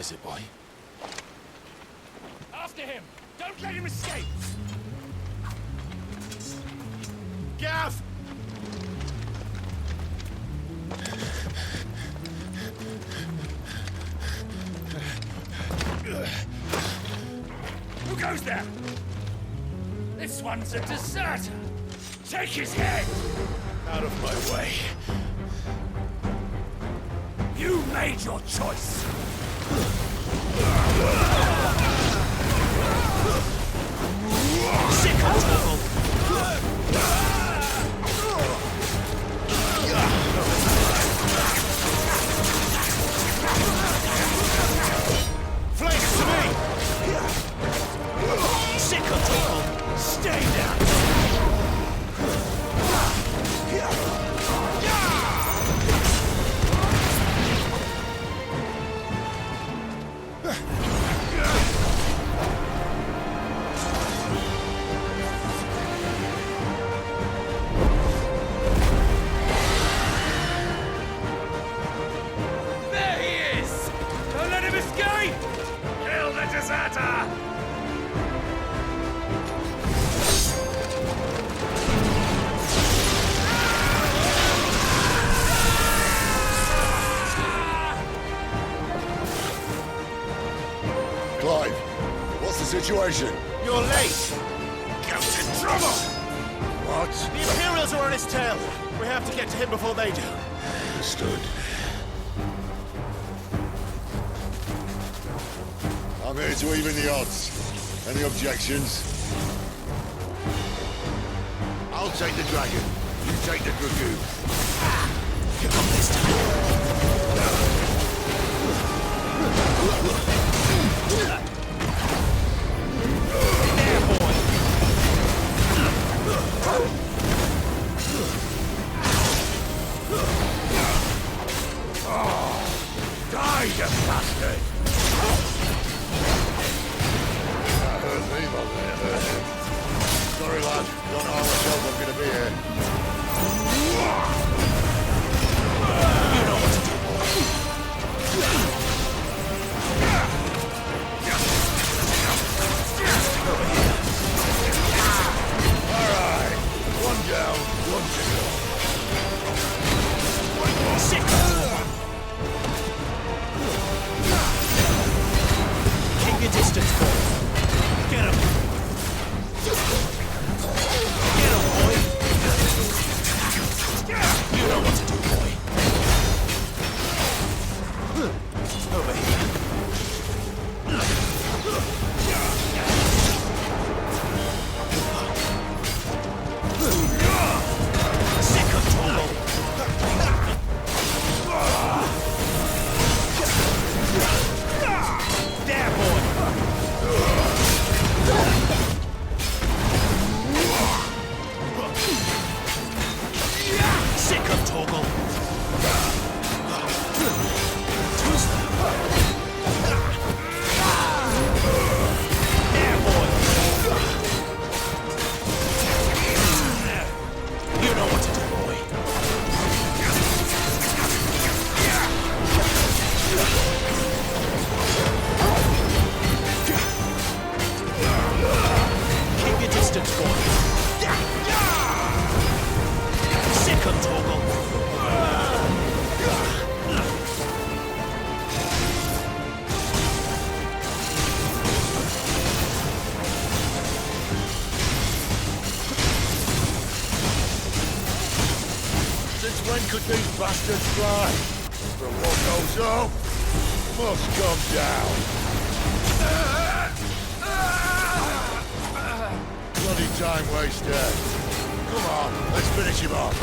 is it, boy? After him! Don't let him escape! Gav! Who goes there? This one's a deserter! Take his head! Out of my way. You made your choice! Sick of trouble! Flanks to me! Sick of trouble! Stay down! Clive, what's the situation? You're late! Get in trouble! What? The Imperials are on his tail! We have to get to him before they do. Understood. I'm here to even the odds. Any objections? I'll take the dragon. You take the dragoon. Come on this time. There, boy! Oh, die, you bastard! That hurt me, Mother. It hurt him. Sorry, lad. Don't know how much help I'm gonna be here. You know what to do, boy. Alright. One down, one to go. Sick. Keep your distance, boy. Get him. Get him, boy. You know what to do, boy. Over here. Sick of trouble. There, boy. Sick of toggle. There, boy. You know what to do, boy. Keep your distance, boy. Sick of toggle. Since when could these bastards fly? But what goes up must come down. Bloody time waster. Come on, let's finish him off.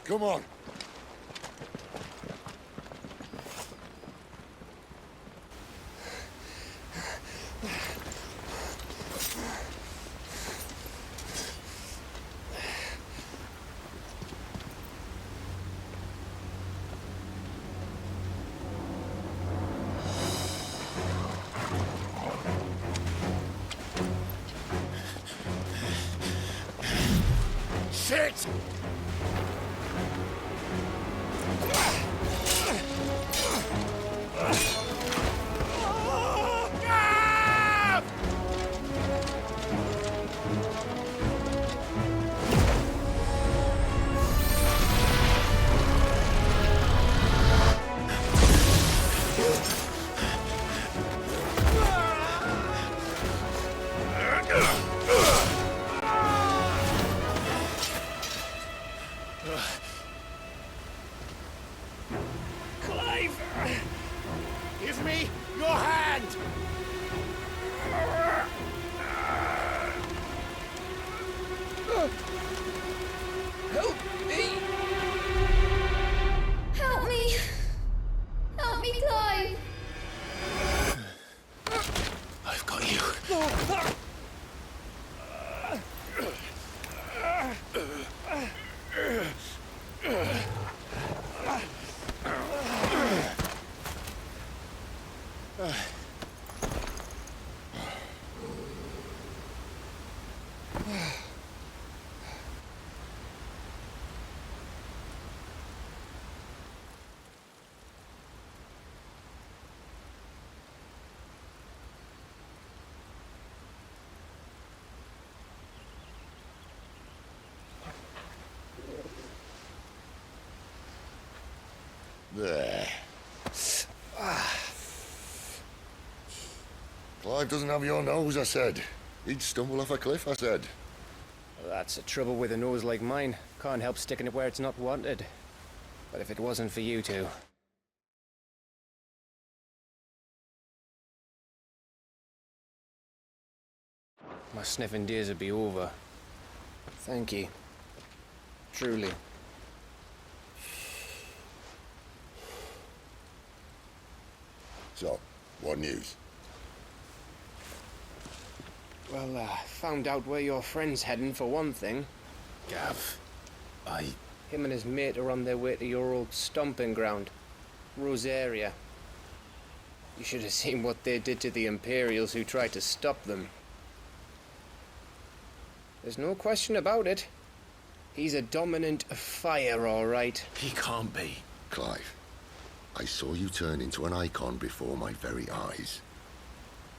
Come on. Shit! Clive! Give me your hand! Help me! Help me! Help me, Clive! I've got you. There. Clive doesn't have your nose, I said. He'd stumble off a cliff, I said. Well, that's the trouble with a nose like mine. Can't help sticking it where it's not wanted. But if it wasn't for you two... my sniffing days would be over. Thank you. Truly. So, what news? Well, found out where your friend's heading, for one thing. Gav, Him and his mate are on their way to your old stomping ground, Rosaria. You should have seen what they did to the Imperials who tried to stop them. There's no question about it. He's a dominant of fire, all right. He can't be. Clive, I saw you turn into an Eikon before my very eyes.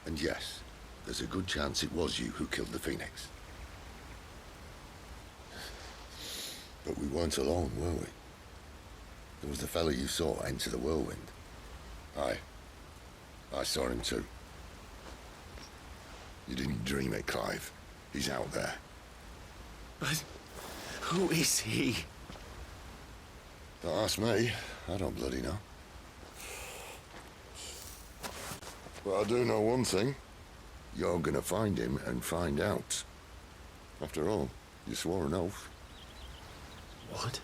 And yes, there's a good chance it was you who killed the Phoenix. But we weren't alone, were we? There was the fellow you saw enter the whirlwind. I saw him too. You didn't dream it, Clive. He's out there. But who is he? Don't ask me. I don't bloody know. But I do know one thing. You're gonna find him and find out. After all, you swore an oath. What?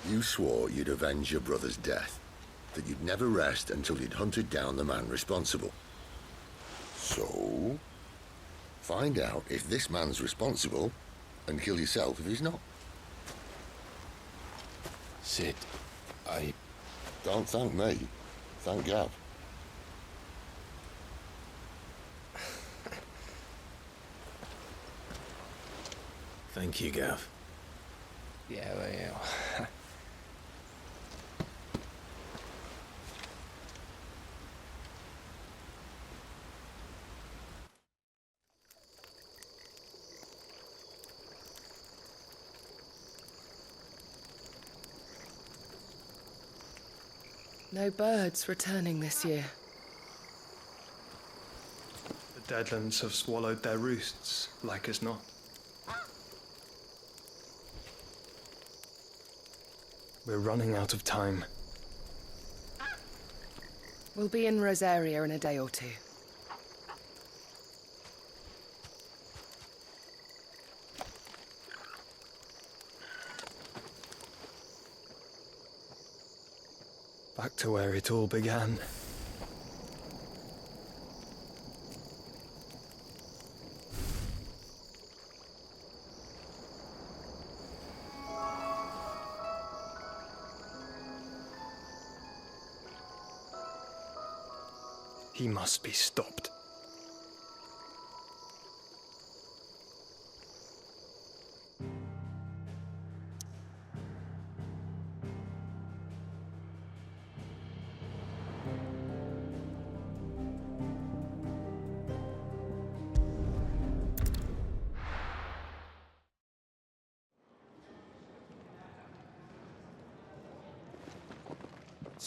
You swore you'd avenge your brother's death. That you'd never rest until you'd hunted down the man responsible. So, find out if this man's responsible and kill yourself if he's not. Sid, Don't thank me. Thank Gav. Thank you, Gav. Yeah, well, yeah. No birds returning this year. The Deadlands have swallowed their roosts, like as not. We're running out of time. We'll be in Rosaria in a day or two. Back to where it all began. He must be stopped.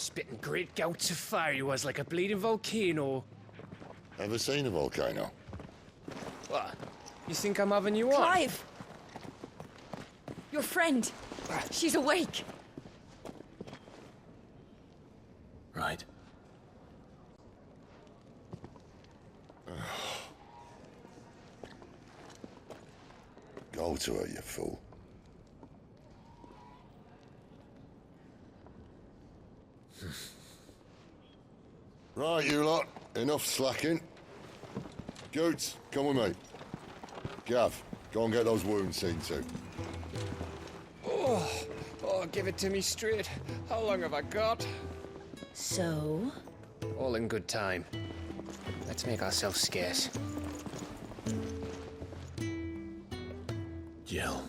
Spitting great gouts of fire he was, like a bleeding volcano. Ever seen a volcano? What? You think I'm having you on? Clive! Your friend. She's awake. Right. Go to her, you fool. Right, you lot. Enough slacking. Goots, come with me. Gav, go and get those wounds seen to. Oh, give it to me straight. How long have I got? So? All in good time. Let's make ourselves scarce. Jill.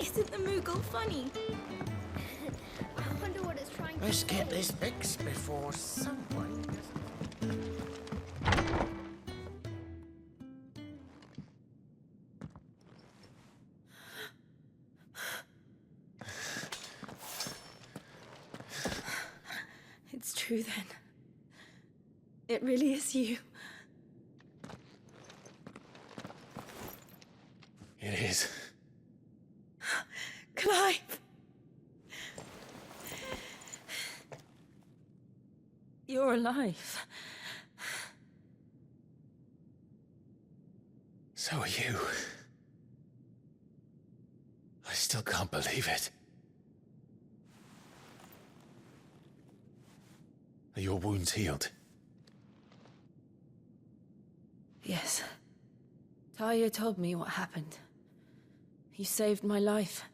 Isn't the Moogle funny? I wonder what it's trying to Let's say. get this fixed before someone... It's true then. It really is you. It is. Clive! You're alive. So are you. I still can't believe it. Are your wounds healed? Yes. Talia told me what happened. You saved my life.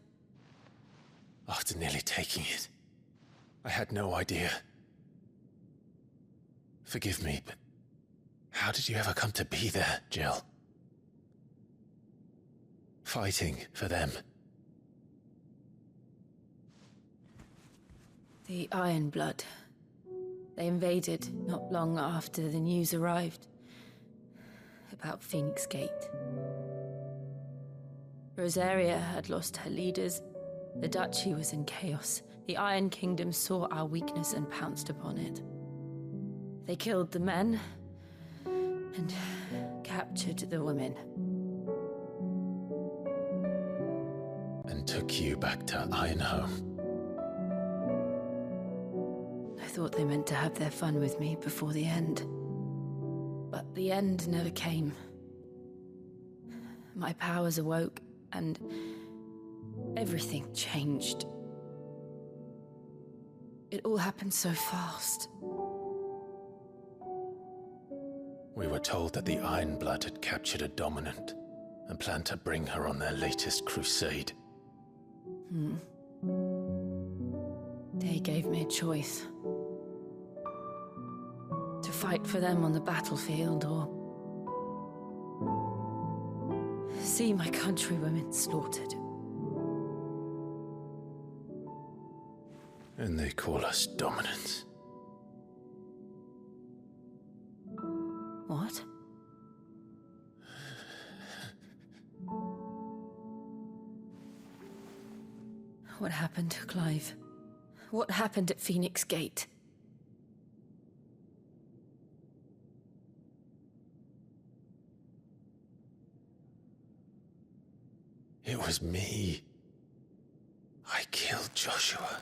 After nearly taking it, I had no idea. Forgive me, but how did you ever come to be there, Jill? Fighting for them. The Iron Blood. They invaded not long after the news arrived about Phoenix Gate. Rosaria had lost her leaders. The Duchy was in chaos. The Iron Kingdom saw our weakness and pounced upon it. They killed the men and captured the women. And took you back to Ironhome. I thought they meant to have their fun with me before the end. But the end never came. My powers awoke, and everything changed. It all happened so fast. We were told that the Iron Blood had captured a dominant and planned to bring her on their latest crusade. They gave me a choice. To fight for them on the battlefield, or see my countrywomen slaughtered. And they call us dominants. What? What happened, Clive? What happened at Phoenix Gate? It was me. I killed Joshua.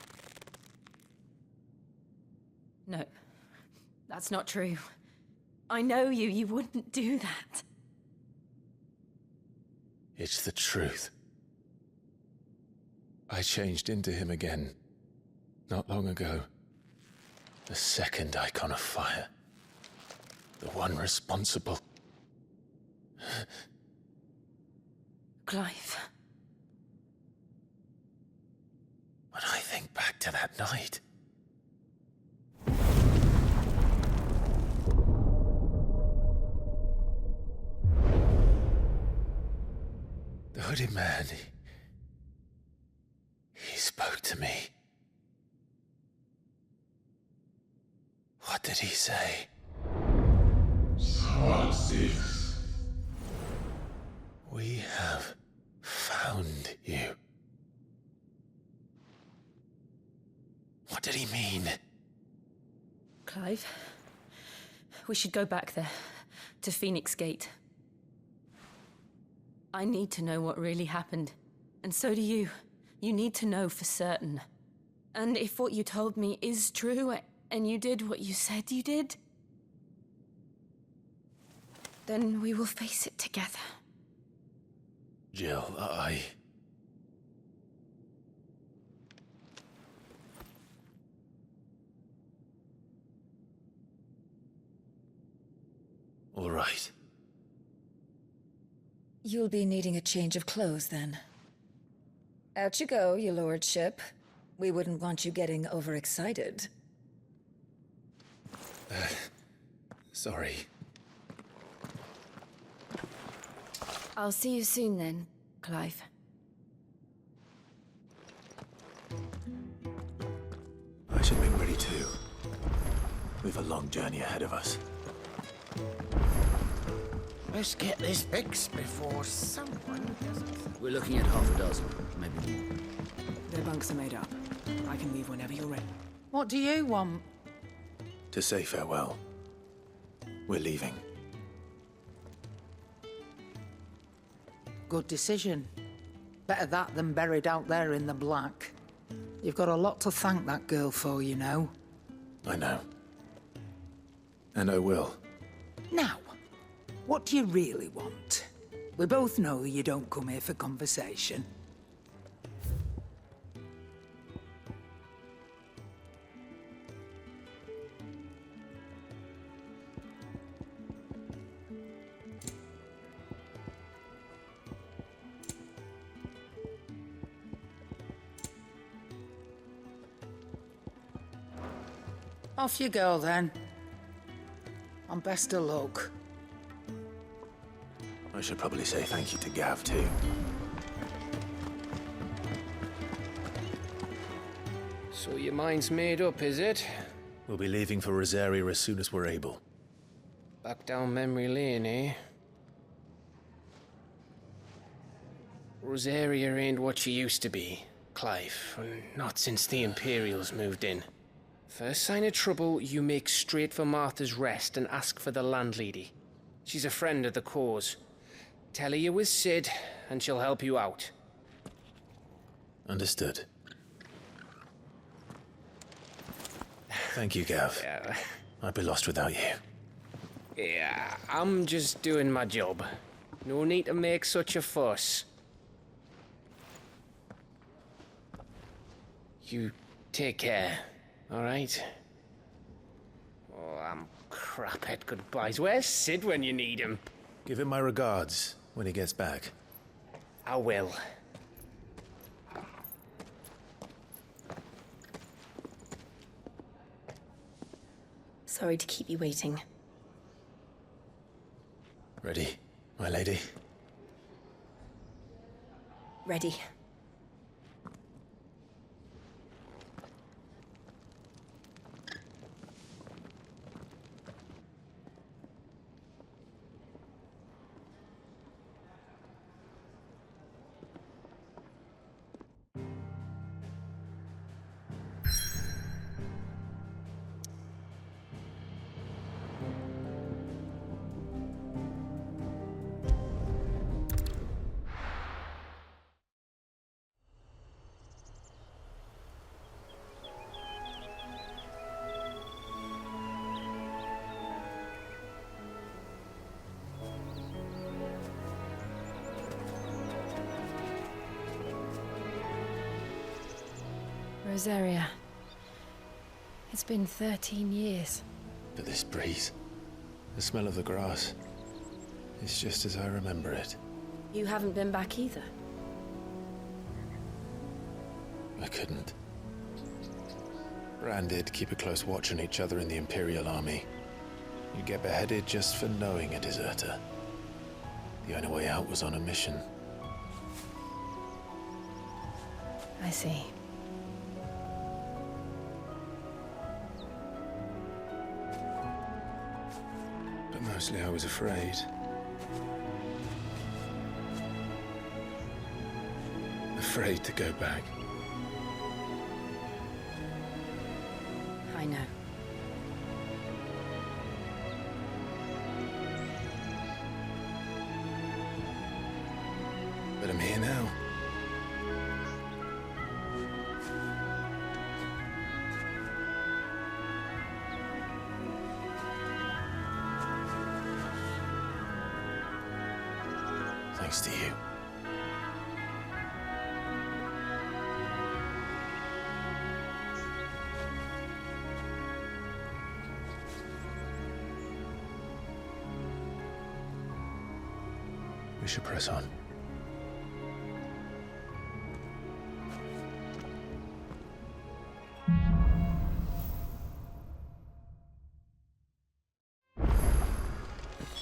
No, that's not true. I know you. You wouldn't do that. It's the truth. I changed into him again, not long ago. The second Icon of Fire. The one responsible. Clive. When I think back to that night... The hooded man, he spoke to me. What did he say? Smart 6. We have found you. What did he mean? Clive, we should go back there, to Phoenix Gate. I need to know what really happened, and so do you. You need to know for certain. And if what you told me is true, and you did what you said you did, then we will face it together. Jill, All right. You'll be needing a change of clothes, then. Out you go, your lordship. We wouldn't want you getting overexcited. Sorry. I'll see you soon then, Clive. I should make ready too. We've a long journey ahead of us. Let's get this fixed before someone doesn't. We're looking at half a dozen, maybe more. Their bunks are made up. I can leave whenever you're ready. What do you want? To say farewell. We're leaving. Good decision. Better that than buried out there in the black. You've got a lot to thank that girl for, you know. I know. And I will. Now, what do you really want? We both know you don't come here for conversation. Off you go, then. And best of luck. I should probably say thank you to Gav, too. So your mind's made up, is it? We'll be leaving for Rosaria as soon as we're able. Back down memory lane, eh? Rosaria ain't what she used to be, Clive. Not since the Imperials moved in. First sign of trouble, you make straight for Martha's Rest and ask for the landlady. She's a friend of the cause. Tell her you was Sid, and she'll help you out. Understood. Thank you, Gav. Yeah. I'd be lost without you. Yeah, I'm just doing my job. No need to make such a fuss. You take care, all right? Oh, I'm crap at goodbyes. Where's Sid when you need him? Give him my regards when he gets back. I will. Sorry to keep you waiting. Ready, my lady? Ready. Rosaria. It's been 13 years. But this breeze, the smell of the grass, it's just as I remember it. You haven't been back either. I couldn't. Bran did keep a close watch on each other in the Imperial Army. You'd get beheaded just for knowing a deserter. The only way out was on a mission. I see. But mostly I was afraid. afraid to go back. I know. But I'm here now. Thanks to you. We should press on.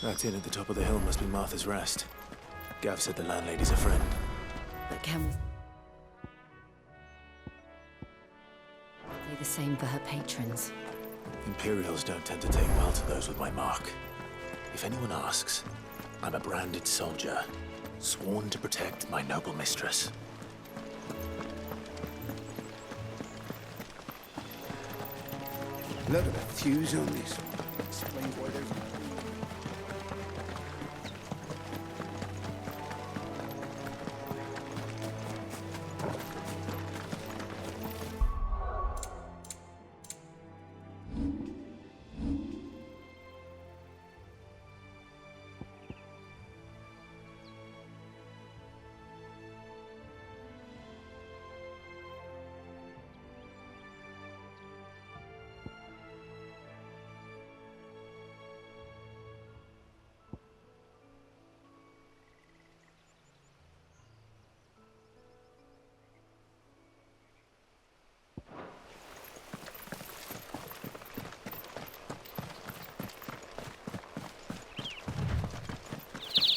That inn at the top of the hill must be Martha's Rest. Gav said the landlady's a friend. But can we do the same for her patrons? Imperials don't tend to take well to those with my mark. If anyone asks, I'm a branded soldier, sworn to protect my noble mistress. Look at the fuse on this one. Explains why there's...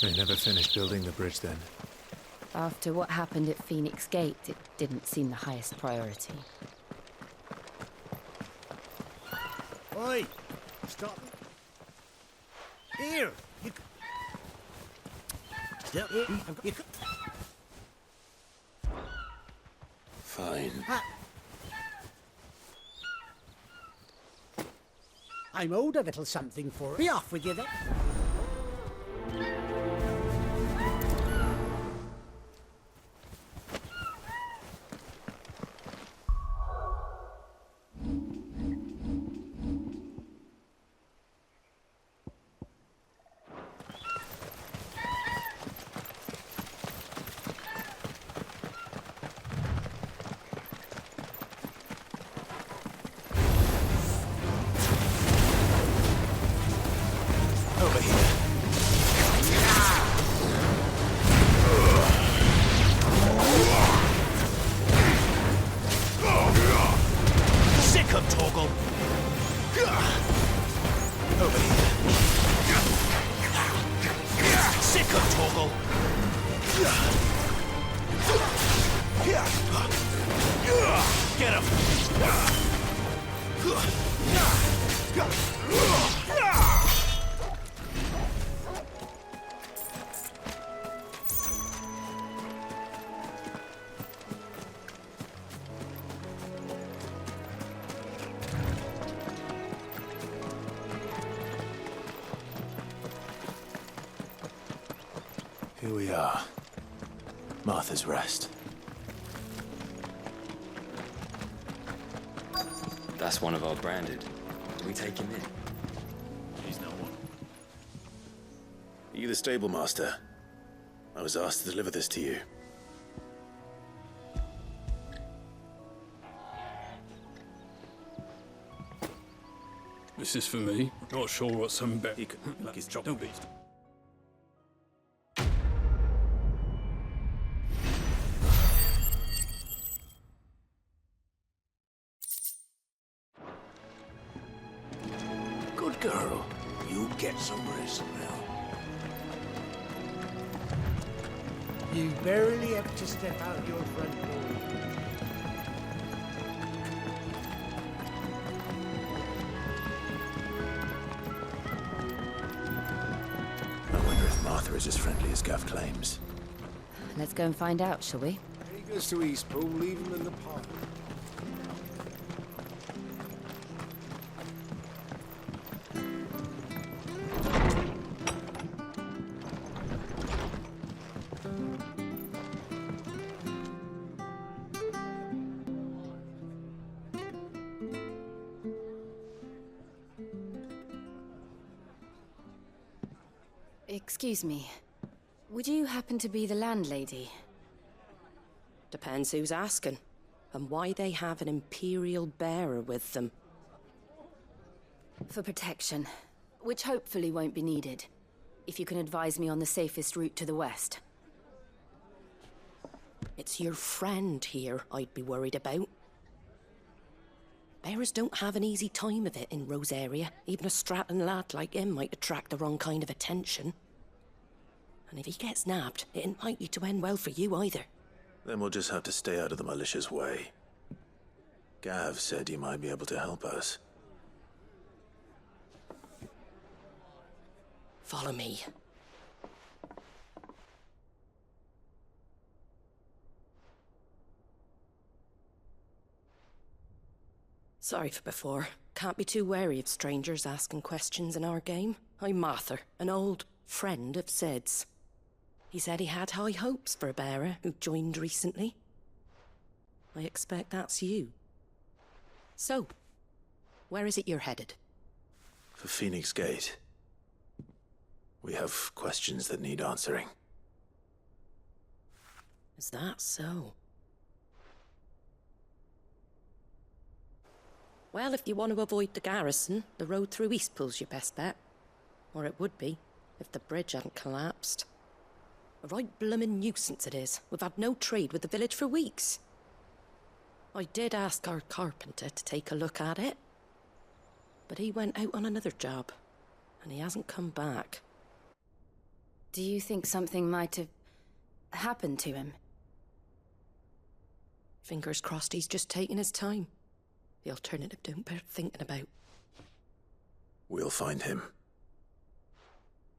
They never finished building the bridge then. After what happened at Phoenix Gate, it didn't seem the highest priority. Oi! Stop. Here! You... Fine. I'm owed a little something for it. Be off with you then. Over here. Sick of Torgal. Over here. Sick of Torgal. Get him. Here we are. Martha's Rest. That's one of our branded. Do we take him in? He's not one. Are you the stable master? I was asked to deliver this to you. This is for me. Not sure what some bet. He could like his job. Don't be. Good girl. You get some rest now. You barely have to step out your front door. I wonder if Martha is as friendly as Gav claims. Let's go and find out, shall we? goes to Eastpool, leave him in the park. Excuse me. Would you happen to be the landlady? Depends who's asking, and why they have an Imperial bearer with them. For protection, which hopefully won't be needed. If you can advise me on the safest route to the west. It's your friend here I'd be worried about. Bearers don't have an easy time of it in Rosaria. Even a Stratton lad like him might attract the wrong kind of attention. And if he gets nabbed, it ain't likely to end well for you either. Then we'll just have to stay out of the malicious way. Gav said you might be able to help us. Follow me. Sorry for before. Can't be too wary of strangers asking questions in our game. I'm Arthur, an old friend of Sid's. He said he had high hopes for a bearer who joined recently. I expect that's you. So, where is it you're headed? For Phoenix Gate. We have questions that need answering. Is that so? Well, if you want to avoid the garrison, the road through Eastpool's your best bet. Or it would be, if the bridge hadn't collapsed. A right bloomin' nuisance it is. We've had no trade with the village for weeks. I did ask our carpenter to take a look at it. But he went out on another job, and he hasn't come back. Do you think something might have happened to him? Fingers crossed he's just taking his time. The alternative don't bear thinking about. We'll find him.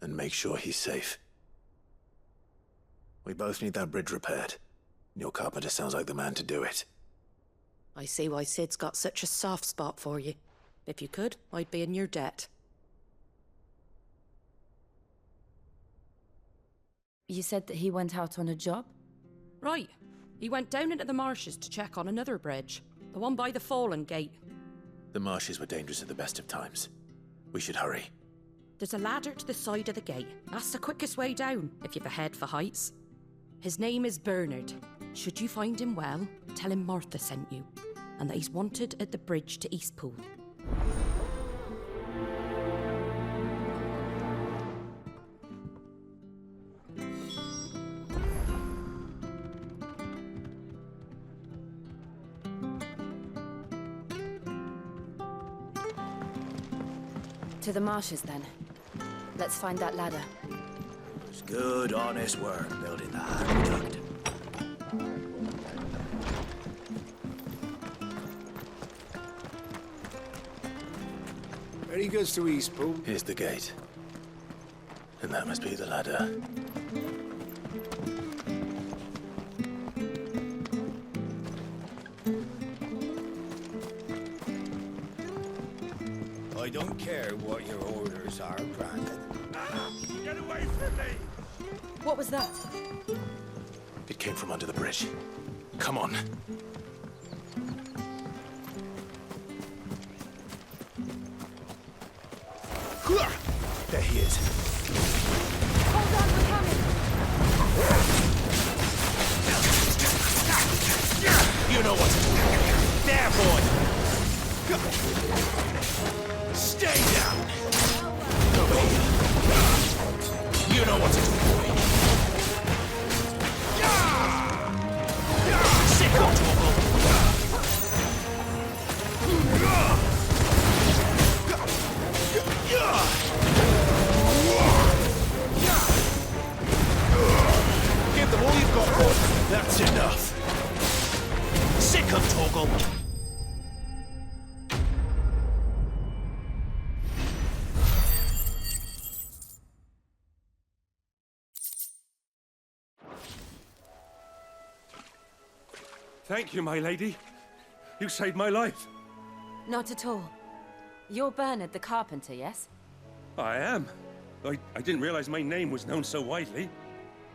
And make sure he's safe. We both need that bridge repaired. Your carpenter sounds like the man to do it. I see why Sid's got such a soft spot for you. If you could, I'd be in your debt. You said that he went out on a job? Right. He went down into the marshes to check on another bridge. The one by the Fallen Gate. The marshes were dangerous at the best of times. We should hurry. There's a ladder to the side of the gate. That's the quickest way down, if you've a head for heights. His name is Bernard. Should you find him well, tell him Martha sent you, and that he's wanted at the bridge to Eastpool. To the marshes, then. Let's find that ladder. It's good, honest work building the aqueduct. Very good to Eastpool. Here's the gate. And that must be the ladder. I don't care what your orders are, Brandon. Get away from me! What was that? It came from under the bridge. Come on. There he is. Hold on, we're coming! You know what to do. There, boy! Stay down! Over here. You know what to do, boy. Sick of trouble! Give them all you've got, boy. That's enough. Sick of Torgal. Thank you, my lady. You saved my life. Not at all. You're Bernard the carpenter, yes? I am. I didn't realize my name was known so widely.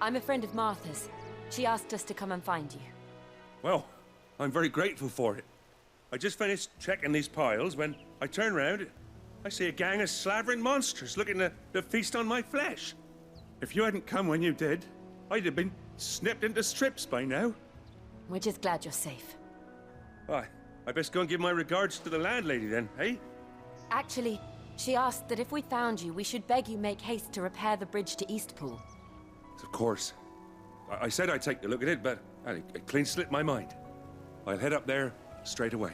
I'm a friend of Martha's. She asked us to come and find you. Well, I'm very grateful for it. I just finished checking these piles when I turn around. I see a gang of slavering monsters looking to feast on my flesh. If you hadn't come when you did, I'd have been snipped into strips by now. We're just glad you're safe. I best go and give my regards to the landlady then, eh? Actually, she asked that if we found you, we should beg you make haste to repair the bridge to Eastpool. Of course. I said I'd take a look at it, but it clean slipped my mind. I'll head up there straight away.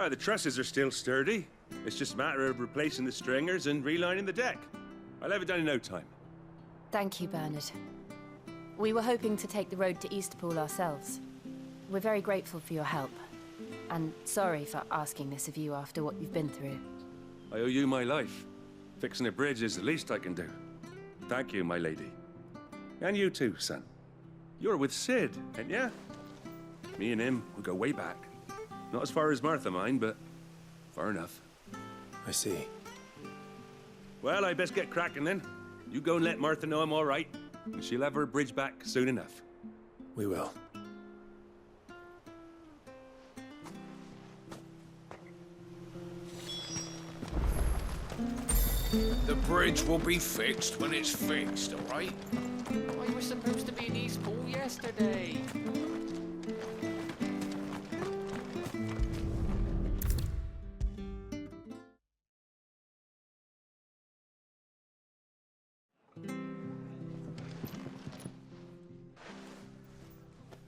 The trusses are still sturdy. It's just a matter of replacing the stringers and relining the deck. I'll have it done in no time. Thank you, Bernard. We were hoping to take the road to Eastpool ourselves. We're very grateful for your help. And sorry for asking this of you after what you've been through. I owe you my life. Fixing a bridge is the least I can do. Thank you, my lady. And you too, son. You're with Sid, ain't ya? Me and him, we go way back. Not as far as Martha, mind, but far enough. I see. Well, I best get cracking then. You go and let Martha know I'm all right, and she'll have her bridge back soon enough. We will. The bridge will be fixed when it's fixed, all right? I was supposed to be in Eastpool yesterday.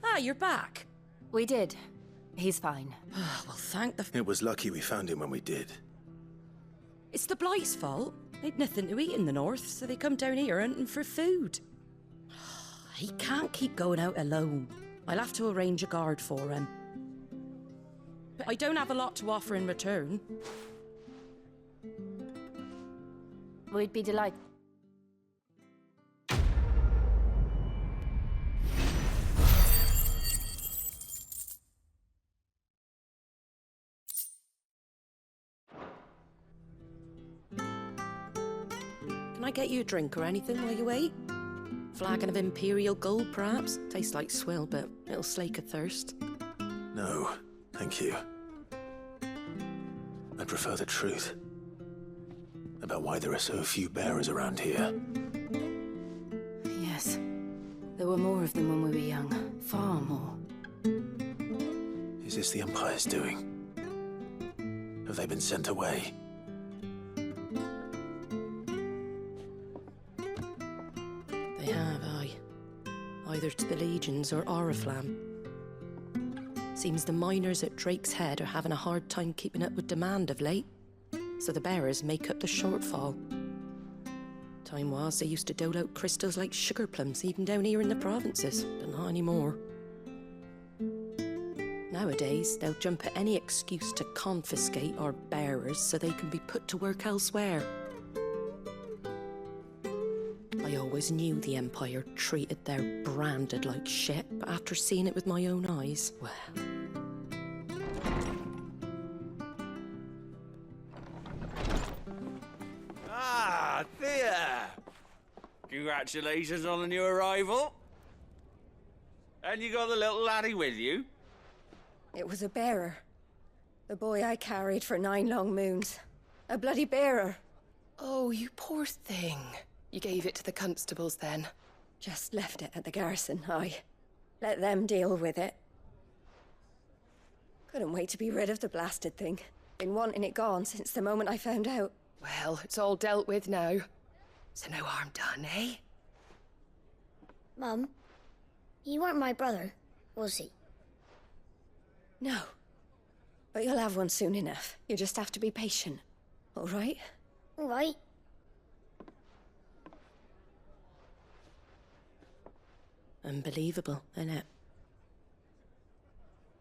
Ah, you're back. We did. He's fine. Well, thank the... It was lucky we found him when we did. It's the Blight's fault. They'd nothing to eat in the north, so they come down here hunting for food. He can't keep going out alone. I'll have to arrange a guard for him. But I don't have a lot to offer in return. We'd be delighted. Can I get you a drink or anything while you wait? Flagon of Imperial Gold, perhaps? Tastes like swill, but it'll slake a thirst. No, thank you. I prefer the truth. About why there are so few bearers around here. Yes. There were more of them when we were young. Far more. Is this the Empire's doing? Have they been sent away? They have, aye. Either to the Legions or Oriflamme. Seems the miners at Drake's Head are having a hard time keeping up with demand of late, so the bearers make up the shortfall. Time was they used to dole out crystals like sugar plums even down here in the provinces, but not anymore. Nowadays, they'll jump at any excuse to confiscate our bearers so they can be put to work elsewhere. I always knew the Empire treated their branded like shit, but after seeing it with my own eyes, well... Ah, Thea! Congratulations on the new arrival. And you got the little laddie with you? It was a bearer. The boy I carried for 9 long moons. A bloody bearer. Oh, you poor thing. You gave it to the constables then? Just left it at the garrison, aye. Let them deal with it. Couldn't wait to be rid of the blasted thing. Been wanting it gone since the moment I found out. Well, it's all dealt with now. So no harm done, eh? Mum, you weren't my brother, was he? No. But you'll have one soon enough. You just have to be patient. All right? All right. Unbelievable, innit?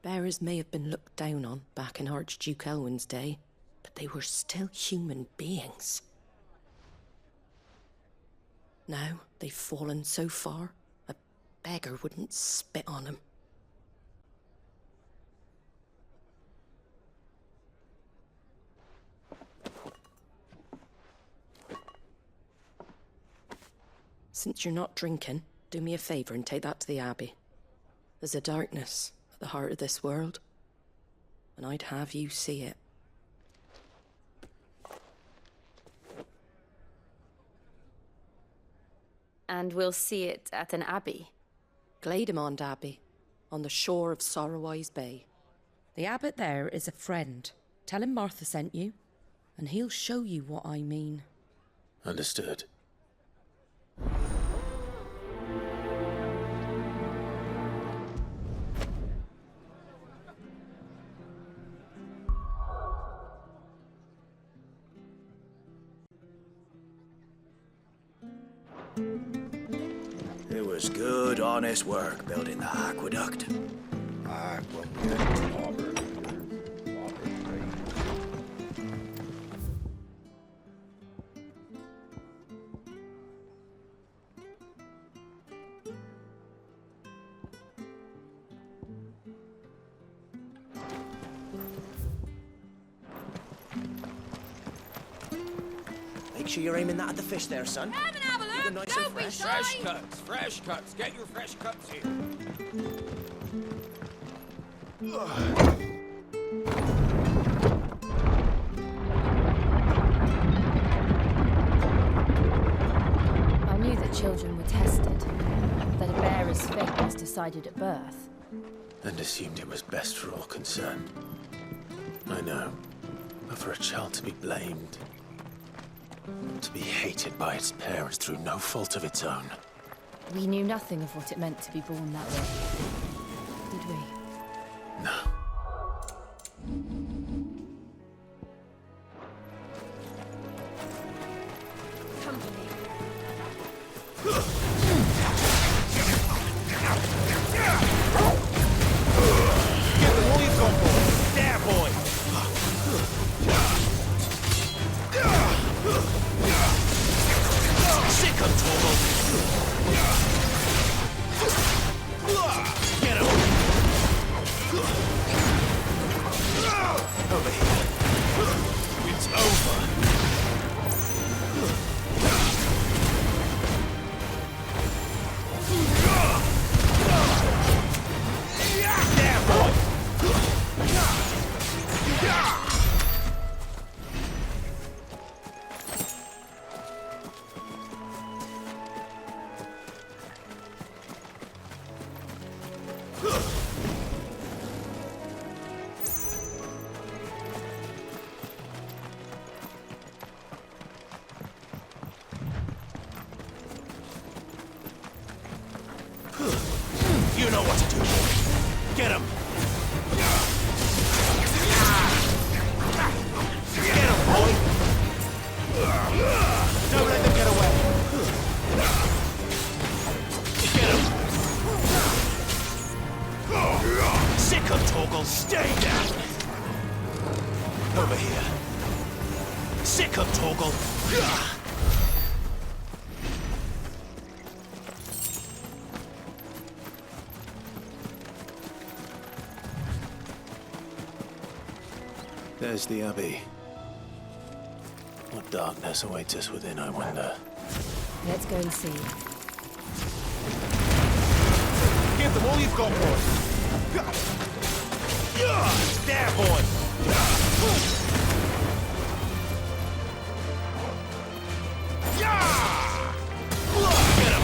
Bearers may have been looked down on back in Archduke Elwin's day, but they were still human beings. Now they've fallen so far, a beggar wouldn't spit on them. Since you're not drinking, do me a favour and take that to the Abbey. There's a darkness at the heart of this world, and I'd have you see it. And we'll see it at an abbey? Glademond Abbey, on the shore of Sorrowise Bay. The abbot there is a friend. Tell him Martha sent you, and he'll show you what I mean. Understood. It was good, honest work building the aqueduct. Make sure you're aiming that at the fish there, son. Come and have a look. Keep them nice and Don't be fresh. shy. Fresh cuts, fresh cuts. Get your fresh cuts here. I knew that children were tested, that a bearer's fate was decided at birth. And assumed it was best for all concerned. I know. But for a child to be blamed, to be hated by its parents through no fault of its own. We knew nothing of what it meant to be born that way, did we? No. You know what to do, boy. Get him. Get him, boy. Don't let them get away. Get him. Sick of Torgal. Stay down. Over here. Sick of Torgal. There's the Abbey. What darkness awaits us within, I wonder? Let's go and see. Give them all you've got, boy. There, boy. Get him.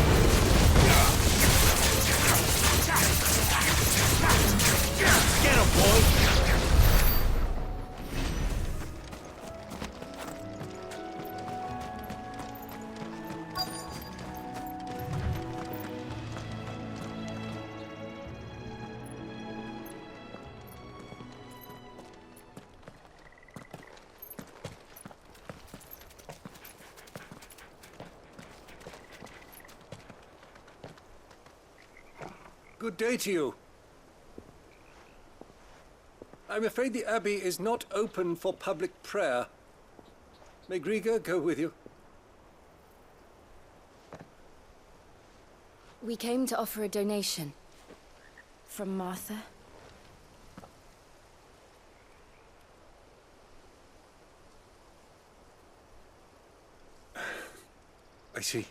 Get him, boy. Good day to you. I'm afraid the Abbey is not open for public prayer. May Griga go with you? We came to offer a donation. From Martha. I see.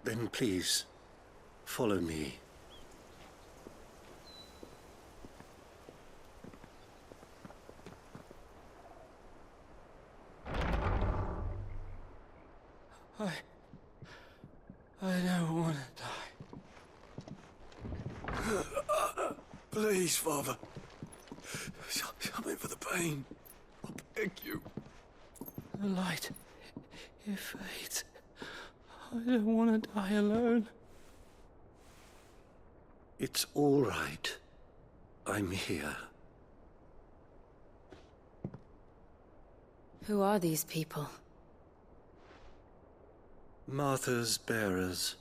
Then please, follow me. I don't want to die. Please, Father. Something for the pain. I beg you. The light, it fades. I don't want to die alone. It's all right. I'm here. Who are these people? Martha's bearers.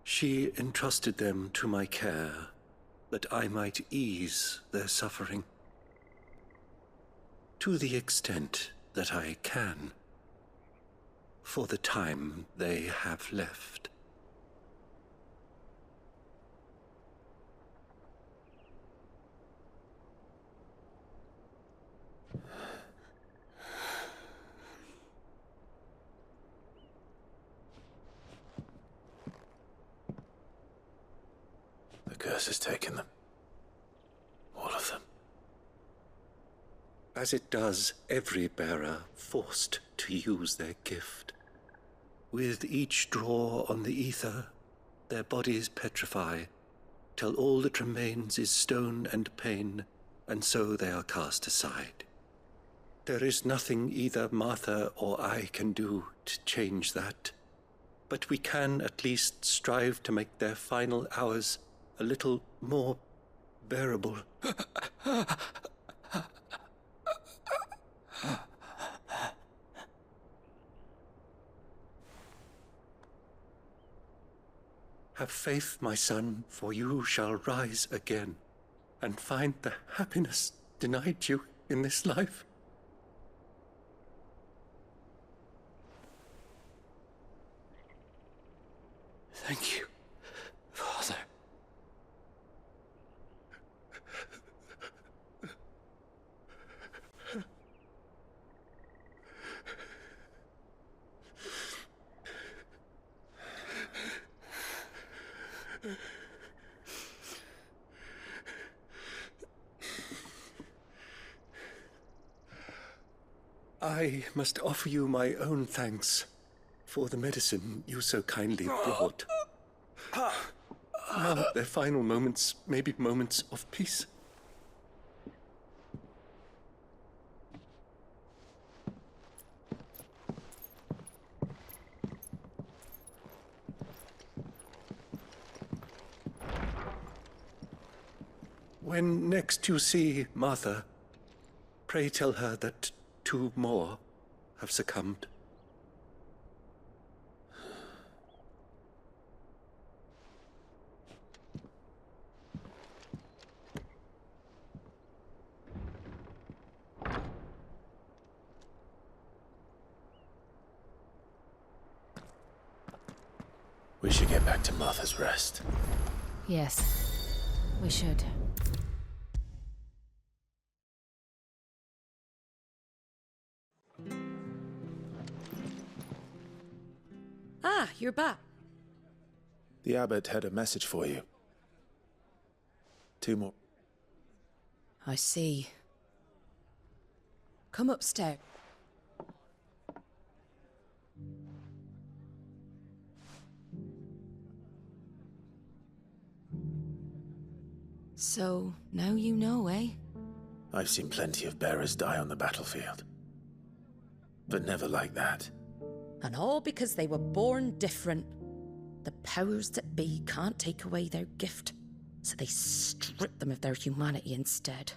She entrusted them to my care, that I might ease their suffering. To the extent that I can, for the time they have left. The curse has taken them. All of them. As it does every bearer forced to use their gift. With each draw on the ether, their bodies petrify, till all that remains is stone and pain, and so they are cast aside. There is nothing either Martha or I can do to change that, but we can at least strive to make their final hours a little more bearable. Have faith, my son, for you shall rise again, and find the happiness denied you in this life. Thank you, Father. I must offer you my own thanks for the medicine you so kindly brought. Now their final moments may be moments of peace. When next you see Martha, pray tell her that 2 more have succumbed. We should get back to Martha's Rest. Yes, we should. Ah, you're back. The abbot had a message for you. 2 more. I see. Come upstairs. So, now you know, eh? I've seen plenty of bearers die on the battlefield. But never like that. And all because they were born different. The powers that be can't take away their gift, so they strip them of their humanity instead.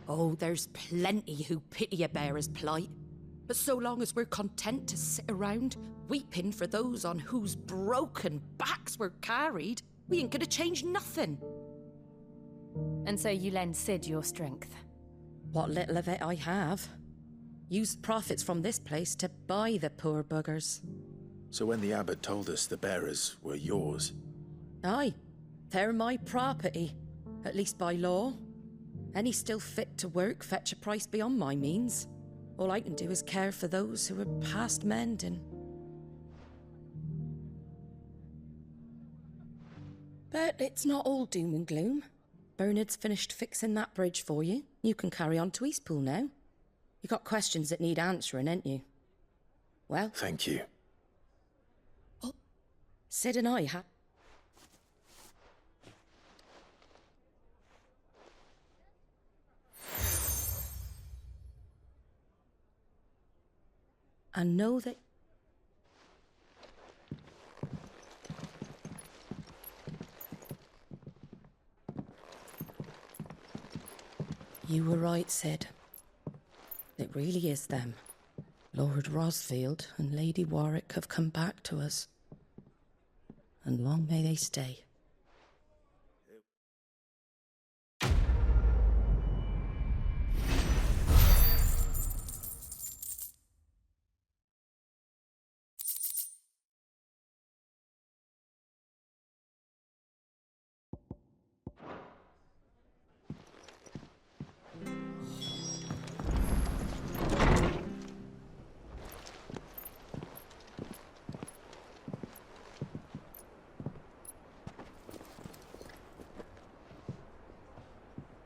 Oh, there's plenty who pity a bearer's plight. But so long as we're content to sit around, weeping for those on whose broken backs we're carried, we ain't gonna change nothing. And so you lend Cid your strength? What little of it I have. Use profits from this place to buy the poor buggers. So when the abbot told us the bearers were yours... Aye, they're my property, at least by law. Any still fit to work fetch a price beyond my means. All I can do is care for those who are past mending. But it's not all doom and gloom. Bernard's finished fixing that bridge for you. You can carry on to Eastpool now. You got questions that need answering, ain't you? Well... Thank you. Oh, Cid and I have... And know that... You were right, Cid. It really is them. Lord Rosfield and Lady Warwick have come back to us. And long may they stay.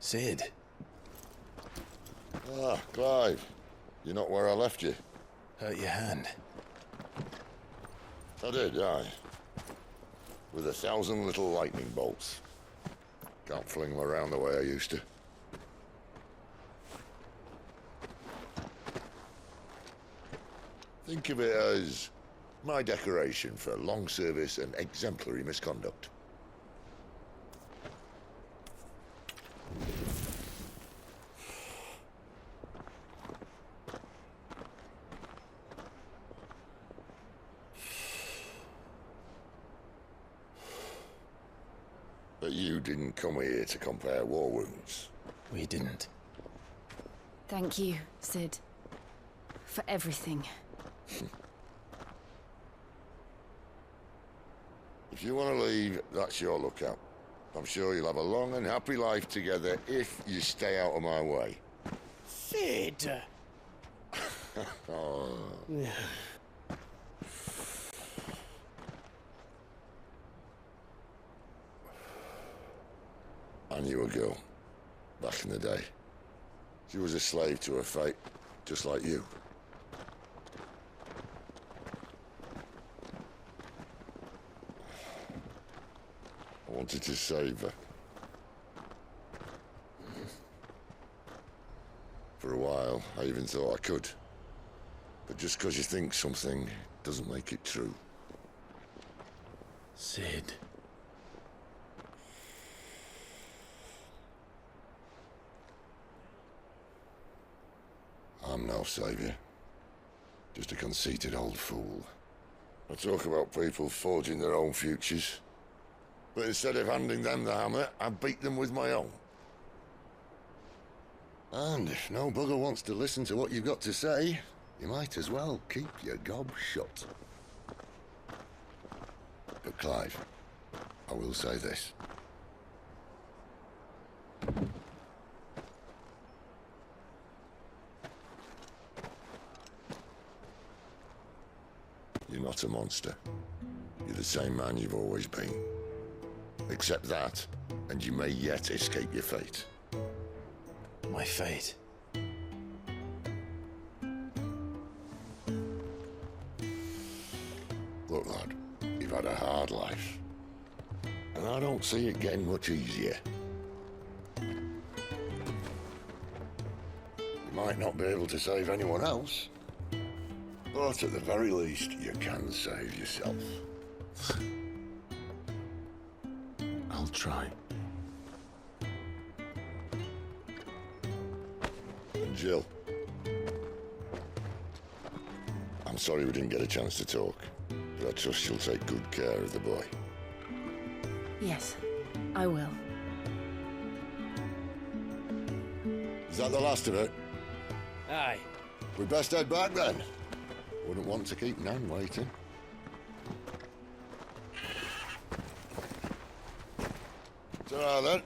Cid. Ah, Clive. You're not where I left you. Hurt your hand. I did, aye. With 1,000 little lightning bolts. Can't fling them around the way I used to. Think of it as my decoration for long service and exemplary misconduct. But you didn't come here to compare war wounds. We didn't. Thank you, Cid. For everything. If you want to leave, that's your lookout. I'm sure you'll have a long and happy life together if you stay out of my way. Cid! Oh. I knew a girl, back in the day. She was a slave to her fate, just like you. I wanted to save her. For a while, I even thought I could. But just because you think something doesn't make it true. Cid. I'm no savior. Just a conceited old fool. I talk about people forging their own futures. But instead of handing them the hammer, I beat them with my own. And if no bugger wants to listen to what you've got to say, you might as well keep your gob shut. But Clive, I will say this. You're not a monster. You're the same man you've always been. Accept that, and you may yet escape your fate. My fate? Look, lad, you've had a hard life. And I don't see it getting much easier. You might not be able to save anyone else, but at the very least, you can save yourself. I'll try. And Jill. I'm sorry we didn't get a chance to talk, but I trust you'll take good care of the boy. Yes, I will. Is that the last of it? Aye. We best head back then. Wouldn't want to keep Nan waiting. Ta-ra then.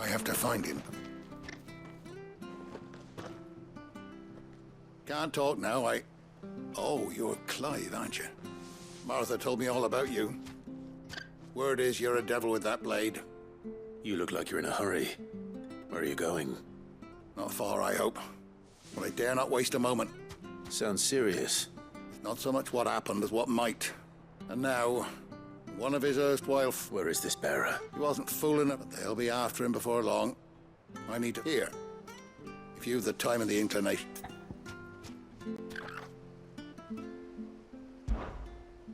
I have to find him. Can't talk now, Oh, you're Clive, aren't you? Martha told me all about you. Word is you're a devil with that blade. You look like you're in a hurry. Where are you going? Not far, I hope. But I dare not waste a moment. Sounds serious. It's not so much what happened as what might. And now, one of his erstwhile... Where is this bearer? He wasn't fooling it, but they'll be after him before long. I need to hear. If you've the time and the inclination.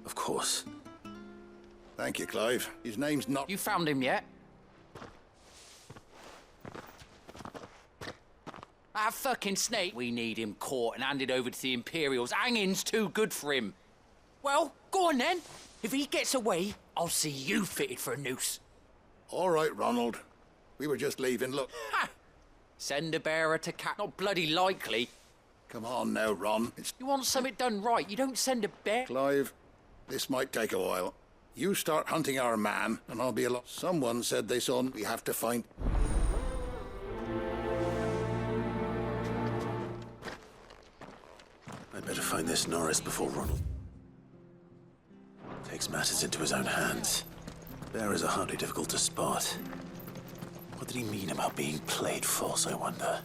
Of course. Thank you, Clive. His name's not... You found him yet? That fucking snake. We need him caught and handed over to the Imperials. Hanging's too good for him. Well, go on then. If he gets away, I'll see you fitted for a noose. All right, Ronald. We were just leaving, look. Ha! Send a bearer to cat. Not bloody likely. Come on now, Ron. You want something done right, you don't send a bear. Clive, this might take a while. You start hunting our man, and I'll be along. Someone said they saw him. We have to find... I'd better find this Norris before Ronald takes matters into his own hands. Bearers are hardly difficult to spot. What did he mean about being played false, I wonder?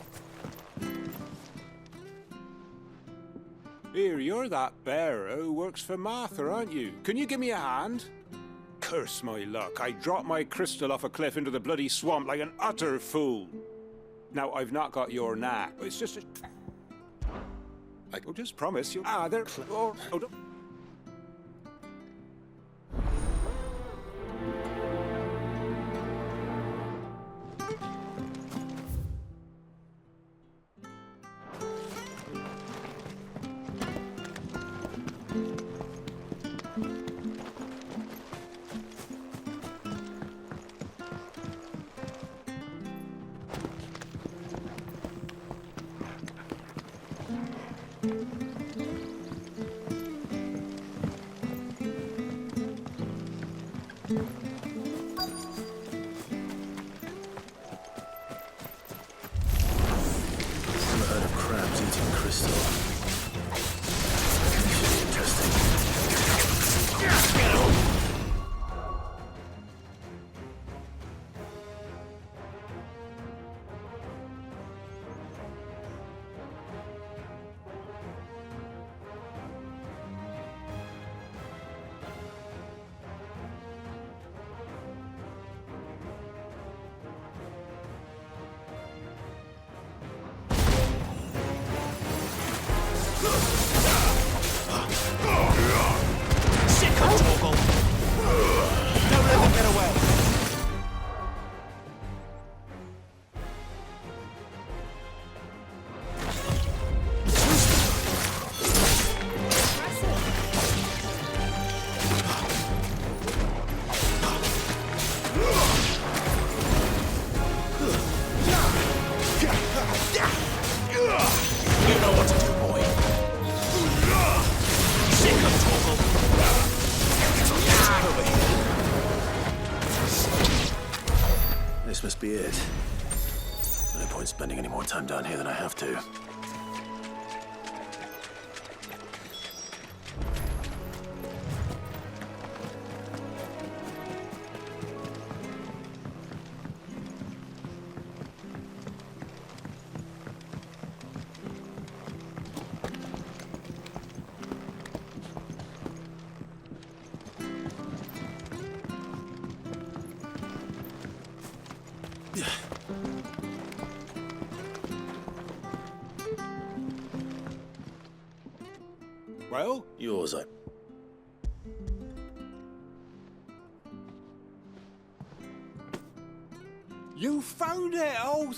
Here, you're that bearer who works for Martha, aren't you? Can you give me a hand? Curse my luck. I dropped my crystal off a cliff into the bloody swamp like an utter fool. Now, I've not got your knack. It's just a... I'll just promise you... they're... Oh, don't... This must be it. No point spending any more time down here than I have to. Well? Yours, You found it! Oh,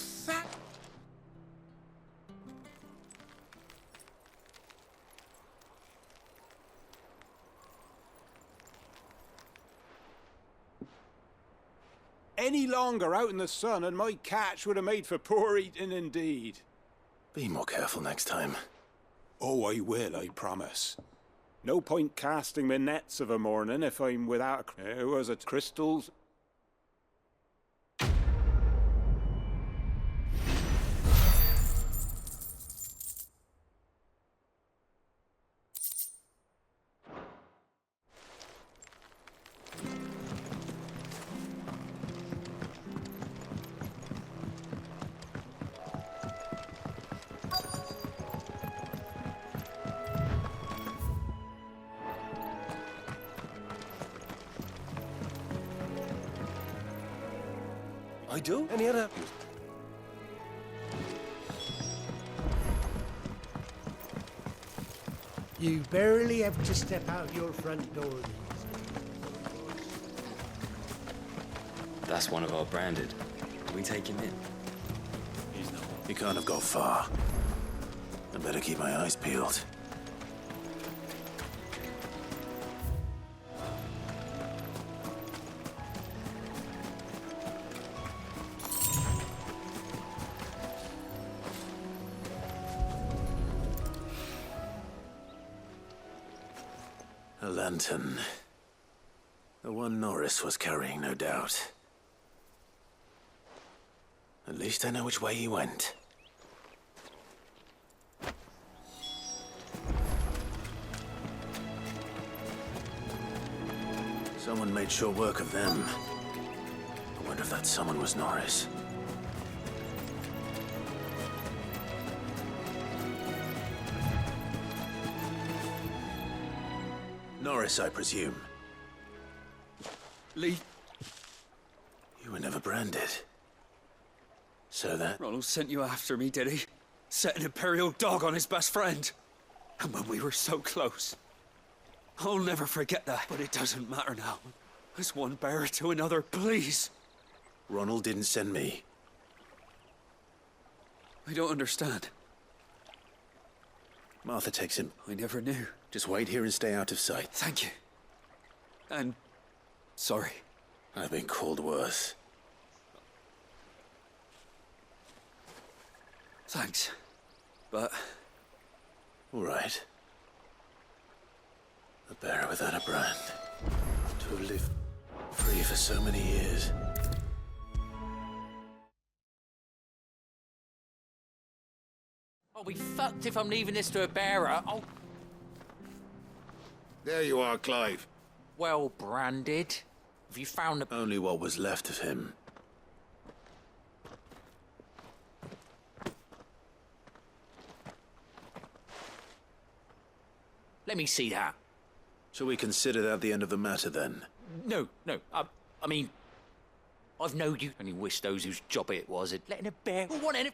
Any longer out in the sun and my catch would have made for poor eating indeed. Be more careful next time. Oh, I will, I promise. No point casting my nets of a morning if I'm without... was it crystals? I do? Any other? You barely have to step out your front door. That's one of our branded. Can we take him in? He can't have got far. I better keep my eyes peeled. A lantern. The one Norris was carrying, no doubt. At least I know which way he went. Someone made short work of them. I wonder if that someone was Norris. Norris, I presume. Lee. You were never branded. So that... Ronald sent you after me, did he? Set an Imperial dog on his best friend. And when we were so close. I'll never forget that, but it doesn't matter now. As one bearer to another, please. Ronald didn't send me. I don't understand. Martha takes him. I never knew. Just wait here and stay out of sight. Thank you. And... sorry. I've been called worse. Thanks. But... all right. A bearer without a brand. To have lived free for so many years. I'll be fucked if I'm leaving this to a bearer. Oh. There you are, Clive. Well branded. Have you found the... only what was left of him. Let me see that. Shall we consider that the end of the matter, then? No. I mean... I've known you. Only wish those whose job it was had letting a bear... want any...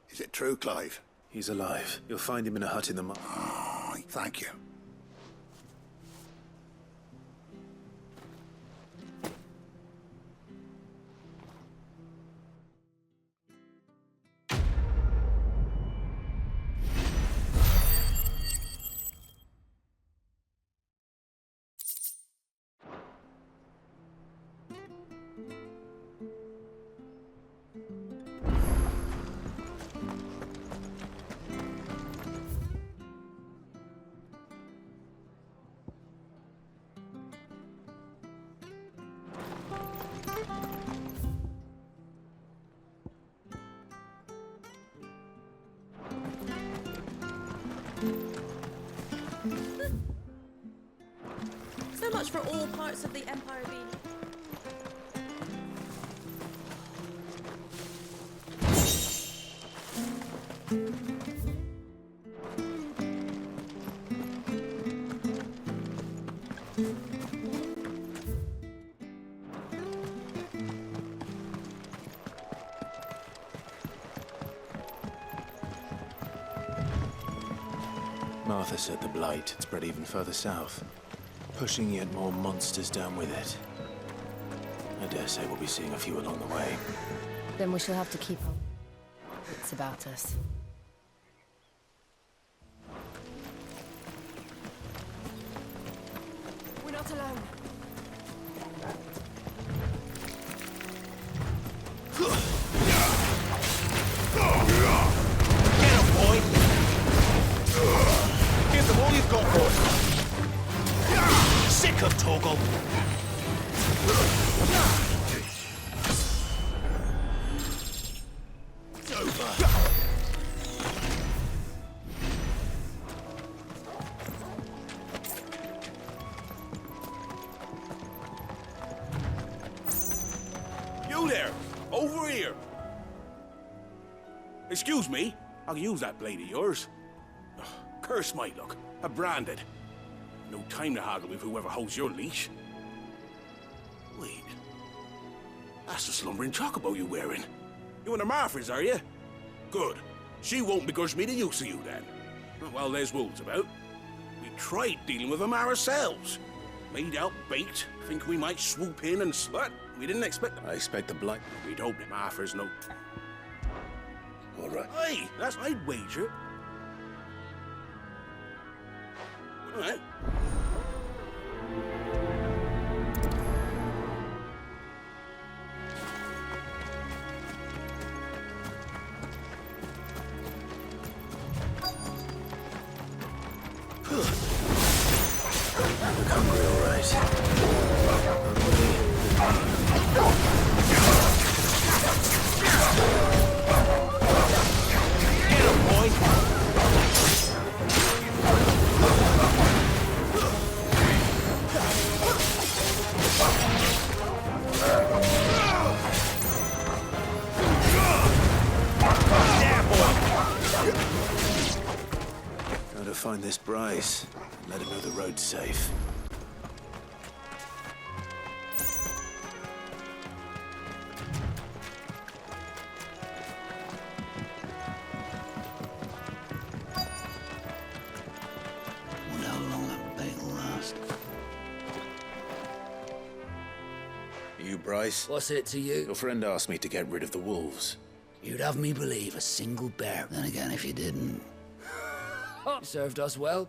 Is it true, Clive? He's alive. You'll find him in a hut in the... Oh, thank you. So much for all parts of the Empire being... Martha said the Blight had spread even further south, pushing yet more monsters down with it. I dare say we'll be seeing a few along the way. Then we shall have to keep our wits about us. We're not alone. Get him, boy! Give them all you've got, boy! Sick of Torgal! It's over! You there! Over here! Excuse me, I can use that blade of yours. Ugh, curse my luck. I'm branded. No time to haggle with whoever holds your leash. Wait. That's the slumbering chocobo you're wearing. You and the Marthas, are you? Good. She won't begrudge me the use of you, then. Well, there's wolves about. We tried dealing with them ourselves. Made out bait, think we might swoop in and slut. We didn't expect them. I expect the Blight. We'd hope the Marthas know. All right. Hey, that's I'd wager. All right. Look hungry, all right. Get him, boy! Gotta find this Bryce. Let him know the road's safe. Wonder how long that bait will last. You, Bryce? What's it to you? Your friend asked me to get rid of the wolves. You'd have me believe a single bear. Then again, if you didn't... You served us well.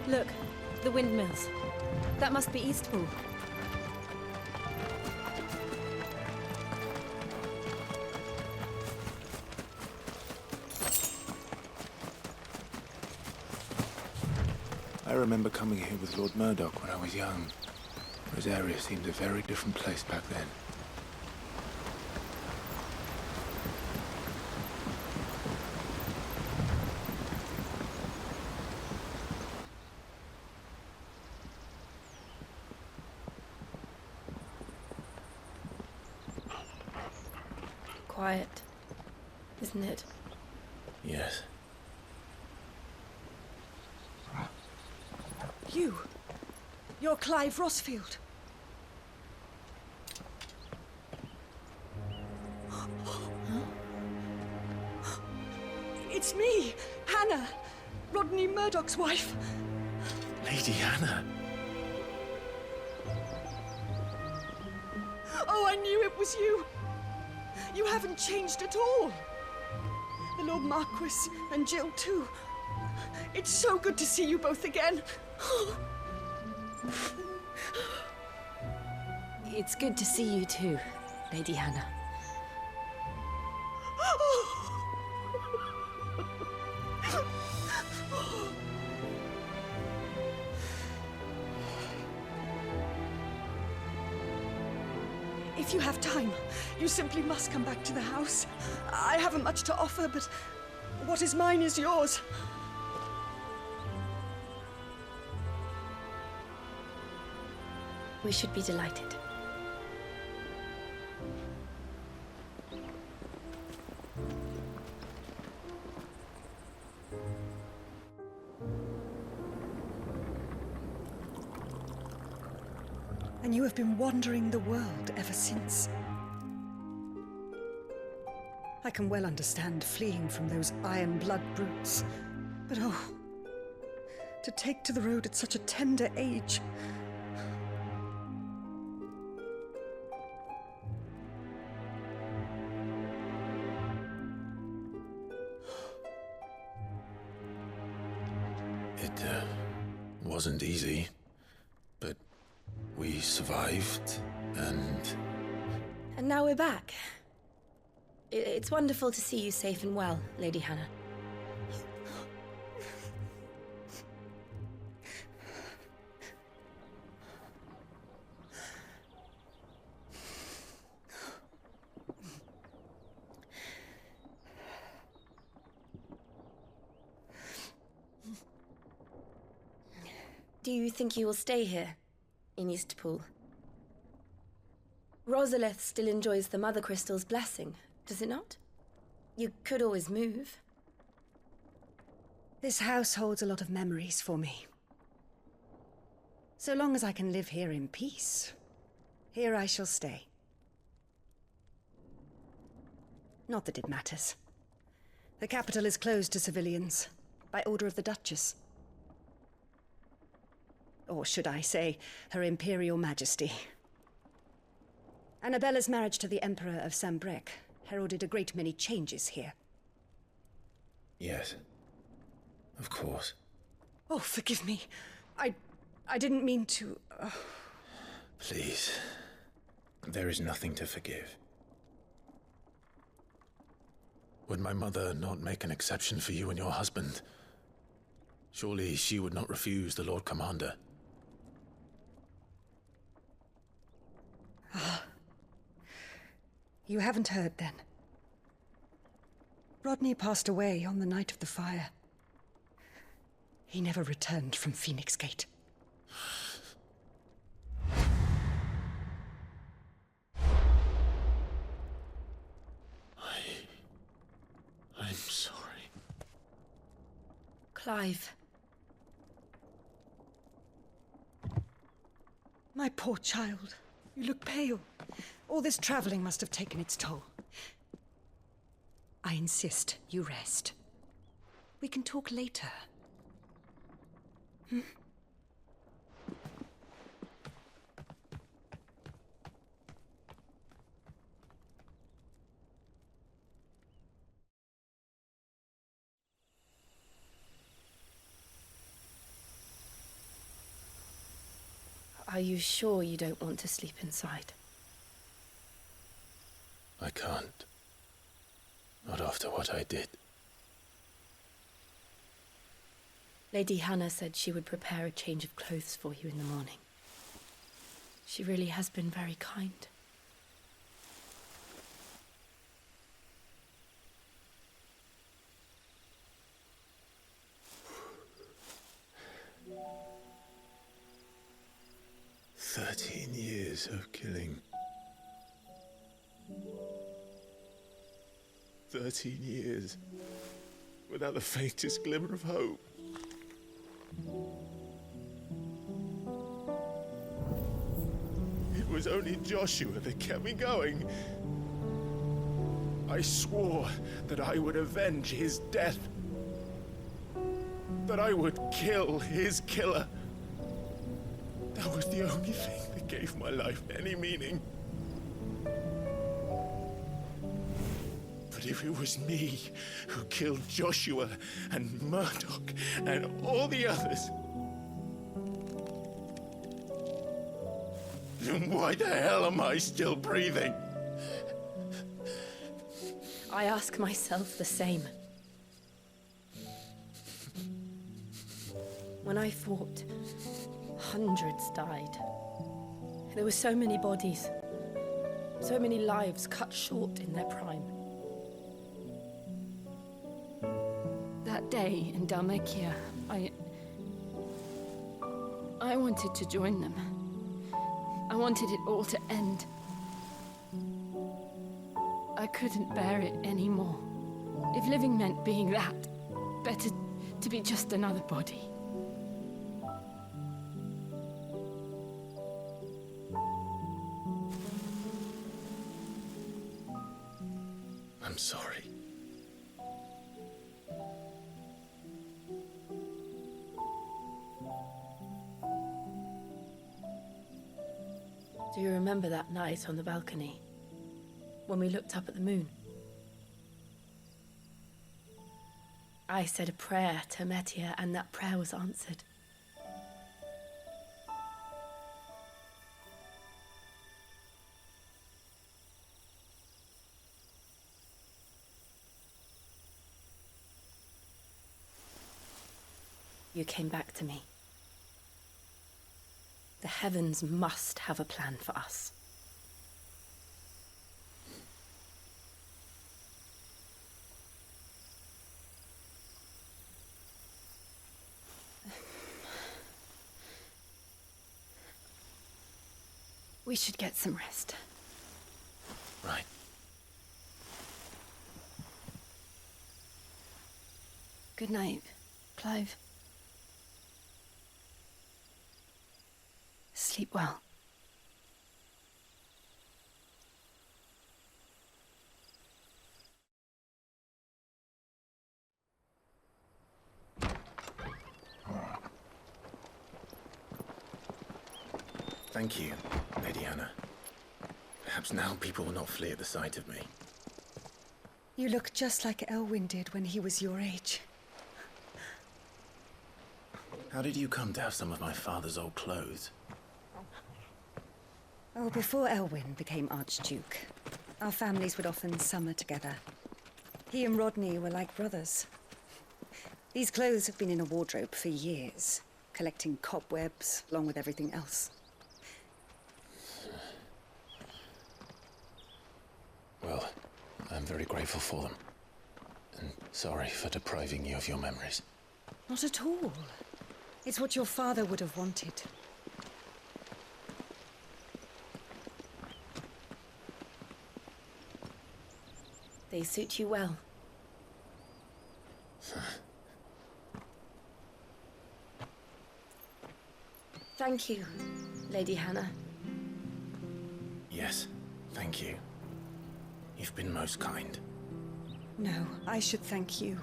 Look, the windmills. That must be Eastpool. I remember coming here with Lord Murdoch when I was young. Rosaria seemed a very different place back then. Quiet, isn't it? Yes. You're Clive Rosfield. It's me, Hannah, Rodney Murdoch's wife. Lady Hannah. Oh, I knew it was you. You haven't changed at all. The Lord Marquis and Jill too. It's so good to see you both again. It's good to see you too, Lady Hannah. If you have time, you simply must come back to the house. I haven't much to offer, but what is mine is yours. We should be delighted. And you have been wandering the world ever since. I can well understand fleeing from those iron blood brutes, but oh, to take to the road at such a tender age. It wasn't easy, but we survived, and now we're back. It's wonderful to see you safe and well, Lady Hannah. Do you think you will stay here, in Eastpool? Rosalith still enjoys the Mothercrystals' blessing, does it not? You could always move. This house holds a lot of memories for me. So long as I can live here in peace, here I shall stay. Not that it matters. The capital is closed to civilians, by order of the Duchess. Or should I say, Her Imperial Majesty. Annabella's marriage to the Emperor of Sanbreque heralded a great many changes here. yes, of course. Oh, forgive me. I didn't mean to... Please, there is nothing to forgive. Would my mother not make an exception for you and your husband? Surely she would not refuse the Lord Commander. You haven't heard, then. Rodney passed away on the night of the fire. He never returned from Phoenix Gate. I'm sorry. Clive. My poor child. You look pale. All this traveling must have taken its toll. I insist you rest. We can talk later. Hmm? Are you sure you don't want to sleep inside? I can't. Not after what I did. Lady Hannah said she would prepare a change of clothes for you in the morning. She really has been very kind. "13 years of killing. 13 years without the faintest glimmer of hope. It was only Joshua that kept me going. I swore that I would avenge his death. That I would kill his killer. That was the only thing that gave my life any meaning. But if it was me who killed Joshua and Murdoch and all the others, then why the hell am I still breathing? I ask myself the same. When I fought, hundreds died. There were so many bodies, so many lives cut short in their prime. That day in Dalmekia, I wanted to join them. I wanted it all to end. I couldn't bear it anymore. If living meant being that, better to be just another body. I'm sorry. Do you remember that night on the balcony? When we looked up at the moon? I said a prayer to Metia, and that prayer was answered. You came back to me. The heavens must have a plan for us. We should get some rest. Right. Good night, Clive. Sleep well. Thank you, Lady Hannah. Perhaps now people will not flee at the sight of me. You look just like Elwyn did when he was your age. How did you come to have some of my father's old clothes? Oh, before Elwyn became Archduke, our families would often summer together. He and Rodney were like brothers. These clothes have been in a wardrobe for years, collecting cobwebs along with everything else. Well, I'm very grateful for them. And sorry for depriving you of your memories. Not at all. It's what your father would have wanted. They suit you well. Thank you, Lady Hannah. Yes, thank you. You've been most kind. No, I should thank you.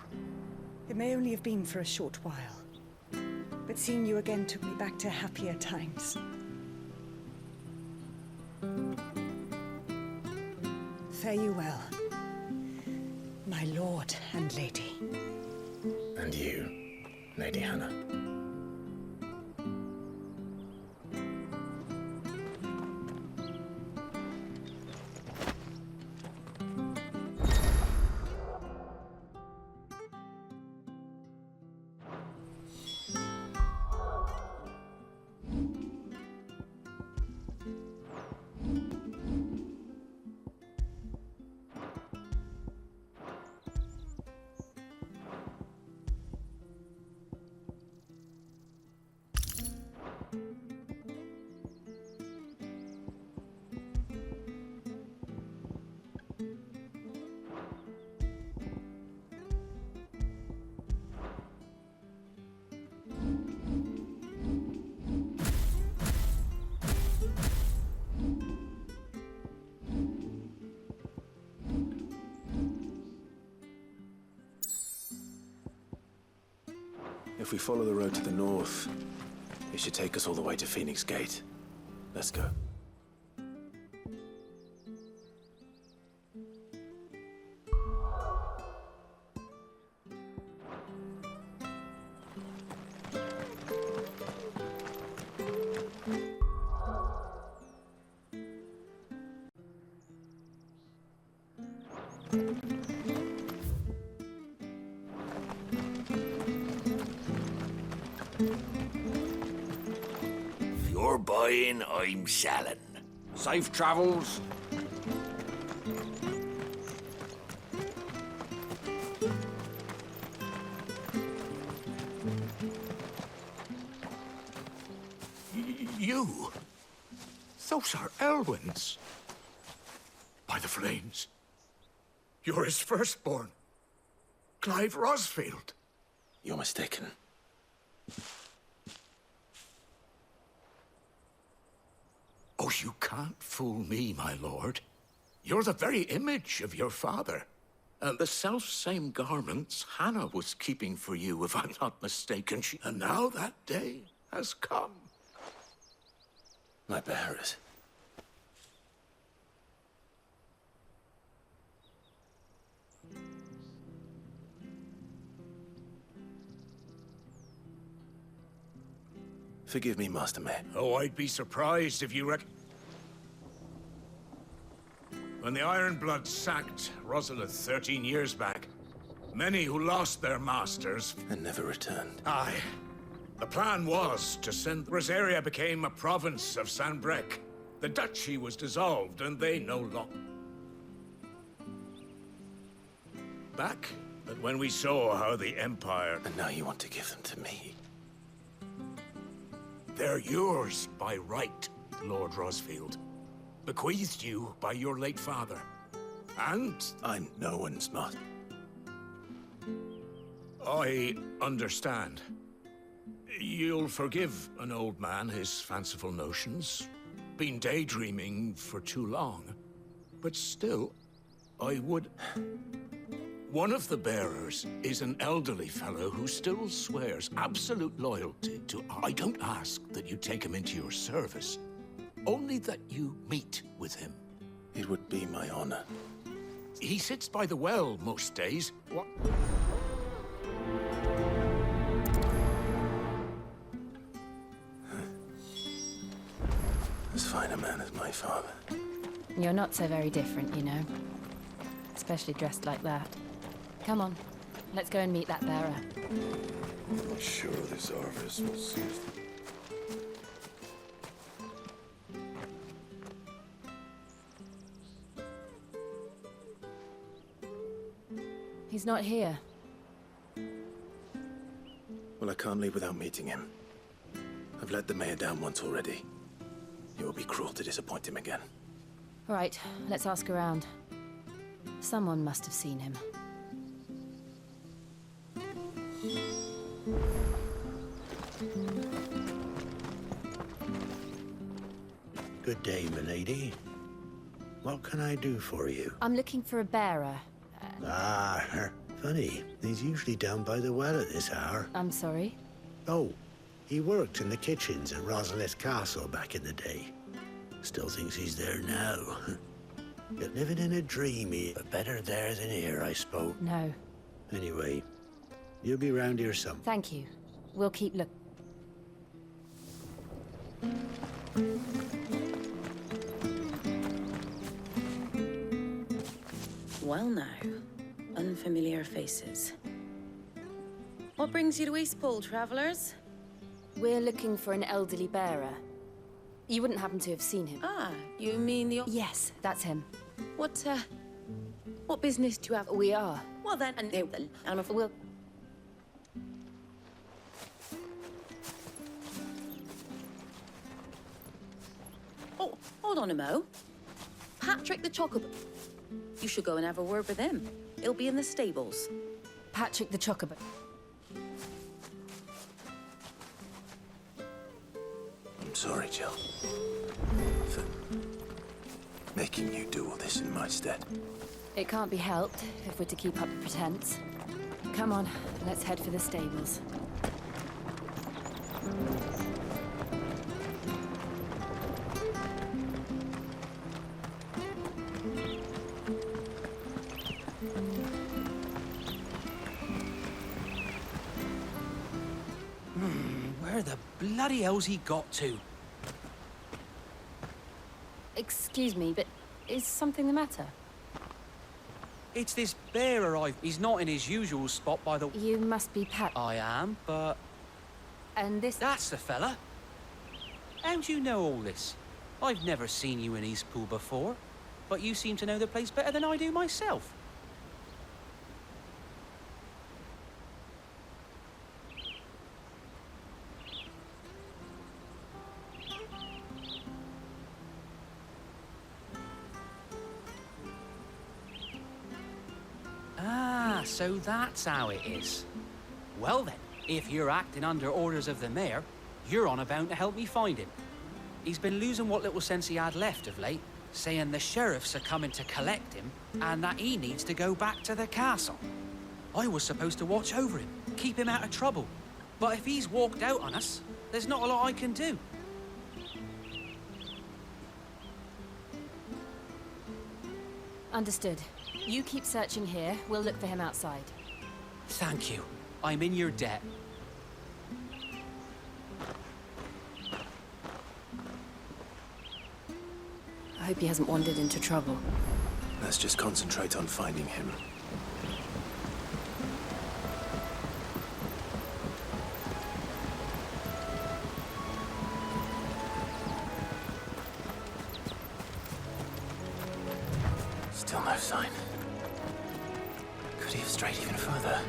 It may only have been for a short while, but seeing you again took me back to happier times. Fare you well, my lord and lady. And you, Lady Hannah. If we follow the road to the north, it should take us all the way to Phoenix Gate. Let's go. If you're buying, I'm selling. Safe travels. You? Those are Elwyn's. By the flames. You're his firstborn. Clive Rosfield. You're mistaken. Oh, you can't fool me, my lord. You're the very image of your father. And the self-same garments Hannah was keeping for you, if I'm not mistaken. And now that day has come. My bearers. Forgive me, Master Mayor. Oh, I'd be surprised if you When the Ironbloods sacked Rosalith 13 years back, many who lost their masters... And never returned. Aye. The plan was to send... Rosaria became a province of Sanbreque. The duchy was dissolved, and they no longer... Back, but when we saw how the Empire... And now you want to give them to me? They're yours by right, Lord Rosfield. Bequeathed you by your late father. And... I'm no one's master. I understand. You'll forgive an old man his fanciful notions. Been daydreaming for too long. But still, I would... One of the bearers is an elderly fellow who still swears absolute loyalty to... I don't ask that you take him into your service. Only that you meet with him. It would be my honor. He sits by the well most days. What? As fine a man as my father. You're not so very different, you know. Especially dressed like that. Come on, let's go and meet that bearer. I'm not sure this harvest will suit. He's not here. Well, I can't leave without meeting him. I've let the mayor down once already. It will be cruel to disappoint him again. Right, let's ask around. Someone must have seen him. Good day, milady. What can I do for you? I'm looking for a bearer. Funny. He's usually down by the well at this hour. I'm sorry? Oh, he worked in the kitchens at Rosalith Castle back in the day. Still thinks he's there now. But living in a dream here. But better there than here, I suppose. No. Anyway, you'll be round here some. Thank you. We'll keep look. Well now, unfamiliar faces. What brings you to Eastpool, travellers? We're looking for an elderly bearer. You wouldn't happen to have seen him. Ah, you mean the... Yes, that's him. What business do you have? We are. Well then, and we'll... Oh, hold on a mo. Patrick the Chocobo. You should go and have a word with him. He'll be in the stables. Patrick the Chocobo. I'm sorry, Jill. For making you do all this in my stead. It can't be helped if we're to keep up the pretense. Come on, let's head for the stables. Where the bloody hell's he got to? Excuse me, but is something the matter? It's this bearer he's not in his usual spot by the... You must be Pat. I am, but... And this... That's the fella. How do you know all this? I've never seen you in Eastpool before, but you seem to know the place better than I do myself. So that's how it is. Well then, if you're acting under orders of the mayor, you're on about to help me find him. He's been losing what little sense he had left of late, saying the sheriffs are coming to collect him and that he needs to go back to the castle. I was supposed to watch over him, keep him out of trouble. But if he's walked out on us, there's not a lot I can do. Understood. You keep searching here, we'll look for him outside. Thank you. I'm in your debt. I hope he hasn't wandered into trouble. Let's just concentrate on finding him. Still no sign. Could he have strayed even further?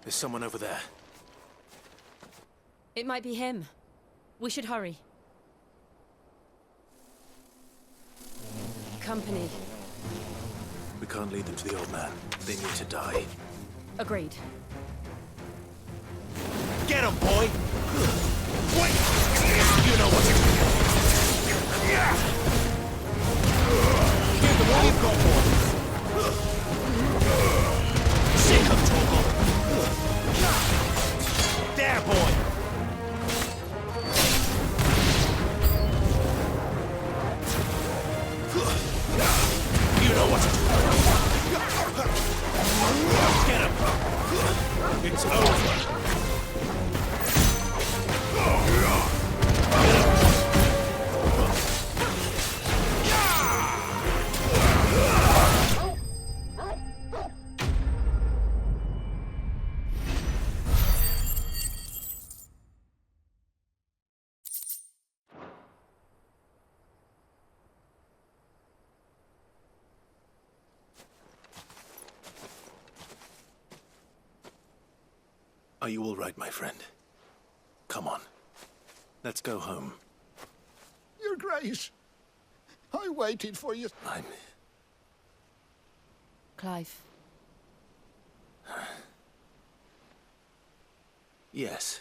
There's someone over there. It might be him. We should hurry. Company. We can't lead them to the old man. They need to die. Agreed. Get him, boy! Wait! You know what to do. Here's the one you've got for. Sick of trouble. There, boy! You know what to do. Get him! It's over! Are you all right, my friend? Come on. Let's go home. Your Grace, I waited for you. Clive. Yes.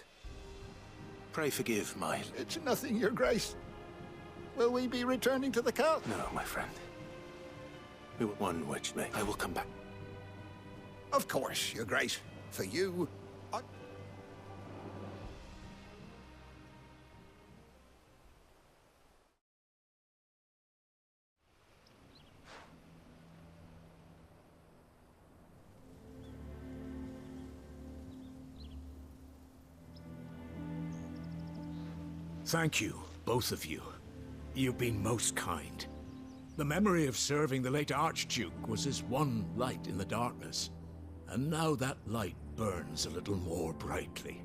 Pray forgive my... It's nothing, Your Grace. Will we be returning to the castle? No, my friend. We were one which may. I will come back. Of course, Your Grace. For you, Thank you, both of you. You've been most kind. The memory of serving the late Archduke was his one light in the darkness. And now that light burns a little more brightly.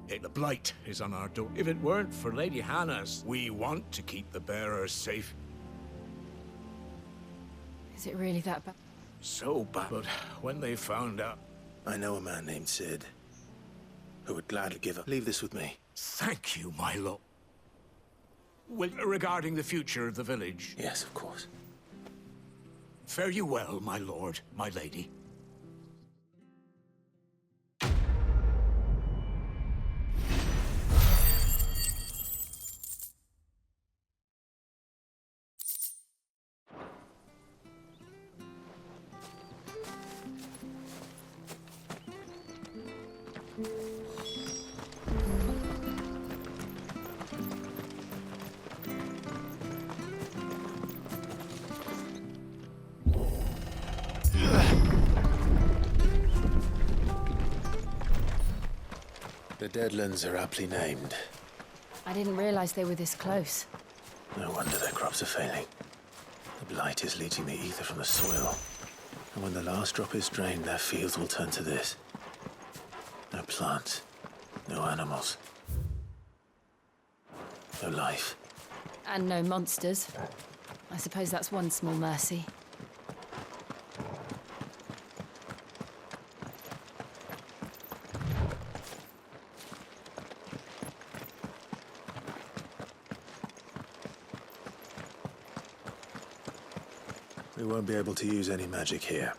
The blight is on our door. If it weren't for Lady Hannah's, we want to keep the bearers safe. Is it really that bad? So bad. But when they found out... I know a man named Sid who would gladly give up. Leave this with me. Thank you, my lord. Well, regarding the future of the village... Yes, of course. Fare you well, my lord, my lady. The Deadlands are aptly named. I didn't realize they were this close. No wonder their crops are failing. The blight is leaching the ether from the soil. And when the last drop is drained, their fields will turn to this. No plants, No animals. No life. And no monsters. I suppose that's one small mercy. We won't be able to use any magic here.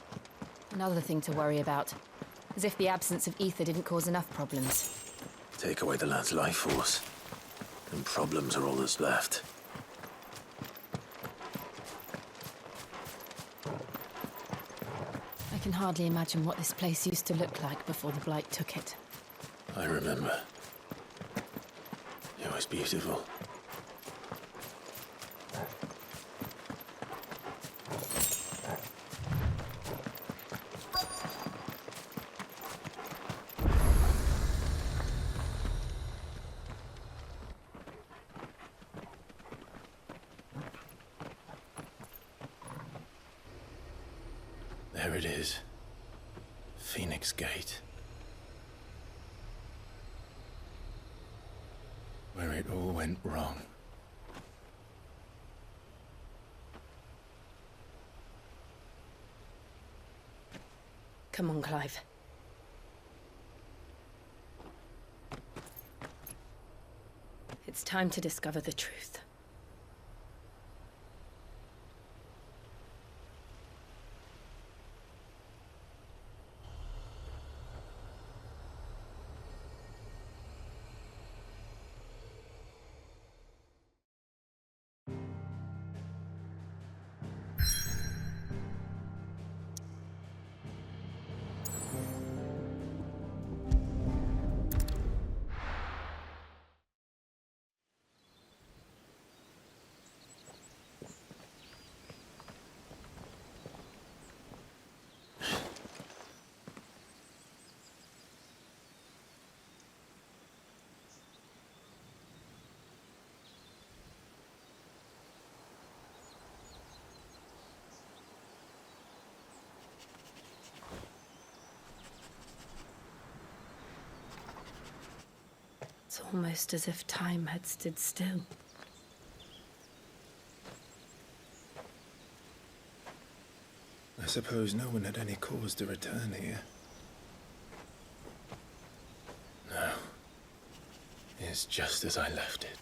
Another thing to worry about. As if the absence of ether didn't cause enough problems. Take away the lad's life force, and problems are all that's left. I can hardly imagine what this place used to look like before the Blight took it. I remember. It was beautiful. There it is. Phoenix Gate. Where it all went wrong. Come on, Clive. It's time to discover the truth. It's almost as if time had stood still. I suppose no one had any cause to return here. No. It's just as I left it.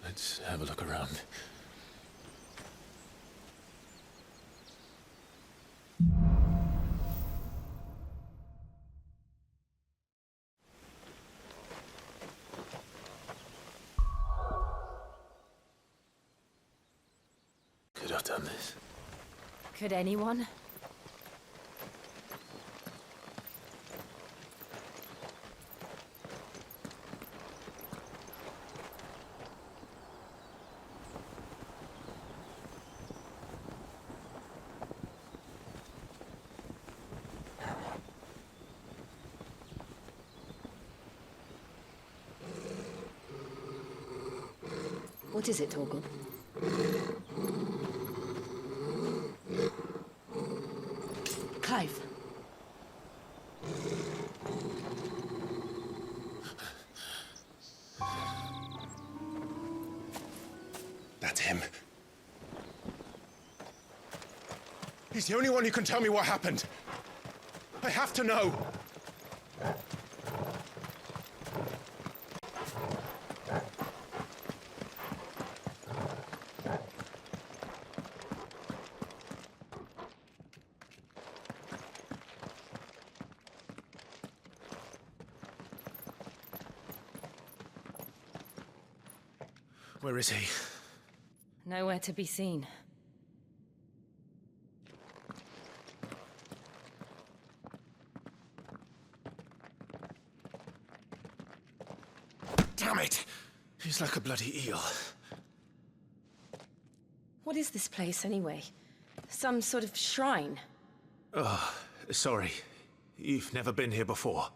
Let's have a look around. Could have done this. Could anyone? What is it, Torgal? Clive. That's him. He's the only one who can tell me what happened. I have to know. Where is he? Nowhere to be seen. Damn it! He's like a bloody eel. What is this place, anyway? Some sort of shrine. Oh, sorry. You've never been here before.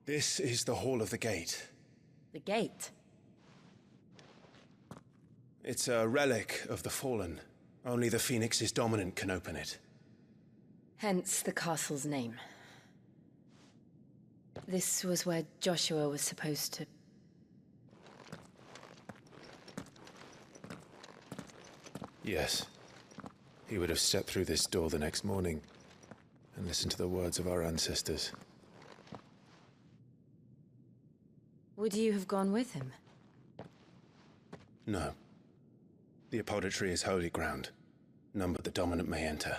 This is the Hall of the Gate. The gate? It's a relic of the Fallen. Only the Phoenix's dominant can open it. Hence the castle's name. This was where Joshua was supposed to... Yes. He would have stepped through this door the next morning and listened to the words of our ancestors. Would you have gone with him? No. The apodatory is holy ground. None but the dominant may enter.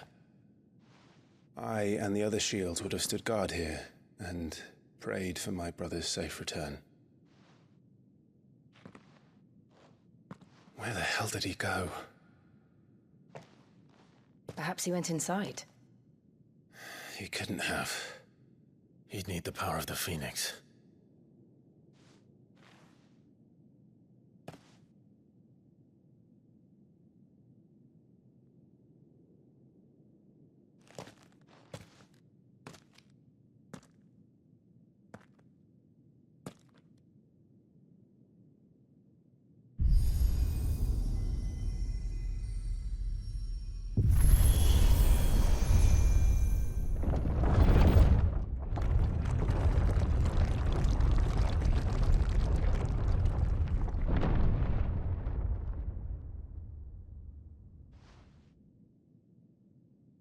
I and the other shields would have stood guard here and prayed for my brother's safe return. Where the hell did he go? Perhaps he went inside. He couldn't have. He'd need the power of the Phoenix.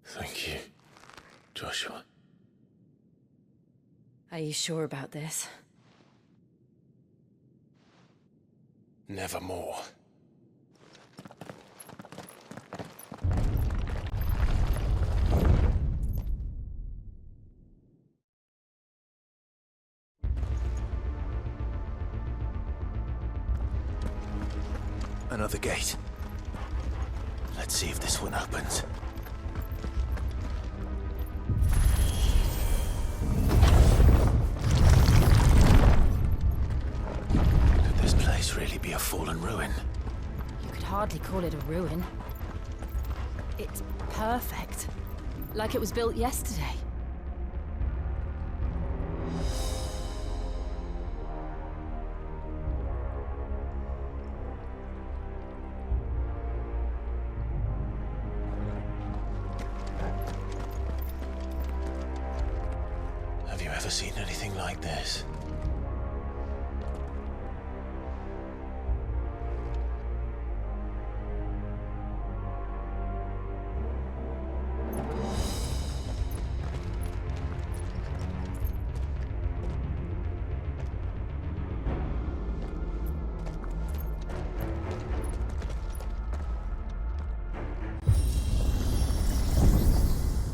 Thank you, Joshua. Are you sure about this? Nevermore. Another gate. Let's see if this one opens. Could this place really be a fallen ruin? You could hardly call it a ruin. It's perfect. Like it was built yesterday. Have you ever seen anything like this?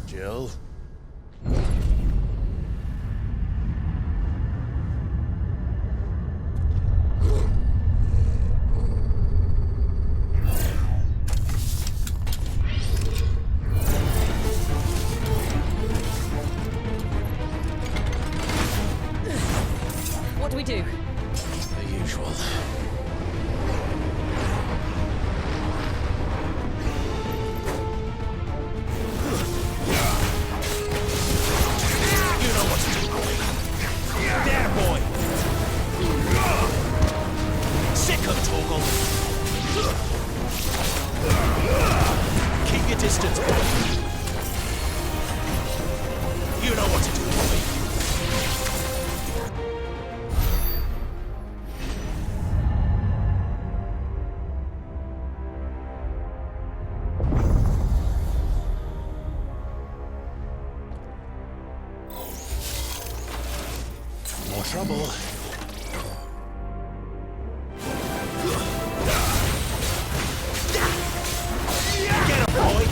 Jill? What do we do? The usual. You know what to do, boy. There, boy. Sick of Torgal. Keep your distance, boy. You know what to do, boy. More trouble. Get him, boy!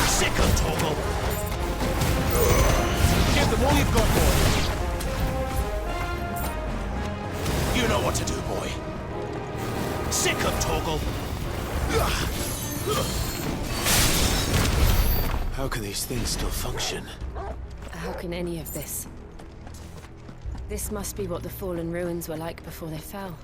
Sick of Torgal. Give them all you've got, boy. You know what to do, boy. Sick of Torgal! How can these things still function? How can any of this? This must be what the fallen ruins were like before they fell.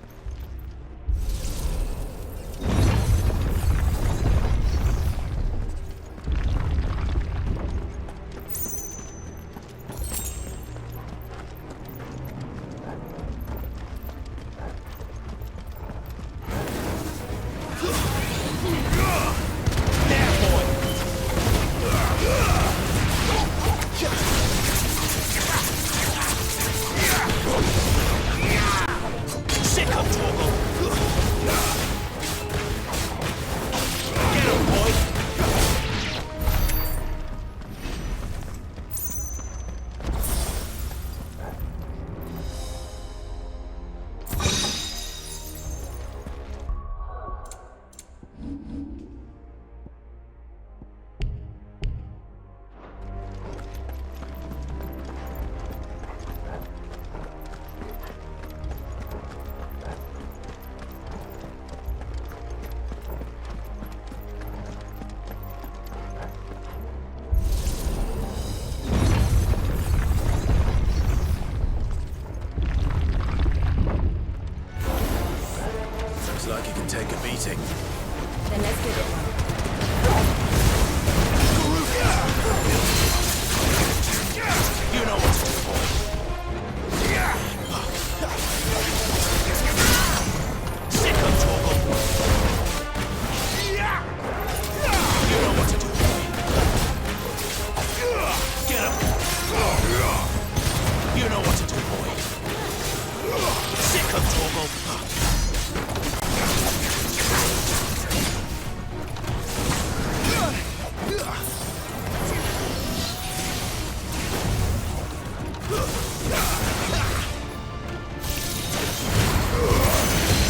Like you can take a beating. Then let's give it one. You know what to do, boy. Sick of Torgal. You know what to do, boy. Get him. You know what to do, boy. Sick of Torgal.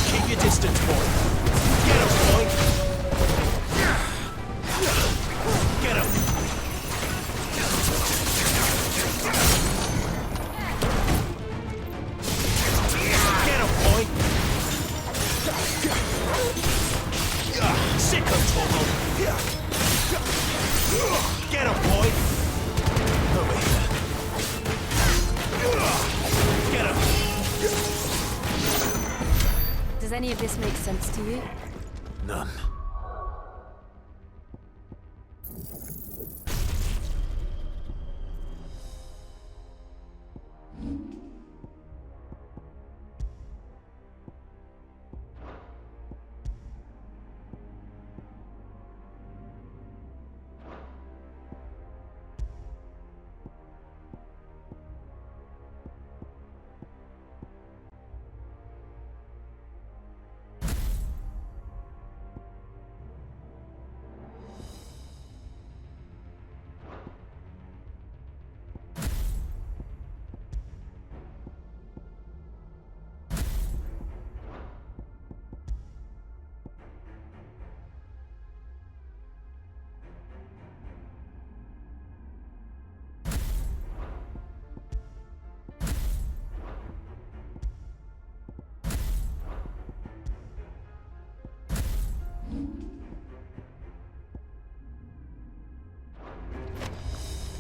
Keep your distance, boy. Get him, boy. Get him. Get him, boy. Sick of Torgal. Get him, boy. Over here. Get him. Does any of this make sense to you? None.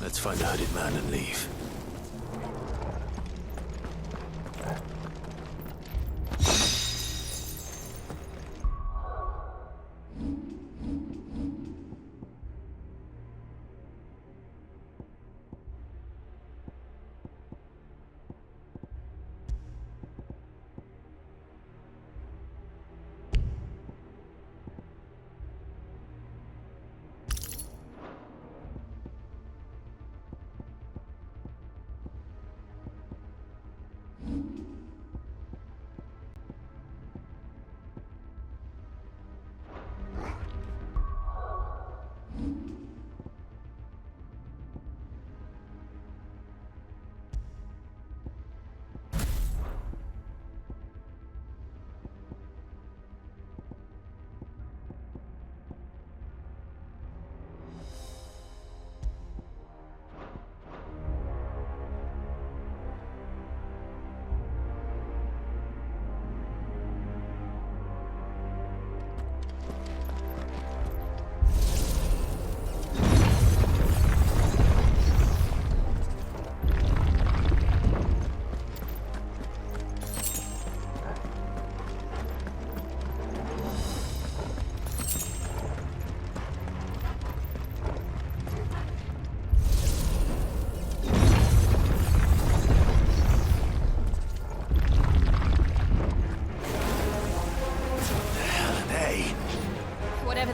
Let's find the hooded man and leave.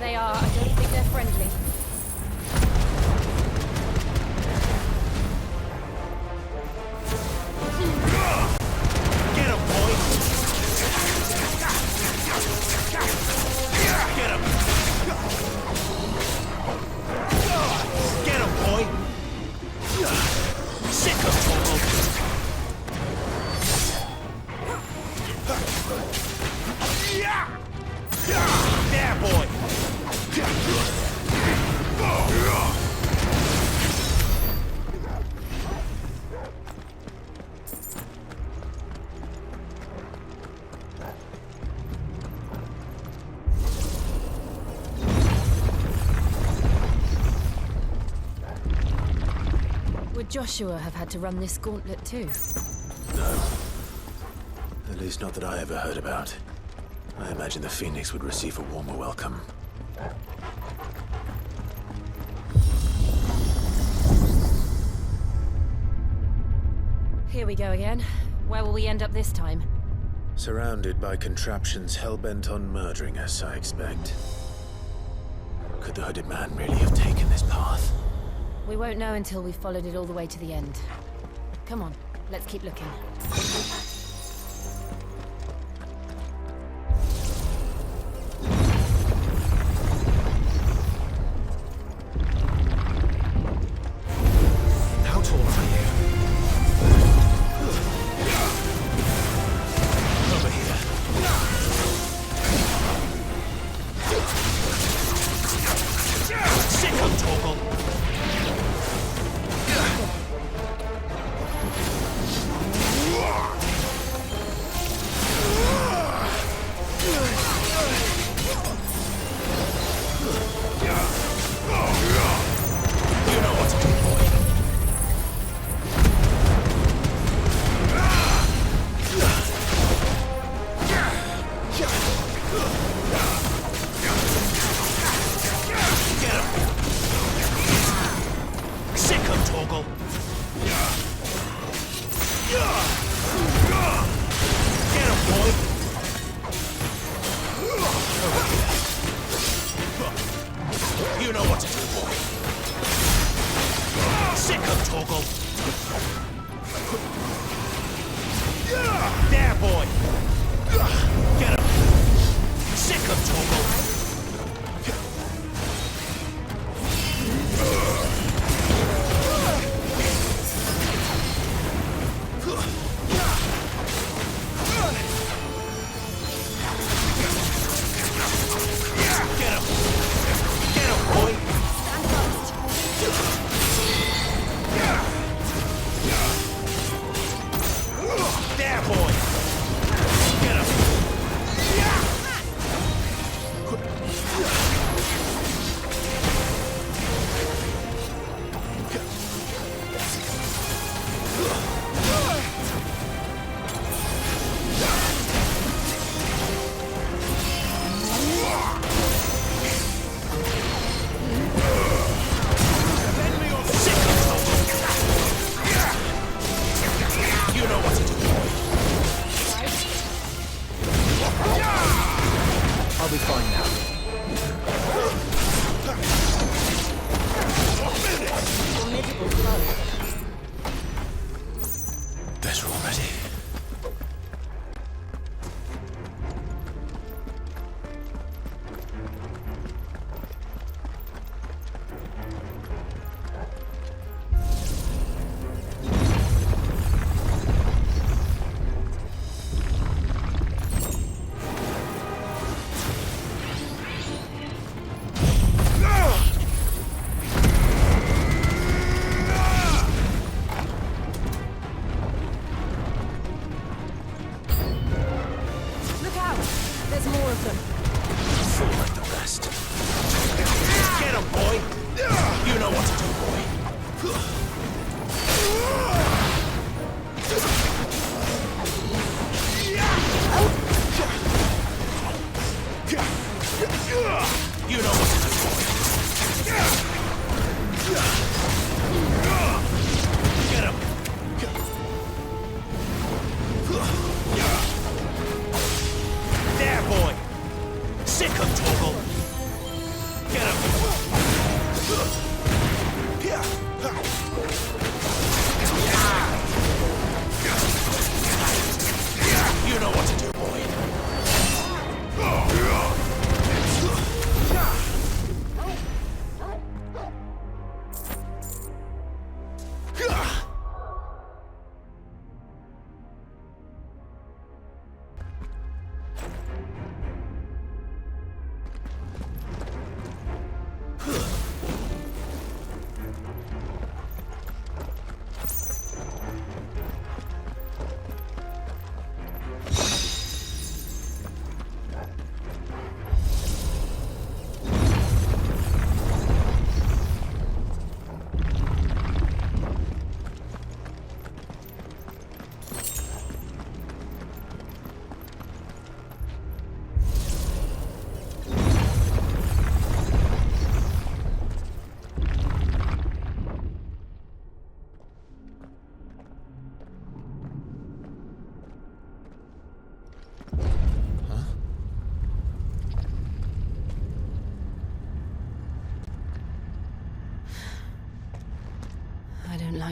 they are, I don't think they're friendly. Get him, boy! Get him! Get him, boy! Sick of Torgal! There, boy! Would Joshua have had to run this gauntlet too? No. At least not that I ever heard about. I imagine the Phoenix would receive a warmer welcome. Here we go again. Where will we end up this time? Surrounded by contraptions hell-bent on murdering us, I expect. Could the hooded man really have taken this path? We won't know until we've followed it all the way to the end. Come on, let's keep looking. How tall are you? Over here. Sick of Torgal! You know what to do, boy. Sick of Torgal. There, boy. Get him. Sick of Torgal. I'll be fine now. Better already.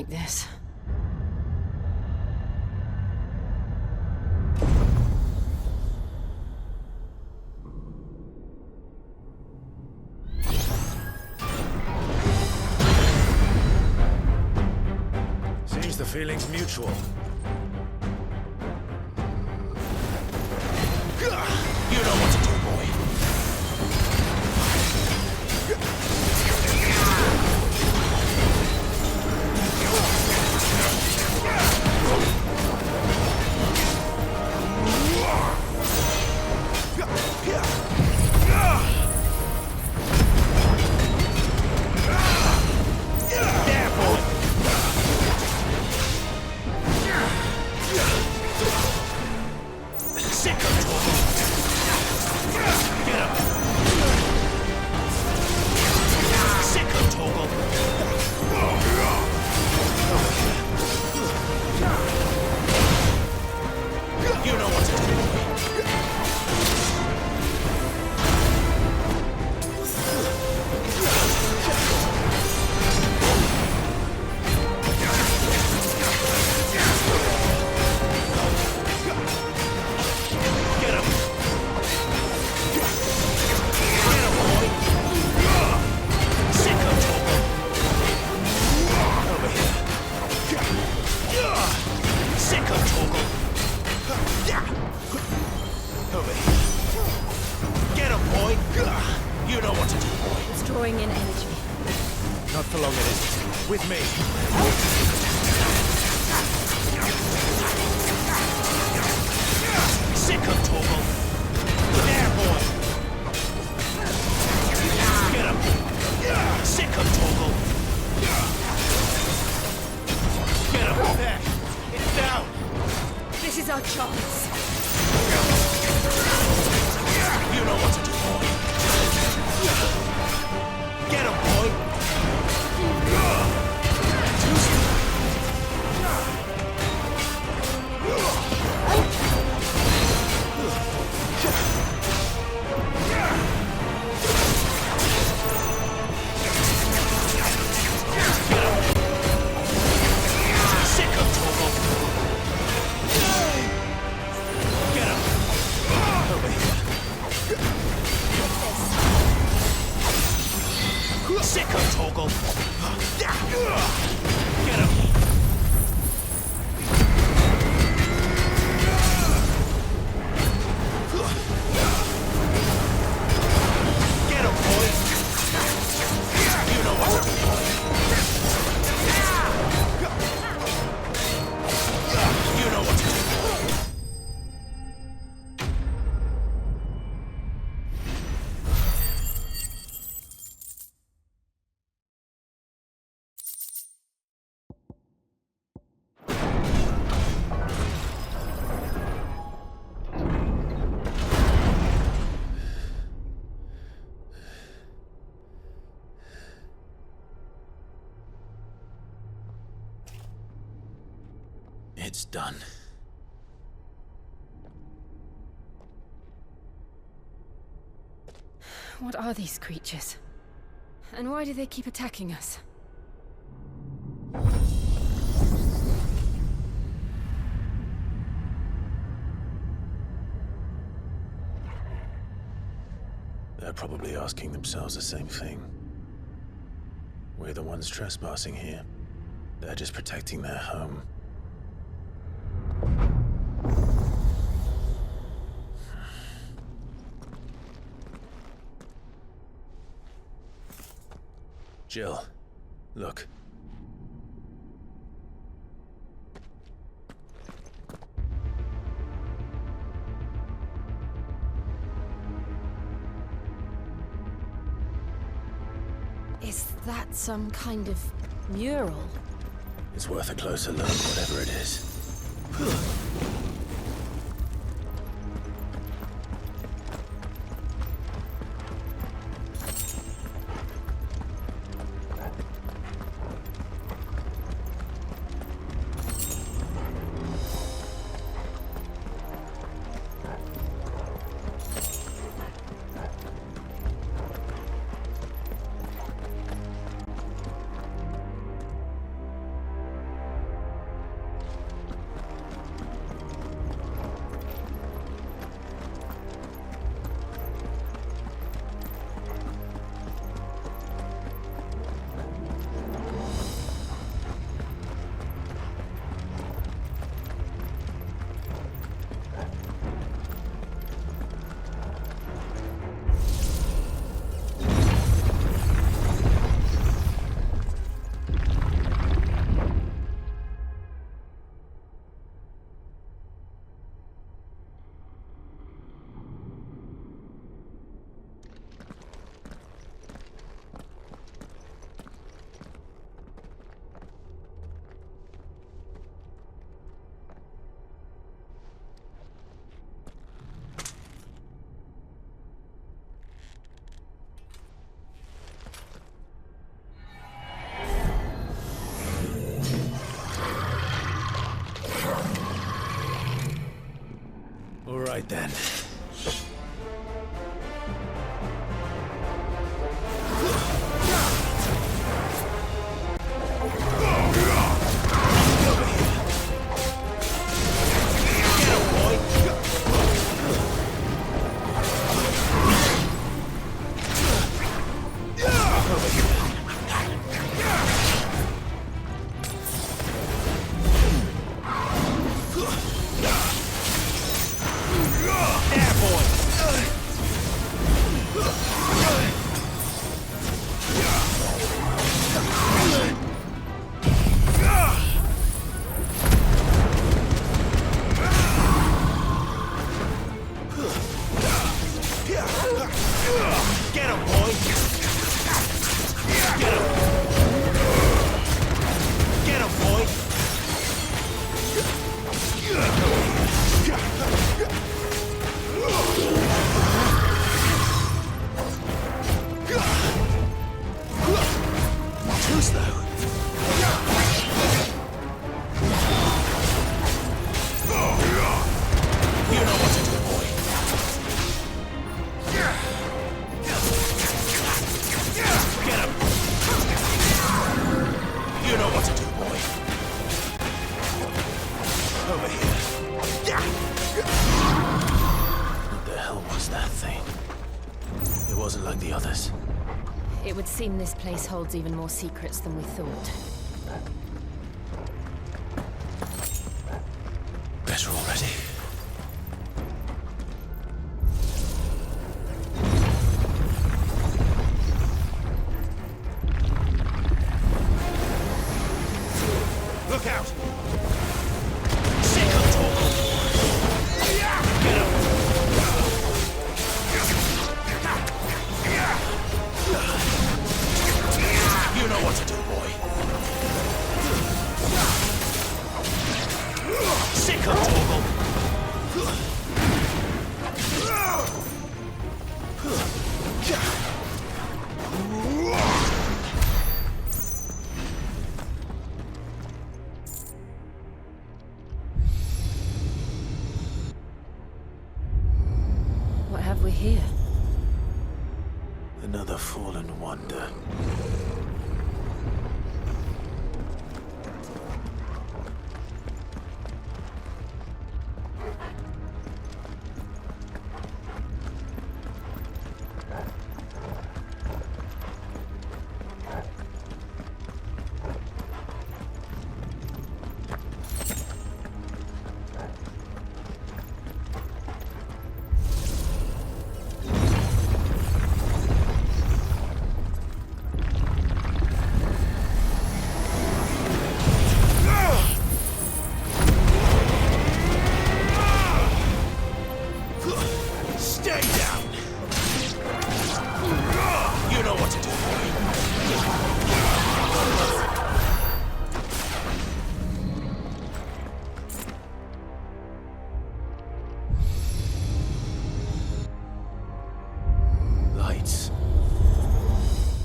like this. Seems the feeling's mutual. You know what to do, boy. It's done. What are these creatures? And why do they keep attacking us? They're probably asking themselves the same thing. We're the ones trespassing here. They're just protecting their home. Jill, look. Is that some kind of mural? It's worth a closer look, whatever it is. All right then. It would seem this place holds even more secrets than we thought. Better already. Look out! You know what to do, boy. Sick of Torgal. What have we here? Another fallen wonder.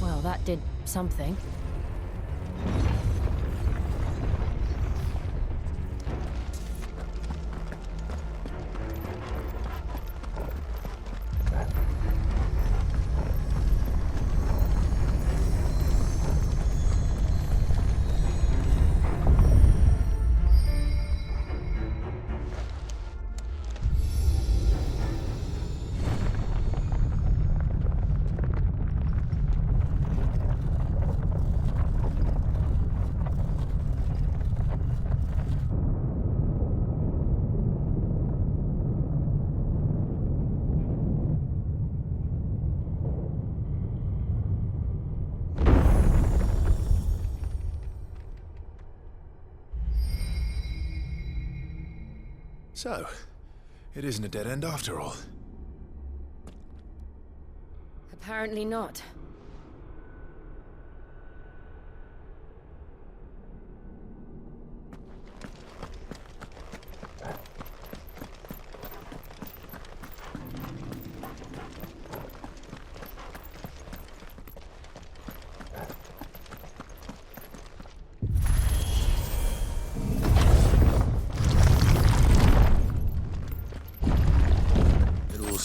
Well, that did something. So, it isn't a dead end after all. Apparently not.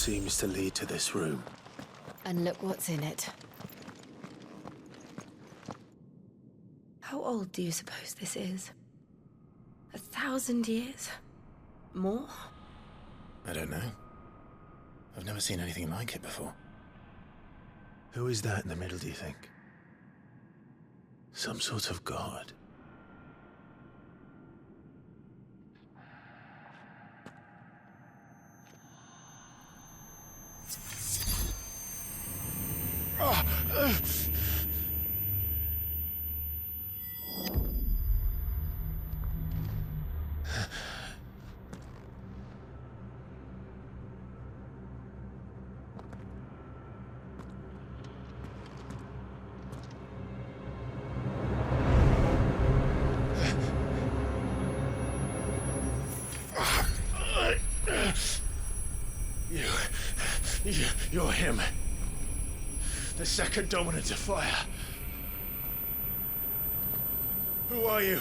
seems to lead to this room. And look what's in it. How old do you suppose this is? 1,000 years? More? I don't know. I've never seen anything like it before. Who is that in the middle, do you think? Some sort of god? You're him. The second dominant of fire. Who are you?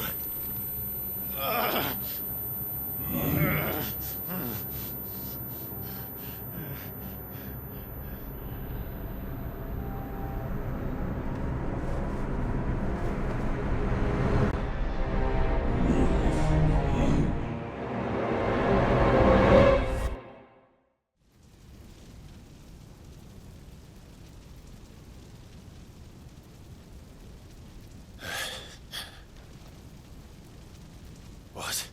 What?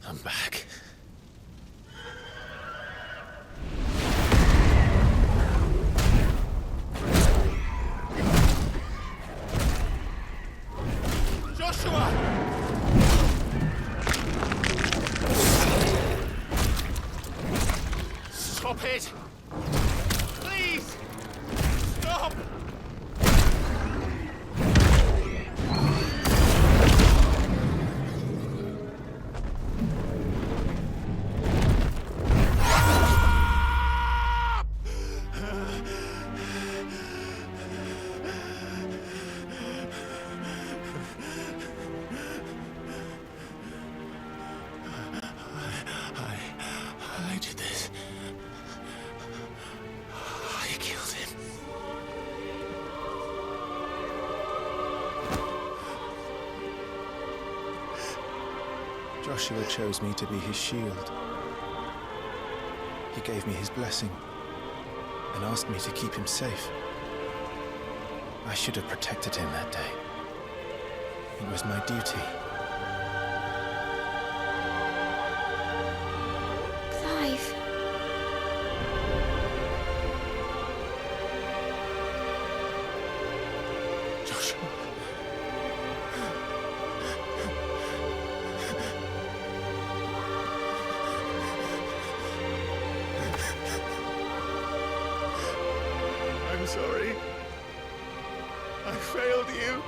I'm back. Joshua! Stop it! Please! Stop! I did this. I killed him. Joshua chose me to be his shield. He gave me his blessing and asked me to keep him safe. I should have protected him that day. It was my duty. Clive. Joshua. I'm sorry. I failed you.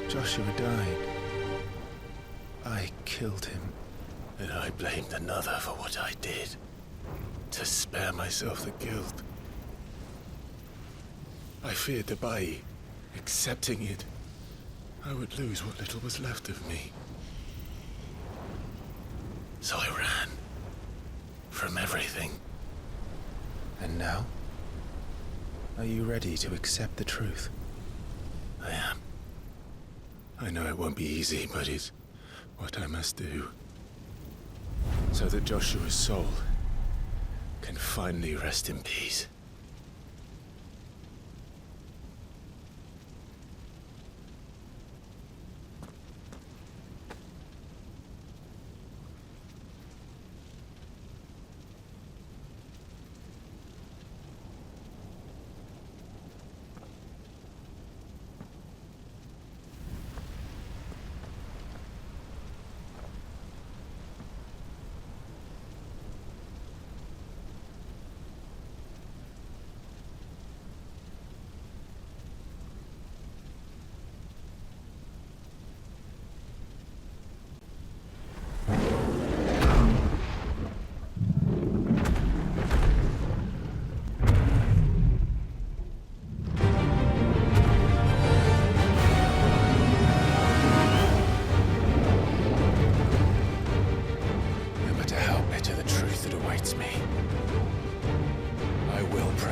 Joshua died. I killed him. And I blamed another for what I did. To spare myself the guilt. I feared that by accepting it, I would lose what little was left of me. So I ran. From everything. And now? Are you ready to accept the truth? I am. I know it won't be easy, but it's what I must do. So that Joshua's soul can finally rest in peace.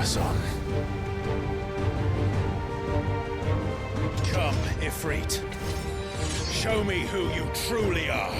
us on. Come, Ifrit. Show me who you truly are.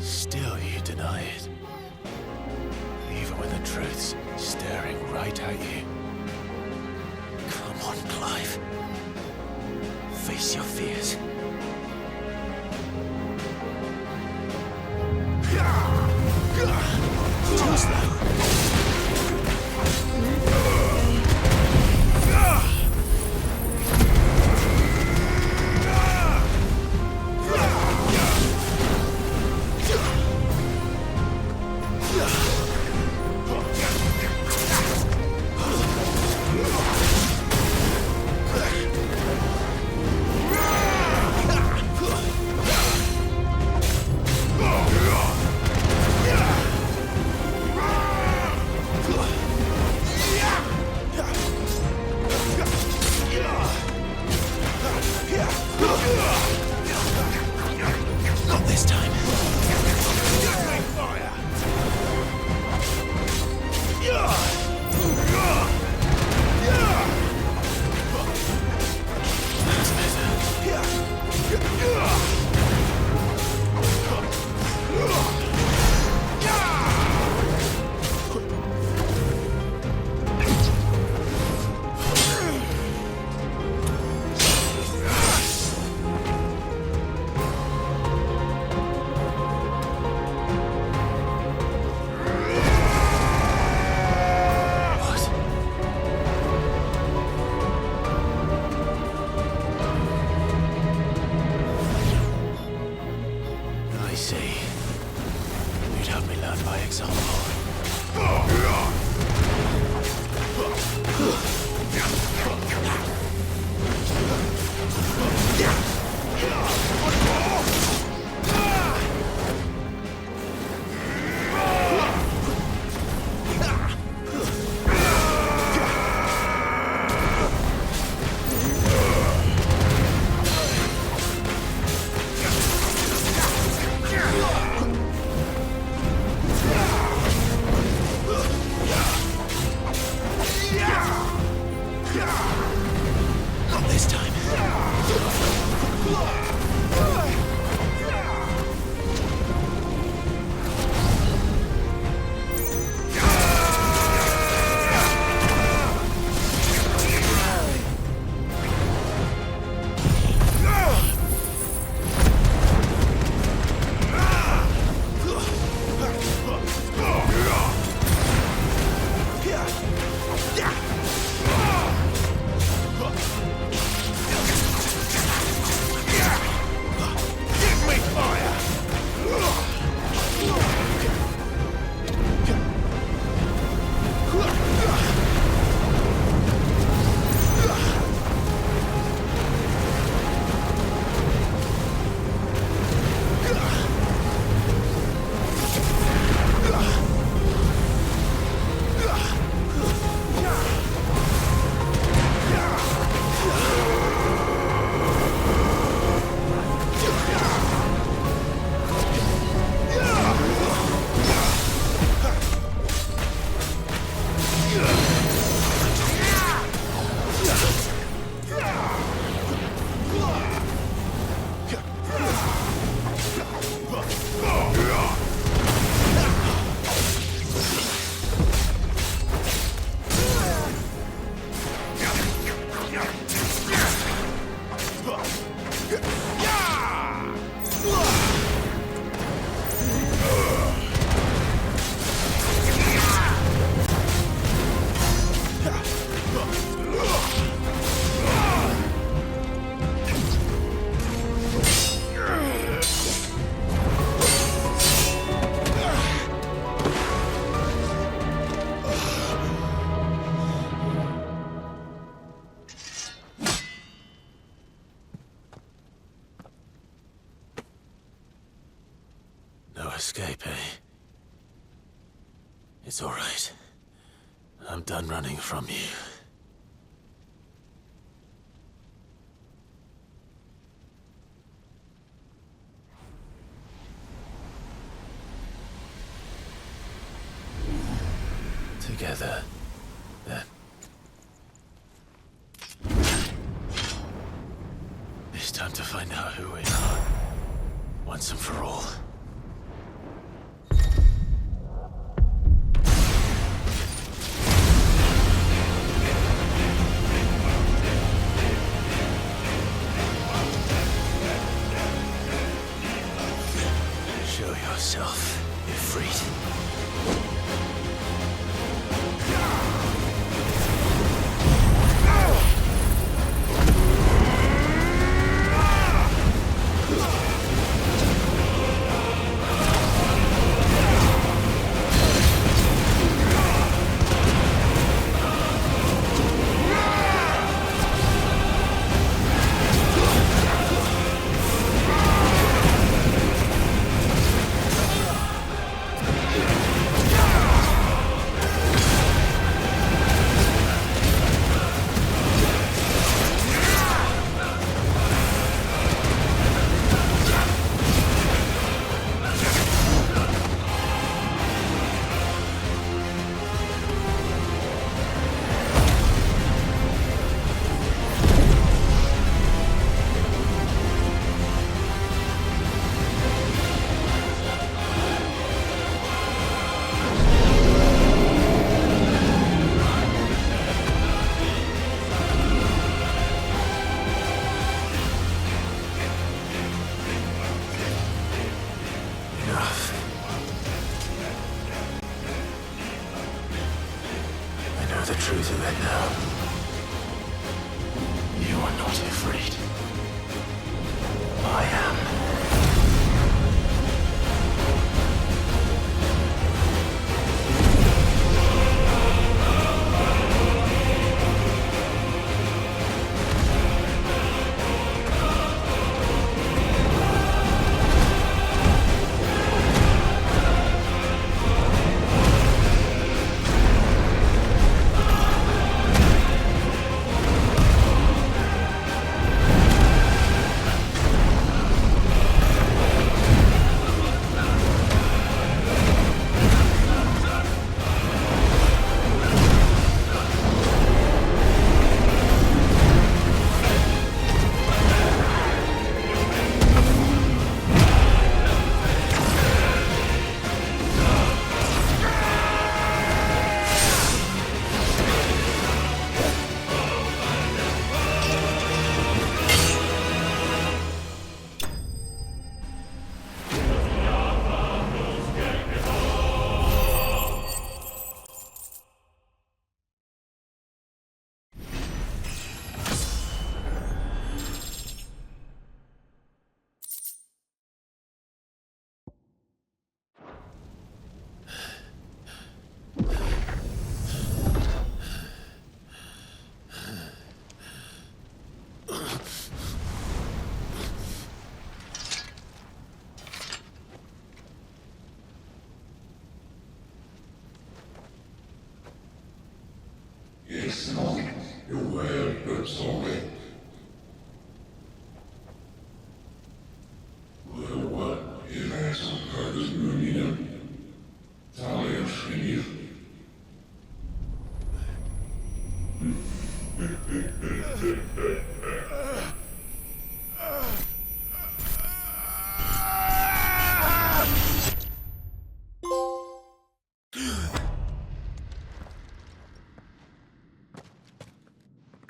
Still you deny it. Even when the truth's staring right at you. Come on, Clive. Face your fears. Too slow. Not this time. Escape, eh? It's all right. I'm done running from you. Together, then. It's time to find out who we are, once and for all. Show yourself, Ifrit.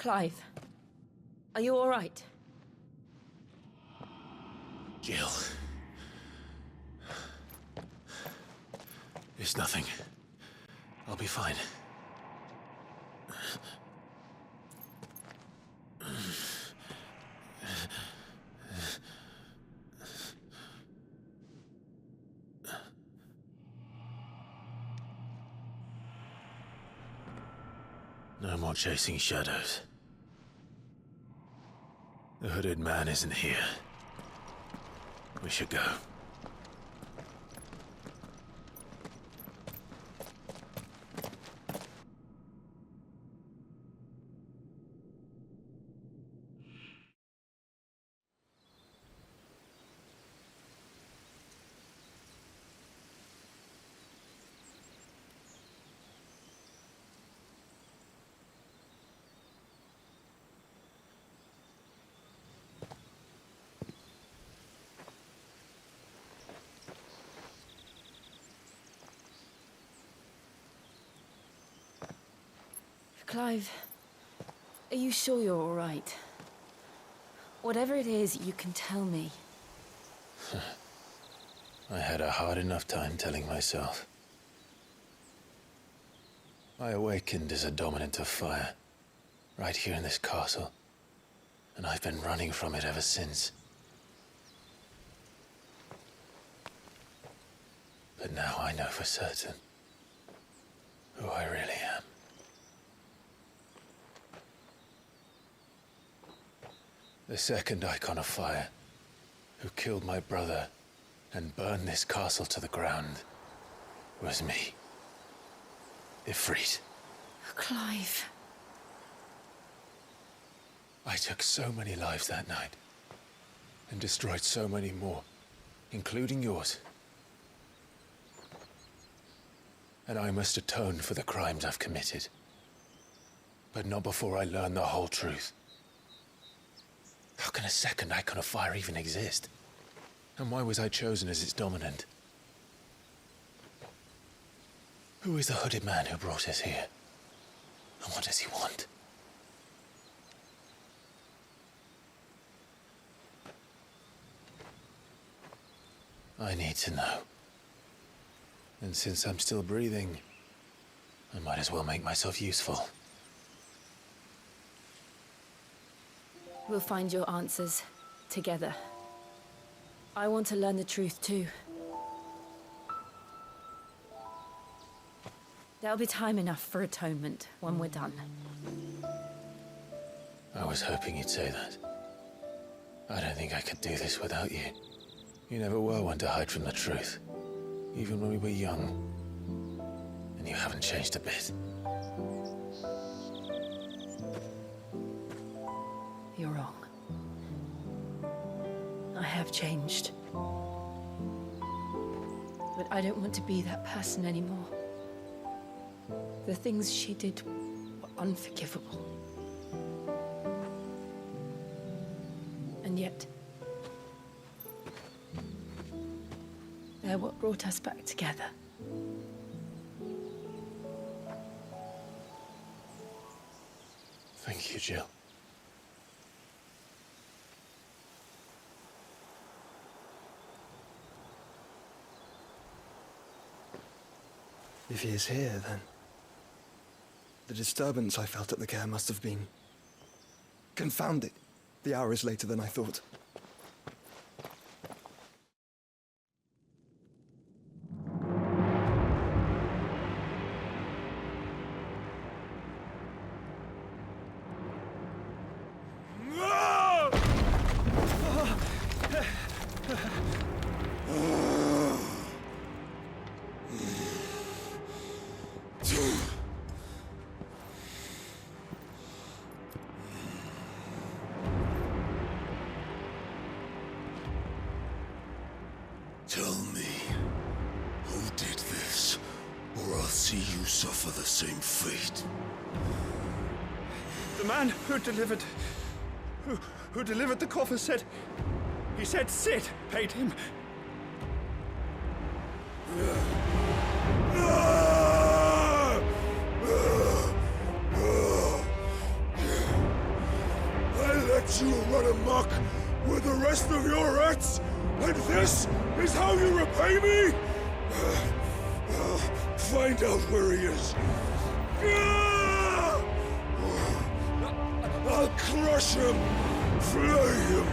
Clive, are you all right? Jill. It's nothing. I'll be fine. No more chasing shadows. The hooded man isn't here. We should go. Clive, are you sure you're all right? Whatever it is, you can tell me. I had a hard enough time telling myself. I awakened as a dominant of fire, right here in this castle, and I've been running from it ever since. But now I know for certain who I really am. The second Eikon of Fire, who killed my brother and burned this castle to the ground, was me. Ifrit. Clive. I took so many lives that night, and destroyed so many more, including yours. And I must atone for the crimes I've committed. But not before I learn the whole truth. How can a second Eikon of Fire even exist? And why was I chosen as its dominant? Who is the hooded man who brought us here? And what does he want? I need to know. And since I'm still breathing, I might as well make myself useful. We'll find your answers together. I want to learn the truth too. There'll be time enough for atonement when we're done. I was hoping you'd say that. I don't think I could do this without you. You never were one to hide from the truth, even when we were young. And you haven't changed a bit. You're wrong. I have changed. But I don't want to be that person anymore. The things she did were unforgivable. And yet, they're what brought us back together. Thank you, Jill. If he is here, then the disturbance I felt at the care must have been... Confound it! The hour is later than I thought. Tell me, who did this, or I'll see you suffer the same fate. The man who delivered the coffer said... He said Sid paid him. let you run amok with the rest of your rats? And this is how you repay me? Find out where he is. I'll crush him, flay him,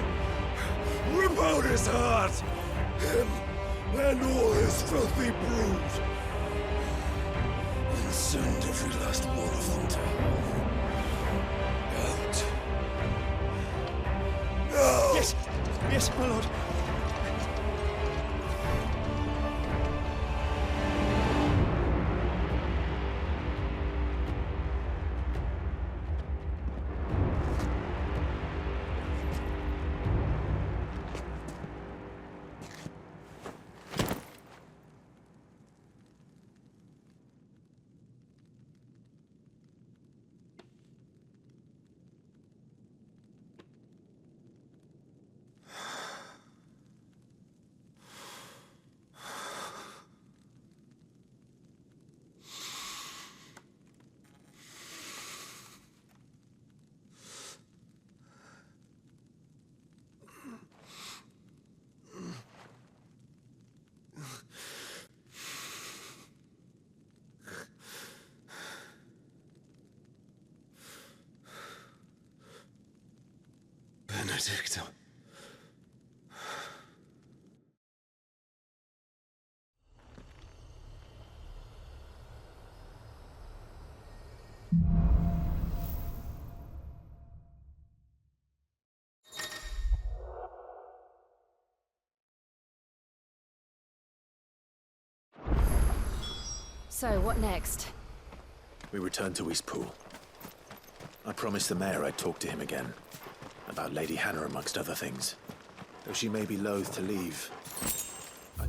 rip out his heart, him and all his filthy brood, and send every last one of them to hell. Out. No! Yes, yes, my lord. Benedicta. So, what next? We return to Eastpool. I promised the mayor I'd talk to him again. About Lady Hannah, amongst other things. Though she may be loath to leave. I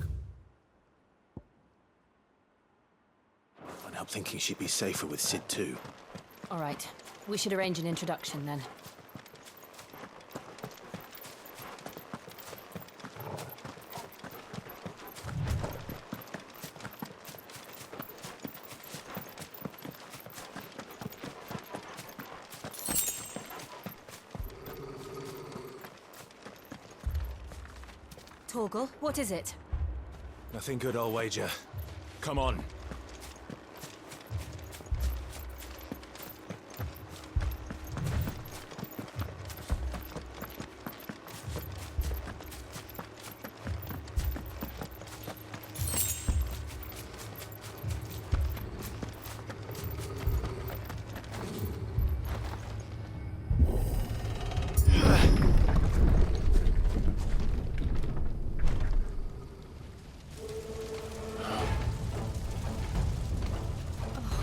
can't help thinking she'd be safer with Sid too. All right. We should arrange an introduction then. Torgal, what is it? Nothing good, I'll wager. Come on.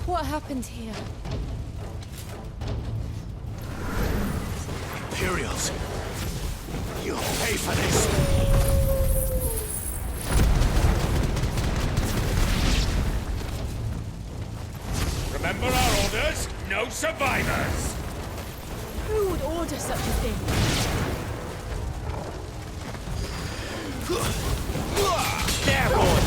What happened here? Imperials! You'll pay for this! Remember our orders? No survivors! Who would order such a thing? There, boy!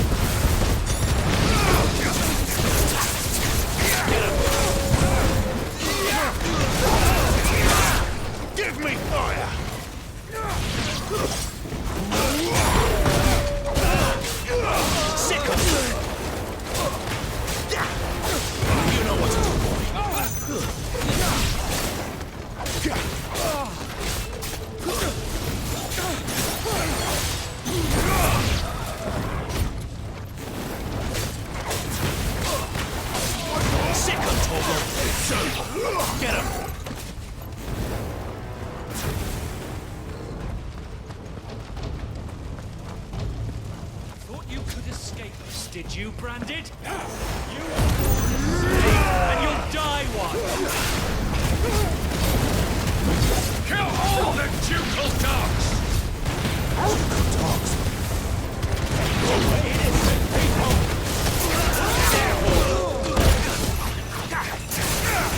Give me fire! Sick of it! You know what to do, boy. Sick of Torgal! Get him! Did you, Branded? You are born a snake, and you'll die one! Kill all the ducal dogs! Ducal dogs? Innocent people!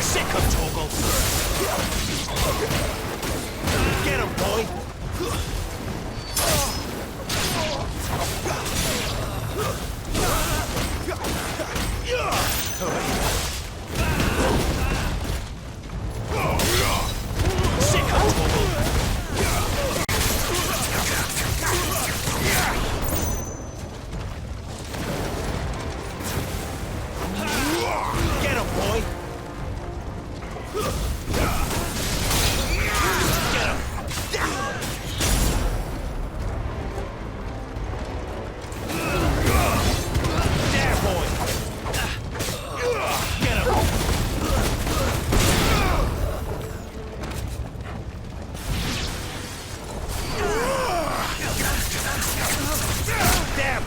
Sick of Torgal! Get him, boy! Sick of Torgal!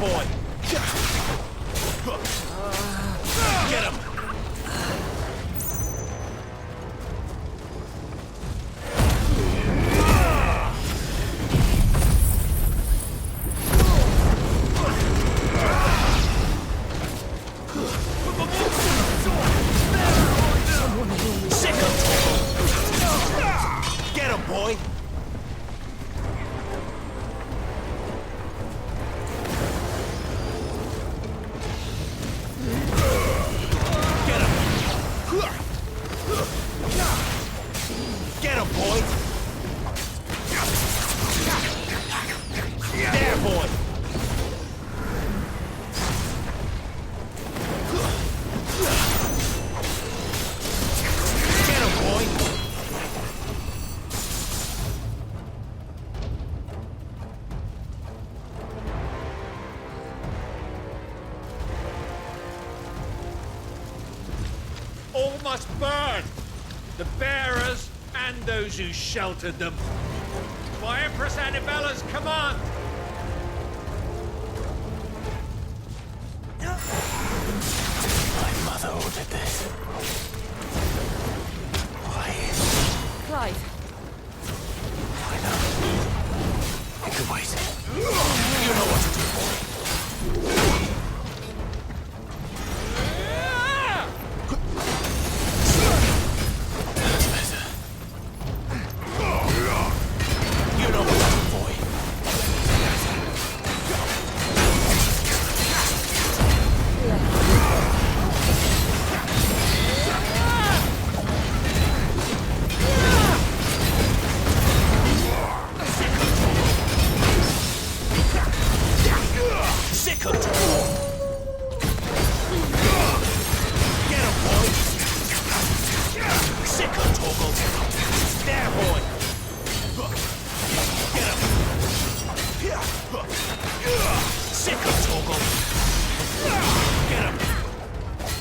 boy! Get him! Get him, boy! Get him, boy! There, boy! Get him, boy! All must burn! The bearers and those who sheltered them. By Empress Annabella's command! My mother ordered this. Why? Clive. I know. You can wait. You know what to do, boy. That's better. You know what to do, boy. Sick of it. Get him, boy. Sick of Toggle. There, boy. Get him. Sick of Toggle. Get him.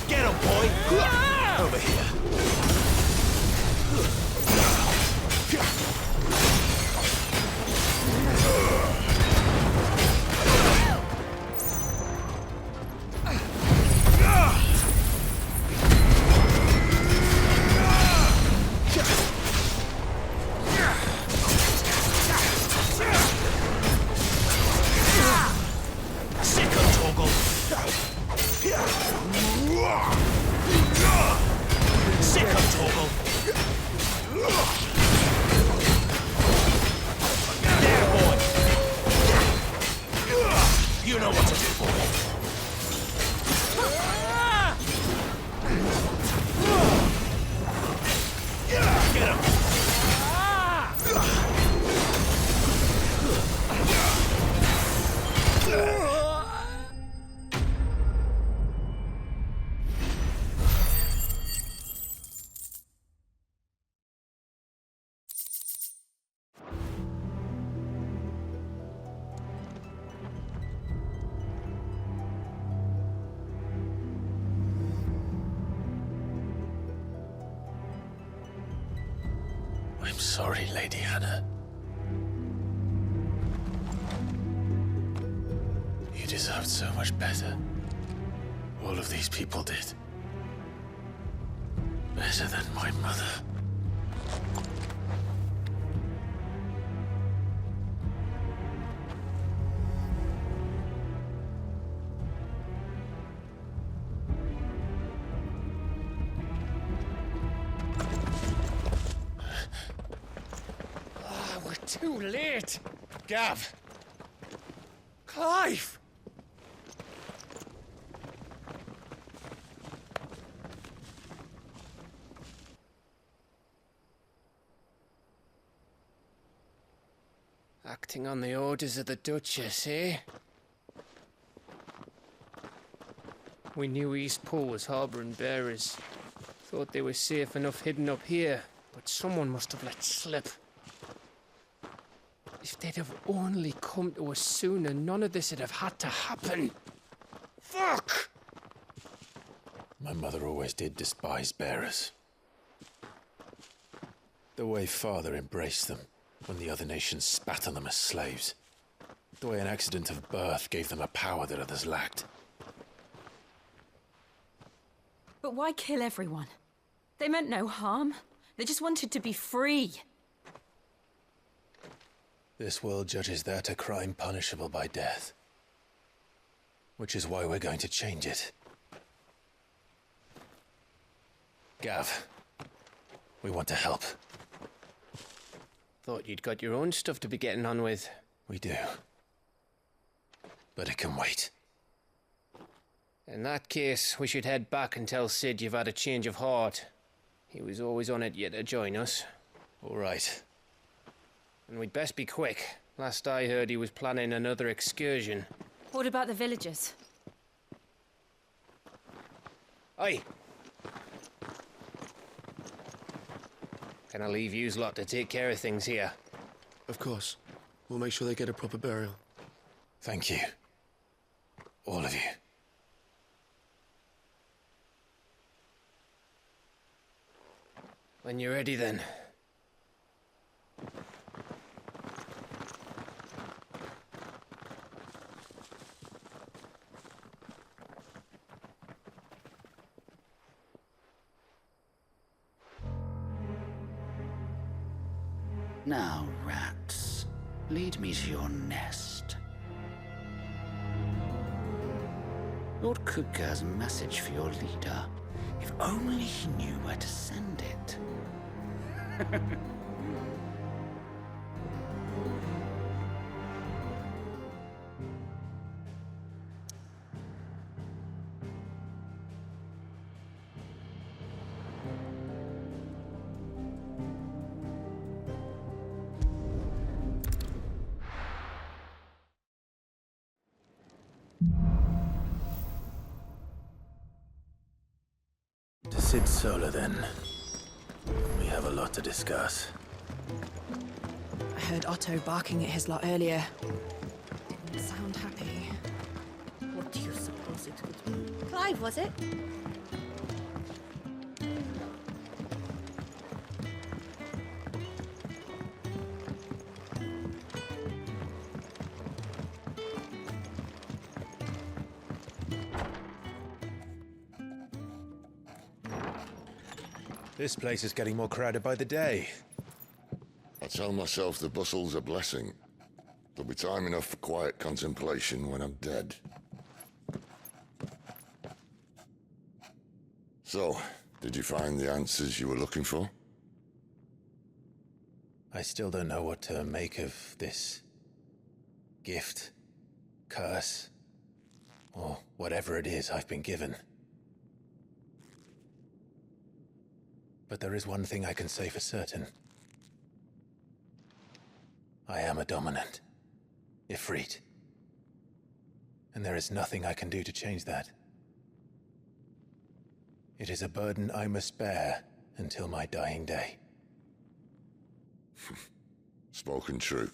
Get him, boy. Over here. Sick of Toggle. Sick of Toggle. There, boy. You know what to do, boy. Get him. I'm sorry, Lady Hannah. You deserved so much better. All of these people did. Better than my mother. We're too late! Gav! Clive! Acting on the orders of the Duchess, eh? We knew East Pool was harbouring bearers. Thought they were safe enough hidden up here, but someone must have let slip. If they'd have only come to us sooner, none of this would have had to happen. Fuck! My mother always did despise bearers. The way Father embraced them when the other nations spat on them as slaves. The way an accident of birth gave them a power that others lacked. But why kill everyone? They meant no harm. They just wanted to be free. This world judges that a crime punishable by death. Which is why we're going to change it. Gav, we want to help. Thought you'd got your own stuff to be getting on with. We do. But it can wait. In that case, we should head back and tell Sid you've had a change of heart. He was always on it yet to join us. All right. And we'd best be quick. Last I heard, he was planning another excursion. What about the villagers? Aye. Can I leave yous lot to take care of things here? Of course. We'll make sure they get a proper burial. Thank you. All of you. When you're ready, then. Now, rats, lead me to your nest. Lord Kupka has a message for your leader. If only he knew where to send it. To Sid Solar, then. We have a lot to discuss. I heard Otto barking at his lot earlier. Didn't sound happy. What do you suppose it could be? Clive, was it? This place is getting more crowded by the day. I tell myself the bustle's a blessing. There'll be time enough for quiet contemplation when I'm dead. So, did you find the answers you were looking for? I still don't know what to make of this gift, curse, or whatever it is I've been given. But there is one thing I can say for certain. I am a dominant, Ifrit. And there is nothing I can do to change that. It is a burden I must bear until my dying day. Spoken true.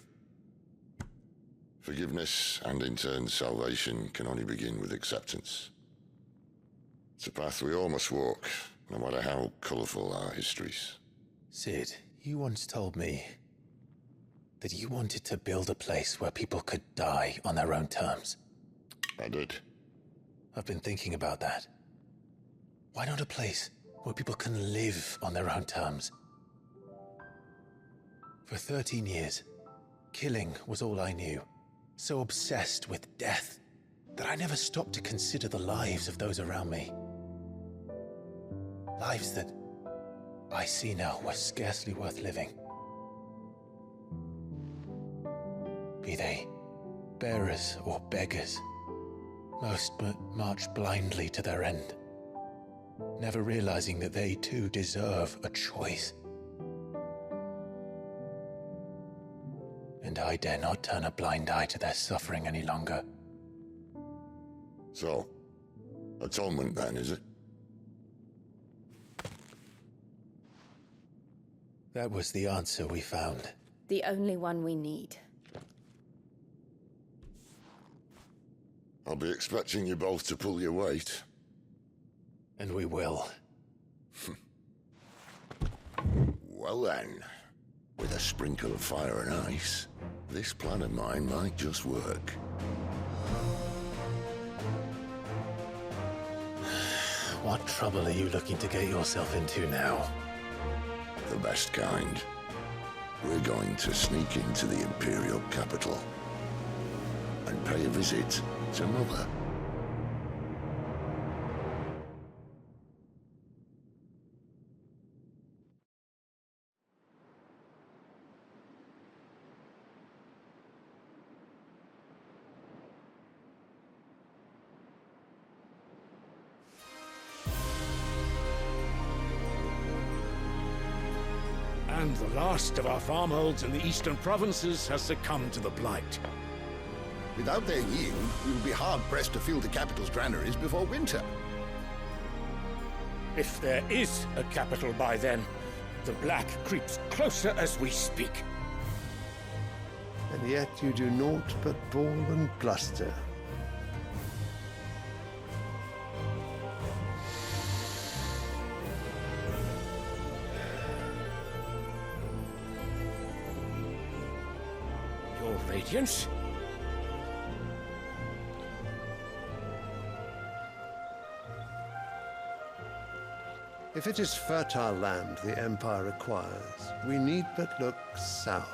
Forgiveness and in turn salvation can only begin with acceptance. It's a path we all must walk, no matter how colourful our histories. Sid, you once told me that you wanted to build a place where people could die on their own terms. I did. I've been thinking about that. Why not a place where people can live on their own terms? For 13 years, killing was all I knew. So obsessed with death that I never stopped to consider the lives of those around me. Lives that I see now were scarcely worth living. Be they bearers or beggars, most march blindly to their end, never realizing that they too deserve a choice. And I dare not turn a blind eye to their suffering any longer. So, atonement then, is it? That was the answer we found. The only one we need. I'll be expecting you both to pull your weight. And we will. Well then, with a sprinkle of fire and ice, this plan of mine might just work. What trouble are you looking to get yourself into now? The best kind. We're going to sneak into the Imperial capital and pay a visit to Mother. And the last of our farmholds in the eastern provinces has succumbed to the blight. Without their yield, we will be hard-pressed to fill the capital's granaries before winter. If there is a capital by then, the black creeps closer as we speak. And yet you do naught but bawl and bluster. Your Radiance? If it is fertile land the Empire acquires, we need but look south.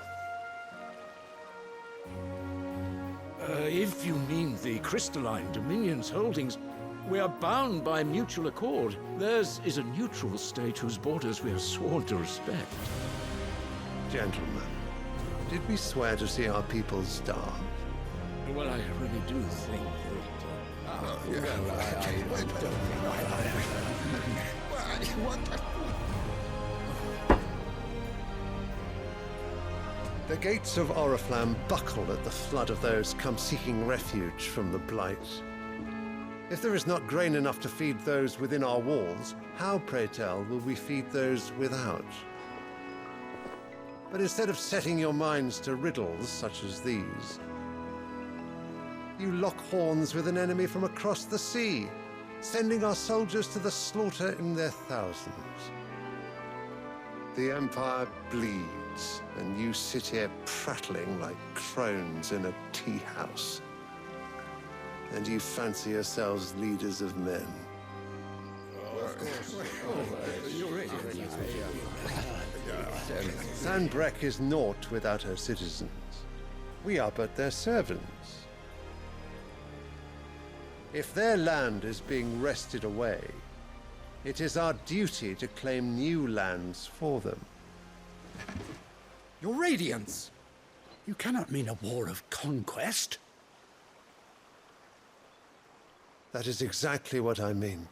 If you mean the crystalline Dominion's holdings, we are bound by mutual accord. Theirs is a neutral state whose borders we have sworn to respect. Gentlemen, did we swear to see our people starve? Well, I really do think that... The gates of Oriflamme buckle at the flood of those come seeking refuge from the blight. If there is not grain enough to feed those within our walls, how, pray tell, will we feed those without? But instead of setting your minds to riddles such as these, you lock horns with an enemy from across the sea, sending our soldiers to the slaughter in their thousands. The Empire bleeds, and you sit here prattling like crones in a tea house. And you fancy yourselves leaders of men. Sanbreque is naught without her citizens. We are but their servants. If their land is being wrested away, it is our duty to claim new lands for them. Your Radiance! You cannot mean a war of conquest. That is exactly what I mean.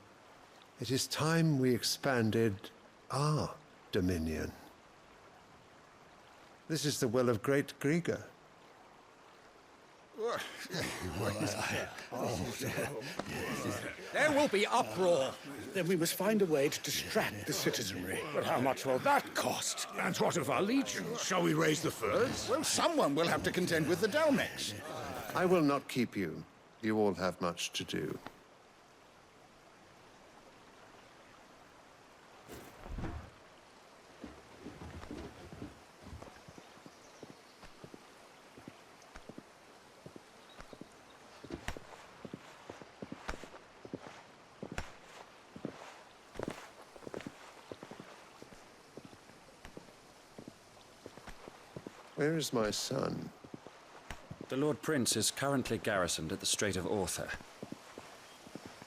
It is time we expanded our dominion. This is the will of great Grieger. There will be uproar. Then we must find a way to distract the citizenry. But how much will that cost? And what of our legions? Shall we raise the furs? Well, someone will have to contend with the Dalmex. I will not keep you. You all have much to do. Where is my son? The Lord Prince is currently garrisoned at the Strait of Arthur.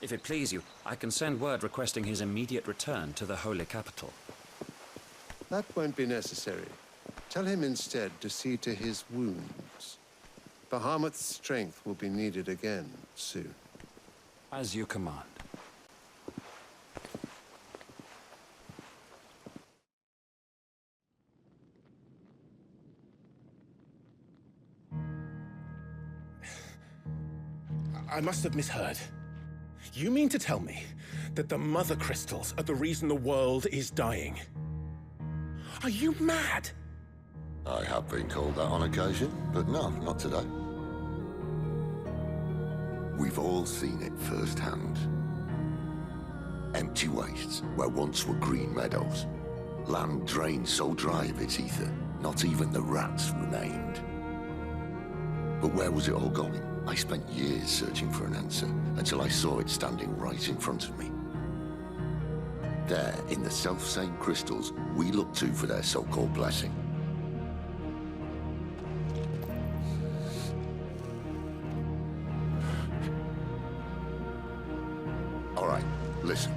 If it please you, I can send word requesting his immediate return to the Holy Capital. That won't be necessary. Tell him instead to see to his wounds. Bahamut's strength will be needed again soon. As you command. I must have misheard. You mean to tell me that the Mothercrystals are the reason the world is dying? Are you mad? I have been called that on occasion, but no, not today. We've all seen it firsthand. Empty wastes where once were green meadows. Land drained so dry of its ether, not even the rats remained. But where was it all going? I spent years searching for an answer, until I saw it standing right in front of me. There, in the self-same crystals we look to for their so-called blessing. All right, listen.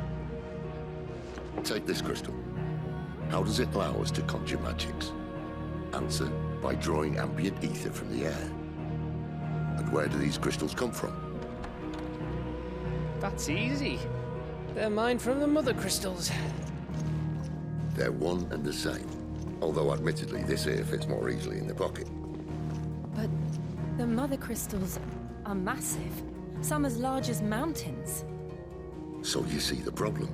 Take this crystal. How does it allow us to conjure magics? Answer, by drawing ambient ether from the air. And where do these crystals come from? That's easy. They're mine from the Mothercrystals. They're one and the same. Although admittedly, this here fits more easily in the pocket. But the Mothercrystals are massive. Some as large as mountains. So you see the problem.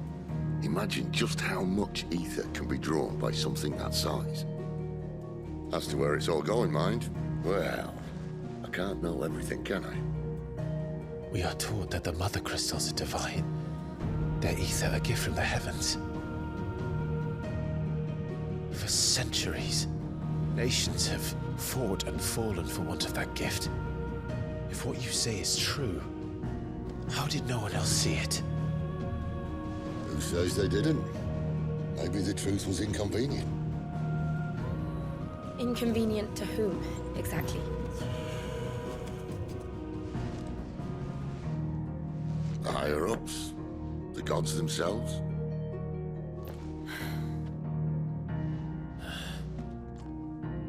Imagine just how much ether can be drawn by something that size. As to where it's all going, mind, well, I can't know everything, can I? We are taught that the Mothercrystals are divine. Their ether a gift from the heavens. For centuries, nations have fought and fallen for want of that gift. If what you say is true, how did no one else see it? Who says they didn't? Maybe the truth was inconvenient. Inconvenient to whom, exactly? The higher-ups, the gods themselves.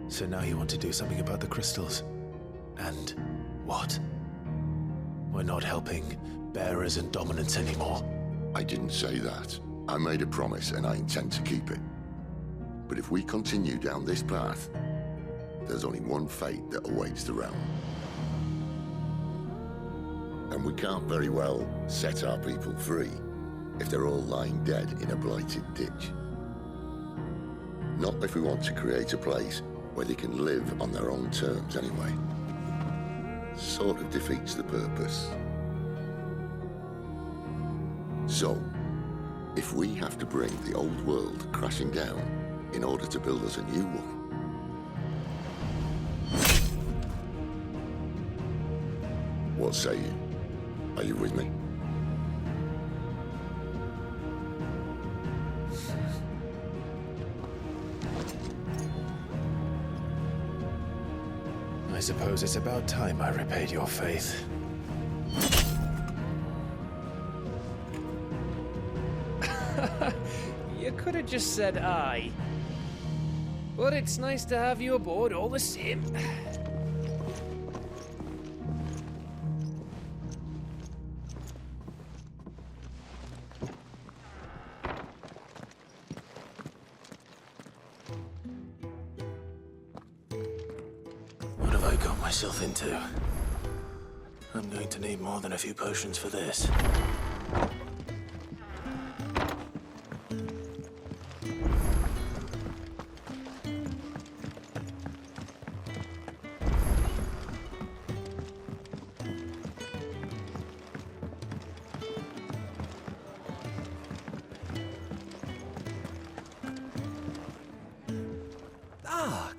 So now you want to do something about the crystals? And what? We're not helping bearers and dominants anymore. I didn't say that. I made a promise and I intend to keep it. But if we continue down this path, there's only one fate that awaits the realm. And we can't very well set our people free if they're all lying dead in a blighted ditch. Not if we want to create a place where they can live on their own terms anyway. Sort of defeats the purpose. So, if we have to bring the old world crashing down in order to build us a new one, what say you? Are you with me? I suppose it's about time I repaid your faith. You could have just said aye. But it's nice to have you aboard all the same. What have I got myself into? I'm going to need more than a few potions for this.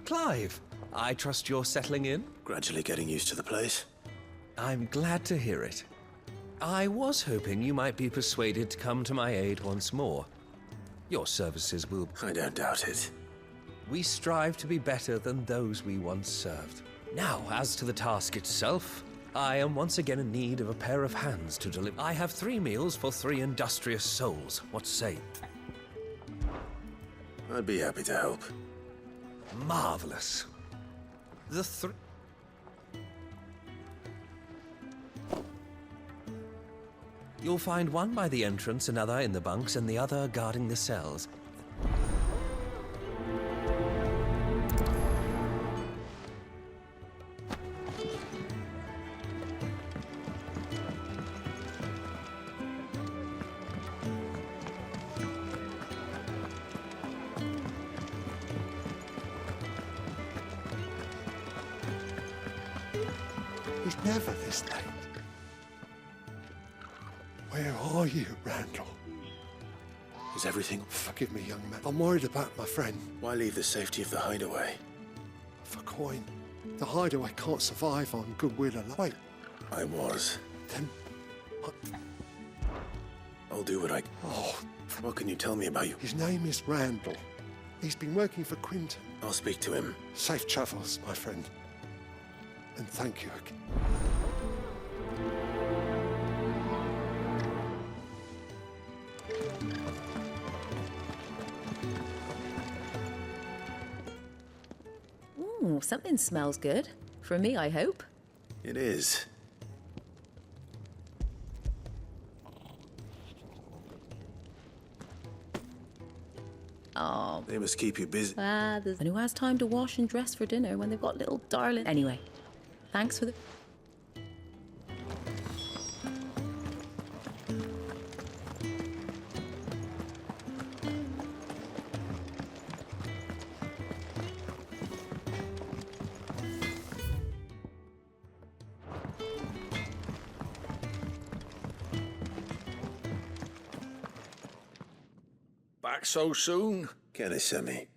Clive, I trust you're settling in? Gradually getting used to the place. I'm glad to hear it. I was hoping you might be persuaded to come to my aid once more. Your services will... I don't doubt it. We strive to be better than those we once served. Now, as to the task itself, I am once again in need of a pair of hands to deliver. I have 3 meals for 3 industrious souls. What say? I'd be happy to help. Marvelous. You'll find one by the entrance, another in the bunks, and the other guarding the cells. He's never this late. Where are you, Randall? Is everything... Forgive me, young man. I'm worried about my friend. Why leave the safety of the hideaway? For coin. The hideaway can't survive on goodwill alone. Wait. I was. Then... I'll do what I... Oh. What can you tell me about you? His name is Randall. He's been working for Quinton. I'll speak to him. Safe travels, my friend. And thank you again. Ooh, something smells good. For me, I hope. It is. Oh. They must keep you busy. And who has time to wash and dress for dinner when they've got little darling? Anyway, thanks for the... Back so soon? Kenneth sent me.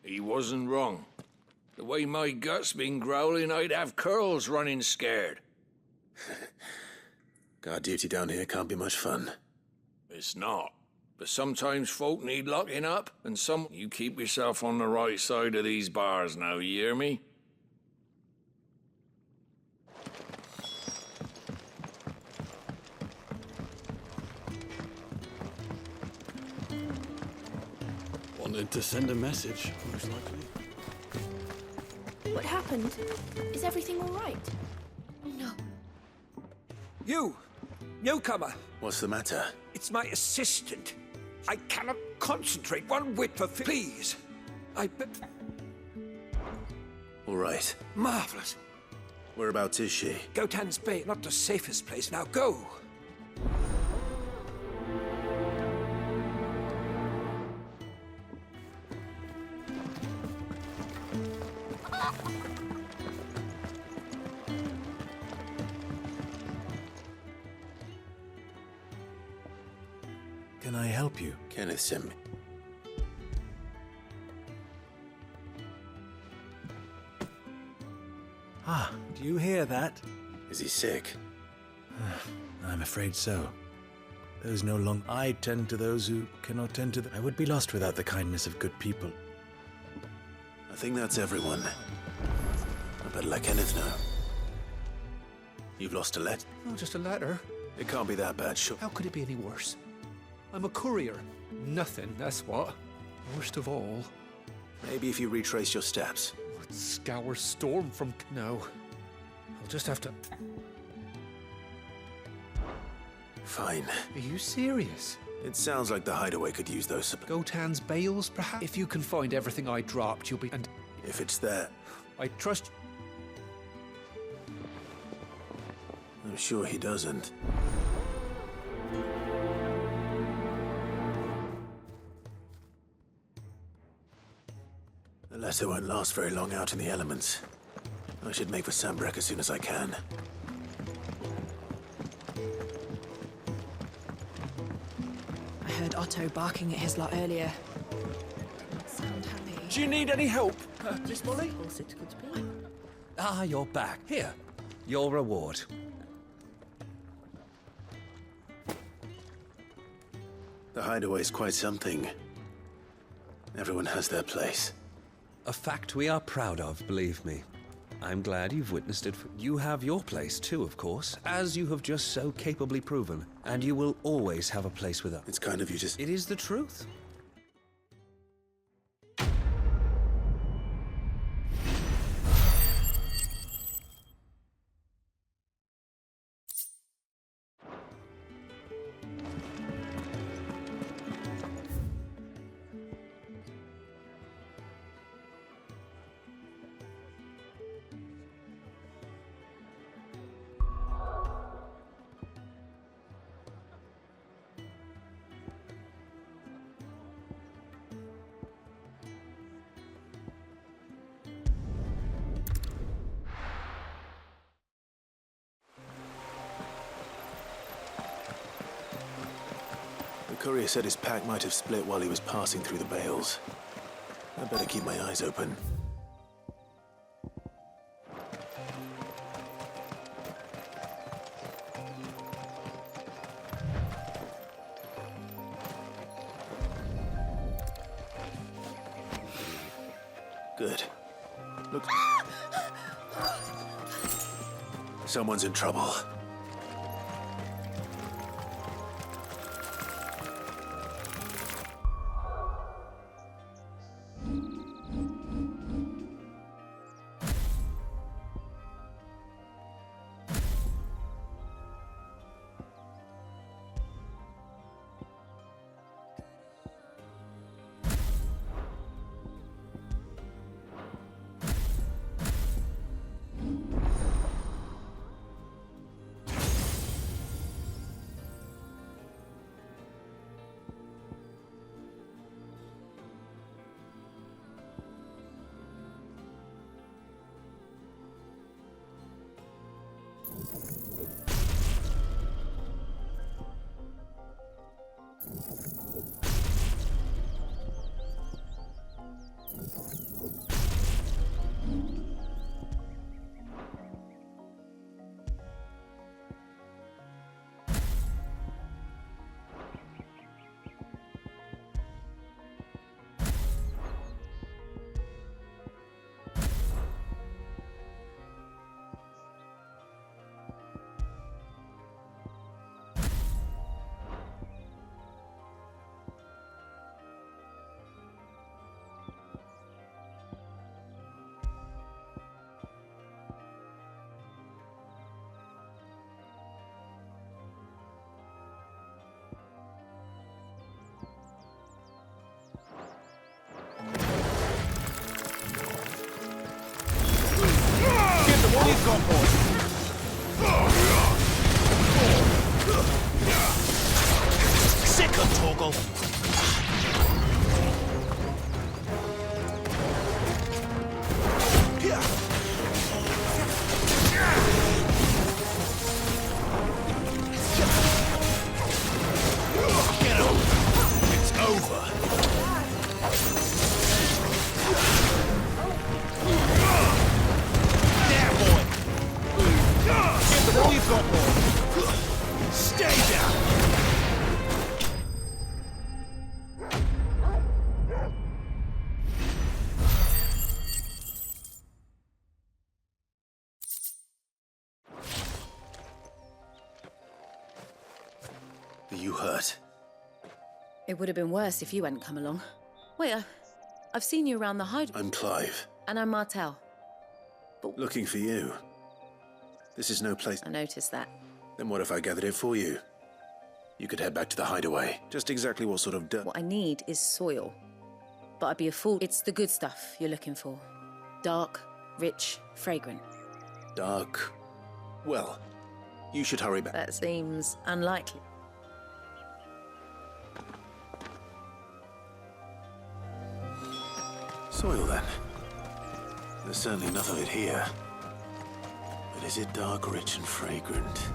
He wasn't wrong. The way my gut's been growling, I'd have curls running scared. Guard duty down here can't be much fun. It's not. But sometimes folk need locking up, and you keep yourself on the right side of these bars now, you hear me? Wanted to send a message, most likely. What happened? Is everything all right? No. You! Newcomer! What's the matter? It's my assistant. I cannot concentrate one whit for please. All right. Marvelous. Whereabouts is she? Gotan's Bay, not the safest place. Now go! Can I help you? Kenneth sent me. Ah, do you hear that? Is he sick? I'm afraid so. Those no longer... I tend to those who cannot tend to... I would be lost without the kindness of good people. I think that's everyone. I better let Kenneth know. You've lost a letter? Oh, just a letter. It can't be that bad, sure. How could it be any worse? I'm a courier. Nothing, that's what. Worst of all... Maybe if you retrace your steps. What scour storm from... No. I'll just have to... Fine. Are you serious? It sounds like the hideaway could use those... Gotan's bales, perhaps? If you can find everything I dropped, you'll be... And... If it's there... I trust... I'm sure he doesn't. The letter won't last very long out in the elements. I should make for Sanbreque as soon as I can. I heard Otto barking at his lot earlier. Sound happy. Do you need any help? Miss Molly? Ah, you're back. Here, your reward. The hideaway's quite something. Everyone has their place. A fact we are proud of, believe me. I'm glad you've witnessed it. You have your place too, of course, as you have just so capably proven. And you will always have a place with us. It's kind of you just... It is the truth. Courier said his pack might have split while he was passing through the bales. I better keep my eyes open. Good. Look. Someone's in trouble. We've got more. Sick of Torgal. Get up. It's over. We've got more. Stay down. Are you hurt? It would have been worse if you hadn't come along. Wait, I've seen you around the hide. I'm Clive. And I'm Martel. Looking for you. This is no place. I noticed that. Then what if I gathered it for you? You could head back to the hideaway. Just exactly what sort of dirt? What I need is soil. But I'd be a fool. It's the good stuff you're looking for. Dark, rich, fragrant. Dark. Well, you should hurry back. That seems unlikely. Soil, then. There's certainly enough of it here. But is it dark, rich, and fragrant?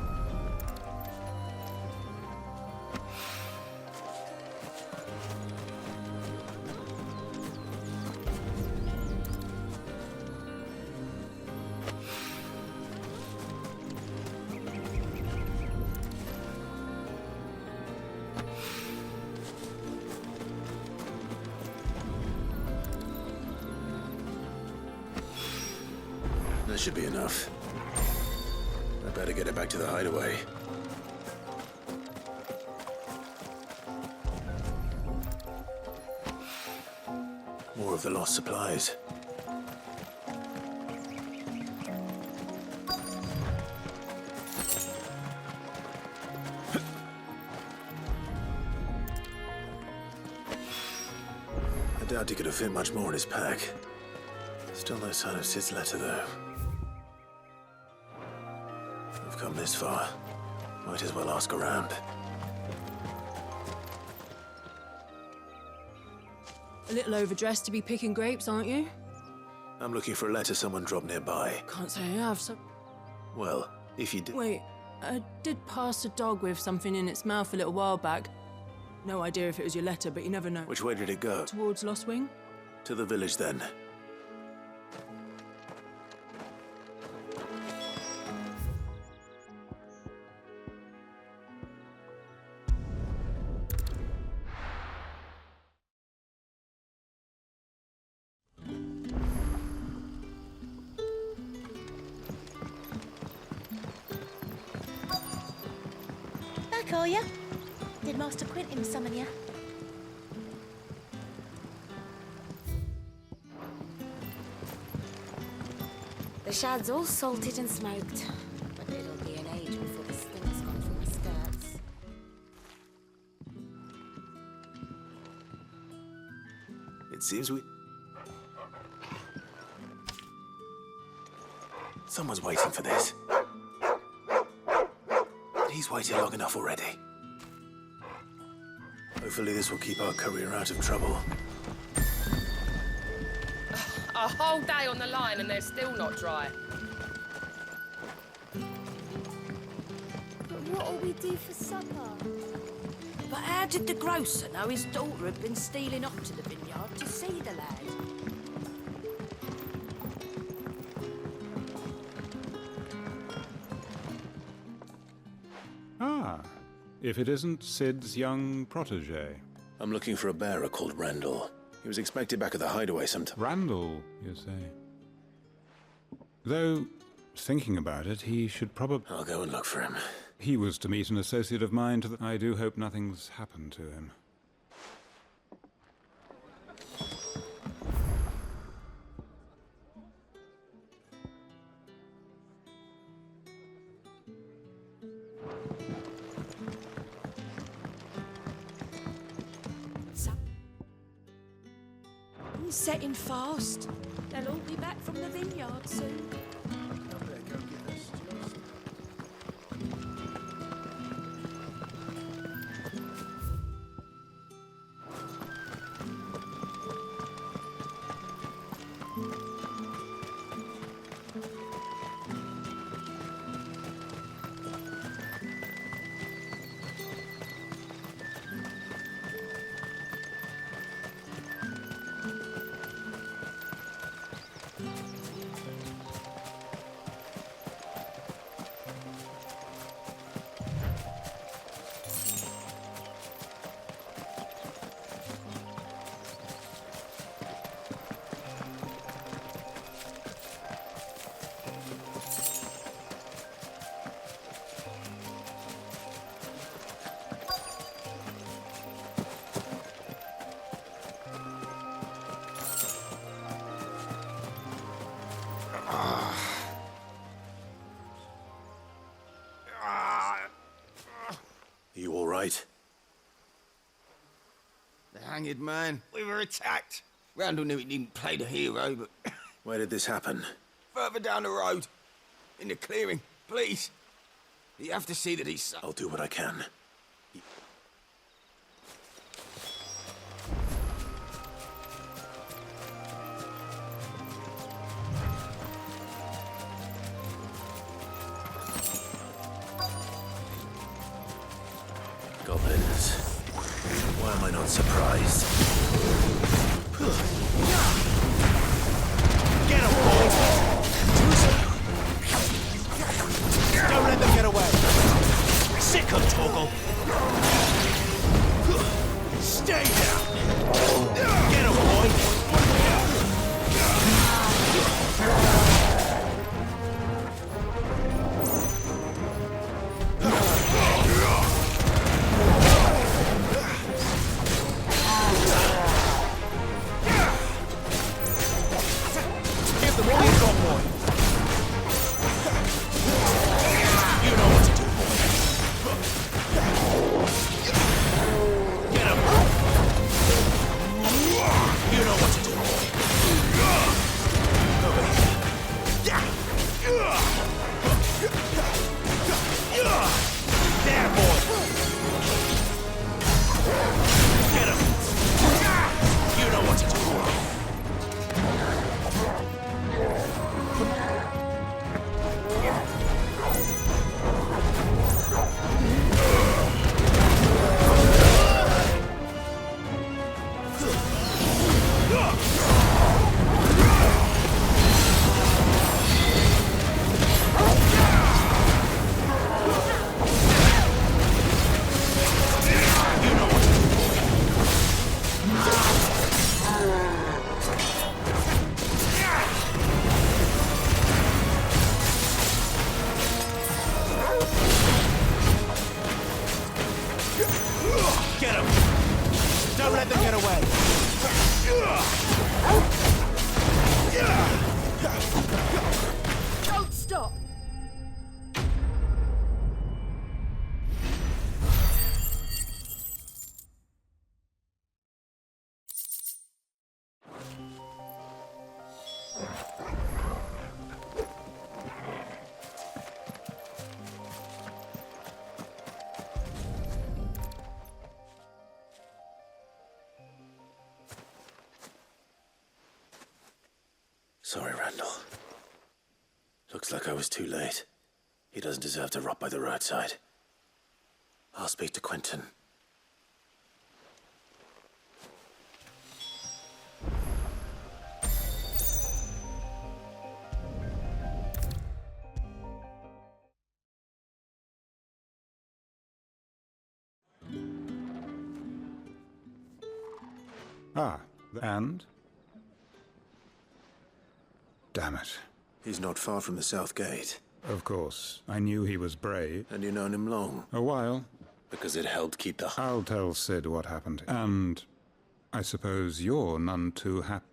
That should be enough. I better get it back to the hideaway. More of the lost supplies. I doubt he could have fit much more in his pack. Still no sign of Sid's letter, though. We've come this far. Might as well ask around. A little overdressed to be picking grapes, aren't you? I'm looking for a letter someone dropped nearby. Can't say I have. Well, if you did... Wait, I did pass a dog with something in its mouth a little while back. No idea if it was your letter, but you never know. Which way did it go? Towards Lost Wing? To the village, then. Back, are ya? Did Master Quentin summon ya? The shad's all salted and smoked, but it'll be an age before the stink's gone from my skirts. It seems we... Someone's waiting for this. But he's waited long enough already. Hopefully this will keep our courier out of trouble. A whole day on the line and they're still not dry. But what'll we do for supper? But how did the grocer know his daughter had been stealing off to the vineyard to see the lad? Ah, if it isn't Sid's young protege. I'm looking for a bearer called Randall. He was expected back at the hideaway sometime. Randall, you say? Though, thinking about it, he should probably... I'll go and look for him. He was to meet an associate of mine. I do hope nothing's happened to him. Setting fast. They'll all be back from the vineyard soon. You all right? The hanged man. We were attacked. Randall knew he didn't play the hero, but... Where did this happen? Further down the road. In the clearing. Please. You have to see that he's... I'll do what I can. Goblins. Why am I not surprised? Get him, boys! Don't let them get away! Sick of Toggle! Stay down! Get him, boy! Sorry, Randall. Looks like I was too late. He doesn't deserve to rot by the roadside. I'll speak to Quentin. Ah, and? Damn it. He's not far from the South Gate. Of course. I knew he was brave. And you known him long? A while. Because it helped keep the... I'll tell Sid what happened. And I suppose you're none too happy.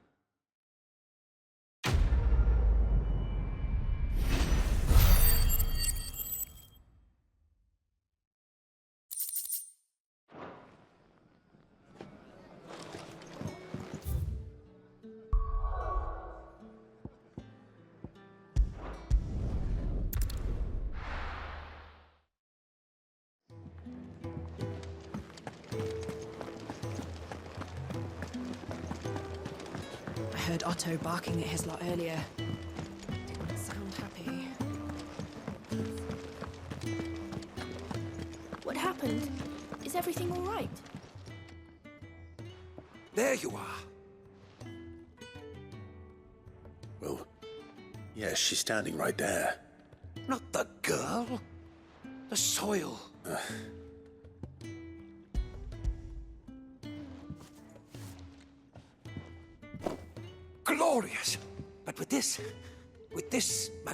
I heard Otto barking at his lot earlier. Didn't sound happy. What happened? Is everything all right? There you are. Well, yes, she's standing right there. Not the girl. The soil. Glorious. But with this...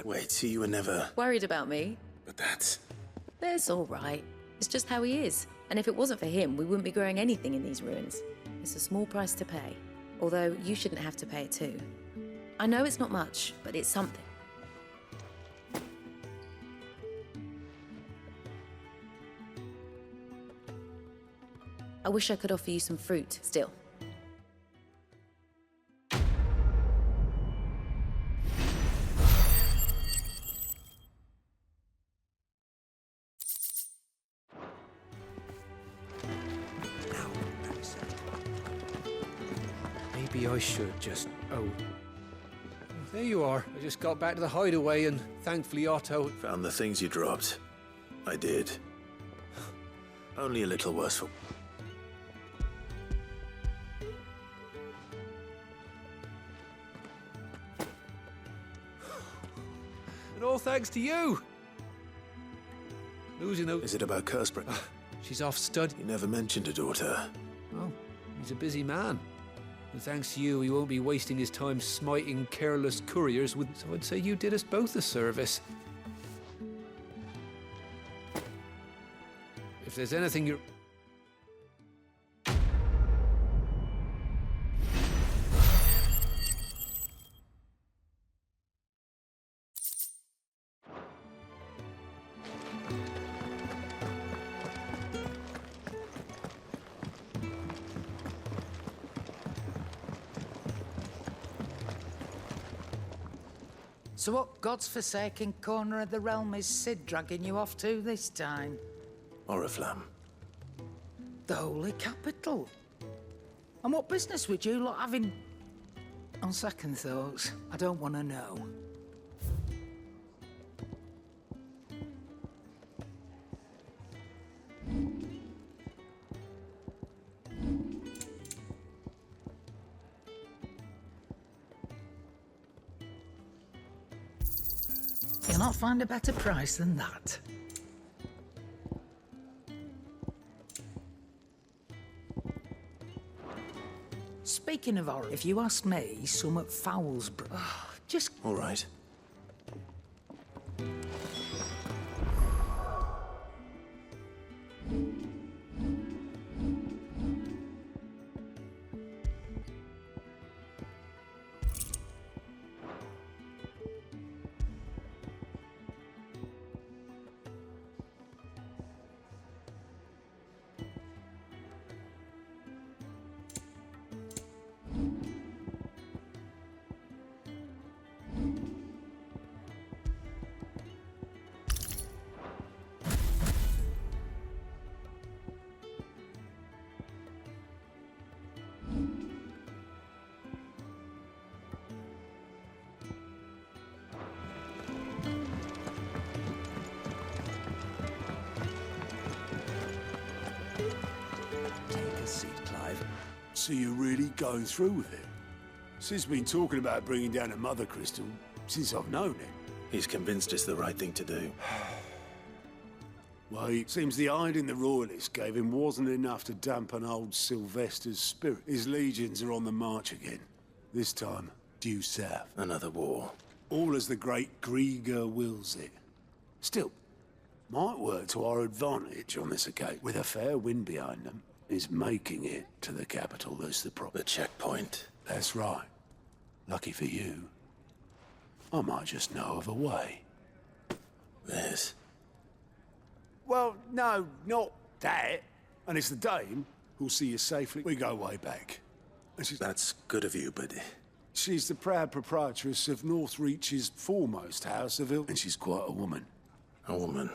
Wait, so you were never... Worried about me? But that's... That's all right. It's just how he is. And if it wasn't for him, we wouldn't be growing anything in these ruins. It's a small price to pay. Although, you shouldn't have to pay it too. I know it's not much, but it's something. I wish I could offer you some fruit, still. Maybe I should just... Oh. There you are. I just got back to the hideaway and thankfully Otto... Found the things you dropped. I did. Only a little worse for... And all thanks to you! Losing those... Is it about Cursebreak? She's off stud. You never mentioned a daughter. Oh, he's a busy man. And thanks to you, he won't be wasting his time smiting careless couriers with... So I'd say you did us both a service. If there's anything you're... So what god's-forsaken corner of the realm is Sid dragging you off to this time? Oriflamme. The Holy Capital. And what business would you lot having... On second thoughts, I don't want to know. You'll not find a better price than that. Speaking of horror, if you ask me, some at Foulsborough. Just... All right. So you're really going through with it? Sid's been talking about bringing down a Mothercrystal since I've known it. He's convinced it's the right thing to do. Well, it seems the hiding the Royalists gave him wasn't enough to dampen old Sylvester's spirit. His legions are on the march again. This time, due south. Another war. All as the great Grieger wills it. Still, might work to our advantage on this occasion. With a fair wind behind them, is making it to the capital that's the problem. The checkpoint. That's right. Lucky for you, I might just know of a way. Yes. Well, no, not that. And it's the dame who'll see you safely. We go way back. And That's good of you, but... She's the proud proprietress of Northreach's foremost house of and she's quite a woman. A woman?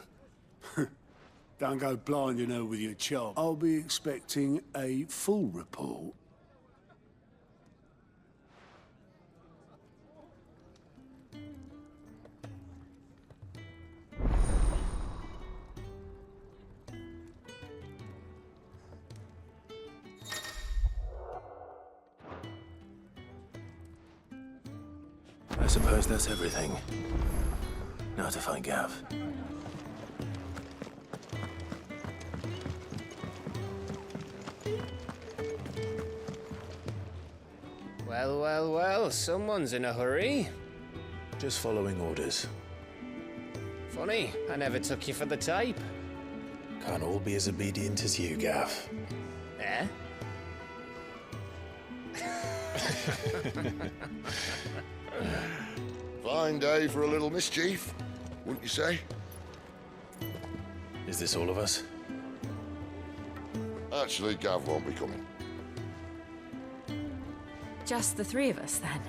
Don't go blinding her with your charm. I'll be expecting a full report. I suppose that's everything. Now to find Gav. Well, well, well, someone's in a hurry. Just following orders. Funny, I never took you for the type. Can't all be as obedient as you, Gav. Eh? Fine day for a little mischief, wouldn't you say? Is this all of us? Actually, Gav won't be coming. Just the three of us, then?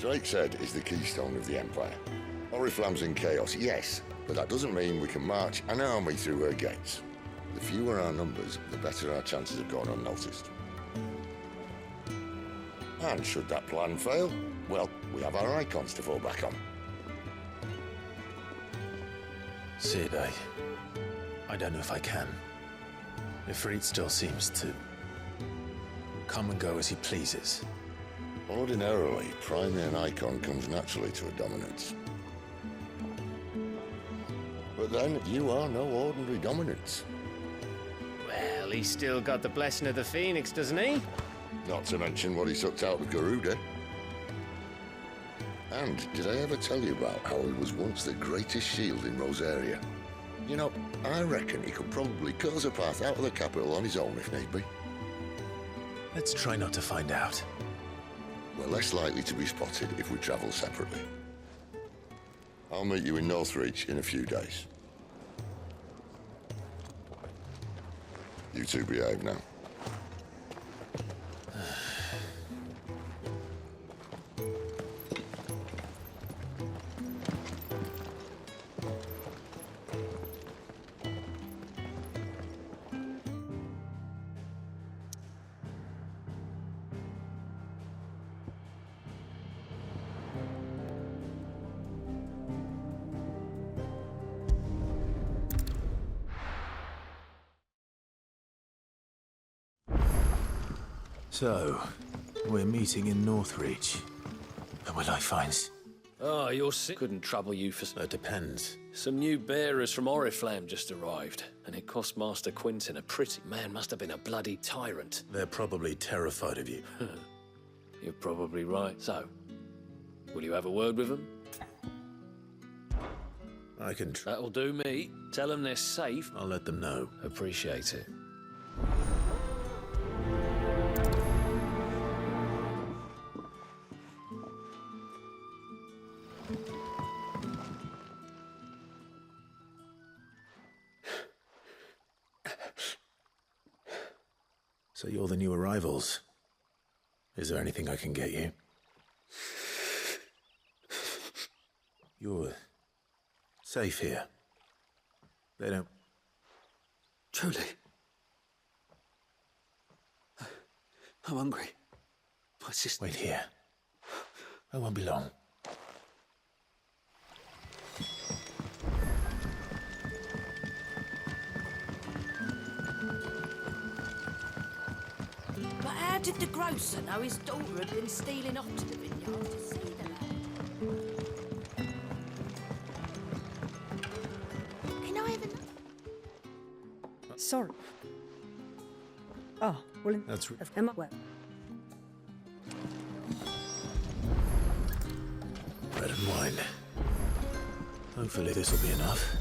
Drake's Head is the keystone of the Empire. Oriflamme's in chaos, yes, but that doesn't mean we can march an army through her gates. The fewer our numbers, the better our chances of going unnoticed. And should that plan fail, well, we have our Eikons to fall back on. Sid, I don't know if I can. Ifrit still seems to come and go as he pleases. Ordinarily, priming an Eikon comes naturally to a dominance. But then, you are no ordinary dominance. Well, he's still got the blessing of the Phoenix, doesn't he? Not to mention what he sucked out of Garuda. And did I ever tell you about how he was once the greatest shield in Rosaria? You know, I reckon he could probably cut us a path out of the capital on his own if need be. Let's try not to find out. We're less likely to be spotted if we travel separately. I'll meet you in Northreach in a few days. You two behave now. So, we're meeting in Northreach. And will I find... Oh, you're sick. Couldn't trouble you for... It depends. Some new bearers from Oriflamme just arrived, and it cost Master Quintin a pretty... Man must have been a bloody tyrant. They're probably terrified of you. You're probably right. So, will you have a word with them? I can... That'll do me. Tell them they're safe. I'll let them know. Appreciate it. So you're the new arrivals. Is there anything I can get you? You're safe here. They don't... Truly. I'm hungry. My sister... Wait here. I won't be long. But How did the grocer know his daughter had been stealing off to the vineyard to see the lad? Can I have a... Sorry. Oh, well, That's am I well? bread and wine. Hopefully this will be enough.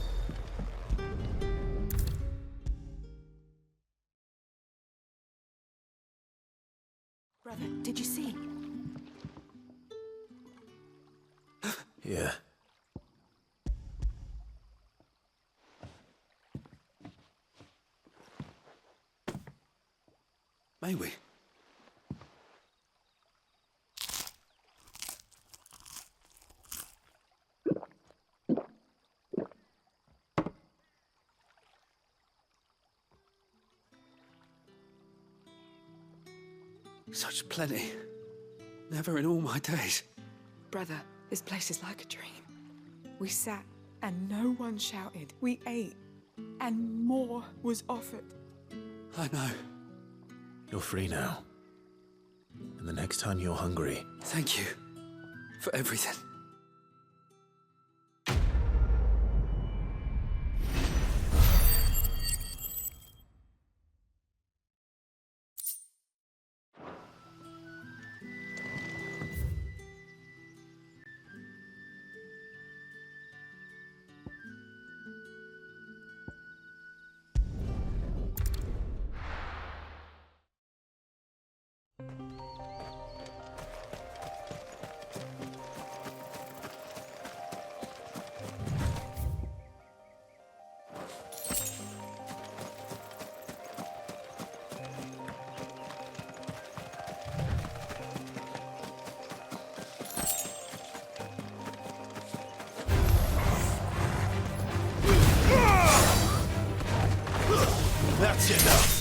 Brother, did you see? Yeah. May we? Such plenty. Never in all my days. Brother, this place is like a dream. We sat and no one shouted. We ate and more was offered. I know. You're free now. And the next time you're hungry... Thank you for everything. That's enough!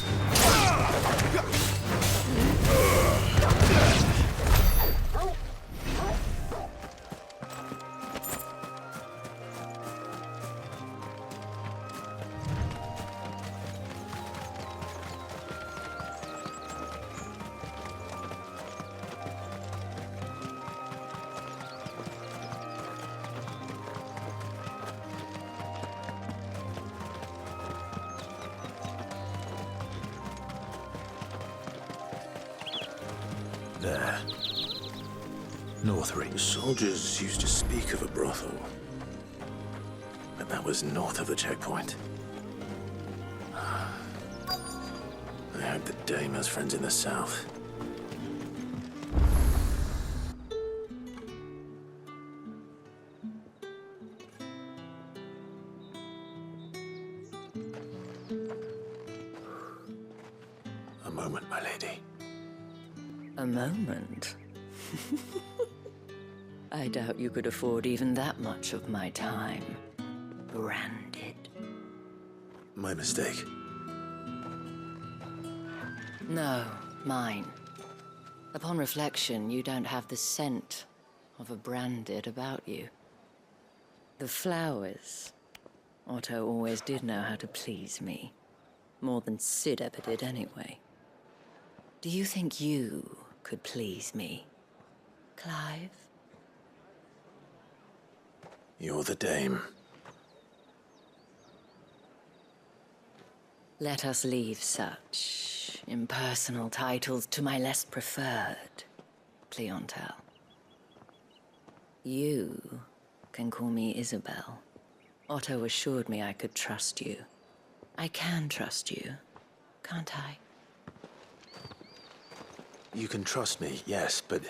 There. North Wreaks. Soldiers used to speak of a brothel. But that was north of the checkpoint. I hope the dame has friends in the south. A moment, my lady. A moment? I doubt you could afford even that much of my time. Branded. My mistake. No, mine. Upon reflection, you don't have the scent of a branded about you. The flowers. Otto always did know how to please me. More than Sid ever did anyway. Do you think you could please me, Clive? You're the dame. Let us leave such impersonal titles to my less preferred clientele. You can call me Isabel. Otto assured me I could trust you. I can trust you, can't I? You can trust me, yes, but...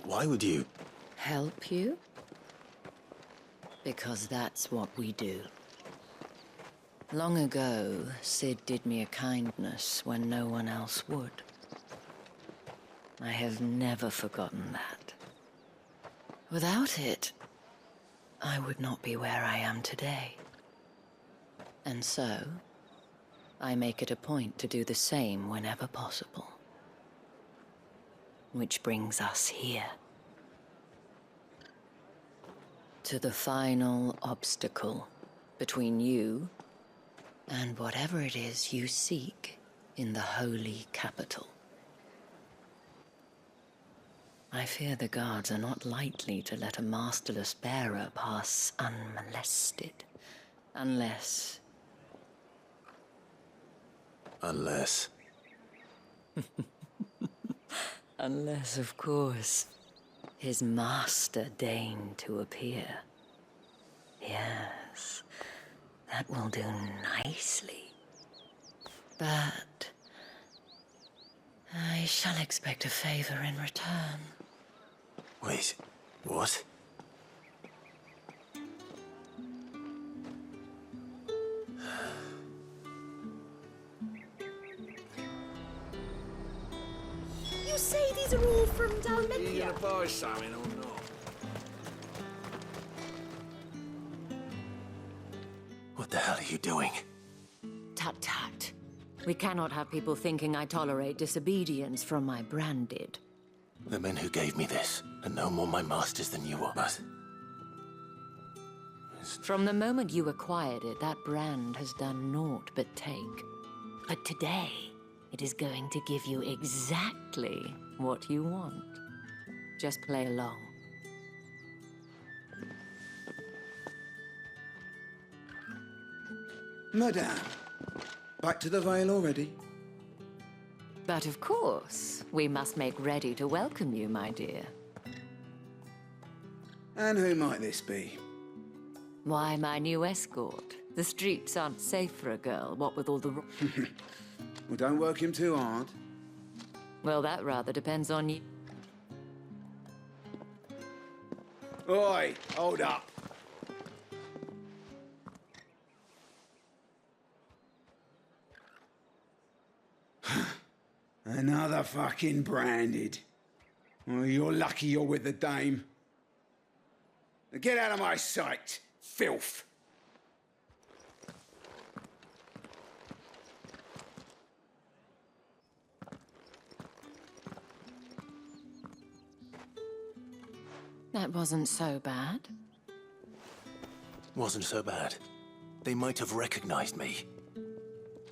why would you... Help you? Because that's what we do. Long ago, Sid did me a kindness when no one else would. I have never forgotten that. Without it, I would not be where I am today. And so, I make it a point to do the same whenever possible. Which brings us here. To the final obstacle between you and whatever it is you seek in the holy capital. I fear the guards are not likely to let a masterless bearer pass unmolested. Unless... Unless... Unless, of course, his master deigned to appear. Yes, that will do nicely. But... I shall expect a favor in return. Wait, what? You say these are all from Dalmatia? You gonna buy something or not? What the hell are you doing? Tut tut. We cannot have people thinking I tolerate disobedience from my branded. The men who gave me this are no more my masters than you are, but... From the moment you acquired it, that brand has done naught but take. But today, it is going to give you exactly what you want. Just play along. Madame, back to the Vale already? But of course, we must make ready to welcome you, my dear. And who might this be? Why, my new escort. The streets aren't safe for a girl, what with all the... Well, don't work him too hard. Well, that rather depends on you. Oi, hold up. Another fucking branded. Well, you're lucky you're with the dame. Now get out of my sight, filth. That wasn't so bad. Wasn't so bad. They might have recognized me.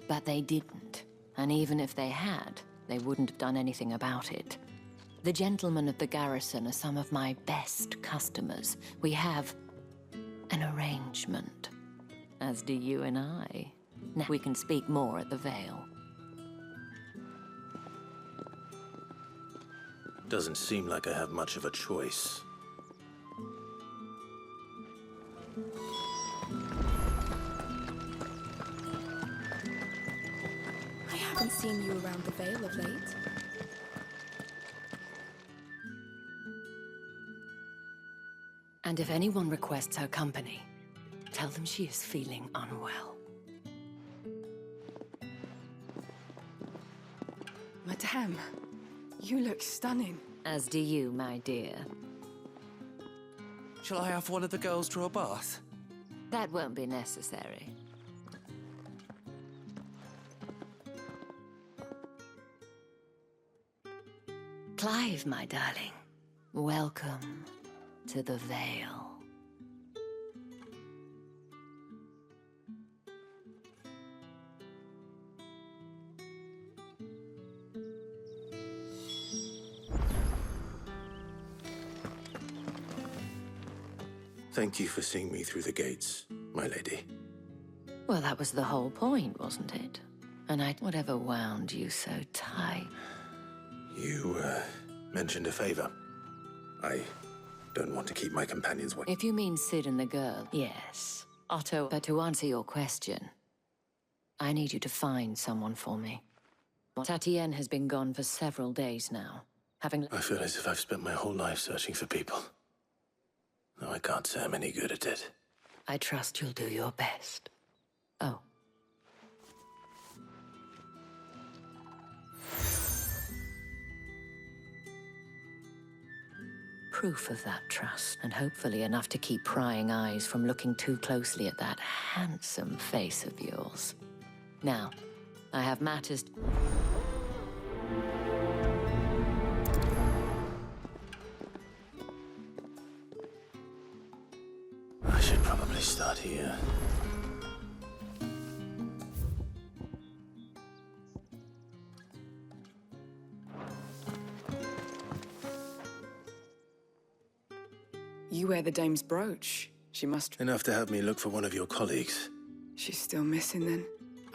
But they didn't. And even if they had, they wouldn't have done anything about it. The gentlemen of the garrison are some of my best customers. We have an arrangement, as do you and I. Now we can speak more at the Vale. Doesn't seem like I have much of a choice. I haven't seen you around the Vale of late. And if anyone requests her company, tell them she is feeling unwell. Madame, you look stunning. As do you, my dear. Shall I have one of the girls draw a bath? That won't be necessary. Clive, my darling, welcome to the Vale. Thank you for seeing me through the gates, my lady. Well, that was the whole point, wasn't it? And whatever wound you so tight. You, mentioned a favor. I don't want to keep my companions waiting. If you mean Sid and the girl, yes. Otto, but to answer your question, I need you to find someone for me. Tatienne has been gone for several days now, having... I feel as if I've spent my whole life searching for people. Though I can't say I'm any good at it. I trust you'll do your best. Oh. Proof of that trust, and hopefully enough to keep prying eyes from looking too closely at that handsome face of yours. Now, I have matters... I should probably start here. You wear the dame's brooch. She must... Enough to have me look for one of your colleagues. She's still missing then.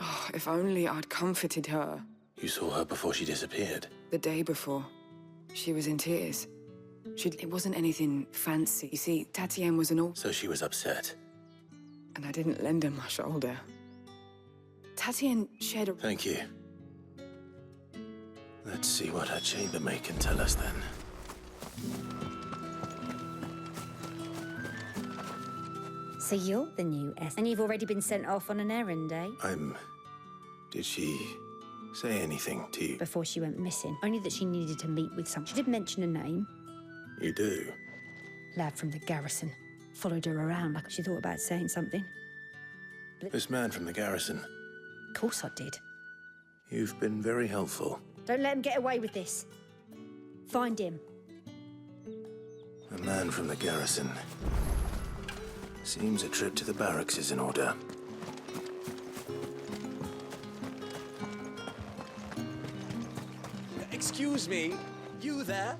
Oh, if only I'd comforted her. You saw her before she disappeared? The day before. She was in tears. It wasn't anything fancy. You see, Tatienne was an all... So she was upset. And I didn't lend her my shoulder. Tatienne shared a... Thank you. Let's see what her chambermaid can tell us then. So you're the new S, and you've already been sent off on an errand, eh? Did she say anything to you? Before she went missing. Only that she needed to meet with someone. She did mention a name. You do? Lad from the garrison. Followed her around like she thought about saying something. This man from the garrison. Of course I did. You've been very helpful. Don't let him get away with this. Find him. A man from the garrison. Seems a trip to the barracks is in order. Excuse me, you there?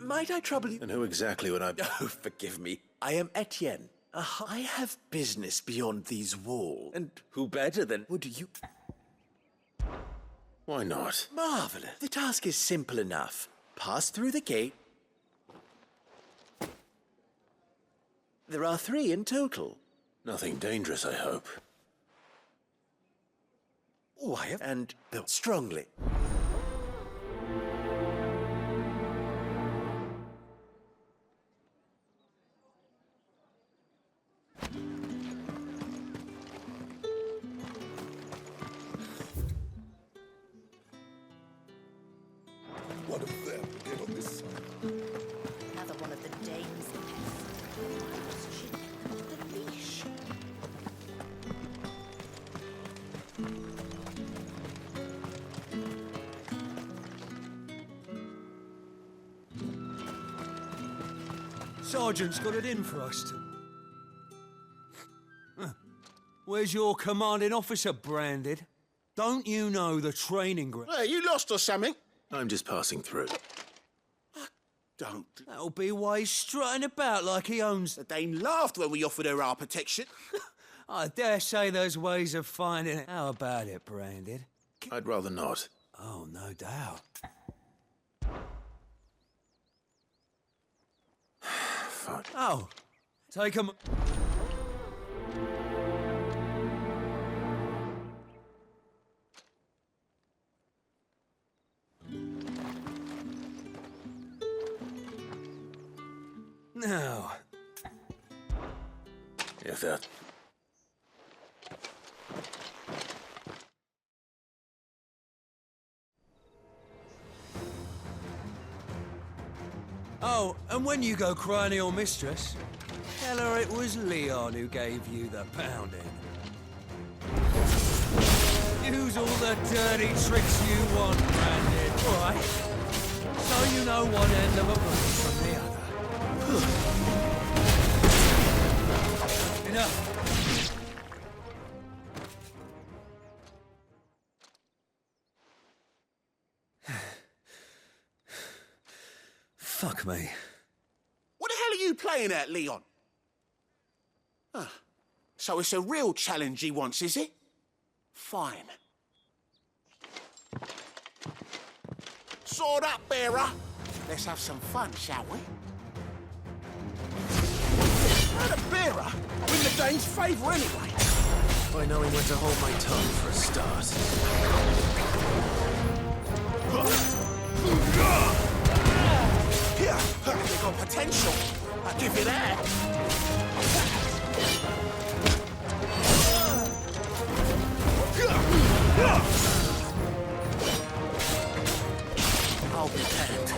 Might I trouble you? And who exactly would I... Oh, forgive me. I am Etienne. I have business beyond these walls. And who better than... Would you... Why not? Marvelous. The task is simple enough. Pass through the gate. There are 3 in total. Nothing dangerous, I hope. Why, and strongly. One of them get on this side. Another one of the dame's pests. The leash. Sergeant's got it in for us to... Huh. Where's your commanding officer branded? Don't you know the training ground? Hey, you lost or something? I'm just passing through. Don't. That'll be why he's strutting about like he owns... The Dane laughed when we offered her our protection. I dare say there's ways of finding it. How about it, branded? I'd rather not. Oh, no doubt. Fine. Oh, take him... Now... If that... Oh, and when you go crying to your mistress, tell her it was Leon who gave you the pounding. Use all the dirty tricks you want, Brandon, all right? So you know one end of a bullet from the other. Enough. Fuck me. What the hell are you playing at, Leon? So it's a real challenge he wants, is it? Fine. Sword up, bearer. Let's have some fun, shall we? And a bearer? We're in the Dane's favour anyway. By knowing when to hold my tongue for a start. Here, they got potential. I'll give you that. I'll be damned.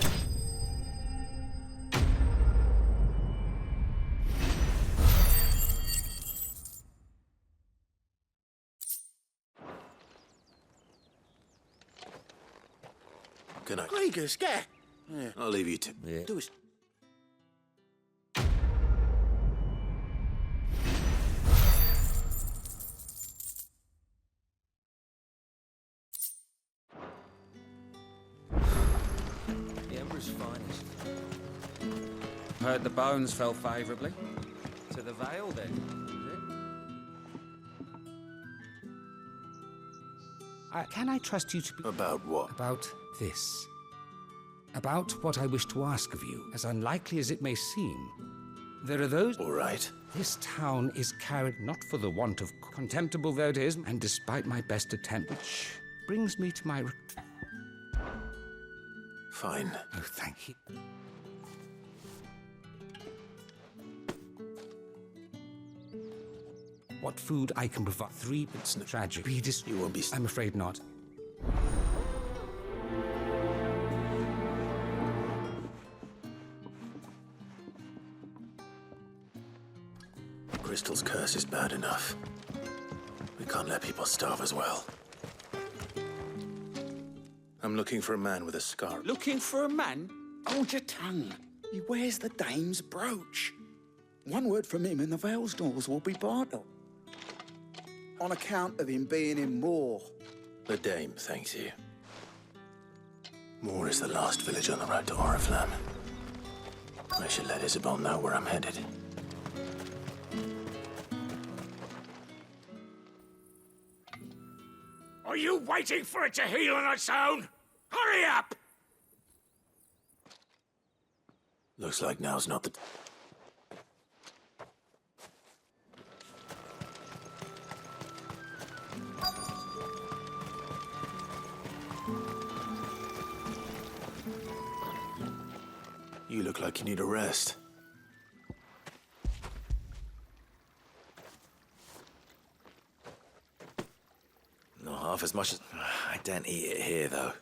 Good night. Gregors, get. Yeah. I'll leave you to... Yeah. Do us. The Emperor's finest. Heard the bones fell favourably. To the Vale, then, is it? Can I trust you to be... About what? About this. About what I wish to ask of you, as unlikely as it may seem. There are those... All right. This town is carried not for the want of contemptible though it is, and despite my best attempt, which brings me to my... Fine. Oh, thank you. What food I can provide? 3 bits of tragic. You won't be... I'm afraid not. Crystal's curse is bad enough. We can't let people starve as well. I'm looking for a man with a scar. Looking for a man? Hold your tongue. He wears the dame's brooch. One word from him and the Vale's doors will be barred up. On account of him being in Moor. The dame thanks you. Moor is the last village on the road to Oriflamme. I should let Isabel know where I'm headed. Are you waiting for it to heal on its own? Hurry up! Looks like now's not the... You look like you need a rest. Not half as much as... I don't eat it here, though.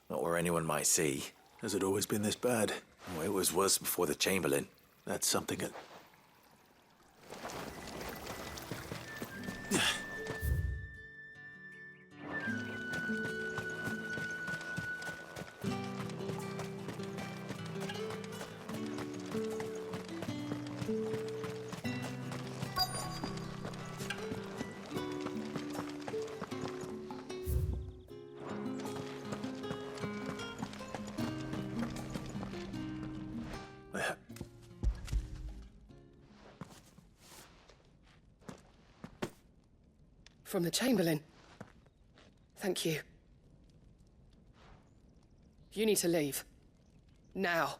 Not where anyone might see. Has it always been this bad? Oh, it was worse before the Chamberlain. That's something... From the Chamberlain. Thank you. You need to leave. Now.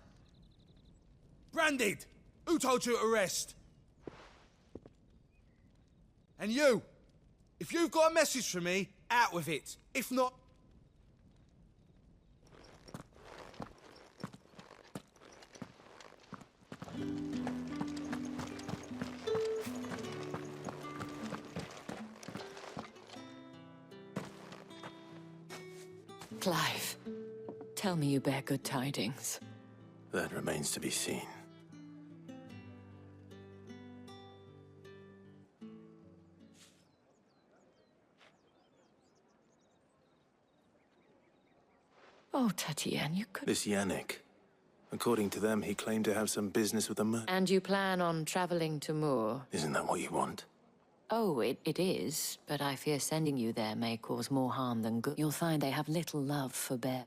Branded! Who told you to rest? And you! If you've got a message for me, out with it. If not... Clive, tell me you bear good tidings. That remains to be seen. Oh, Tatienne, you could... This Yannick. According to them, he claimed to have some business with the mer... And you plan on traveling to Moor? Isn't that what you want? Oh, it is, but I fear sending you there may cause more harm than good. You'll find they have little love for Bear.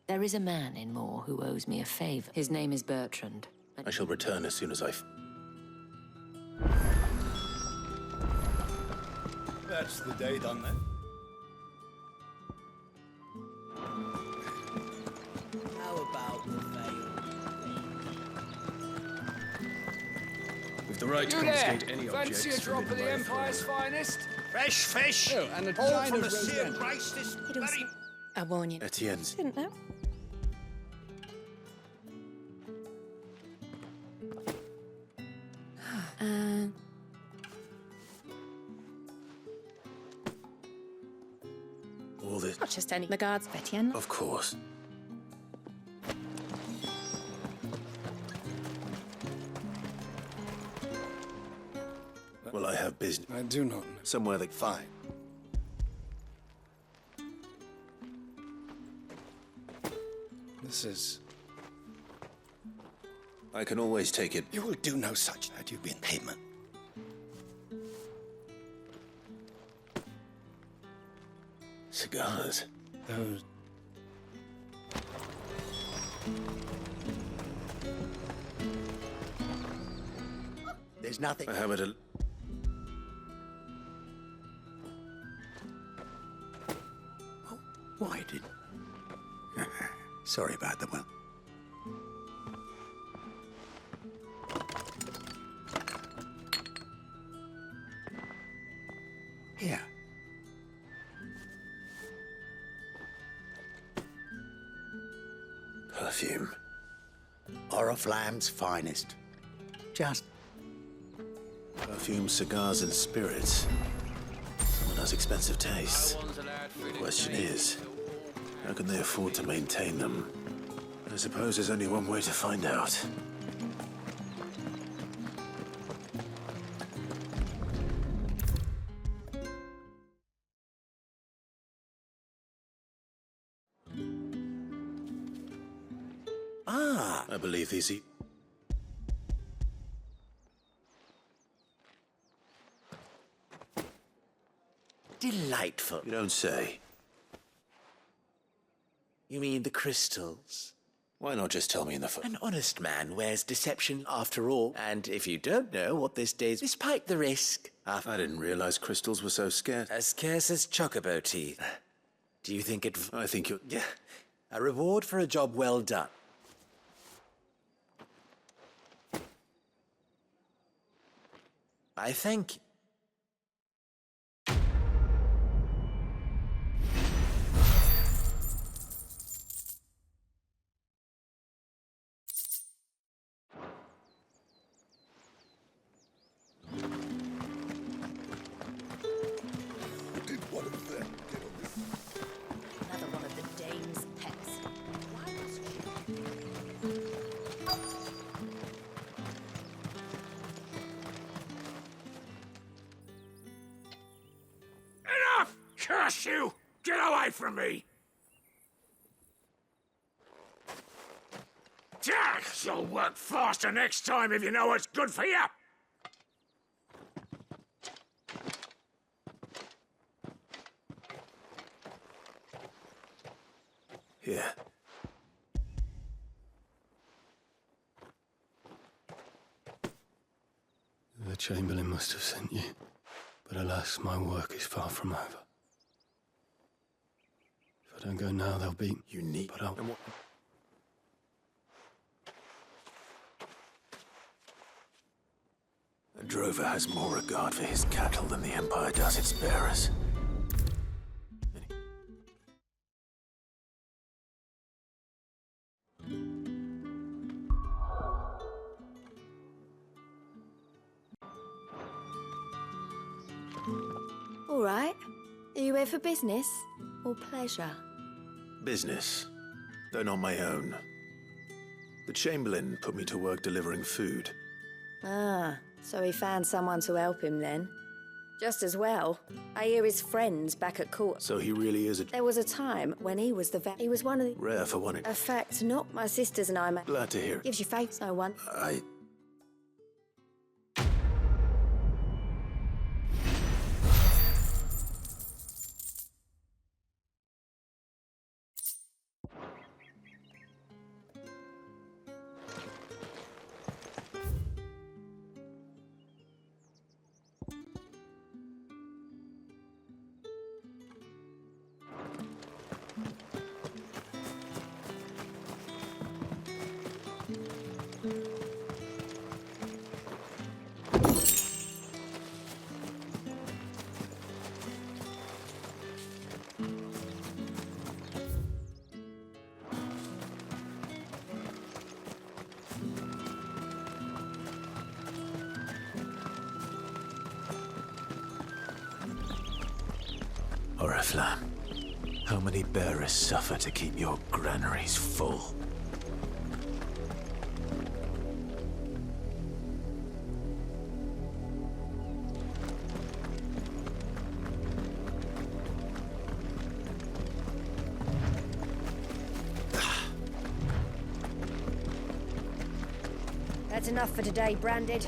There is a man in Moor who owes me a favor. His name is Bertrand. I shall return as soon as That's the day done, then. How about the Vale? With the right to confiscate any objects... Fancy a drop of the Empire's finest? Fresh fish! Oh, and a all china from the rose seared lamp. rice this very... I warn you. Etienne. Didn't know. All this... Not just any regards, Etienne. Of course. Well, I have business. I do not know. Somewhere that... Fine. This is... I can always take it. You will do no such had you been payment. Cigars. Those... There's nothing... I haven't a... Why did... Sorry about the well. Here. Perfume. Oriflamme's finest. Just... Perfume, cigars, and spirits. Someone has expensive tastes. The question is, how can they afford to maintain them? I suppose there's only one way to find out. Ah! I believe these... Delightful. You don't say. You mean the crystals? Why not just tell me in the phone? An honest man wears deception after all. And if you don't know what this day's... Despite the risk... I didn't realize crystals were so scarce. As scarce as chocobo teeth. Do you think it... I think you're... Yeah. A reward for a job well done. I thank you. Another one of the dame's pets. Why must she? Enough! Curse you! Get away from me! You'll work faster next time if you know what's good for you! Here. The Chamberlain must have sent you, but alas, my work is far from over. If I don't go now, they'll beat... You need... But I'll... A drover has more regard for his cattle than the Empire does its bearers. All right. Are you here for business or pleasure? Business, though not my own. The Chamberlain put me to work delivering food. Ah, so he found someone to help him then. Just as well. I hear his friends back at court. So he really is a... There was a time when he was he was one of the... Rare for one... A fact, not my sisters and I... Glad to hear it. Gives you faith, no one. Oriflamme, how many bearers suffer to keep your granaries full? That's enough for today, Branded.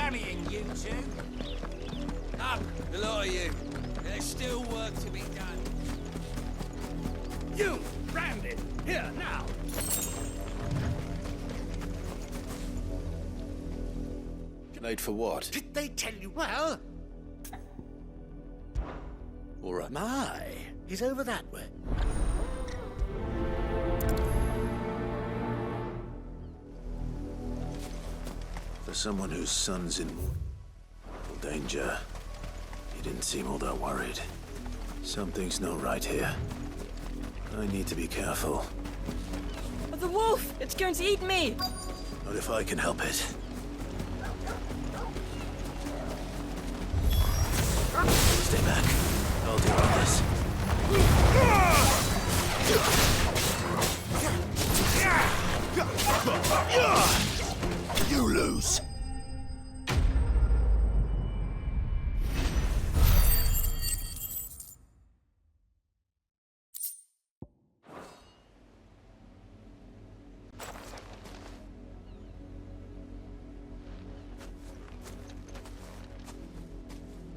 rallying, you two. Up, the lot of you. There's still work to be done. You, Brandon, here now. Late for what? Did they tell you? Well, All right. my, he's over that way. For someone whose son's in mortal danger, he didn't seem all that worried. Something's not right here. I need to be careful. The wolf! It's going to eat me! Not if I can help it. Stay back. I'll deal with this. You lose.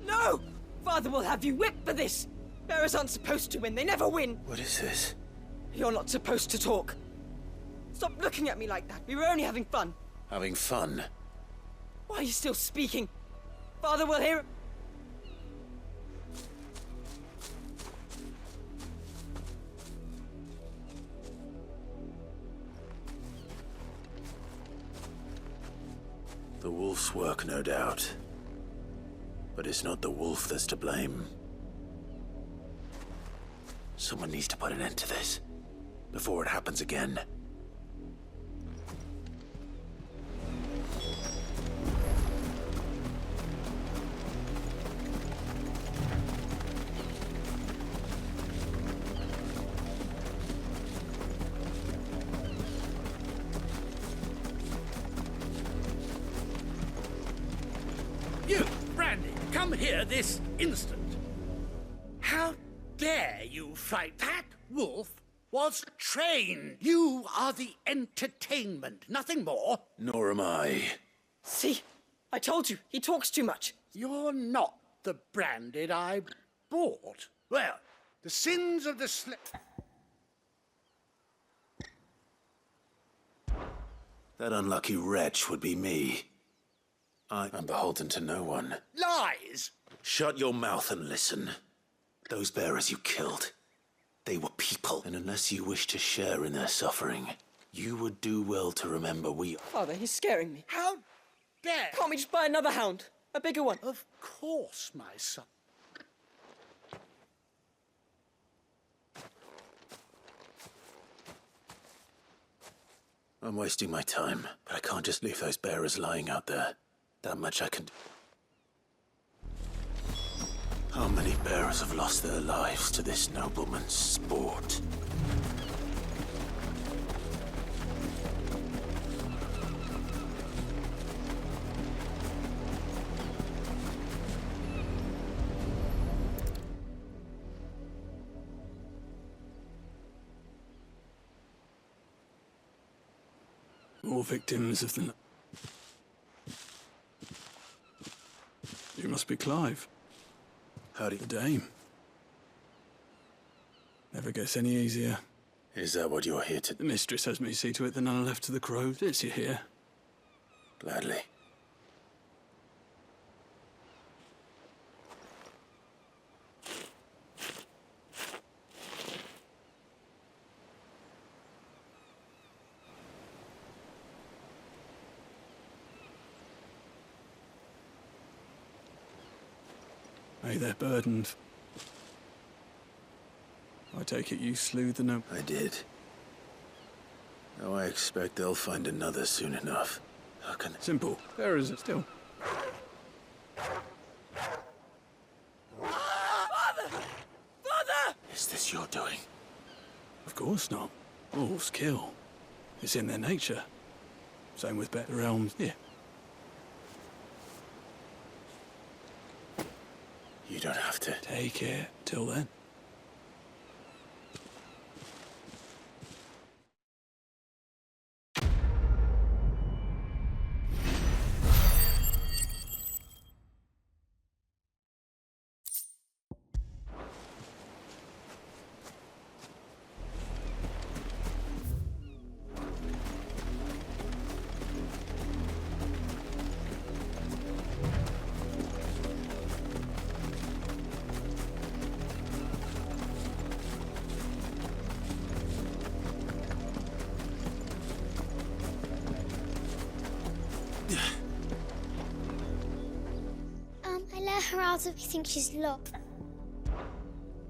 No! Father will have you whipped for this! Bearers aren't supposed to win, they never win! What is this? You're not supposed to talk. Stop looking at me like that. We were only having fun. Having fun? Why are you still speaking? Father will hear... The wolf's work, no doubt. But it's not the wolf that's to blame. Someone needs to put an end to this, before it happens again. You, Brandon, come here this instant. How dare you fight? That wolf was trained. You are the entertainment, nothing more. Nor am I. See? I told you, he talks too much. You're not the Brandon I bought. Well, the sins of the That unlucky wretch would be me. I am beholden to no one. Lies! Shut your mouth and listen. Those bearers you killed, they were people. And unless you wish to share in their suffering, you would do well to remember we... Father, he's scaring me. How dare... Can't we just buy another hound? A bigger one? Of course, my son. I'm wasting my time, but I can't just leave those bearers lying out there. That much I can do. How many bearers have lost their lives to this nobleman's sport? More victims of the... You must be Clive. Howdy. The dame. Never gets any easier. Is that what you're here to... The mistress has me see to it that none are left to the crows. It's you here. Gladly. May they're burdened. I take it you slew the noble. I did. Now I expect they'll find another soon enough. How can... Simple. There is it still. Father! Father! Is this your doing? Of course not. Wolves kill. It's in their nature. Same with better realms. Here. You don't have to. Take it. Till then. her out of... I think she's lost.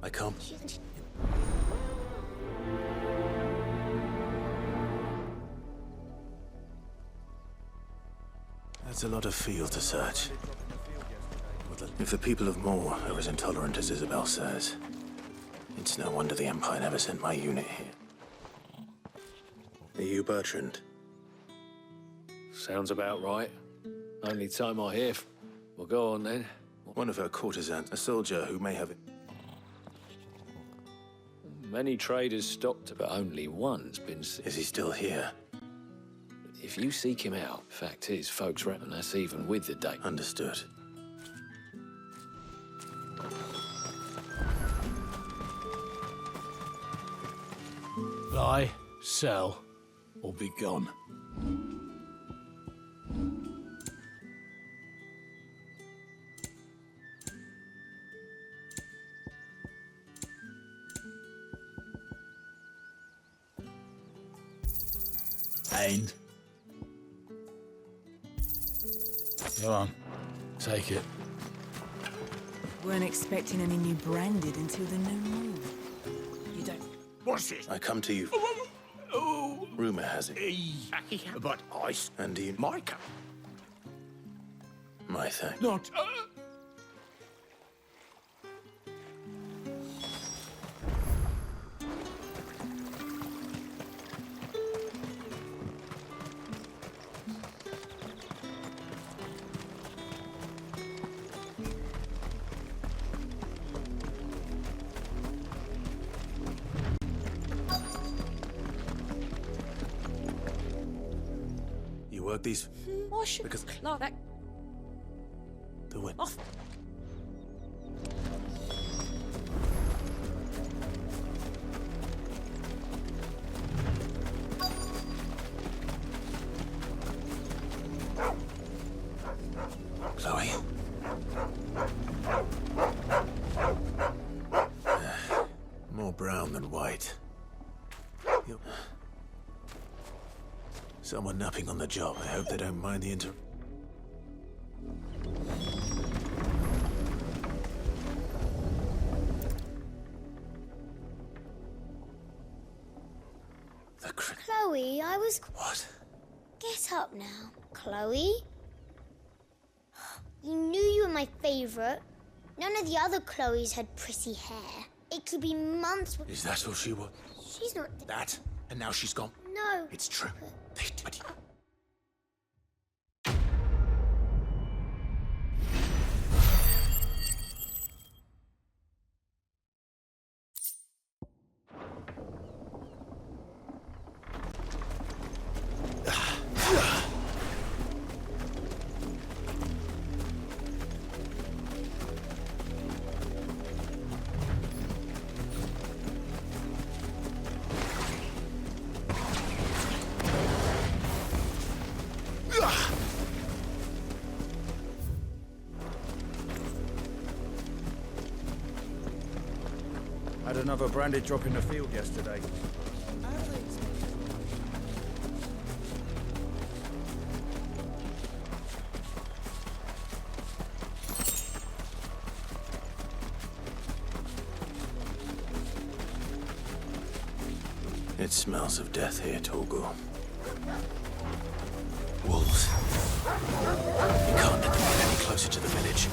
I can't... That's a lot of field to search. If the people of Moor are as intolerant as Isabel says, it's no wonder the Empire never sent my unit here. Are you Bertrand? Sounds about right. Only time I hear. Well, go on then. One of her courtesans, a soldier who may have... Many traders stopped, but only one's been... Is he still here? If you seek him out, fact is, folks reckon that's even with the date. Understood. Buy, sell, or be gone. And go on, take it. Weren't expecting any new branded until the new moon. You don't... What's this? I come to you. Rumor has it. But I... And you... My cup. My thanks. Not... You work these... Wash. Because... Like that. The wind. Off. Chloe? More brown than white. Someone napping on the job. I hope they don't mind the inter... Chloe, I was... What? Get up now, Chloe. You knew you were my favourite. None of the other Chloes had pretty hair. It could be months... Is that all she was? She's not... That? And now she's gone? No. It's true. They did. Had another branded drop in the field yesterday. It smells of death here, Torgal. Wolves. We can't let them get any closer to the village.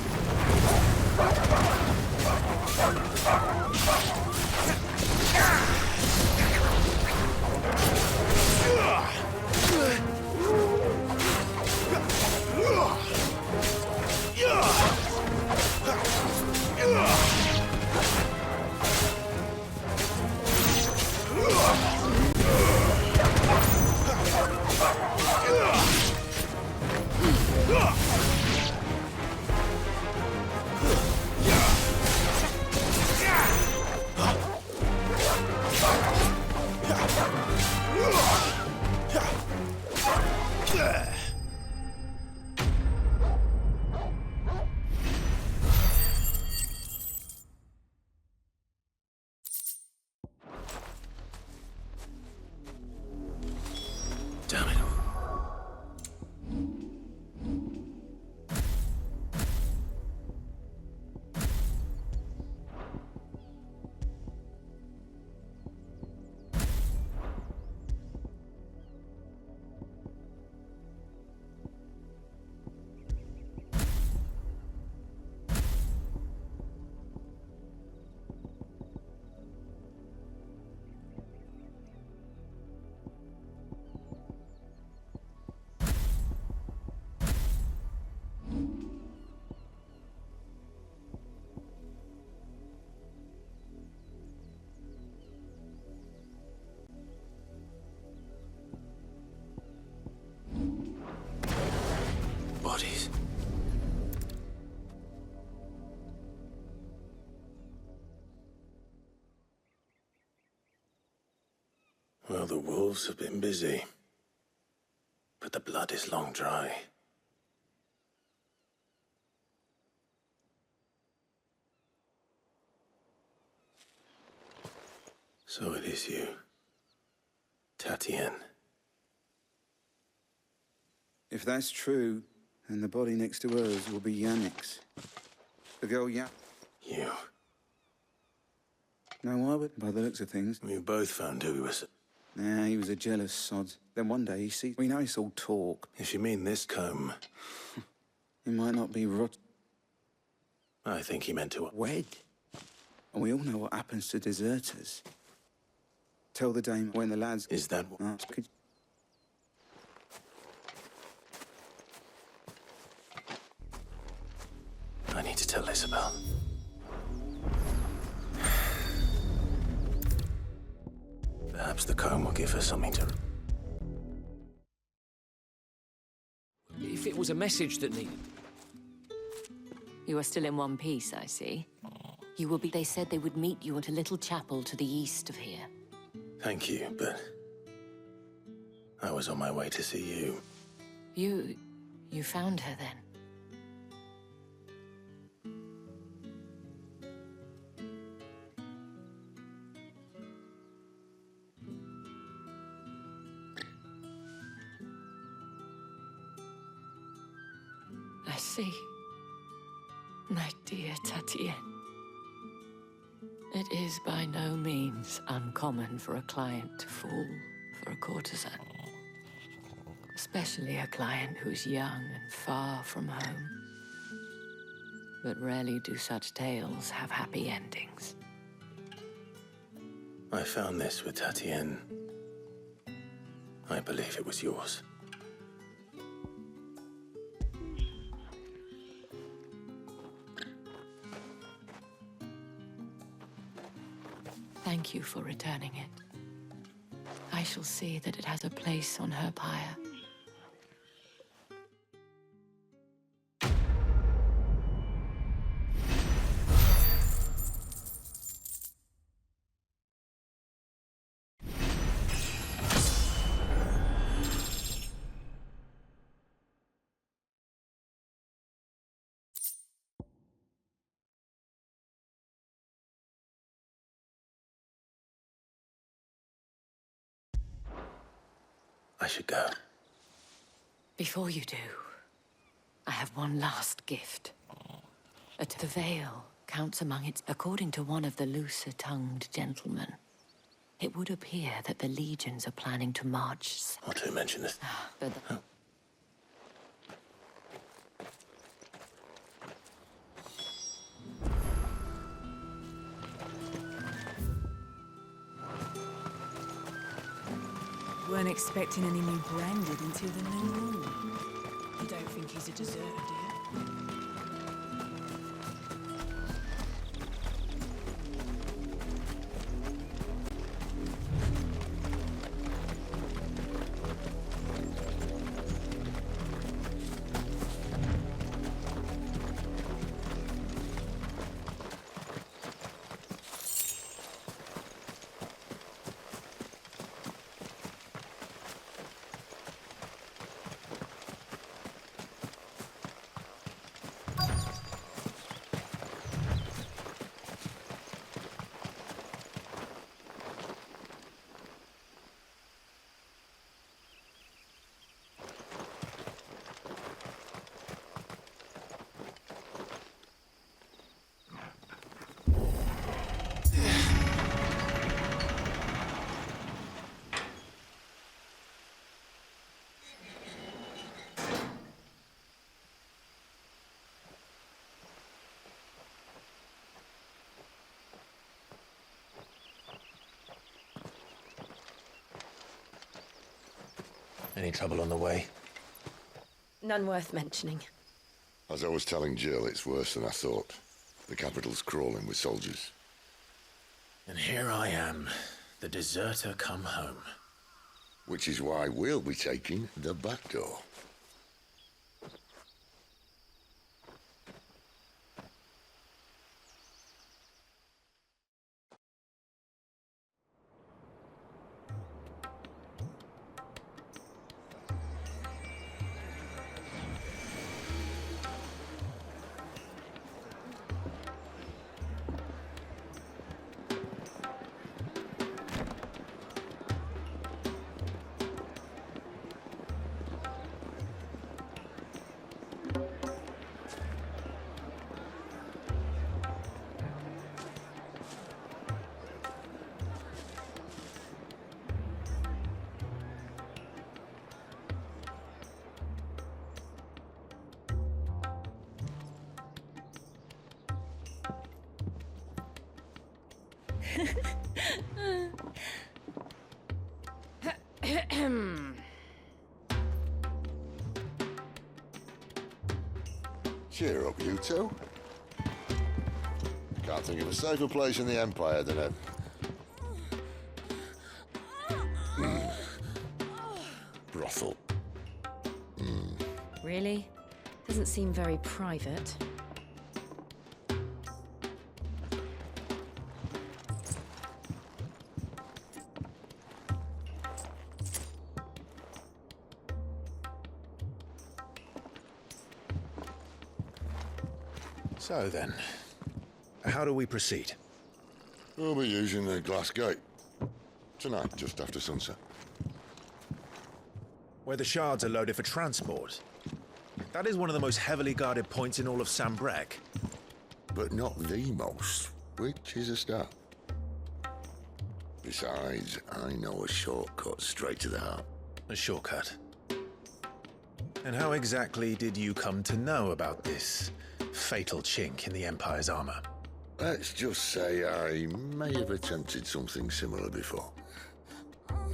Well, the wolves have been busy, but the blood is long dry. So it is you, Tatien. If that's true, then the body next to hers will be Yannick's. The girl You. No, I would, by the looks of things. We both found who he was. Nah, he was a jealous sod. Then one day he sees... We know it's all talk. If you mean this comb... He might not be rot... I think he meant to... Wed. And we all know what happens to deserters. Tell the dame when the lads... Is that... Could... I need to tell Isabel. Perhaps the comb will give her something to... If it was a message that needed... You are still in one piece, I see. You will be... They said they would meet you at a little chapel to the east of here. Thank you, but... I was on my way to see you. You found her then? I see. My dear Tatien. It is by no means uncommon for a client to fall for a courtesan. Especially a client who's young and far from home. But rarely do such tales have happy endings. I found this with Tatien. I believe it was yours. Thank you for returning it. I shall see that it has a place on her pyre. I should go. Before you do, I have one last gift. The veil counts among its... According to one of the looser-tongued gentlemen, it would appear that the legions are planning to march... What, who mentioned this? But Weren't expecting any new branded until the new moon. You don't think he's a deserter, do you? Any trouble on the way? None worth mentioning. As I was telling Jill, it's worse than I thought. The capital's crawling with soldiers. And here I am, the deserter come home. Which is why we'll be taking the back door. Cheer up, you two. Can't think of a safer place in the Empire than a... brothel. Really? Doesn't seem very private. So then, how do we proceed? We'll be using the glass gate. Tonight, just after sunset. Where the shards are loaded for transport. That is one of the most heavily guarded points in all of Sanbreque. But not the most, which is a start. Besides, I know a shortcut straight to the heart. A shortcut? And how exactly did you come to know about this fatal chink in the Empire's armor? Let's just say I may have attempted something similar before.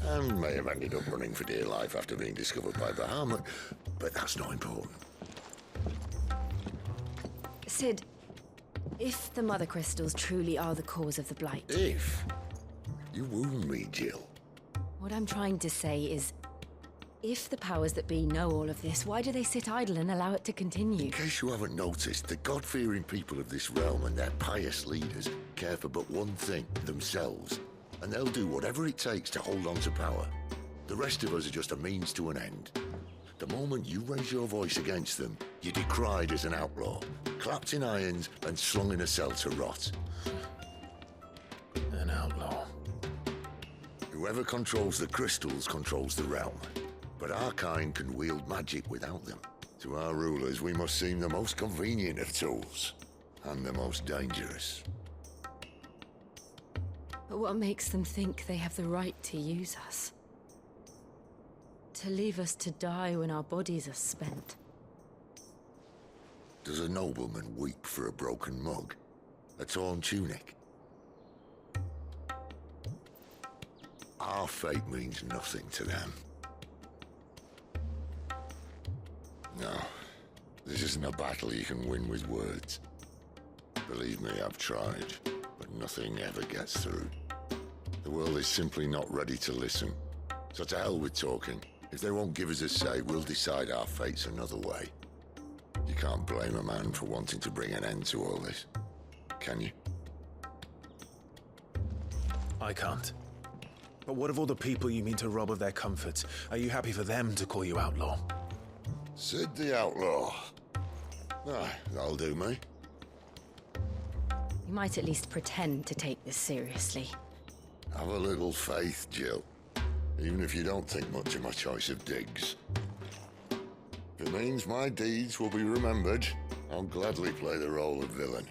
And may have ended up running for dear life after being discovered by Bahamut, but that's not important. Sid, if the Mothercrystals truly are the cause of the Blight... If? You wound me, Jill. What I'm trying to say is, if the powers that be know all of this, why do they sit idle and allow it to continue? In case you haven't noticed, the God-fearing people of this realm and their pious leaders care for but one thing, themselves. And they'll do whatever it takes to hold on to power. The rest of us are just a means to an end. The moment you raise your voice against them, you're decried as an outlaw, clapped in irons and slung in a cell to rot. An outlaw. Whoever controls the crystals controls the realm. But our kind can wield magic without them. To our rulers, we must seem the most convenient of tools, and the most dangerous. But what makes them think they have the right to use us? To leave us to die when our bodies are spent? Does a nobleman weep for a broken mug? A torn tunic? Our fate means nothing to them. No, this isn't a battle you can win with words. Believe me, I've tried, but nothing ever gets through. The world is simply not ready to listen. So to hell with talking. If they won't give us a say, we'll decide our fates another way. You can't blame a man for wanting to bring an end to all this, can you? I can't. But what of all the people you mean to rob of their comforts? Are you happy for them to call you outlaw? Sid the Outlaw. Aye, that'll do me. You might at least pretend to take this seriously. Have a little faith, Jill. Even if you don't think much of my choice of digs. If it means my deeds will be remembered, I'll gladly play the role of villain.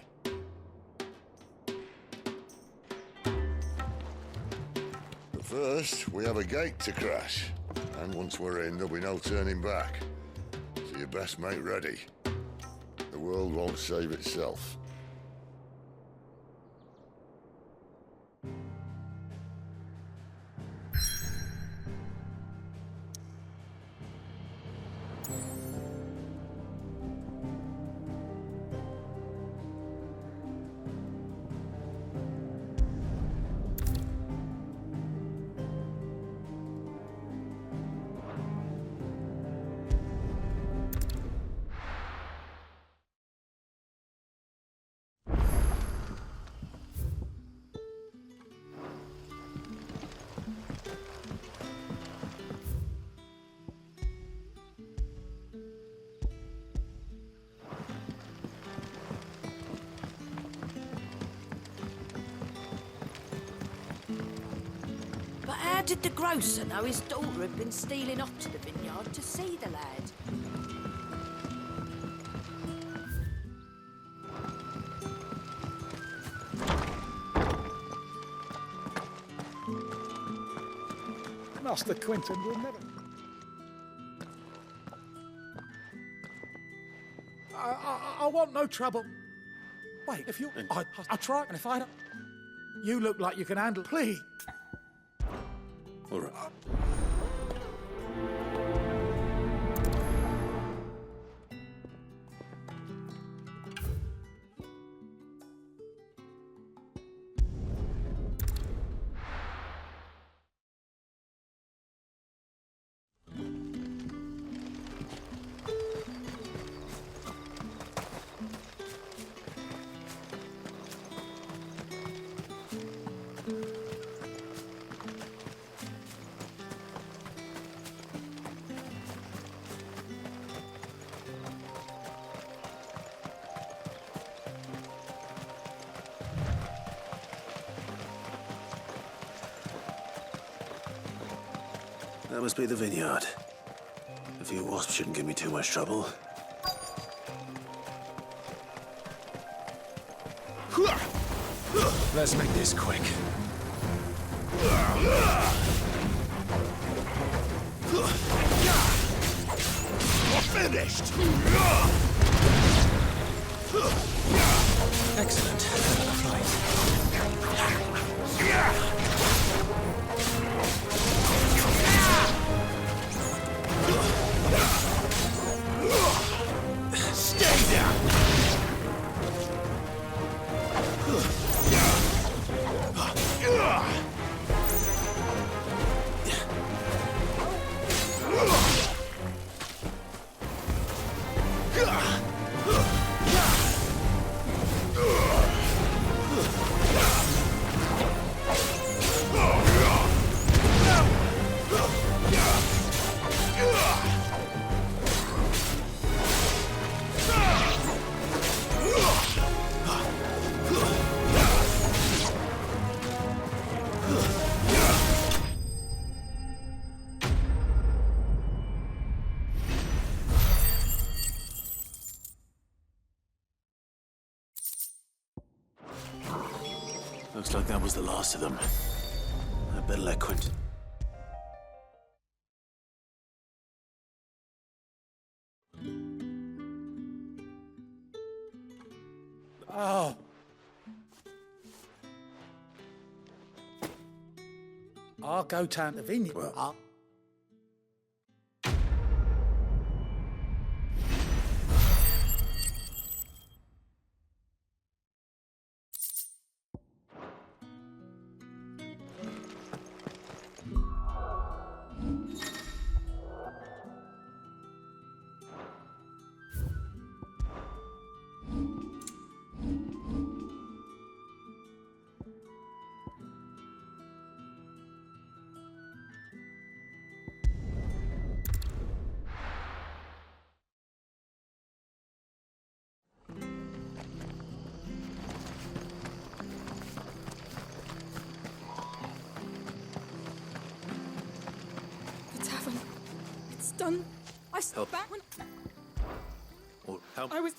But first, we have a gate to crash. And once we're in, there'll be no turning back. So you best make ready. The world won't save itself. How did the grocer know his daughter had been stealing off to the vineyard to see the lad? Master Quentin will never... I want no trouble. Wait, if you... I try, and if I don't... You look like you can handle. Please. All right. That must be the vineyard. A few wasps shouldn't give me too much trouble. Let's make this quick. You're finished! Excellent. Another flight. Stay down! Looks like that was the last of them. I better let Quentin. Oh. I'll go down to the vineyard. Well, done. I Help. back when Or help. I was.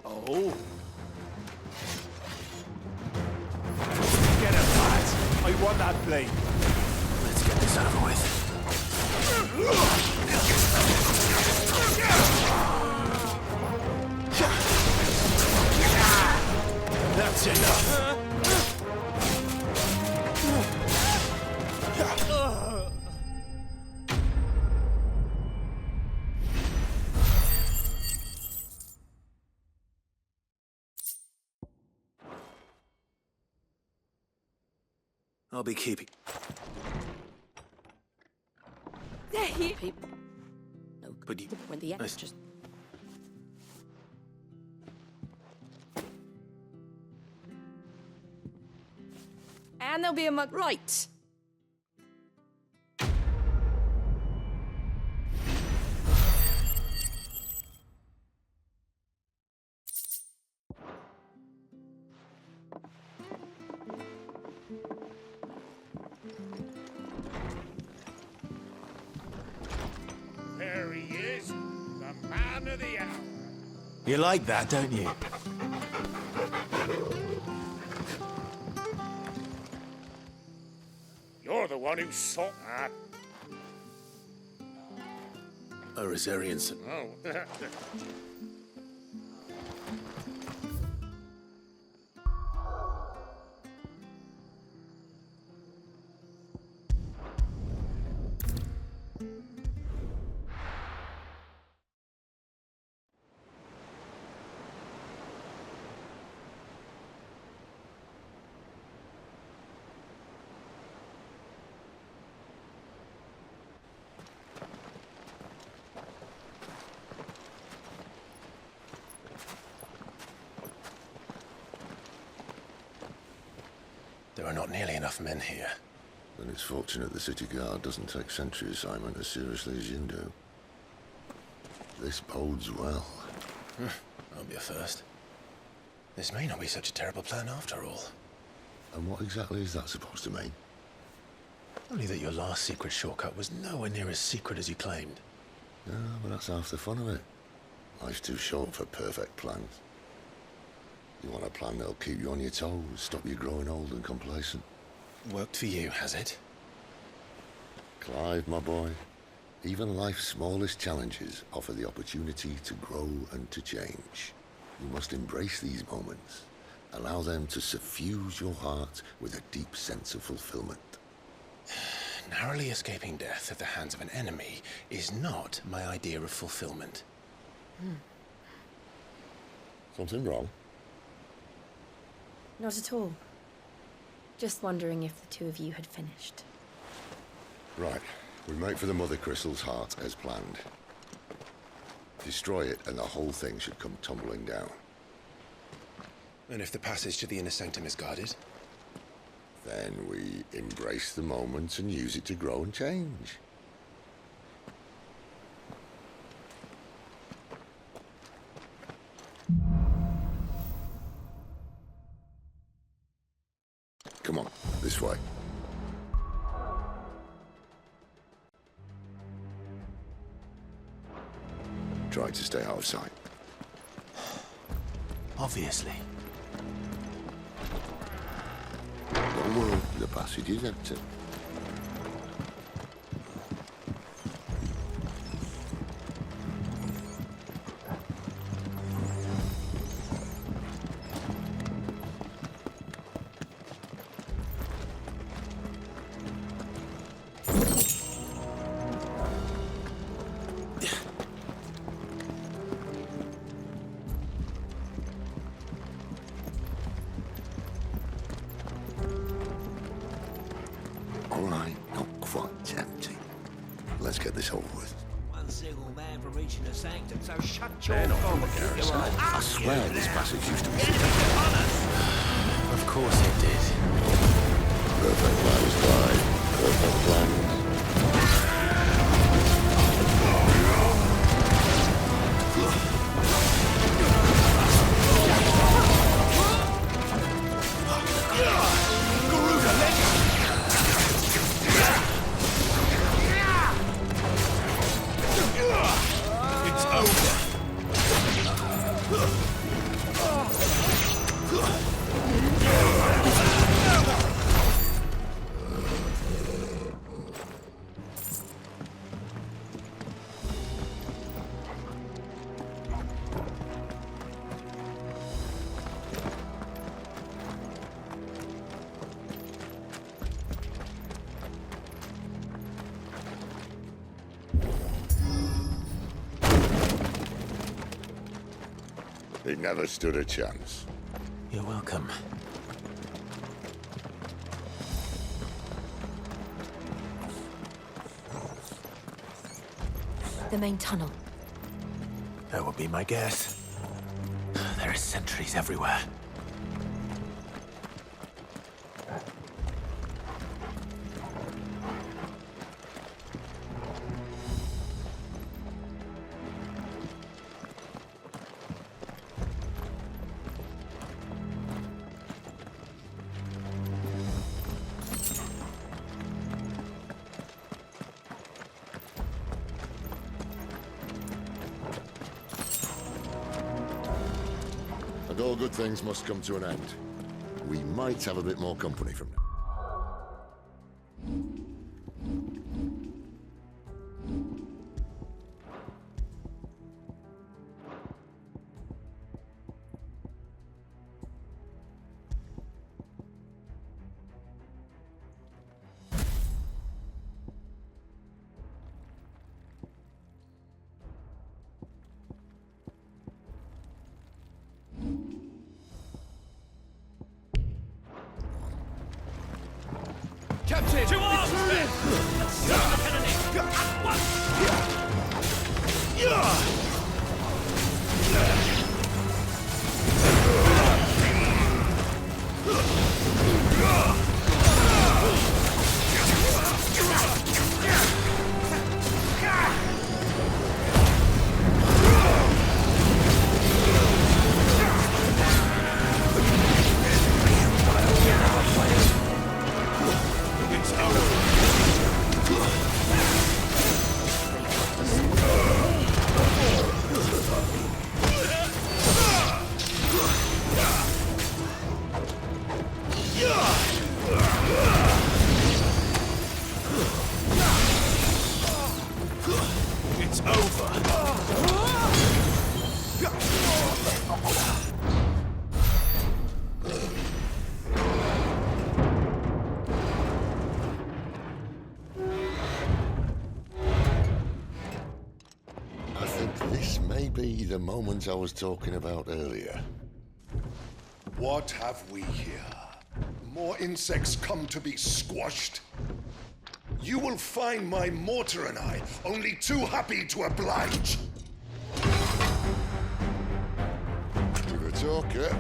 Oh. I want that blade. Let's get this over with. That's enough. I'll be keeping. There he. No, but you. When the end just. And there'll be a mug. Right. There he is, the man of the hour. You like that, don't you? You're the one who sought that. A Rosarian. Oh. There are not nearly enough men here. Then it's fortunate the city guard doesn't take sentry assignment as seriously as you do. This bodes well. That'll be a first. This may not be such a terrible plan after all. And what exactly is that supposed to mean? Only that your last secret shortcut was nowhere near as secret as you claimed. Yeah, but that's half the fun of it. Life's too short for perfect plans. You want a plan that'll keep you on your toes, stop you growing old and complacent. Worked for you, has it? Clive, my boy, even life's smallest challenges offer the opportunity to grow and to change. You must embrace these moments. Allow them to suffuse your heart with a deep sense of fulfillment. Narrowly escaping death at the hands of an enemy is not my idea of fulfillment. Something wrong? Not at all. Just wondering if the two of you had finished. Right. We make for the Mothercrystals' heart as planned. Destroy it and the whole thing should come tumbling down. And if the passage to the inner sanctum is guarded? Then we embrace the moment and use it to grow and change. Come on, this way. Try to stay out of sight. Obviously. Don't worry, the passage is empty. All right, not quite tempting. Let's get this over with. One single man from reaching the sanctum, so shut They're your not mouth. from the garrison. I swear this passage used to be Of course it did. perfect plans, Clive. Perfect plans. It's over. It never stood a chance. You're welcome. The main tunnel. That would be my guess. There are sentries everywhere. All good things must come to an end. We might have a bit more company from now. Captain! To arms, men! Stop the enemy! At once! It's over. I think this may be the moment I was talking about earlier. What have we here? More insects come to be squashed? You will find my mortar and I only too happy to oblige. To the talker.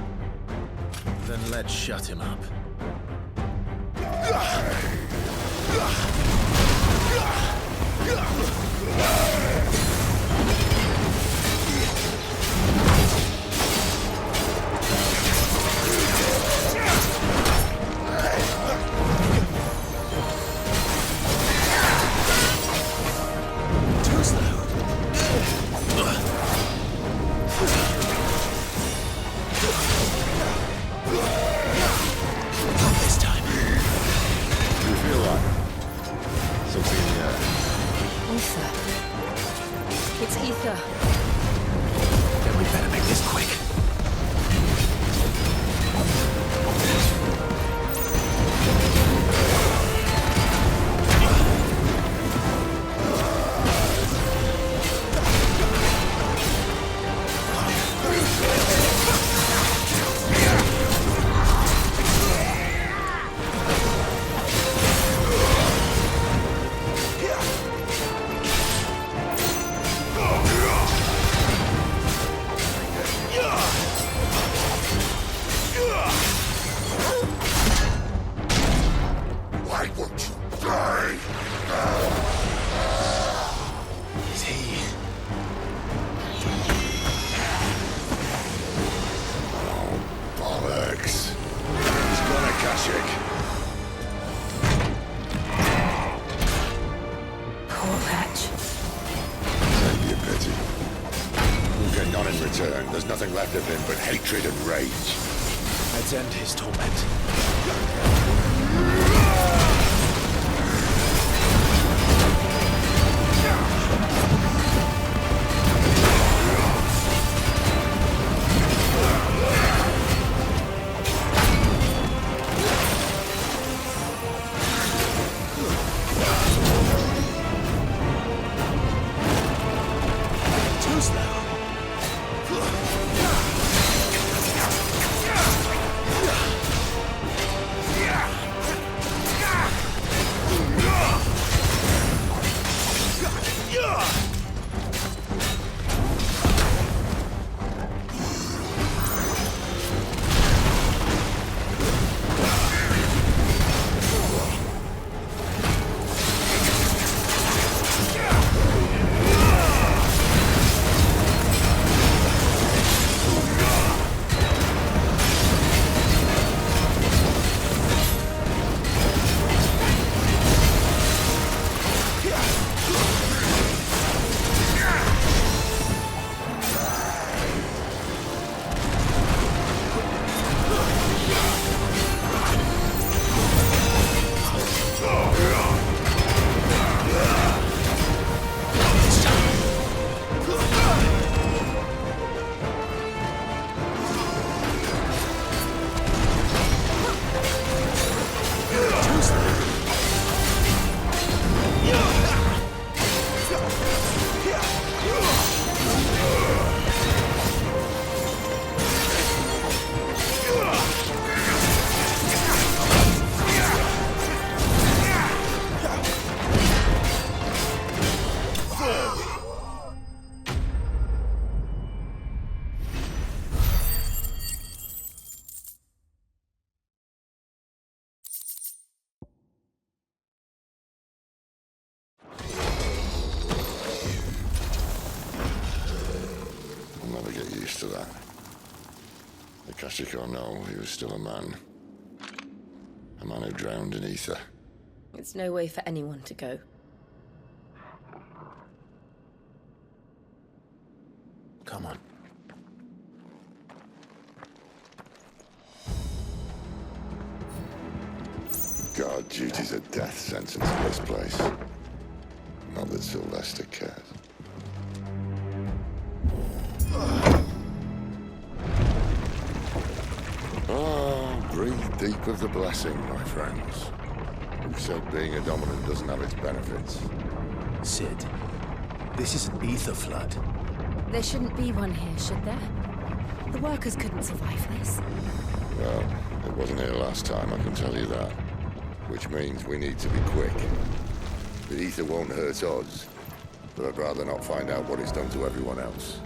Then let's shut him up. It's ether. Then we better make this quick. There's nothing left of him but hatred and rage. Let's end his torment. Catastrophic or no, he was still a man. A man who drowned in ether. It's no way for anyone to go. Come on. Guard duty's a death sentence in this place. Not that Sylvester cares. Oh, breathe deep of the blessing, my friends. Who said being a dominant doesn't have its benefits? Sid, this is an ether flood. There shouldn't be one here, should there? The workers couldn't survive this. Well, it wasn't here last time, I can tell you that. Which means we need to be quick. The ether won't hurt us, but I'd rather not find out what it's done to everyone else.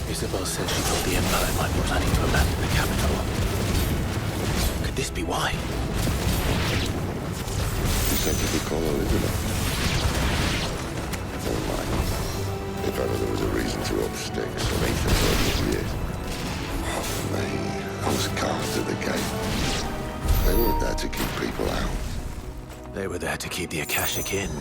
Isabel said she thought the Empire might be planning to abandon the capital. Could this be why? You said you could call her Elizabeth. Never mind. If ever there was a reason to up sticks, an ether flood would be it. Oh, me. Those guards at the gate. They weren't there to keep people out. They were there to keep the Akashic in.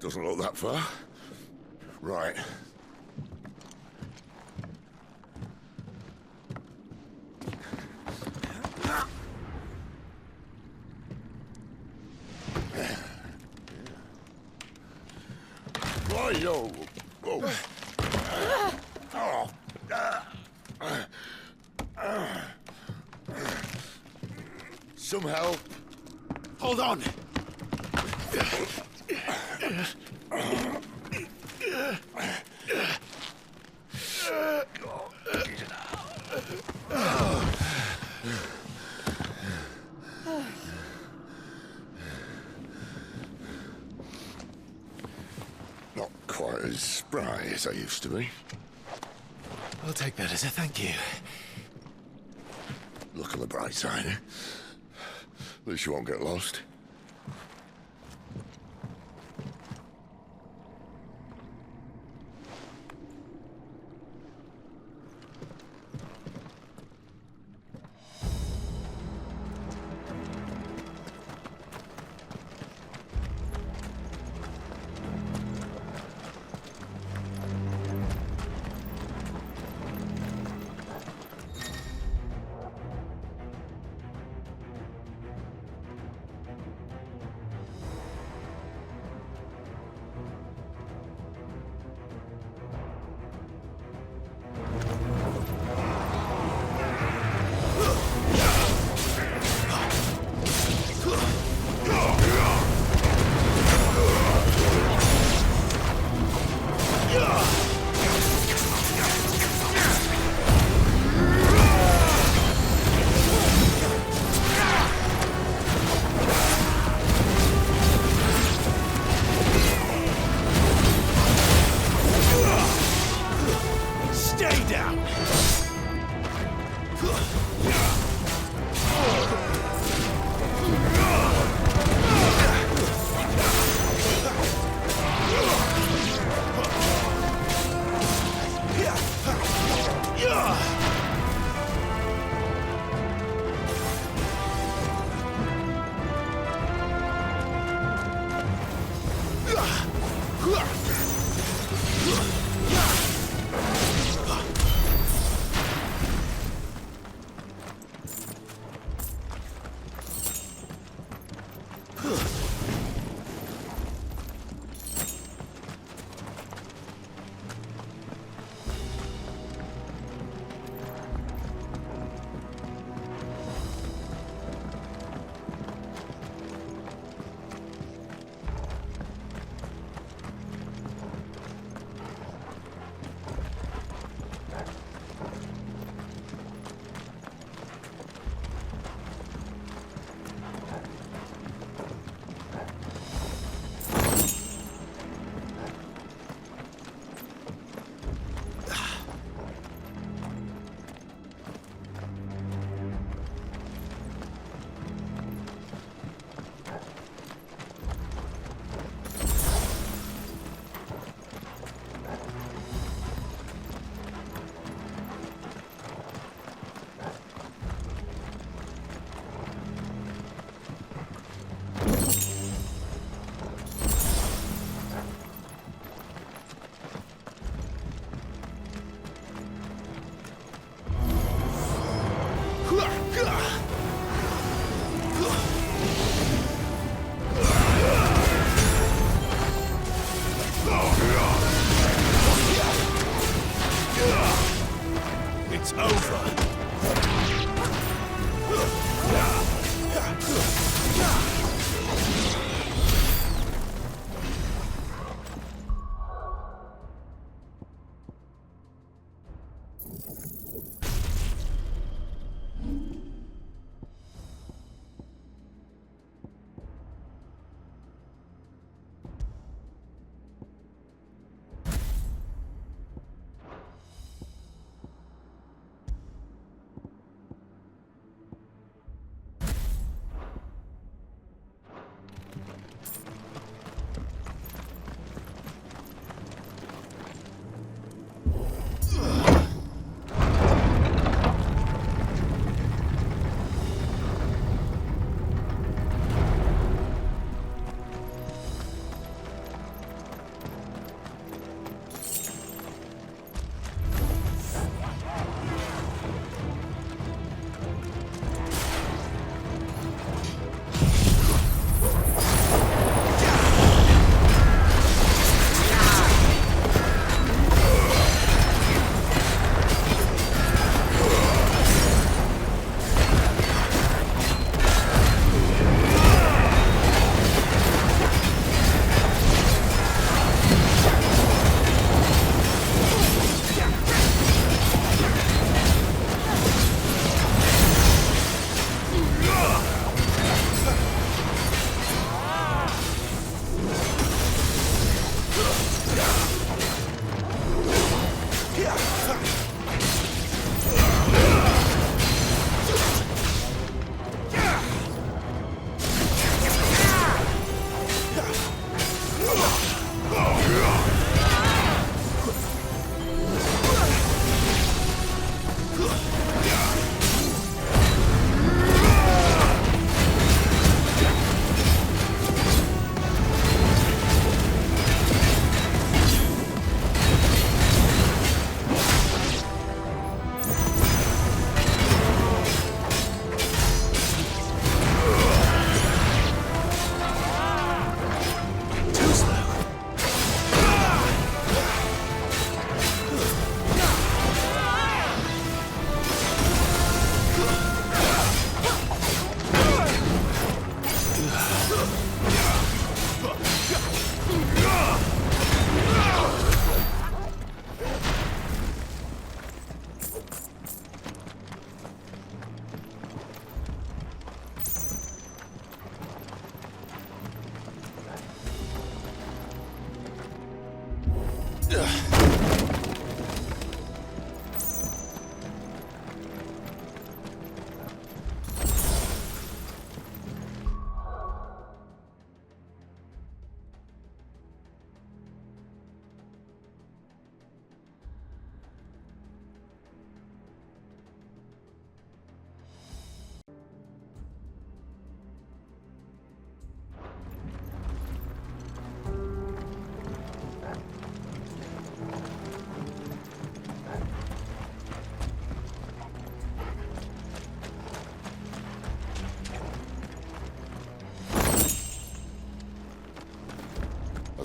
Doesn't look that far. Right. Yo. Oh. Some help. Hold on. Not quite as spry as I used to be. I'll take that as a thank you. Look on the bright side, eh? At least you won't get lost.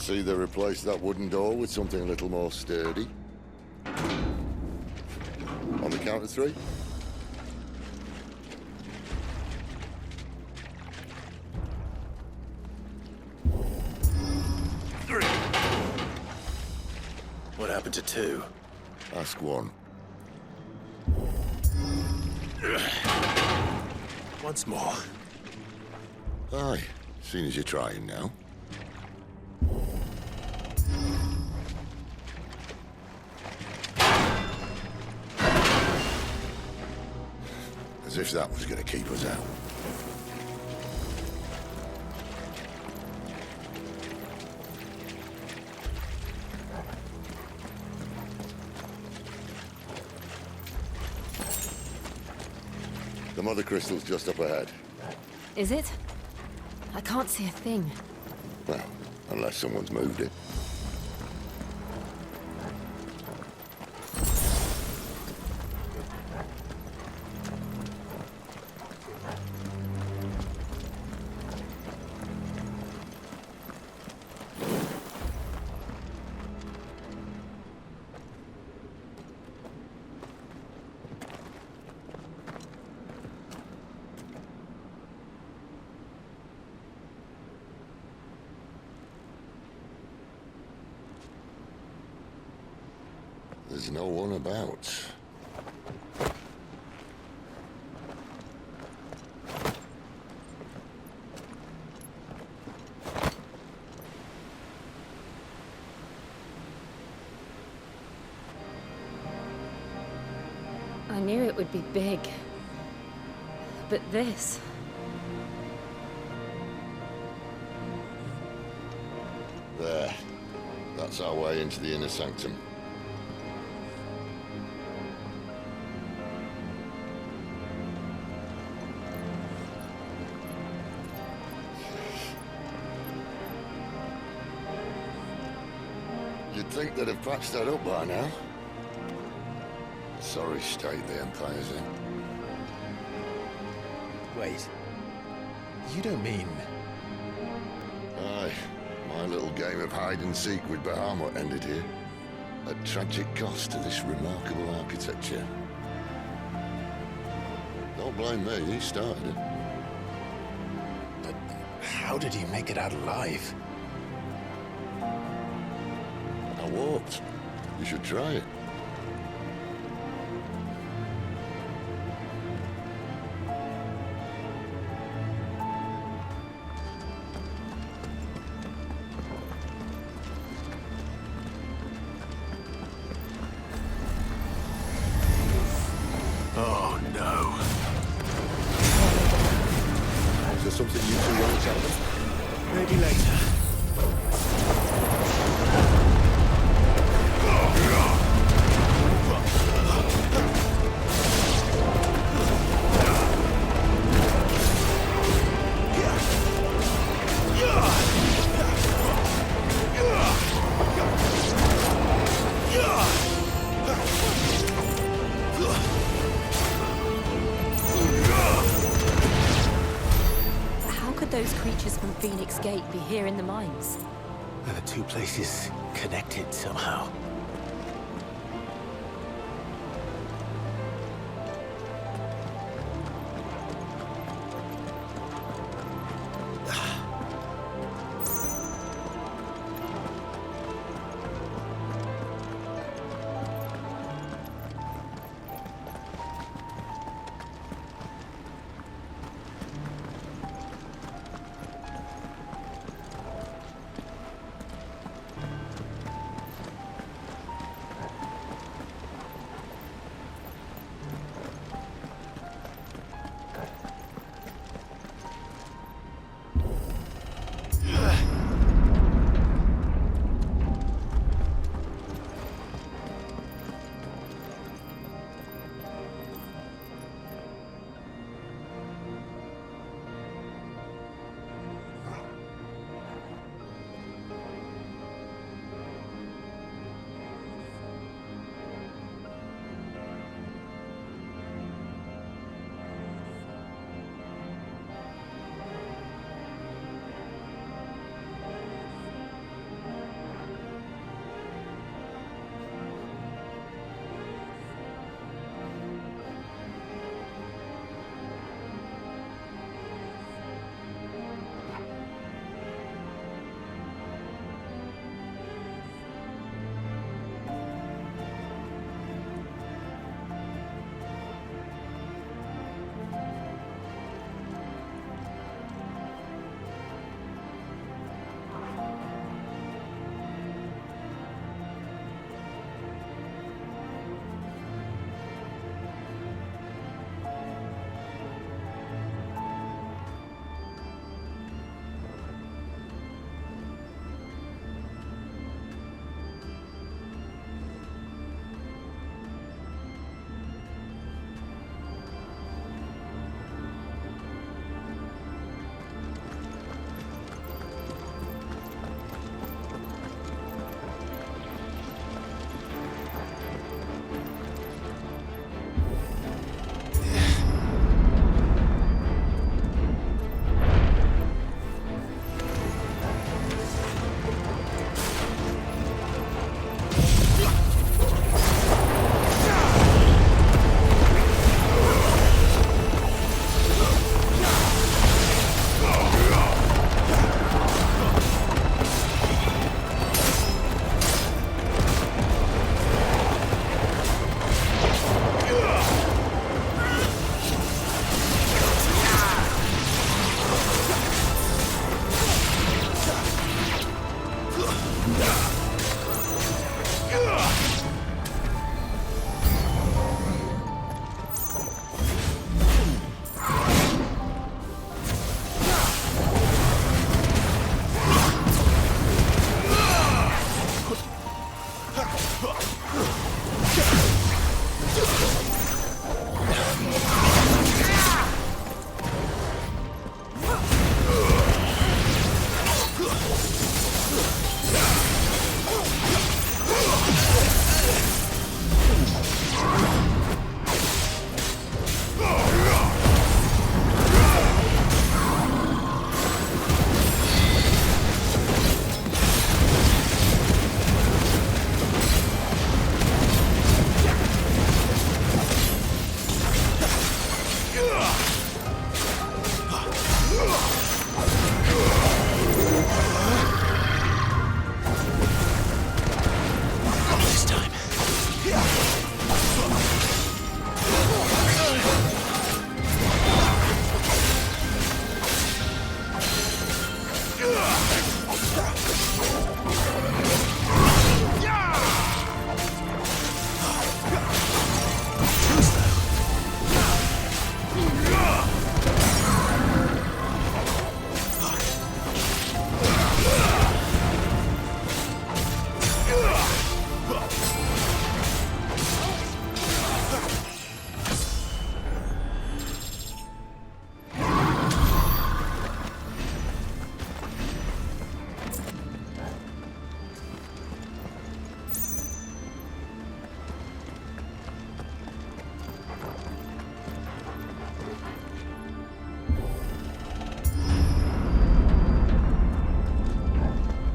see they replaced that wooden door with something a little more sturdy. On the count of 3. What happened to 2? Ask 1. Once more. Aye, seeing as you're trying now. As if that was going to keep us out. The Mothercrystals just up ahead. Is it? I can't see a thing. Well, unless someone's moved it. There's no one about. I knew it would be big. But this... There. That's our way into the inner sanctum. You'd think they'd have patched that up by now. Sorry state the Empire's in. Wait. You don't mean... Aye. My little game of hide-and-seek with Bahamut ended here. At tragic cost to this remarkable architecture. Don't blame me, he started it. But how did he make it out alive? I walked. You should try it. Oh, no. Is there something you two want to tell them? Maybe later. Those creatures from Phoenix Gate be here in the mines? Are the two places connected somehow?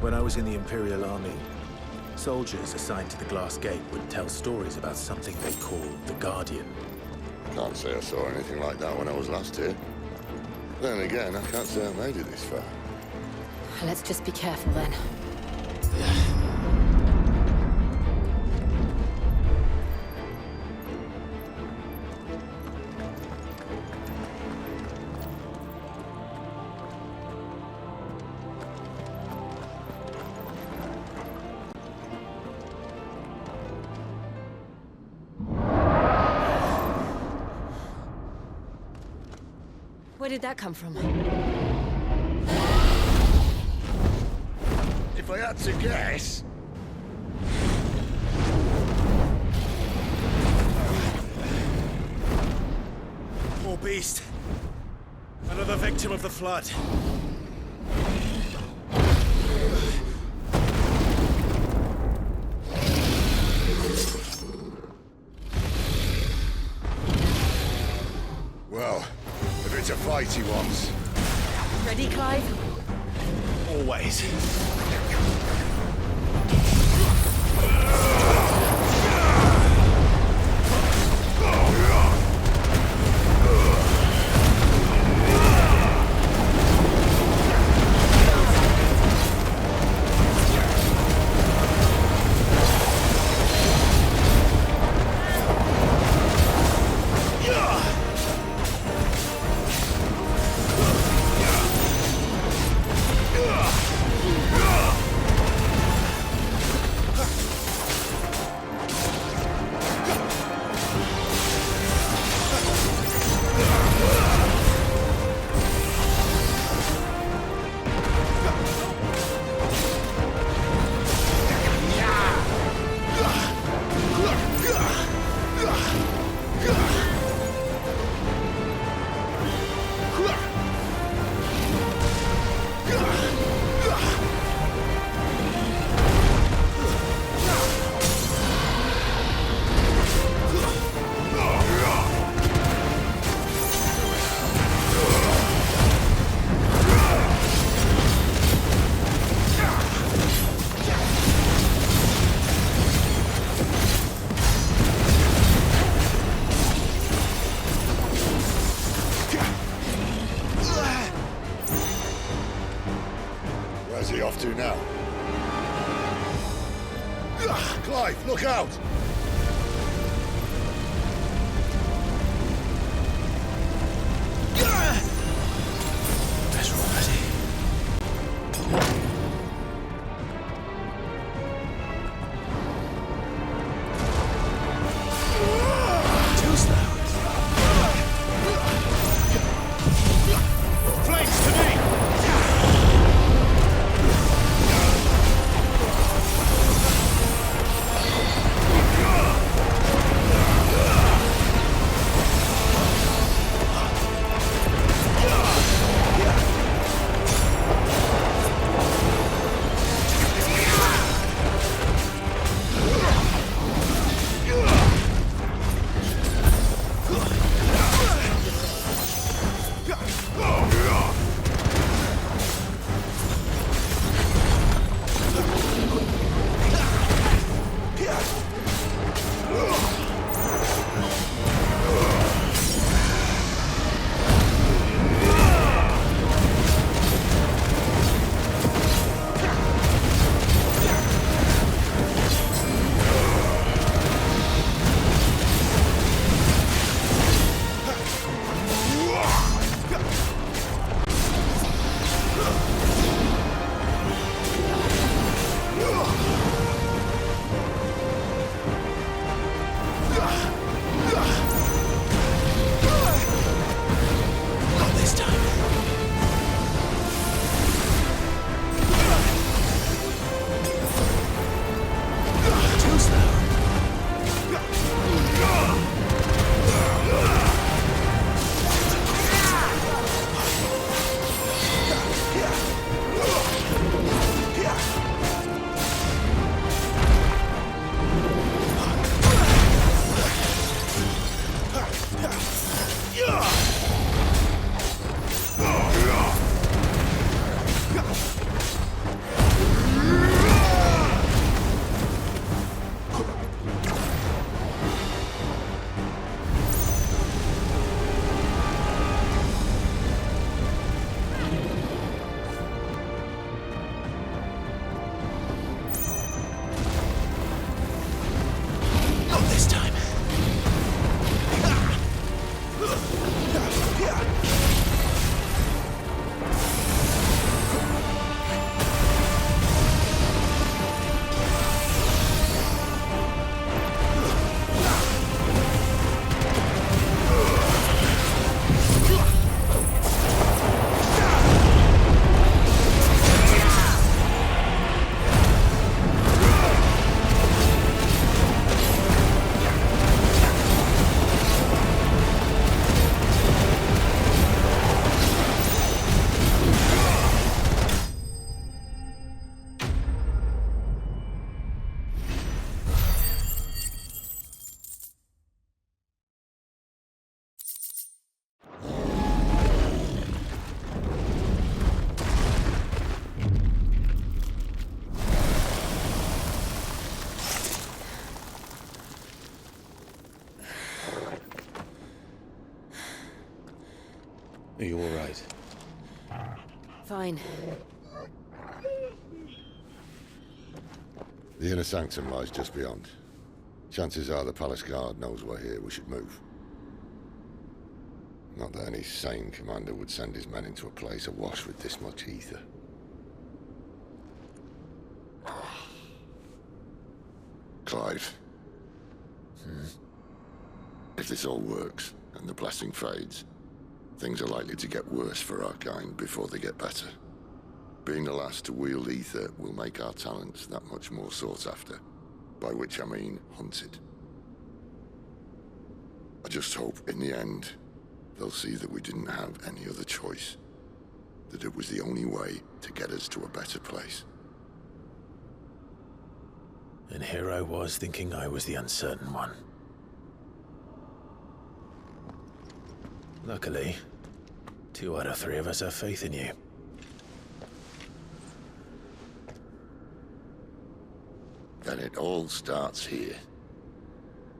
When I was in the Imperial Army, soldiers assigned to the Glass Gate would tell stories about something they called the Guardian. Can't say I saw anything like that when I was last here. Then again, I can't say I made it this far. Let's just be careful then. Where did that come from? If I had to guess... Poor beast. Another victim of the Flood. Well, if it's a fight he wants... Ready, Clive? Always. Where's he off to now? Clive, look out! Better already. Too slow. Flames to me! Are you all right? Fine. The inner sanctum lies just beyond. Chances are the palace guard knows we're here. We should move. Not that any sane commander would send his men into a place awash with this much ether. Clive. If this all works, and the blessing fades, things are likely to get worse for our kind before they get better. Being the last to wield ether will make our talents that much more sought after, by which I mean hunted. I just hope, in the end, they'll see that we didn't have any other choice, that it was the only way to get us to a better place. And here I was thinking I was the uncertain one. Luckily, 2 out of 3 of us have faith in you. Then it all starts here.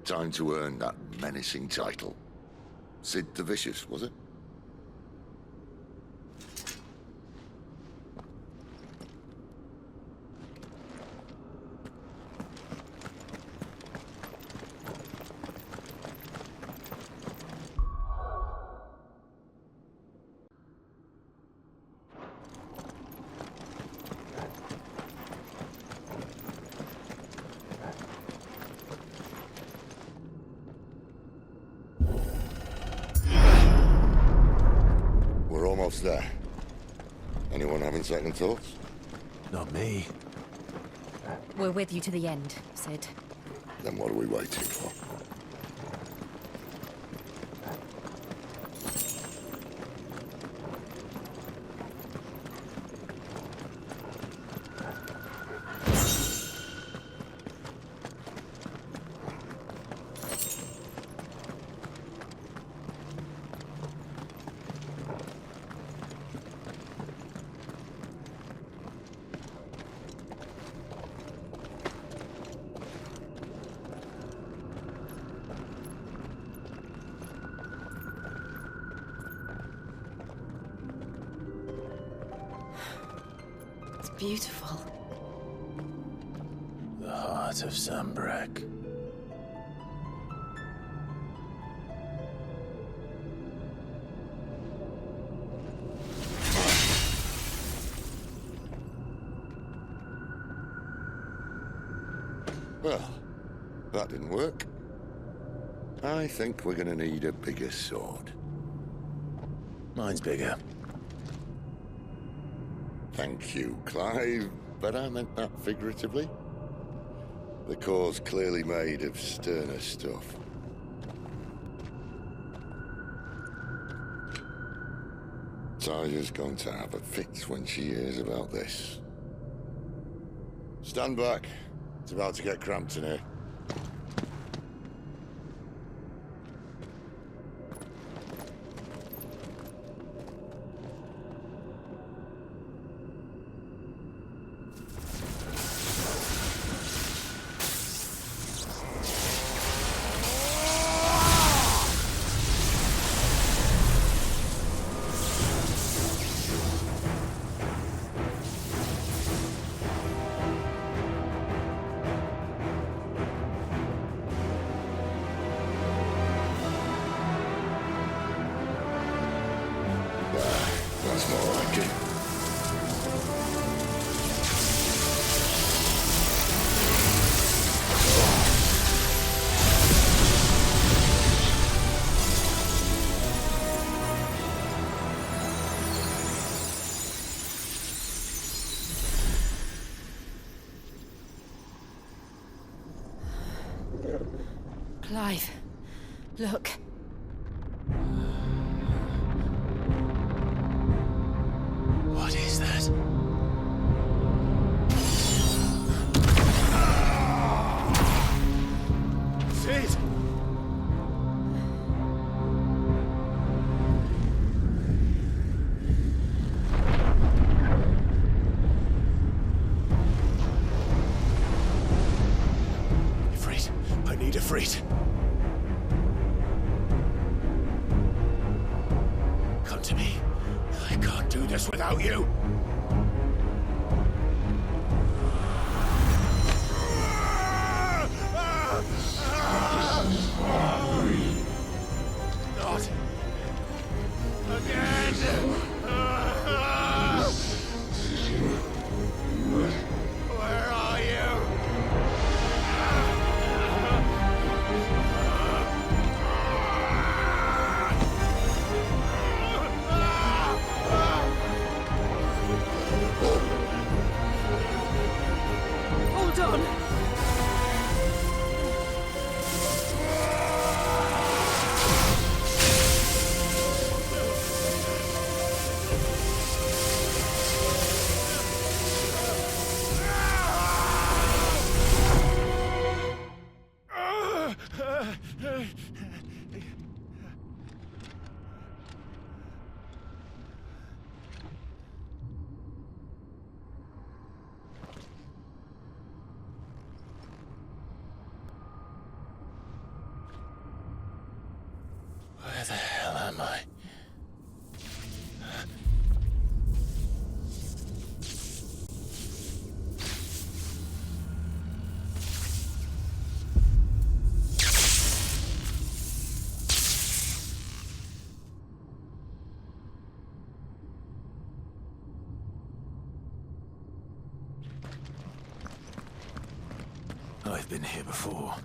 Time to earn that menacing title. Sid the Vicious, was it? There. Anyone having second thoughts? Not me. We're with you to the end, Sid. Then what are we waiting for? Beautiful. The heart of Sanbreque. Well, that didn't work. I think we're gonna need a bigger sword. Mine's bigger. Thank you, Clive, but I meant that figuratively. The core's clearly made of sterner stuff. Taya's going to have a fit when she hears about this. Stand back. It's about to get cramped in here. That's more like it. Clive, look. What is that? Sid! Ifrit, I need Ifrit. Come to me. I can't do this without you. Not again. Where are you? Hold on! Where the hell am I? I've been here before.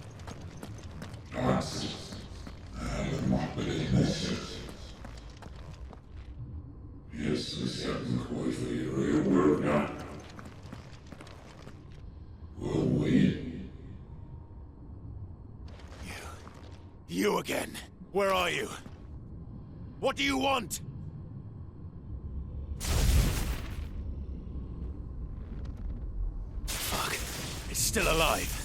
You again. Where are you? What do you want? Fuck. It's still alive.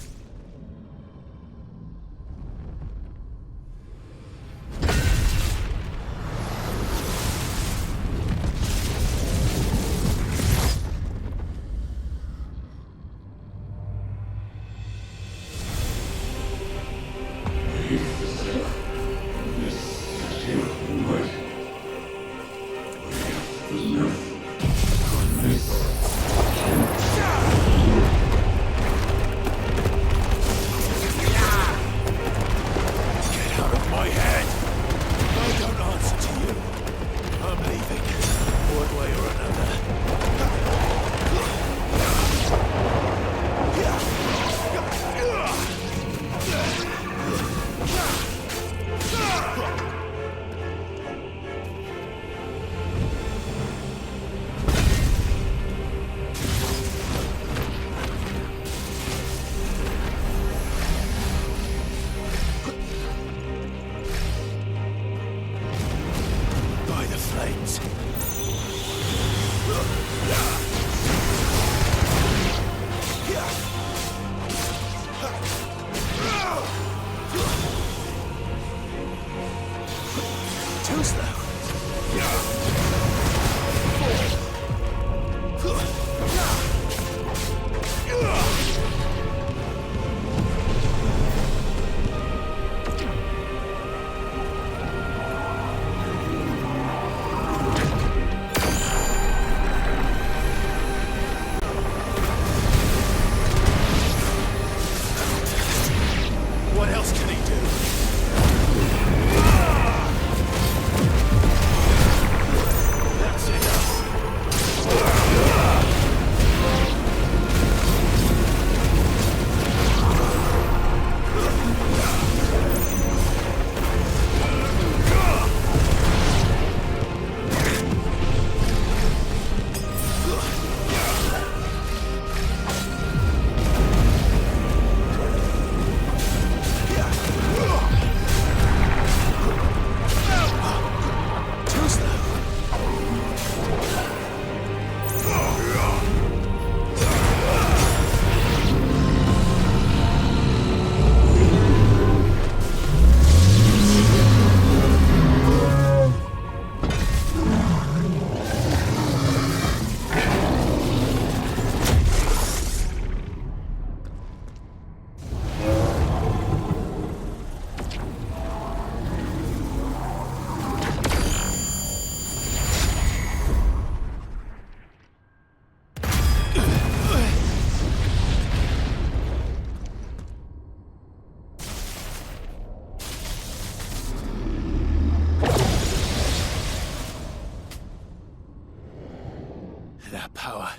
That power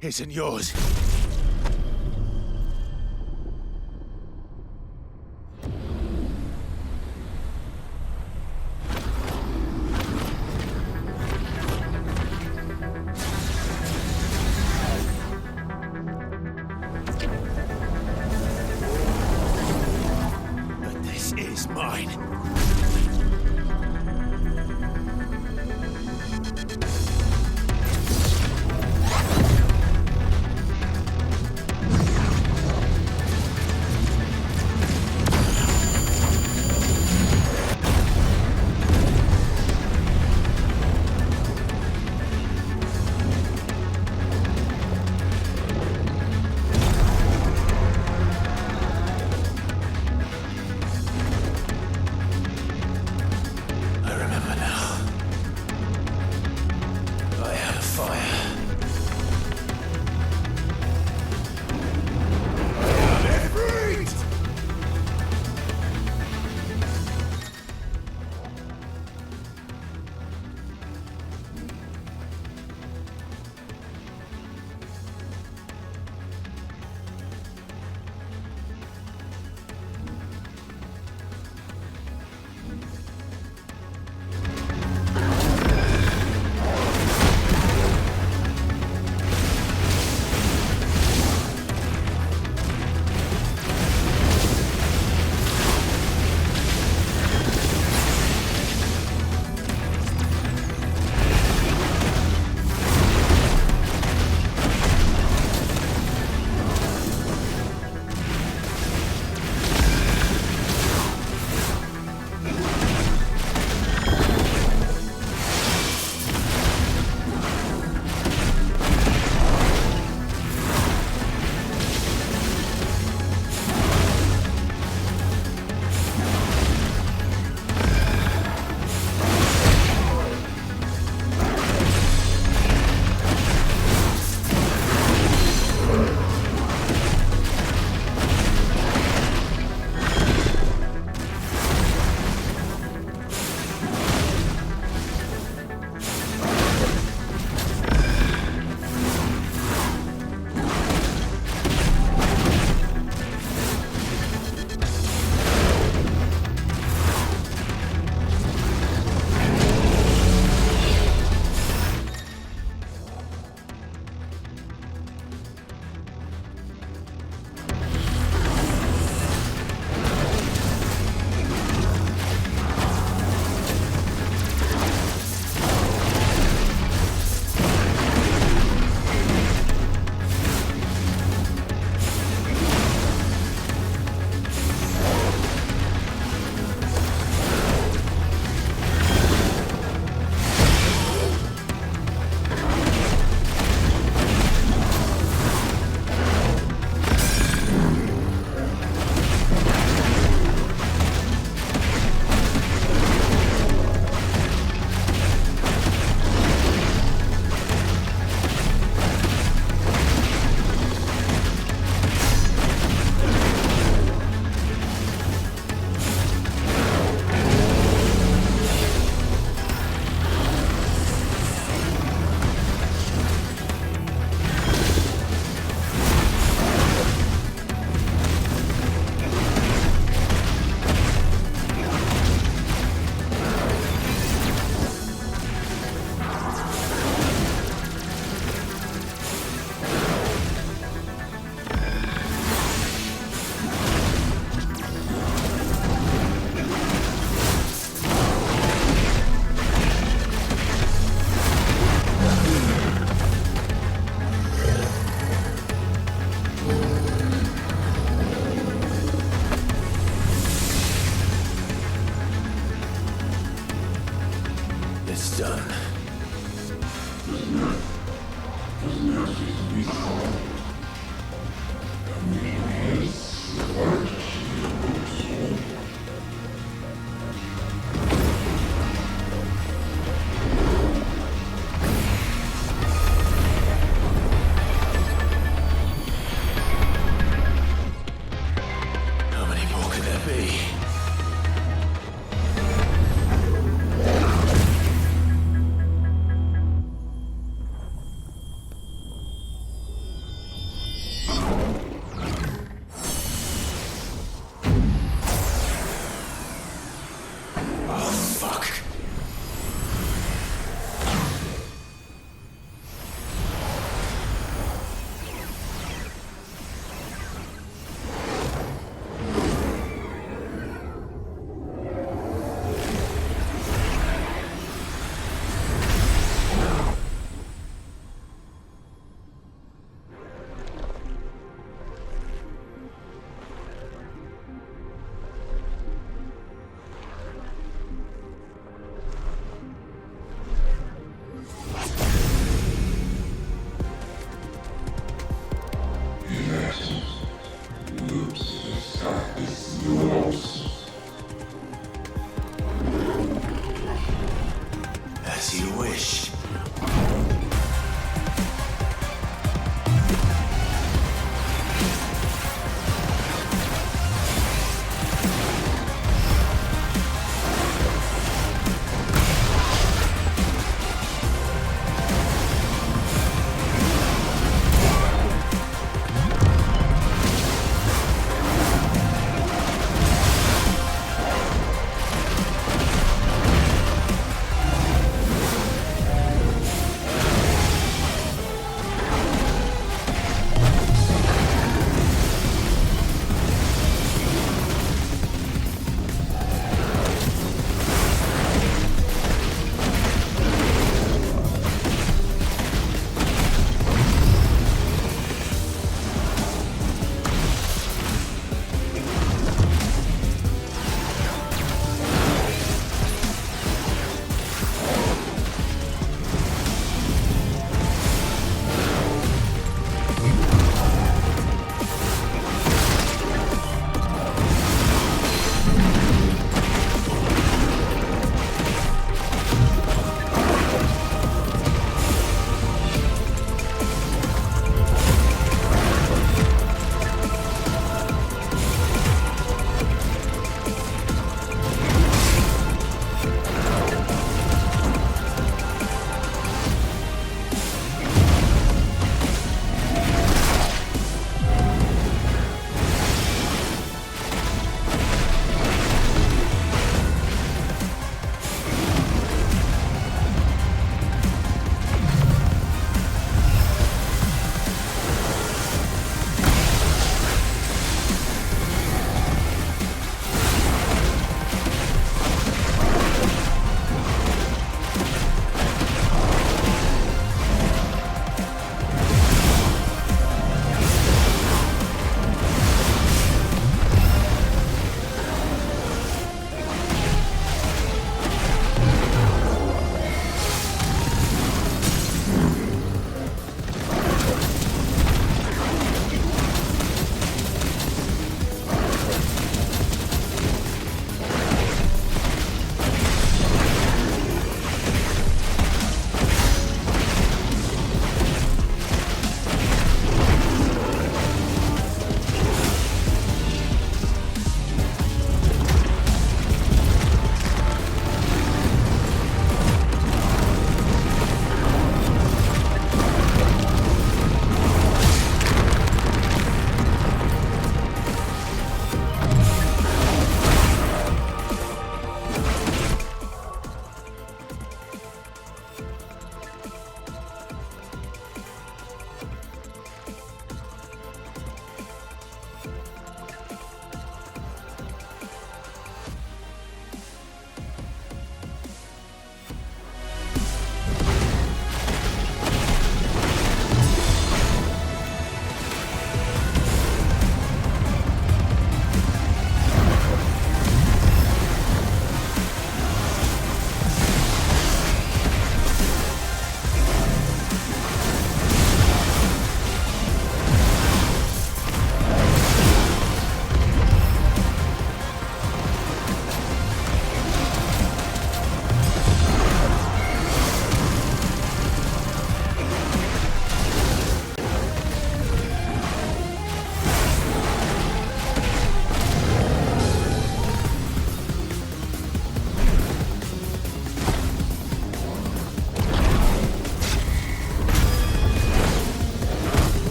isn't yours. But this is mine.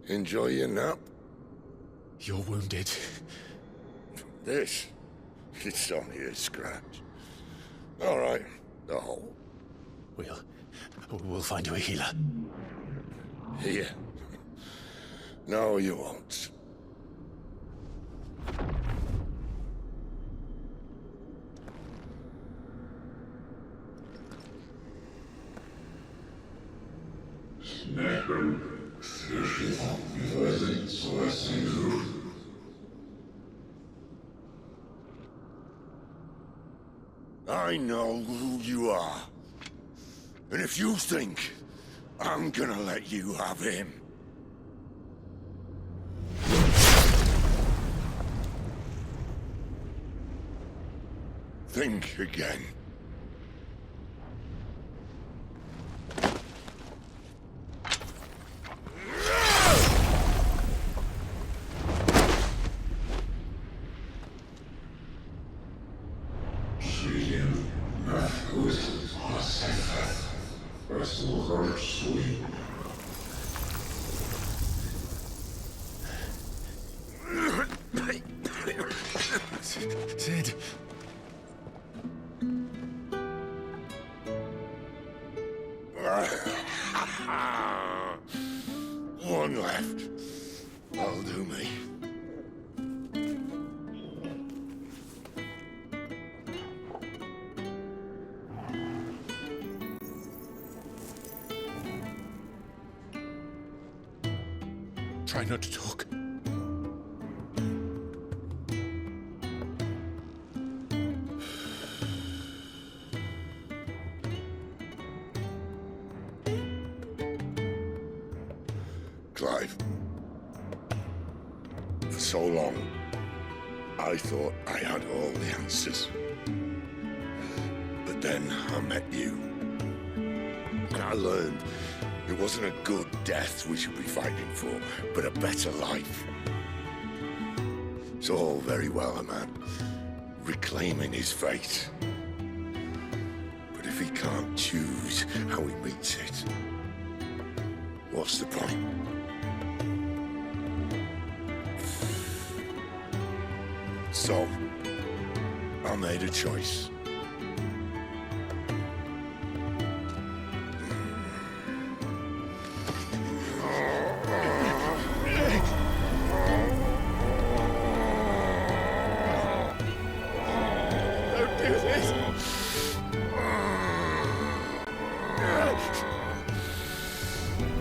Enjoy your nap? You're wounded. This? It's only a scratch. All right, the hole. We'll find you a healer. Here. No, you won't. I know who you are. And if you think I'm gonna let you have him... think again. Sid. One left. That'll do me. Try not to talk. Clive. For so long, I thought I had all the answers. But then I met you. And I learned it wasn't a good death we should be fighting for, but a better life. It's all very well, a man reclaiming his fate. But if he can't choose how he meets it, what's the point? So, I made a choice. Don't do this!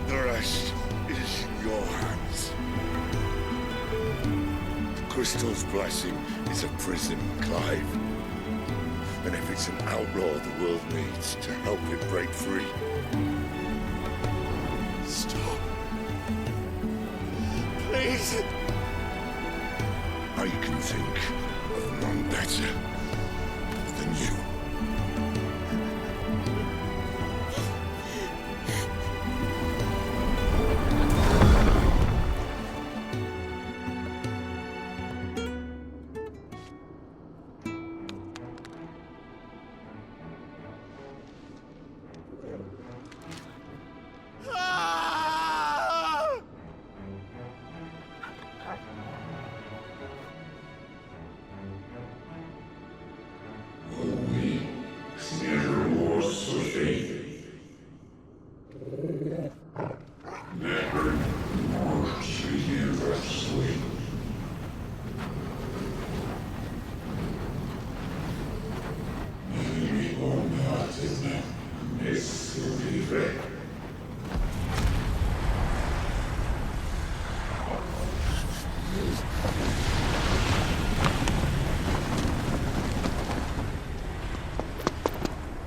The rest is in your hands. The crystal's blessing is a prison, Clive. And if it's an outlaw the world needs to help it break free... Stop. Please. I can think of none better than you.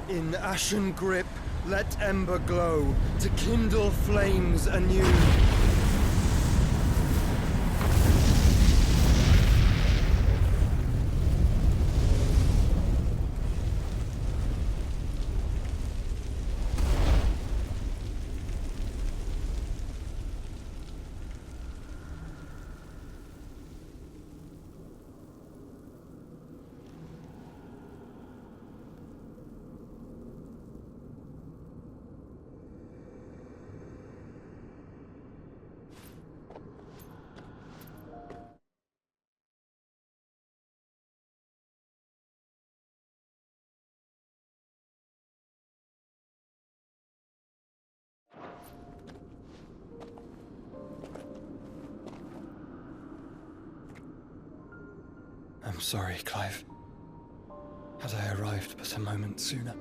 In ashen grip, let ember glow, to kindle flames anew. I'm sorry, Clive. Had I arrived but a moment sooner.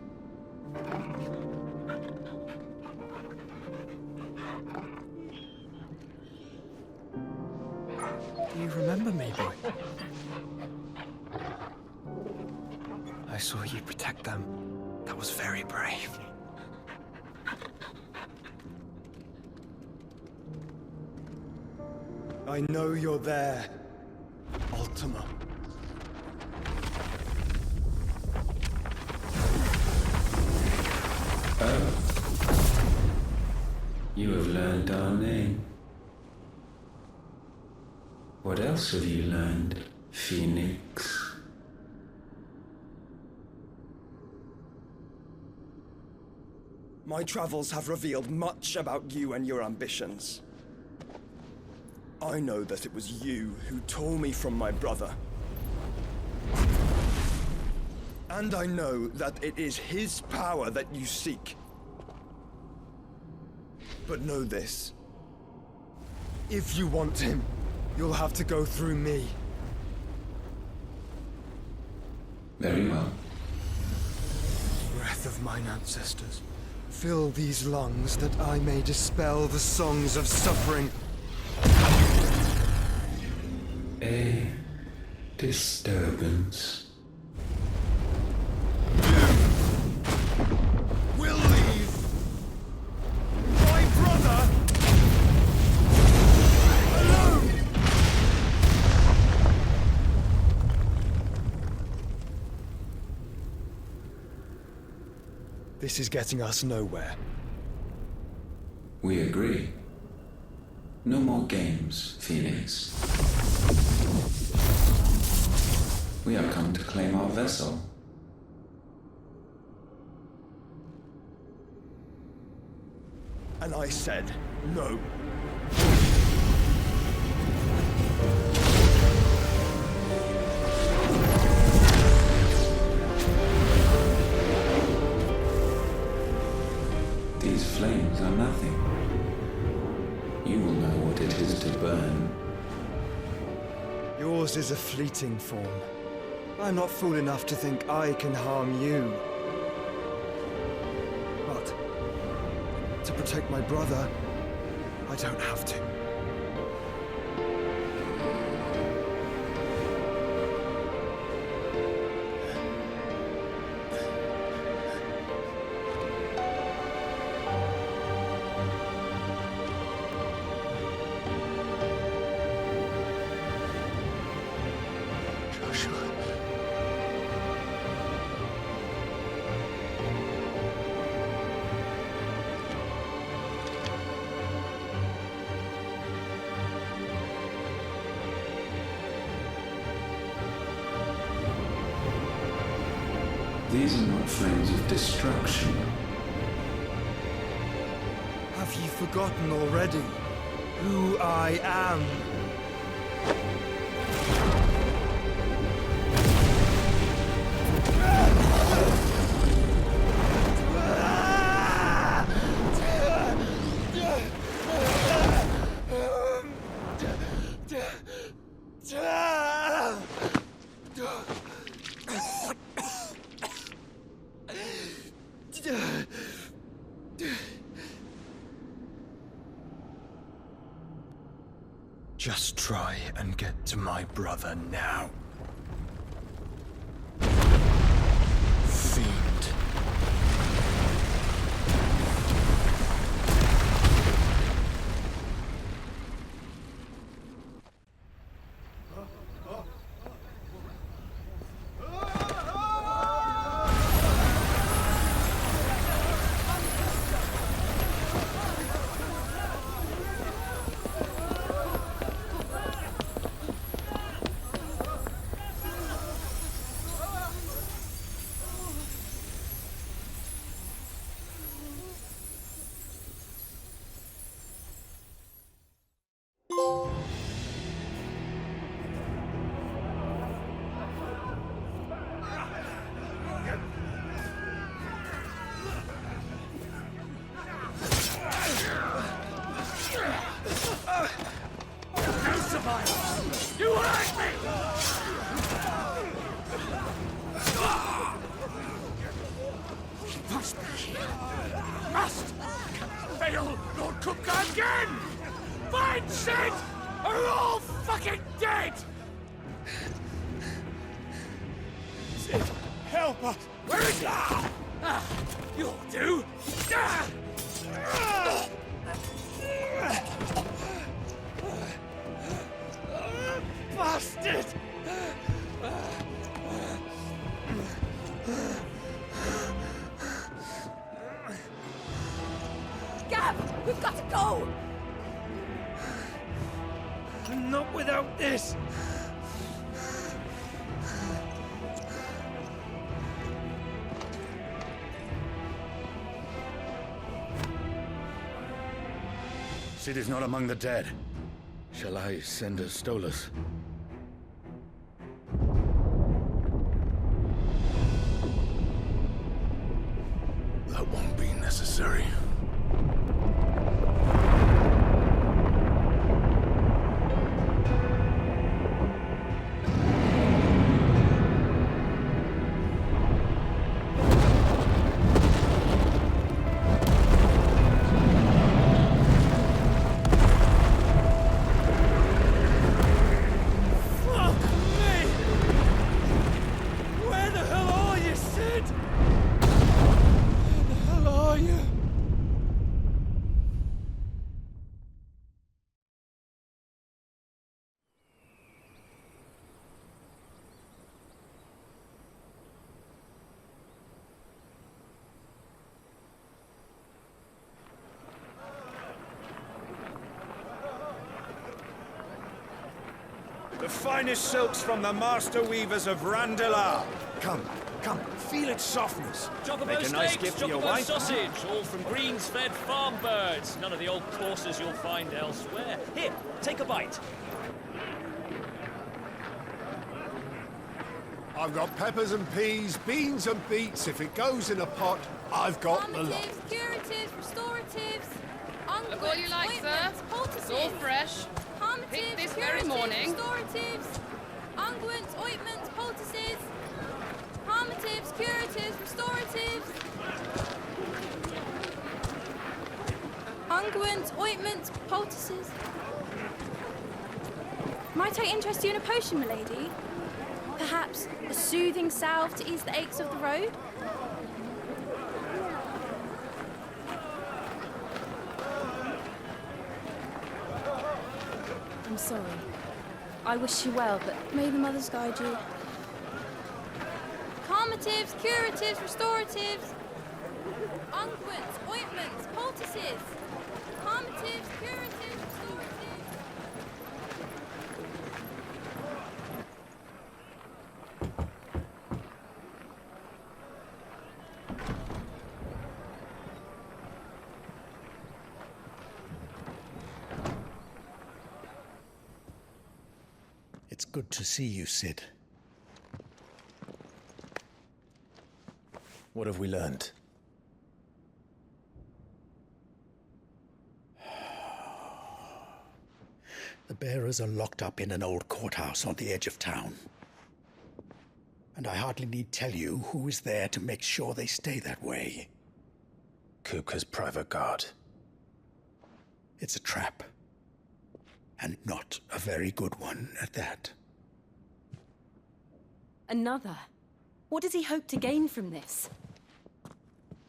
Do you remember me, boy? I saw you protect them. That was very brave. I know you're there, Ultima. Oh. You have learned our name. What else have you learned, Phoenix? My travels have revealed much about you and your ambitions. I know that it was you who tore me from my brother. And I know that it is his power that you seek. But know this. If you want him, you'll have to go through me. Very well. Breath of mine ancestors, fill these lungs that I may dispel the songs of suffering. A disturbance. We'll leave my brother alone! This is getting us nowhere. We agree. No more games, Phoenix. We have come to claim our vessel. And I said no. These flames are nothing. You will know what it is to burn. Yours is a fleeting form. I'm not fool enough to think I can harm you. But to protect my brother, I don't have to. These are not flames of destruction. Have you forgotten already who I am? Just try and get to my brother now. Fiend. No survivors! You hurt me! Must fail nor cook again! Find Sid, or you're all fucking dead! Sid, help us! Where is he? You'll do! Bastard! Gav, we've got to go! Not without this! Sid is not among the dead. Shall I send a Stolas? That won't be necessary. The finest silks from the master weavers of Randalar. Come, feel its softness. Chocobo Make a nice steaks, gift for your chocobo wife. sausage, all from greens-fed farm birds. None of the old courses you'll find elsewhere. Here, take a bite. I've got peppers and peas, beans and beets. If it goes in a pot, I've got the lot. Calmatives, curatives, restoratives, Look what you like, sir. It's all fresh. Picked this very morning. Restoratives, unguents, ointments, poultices, calmatives, curatives, restoratives, unguents, ointments, poultices. Might I interest you in a potion, milady? Perhaps a soothing salve to ease the aches of the road? I'm sorry. I wish you well, but may the mothers guide you. Calmatives, curatives, restoratives, unguents, ointments, poultices. Calmatives, curatives, restoratives. It's good to see you, Sid. What have we learned? The bearers are locked up in an old courthouse on the edge of town. And I hardly need tell you who is there to make sure they stay that way. Kupka's private guard. It's a trap. And not a very good one at that. Another? What does he hope to gain from this?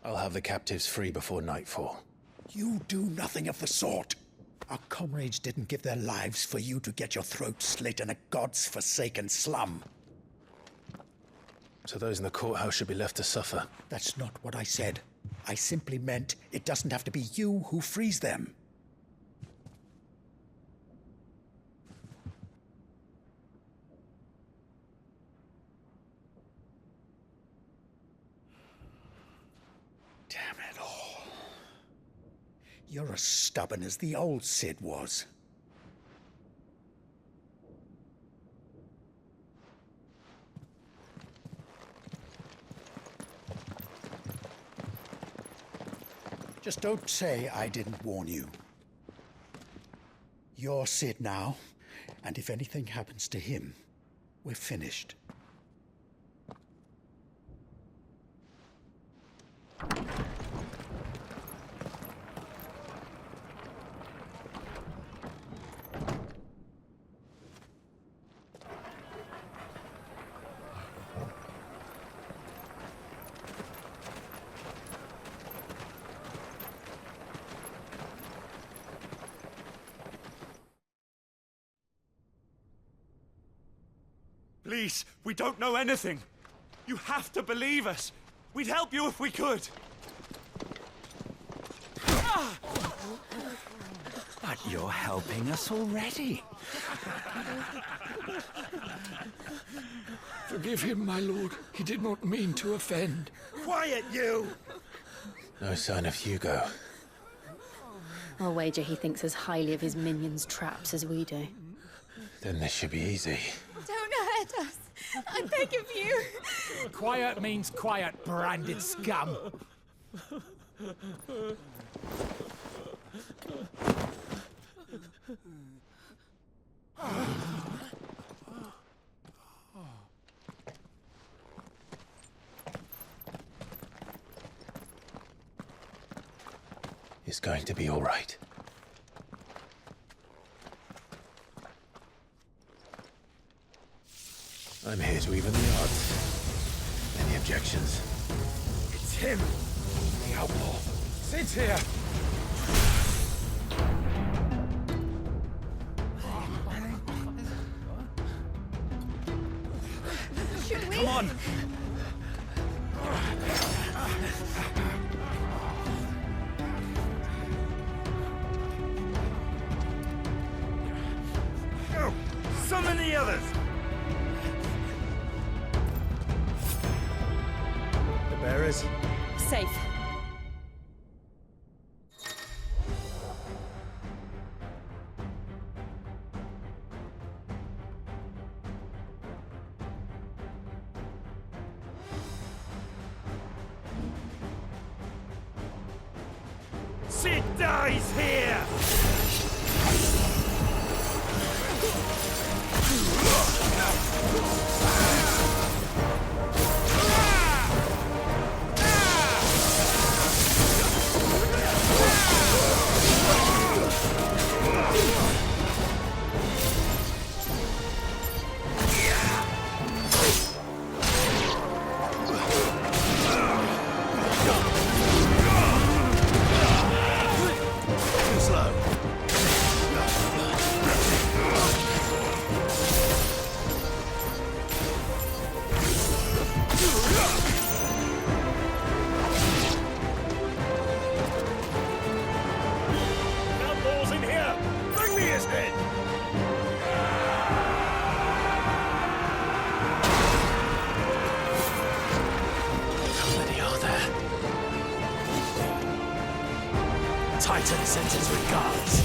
I'll have the captives free before nightfall. You do nothing of the sort. Our comrades didn't give their lives for you to get your throat slit in a god's-forsaken slum. So those in the courthouse should be left to suffer. That's not what I said. I simply meant it doesn't have to be you who frees them. Damn it all. You're as stubborn as the old Sid was. Just don't say I didn't warn you. You're Sid now, and if anything happens to him, we're finished. Please, we don't know anything. You have to believe us. We'd help you if we could. But you're helping us already. Forgive him, my lord. He did not mean to offend. Quiet, you! No sign of Hugo. I'll wager he thinks as highly of his minions' traps as we do. Then this should be easy. Don't hurt us. I beg of you. Quiet means quiet, branded scum. It's going to be all right. I'm here to even the odds. Any objections? It's him, the outlaw. Sit here. Should we? Come on. Go! Summon the others! The bearers? Safe. Sid dies here! Titan sends his regards.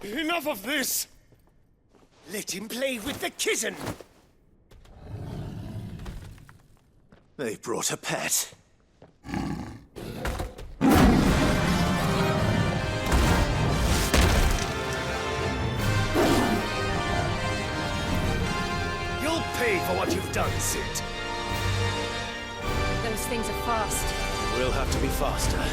Enough of this! Let him play with the kitten! They brought a pet. You'll pay for what you've done, Sid. Those things are fast. We'll have to be faster.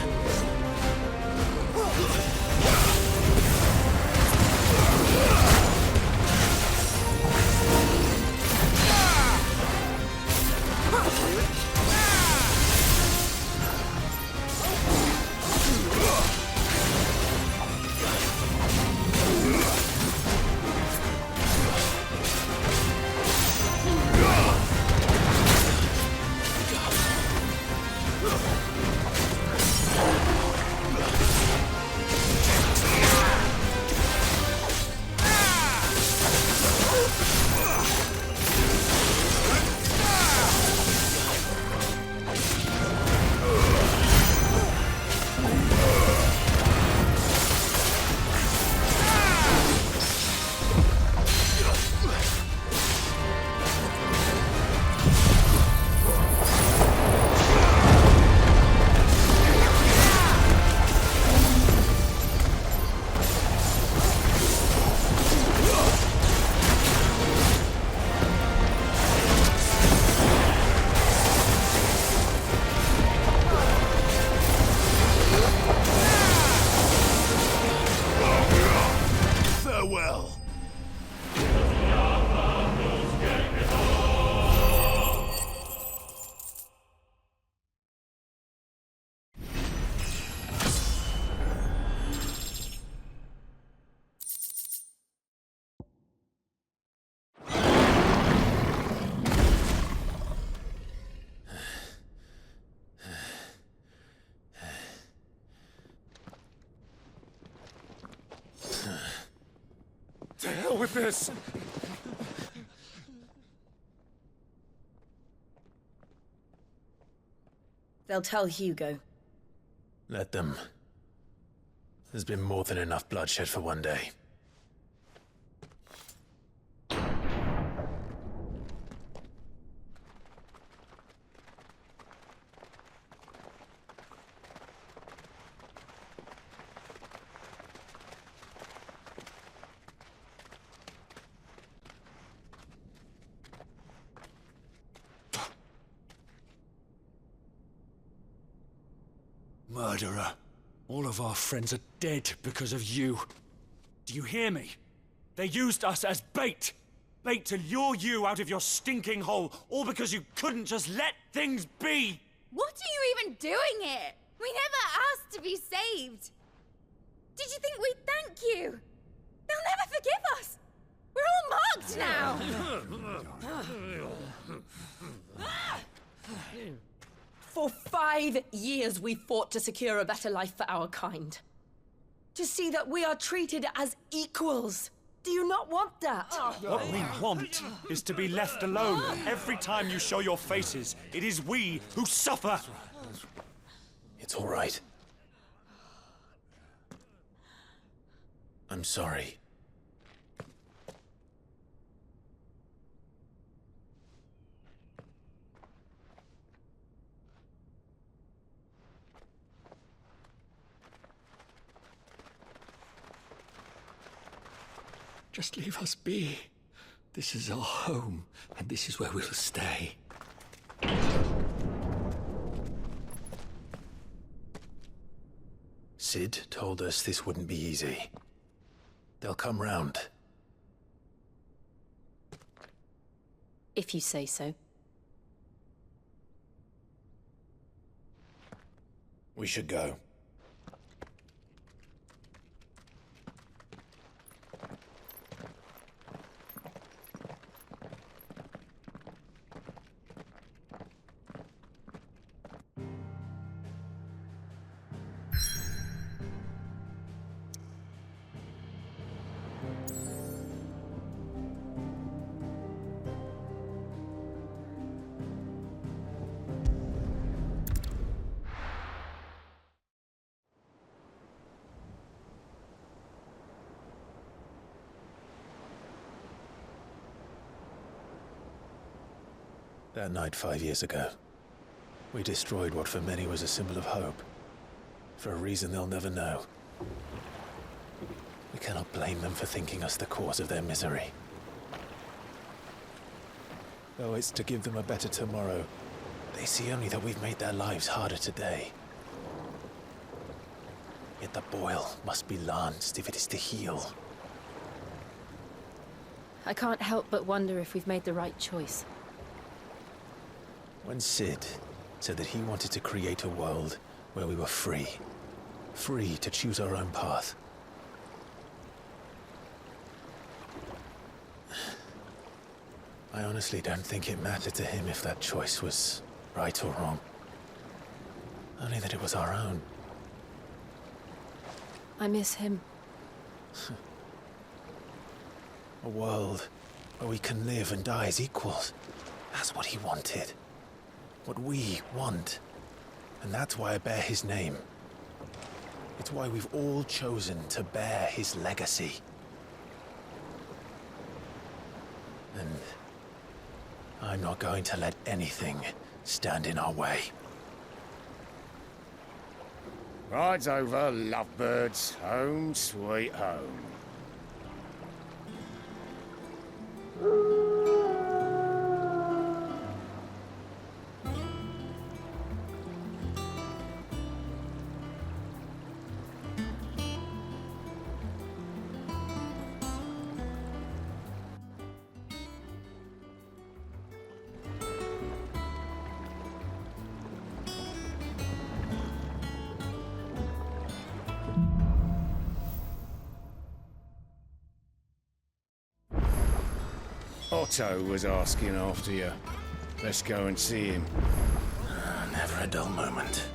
To hell with this! They'll tell Hugo. Let them. There's been more than enough bloodshed for one day. Murderer. All of our friends are dead because of you. Do you hear me? They used us as bait. Bait to lure you out of your stinking hole, all because you couldn't just let things be. What are you even doing here? We never asked to be saved. Did you think we'd thank you? They'll never forgive us. We're all marked now. For 5 years we fought to secure a better life for our kind. To see that we are treated as equals. Do you not want that? What we want is to be left alone. Every time you show your faces, it is we who suffer. It's all right. I'm sorry. Just leave us be. This is our home, and this is where we'll stay. Sid told us this wouldn't be easy. They'll come round. If you say so. We should go. That night 5 years ago, we destroyed what for many was a symbol of hope. For a reason they'll never know. We cannot blame them for thinking us the cause of their misery. Though it's to give them a better tomorrow, they see only that we've made their lives harder today. Yet the boil must be lanced if it is to heal. I can't help but wonder if we've made the right choice. When Sid said that he wanted to create a world where we were free. Free to choose our own path. I honestly don't think it mattered to him if that choice was right or wrong. Only that it was our own. I miss him. A world where we can live and die as equals. That's what he wanted. What we want. And that's why I bear his name. It's why we've all chosen to bear his legacy. And I'm not going to let anything stand in our way. Ride's over, lovebirds. Home sweet home. Otto was asking after you. Let's go and see him. Never a dull moment.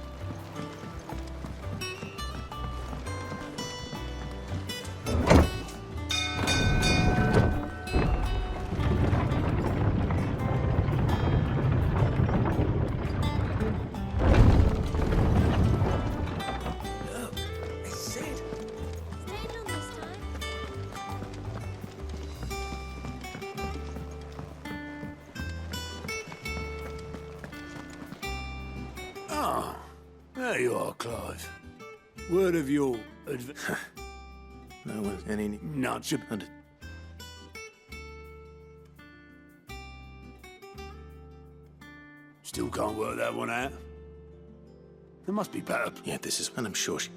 Ah, there you are, Clive. Word of your No one's any nuts about. Still can't work that one out. There must be better. Yeah, this is, and I'm sure she...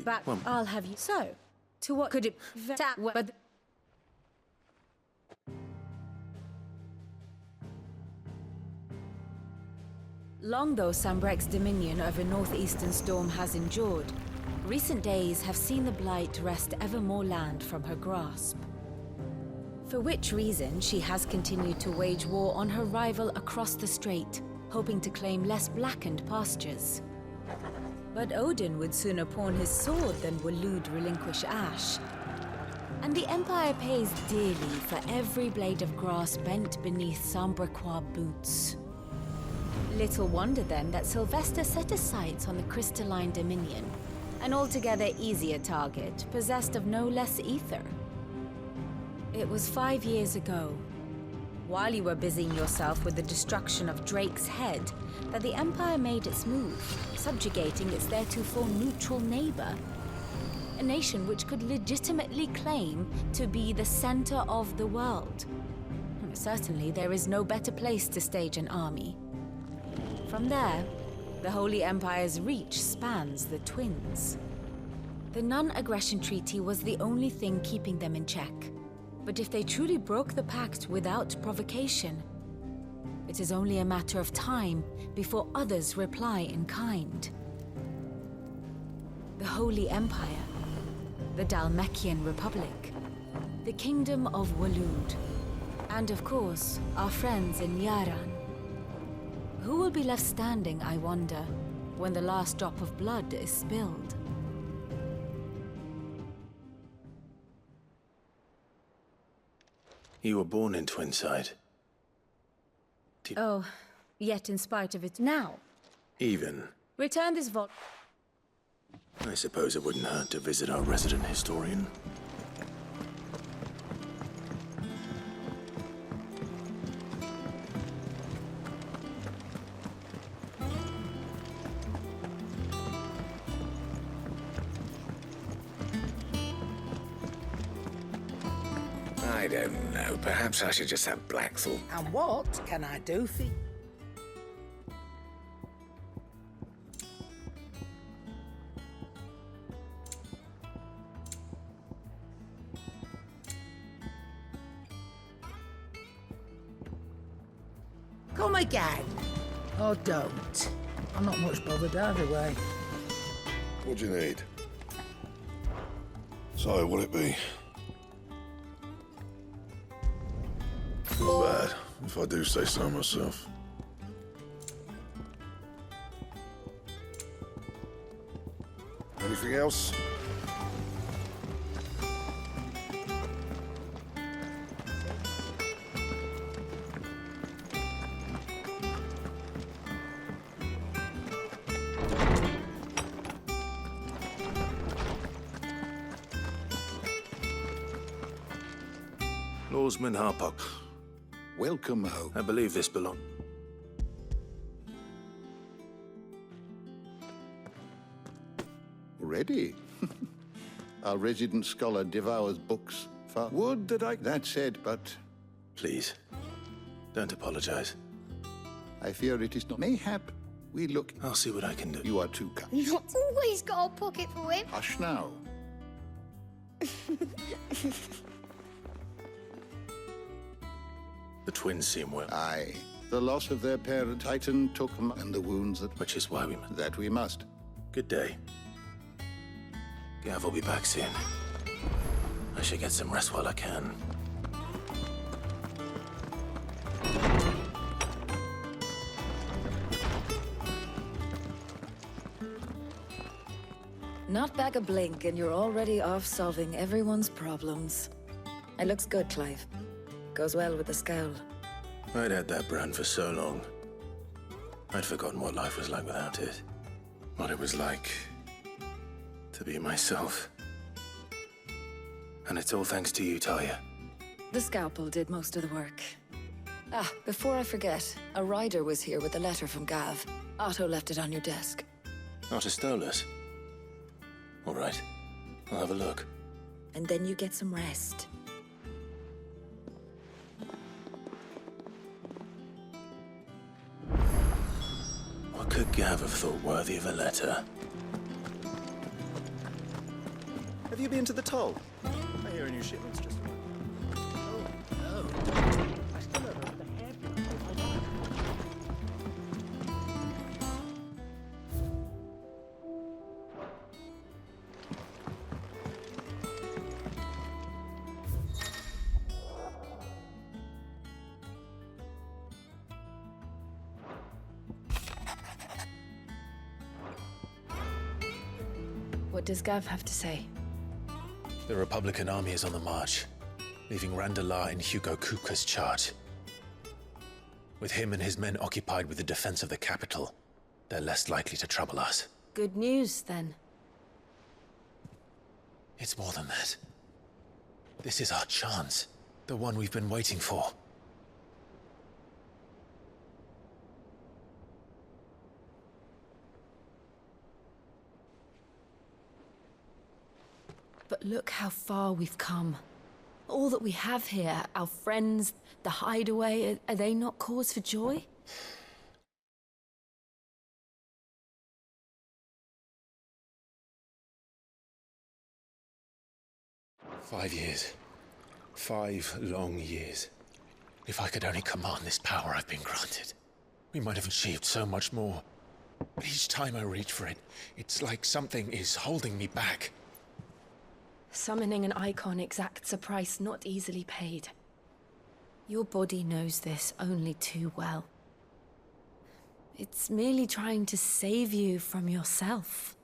But I'll have you. So, to what could it... But... Long though Sanbreque's dominion over northeastern storm has endured, recent days have seen the blight wrest ever more land from her grasp. For which reason she has continued to wage war on her rival across the strait, hoping to claim less blackened pastures. But Odin would sooner pawn his sword than Waloed relinquish Ash. And the Empire pays dearly for every blade of grass bent beneath Sanbrequois boots. Little wonder then that Sylvester set his sights on the crystalline dominion, an altogether easier target, possessed of no less ether. It was 5 years ago, while you were busying yourself with the destruction of Drake's head, that the Empire made its move, subjugating its theretofore neutral neighbor. A nation which could legitimately claim to be the center of the world. Certainly, there is no better place to stage an army. From there, the Holy Empire's reach spans the Twins. The non-aggression treaty was the only thing keeping them in check. But if they truly broke the pact without provocation, it is only a matter of time before others reply in kind. The Holy Empire, the Dhalmekian Republic, the Kingdom of Waloed, and of course, our friends in Yaran. Who will be left standing, I wonder, when the last drop of blood is spilled? You were born in Twinside. Oh, yet in spite of it now. Even. Return this vault. I suppose it wouldn't hurt to visit our resident historian. I don't know. Perhaps I should just have Blackthorn. And what can I do for you? Come again. Or don't. I'm not much bothered either way. What do you need? So, will it be? Not bad, if I do say so myself. Anything else? Lawsman Harpok. Welcome home. I believe this belongs. Ready? Our resident scholar devours books. Would that I... That said, but... Please, don't apologize. I fear it is not. Mayhap we look... I'll see what I can do. You are too kind. Not always got a pocket for him. Hush now. The twins seem well. Aye. The loss of their parent Titan took them, and the wounds that... Which is why we must. That we must. Good day. Gav will be back soon. I should get some rest while I can. Not back a blink and you're already off solving everyone's problems. It looks good, Clive. Goes well with the scowl. I'd had that brand for so long. I'd forgotten what life was like without it. What it was like to be myself. And it's all thanks to you, Talia. The scalpel did most of the work. Ah, before I forget, a rider was here with a letter from Gav. Otto left it on your desk. Not a Stolas. All right, I'll have a look. And then you get some rest. What could Gav have thought worthy of a letter? Have you been to the toll? I hear a new shipment's just arrived. I still don't know the hairpin. What does Gav have to say? The Republican army is on the march, leaving Randalar in Hugo Kuka's charge. With him and his men occupied with the defense of the capital, they're less likely to trouble us. Good news, then. It's more than that. This is our chance, the one we've been waiting for. But look how far we've come. All that we have here, our friends, the hideaway, are they not cause for joy? "5 years. 5 long years. If I could only command this power I've been granted, we might have achieved so much more. But each time I reach for it, it's like something is holding me back. Summoning an Eikon exacts a price not easily paid. Your body knows this only too well. It's merely trying to save you from yourself.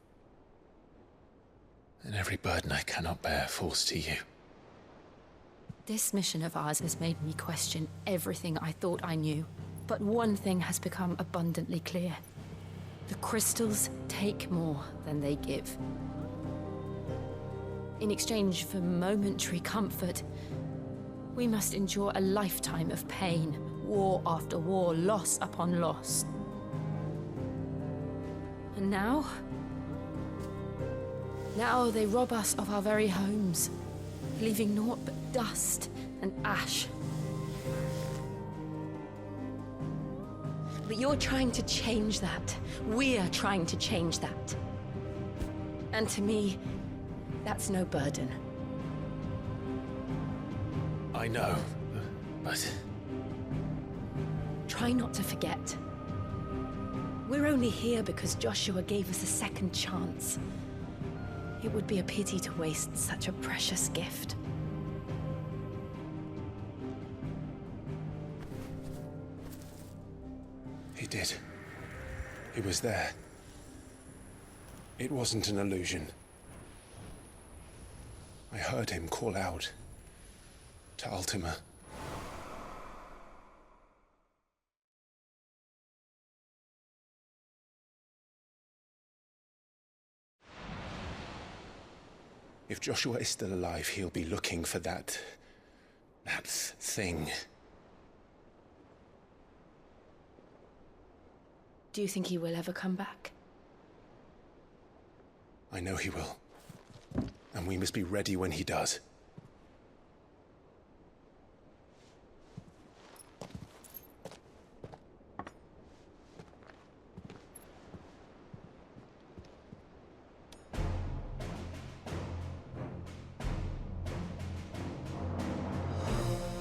And every burden I cannot bear falls to you. This mission of ours has made me question everything I thought I knew. But one thing has become abundantly clear. The crystals take more than they give. In exchange for momentary comfort, we must endure a lifetime of pain, war after war, loss upon loss. And now they rob us of our very homes, leaving naught but dust and ash. But you're trying to change that. We're trying to change that. And to me, that's no burden. I know, but... Try not to forget. We're only here because Joshua gave us a second chance. It would be a pity to waste such a precious gift. He did. He was there. It wasn't an illusion. I heard him call out to Ultima. If Joshua is still alive, he'll be looking for that thing. Do you think he will ever come back? I know he will. And we must be ready when he does.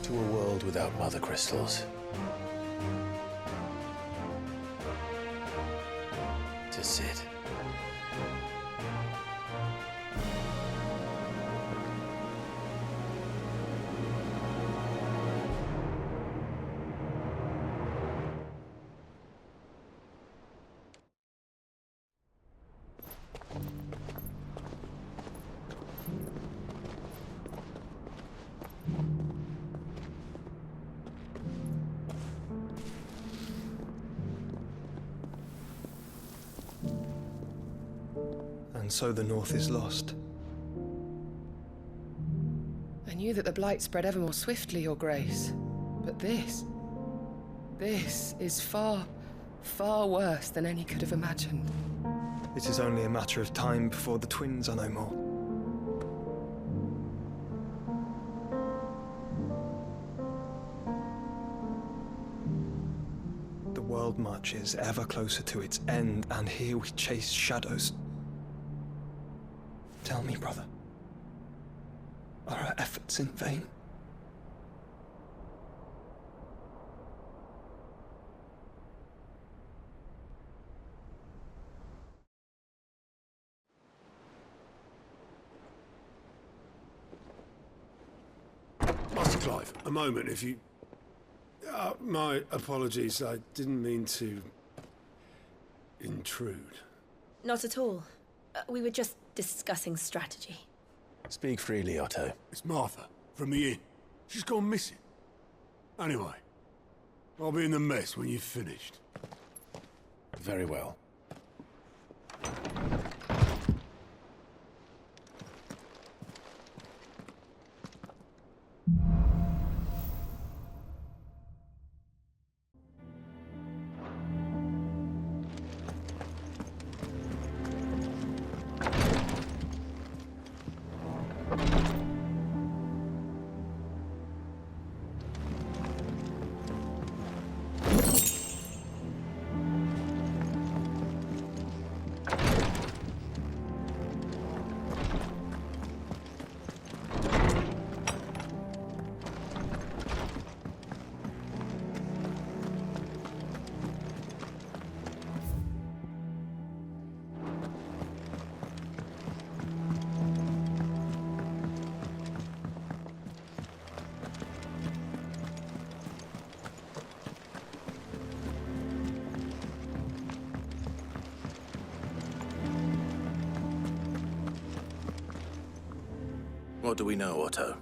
To a world without Mothercrystals. To Sid. And so the North is lost. And knew that the blight spread ever more swiftly, Your Grace. But this is far, far worse than any could have imagined. It is only a matter of time before the twins are no more. The world marches ever closer to its end, and here we chase shadows. Tell me, brother, are our efforts in vain? Master Clive, a moment, if you... my apologies, I didn't mean to... intrude. Not at all. We were just discussing strategy. Speak freely, Otto. It's Martha, from the inn. She's gone missing. Anyway, I'll be in the mess when you've finished. Very well. What do we know, Otto?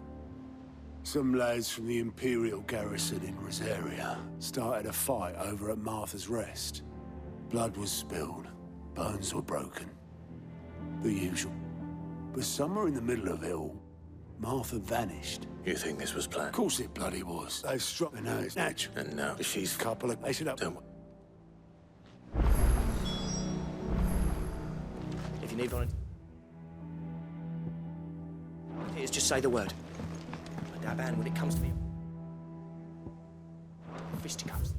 Some lads from the Imperial garrison in Rosaria started a fight over at Martha's Rest. Blood was spilled, bones were broken. The usual. But somewhere in the middle of it all, Martha vanished. You think this was planned? Of course it bloody was. They've struck her now, it's natural. And now she's... Couple of... They should have... Don't... If you need one... Here's just say the word. And Daban, when it comes to me... Fisticuffs.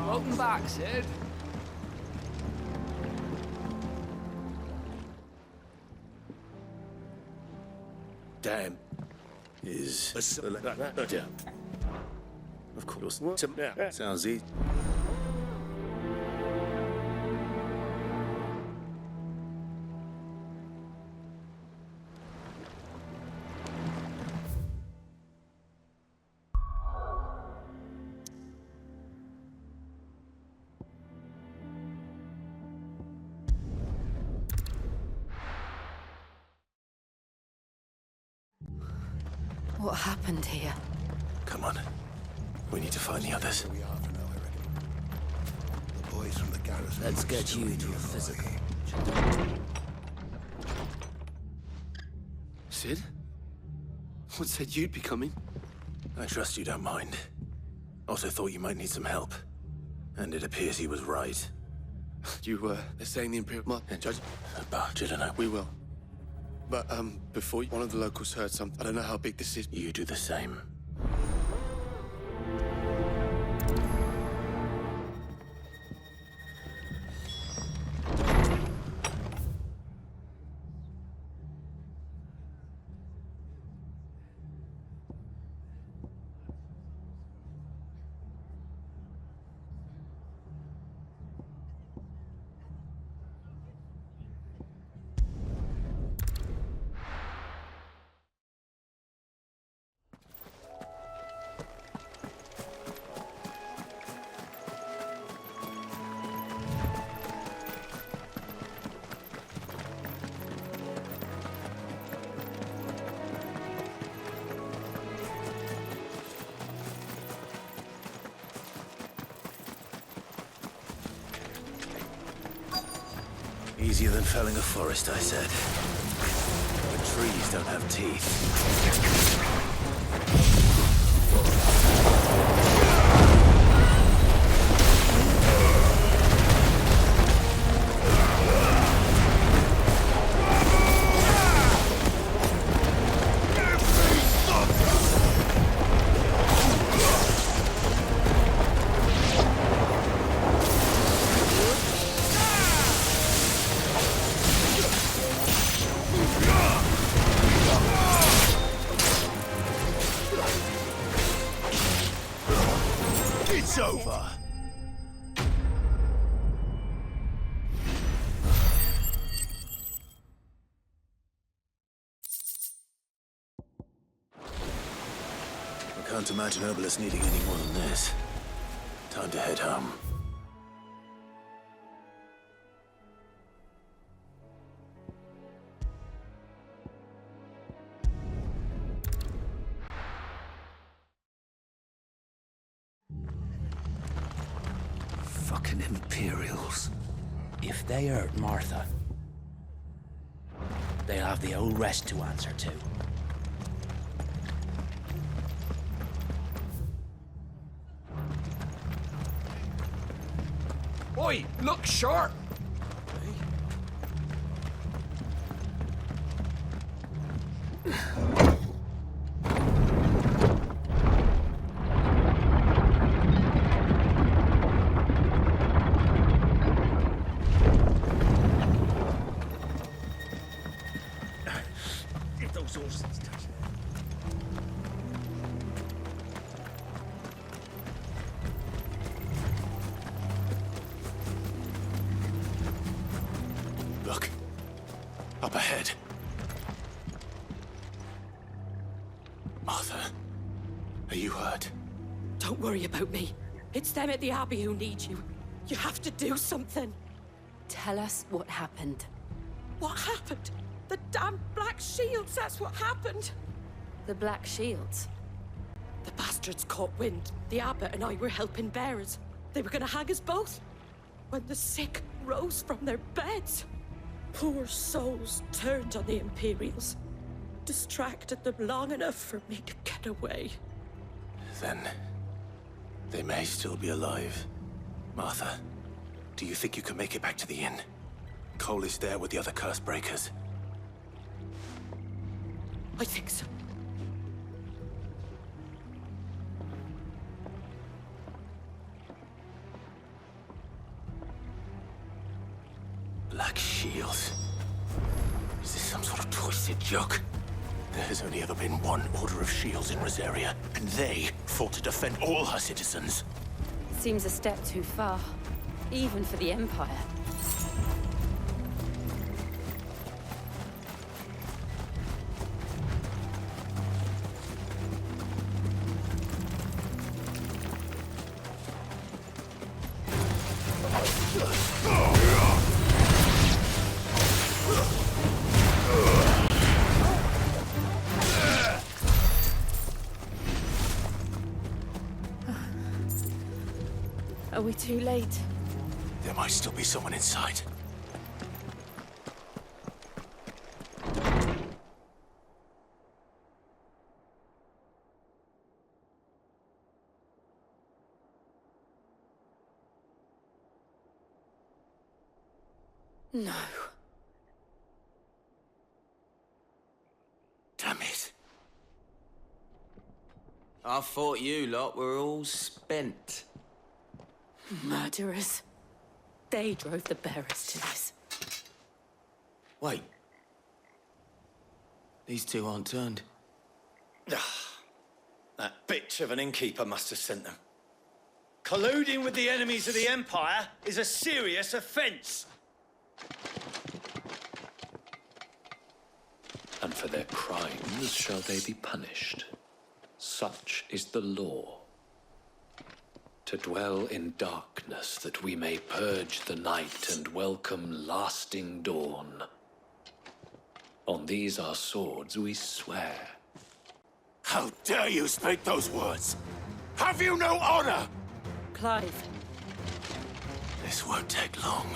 Welcome back, Sid. Damn. Is... Yeah. Of course. Yeah. Sounds easy. What happened here? Come on. We need to find the others. The boys from the garrison. Let's get you to a physical. Sid? What said you'd be coming? I trust you don't mind. Also thought you might need some help. And it appears he was right. They're saying the Imperial... Judge... We will. But, before one of the locals heard something, I don't know how big this is. You do the same. Easier than felling a forest, I said. But trees don't have teeth. It's over. I can't imagine Obelisk needing any more than this. Time to head home. Fucking Imperials. If they hurt Martha, they'll have the whole rest to answer to. Oi, look sharp! If those horses touch Look. Up ahead. Martha, are you hurt? Don't worry about me. It's them at the Abbey who need you. You have to do something. Tell us what happened. What happened? The damn Black Shields, that's what happened. The Black Shields? The bastards caught wind. The abbot and I were helping bearers. They were gonna hang us both. When the sick rose from their beds, poor souls turned on the Imperials. Distracted them long enough for me to get away. Then they may still be alive. Martha, do you think you can make it back to the inn? Cole is there with the other curse breakers. I think so. Black Shields? Is this some sort of twisted joke? There has only ever been one Order of Shields in Rosaria, and they fought to defend all her citizens. Seems a step too far, even for the Empire. Are we too late? There might still be someone inside. No. Damn it. I thought you lot were all spent. Murderers. They drove the bearers to this. Wait. These two aren't turned. That bitch of an innkeeper must have sent them. Colluding with the enemies of the Empire is a serious offense. And for their crimes shall they be punished. Such is the law. To dwell in darkness that we may purge the night and welcome lasting dawn. On these our swords we swear. How dare you speak those words? Have you no honor? Clive. This won't take long.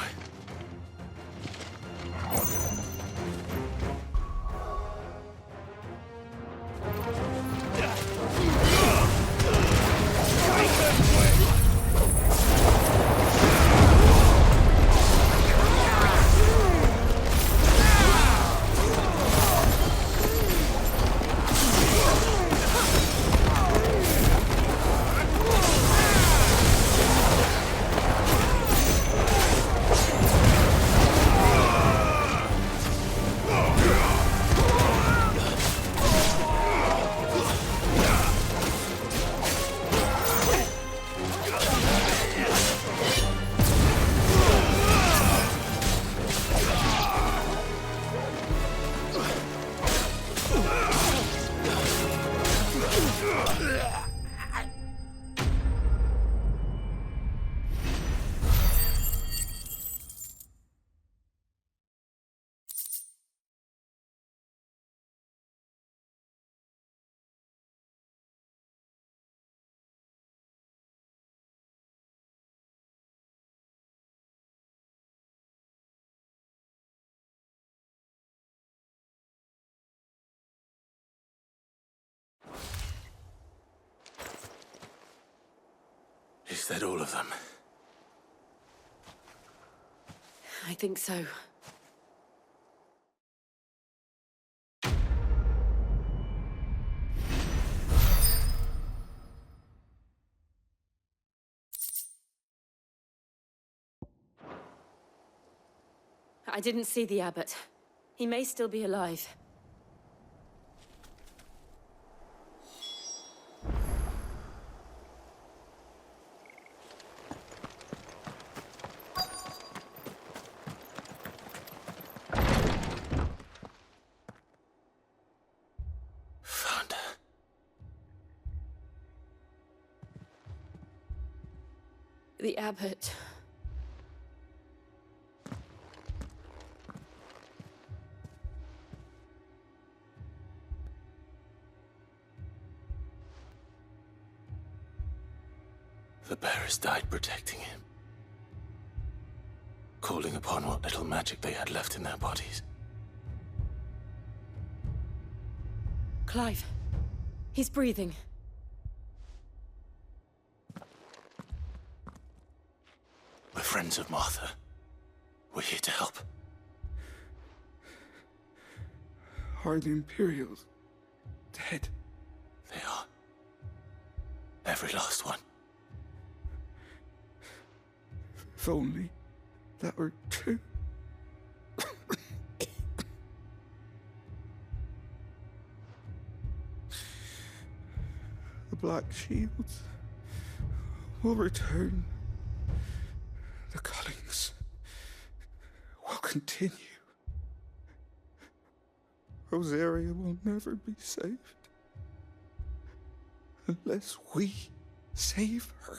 Is that all of them? I think so. I didn't see the abbot. He may still be alive. Found her. The abbot. The bearers died protecting him. Calling upon what little magic they had left in their bodies. Clive. He's breathing. We're friends of Martha. We're here to help. Are the Imperials dead? They are. Every last one. If only that were true. The Black Shields will return. The cullings will continue. Rosaria will never be saved unless we save her.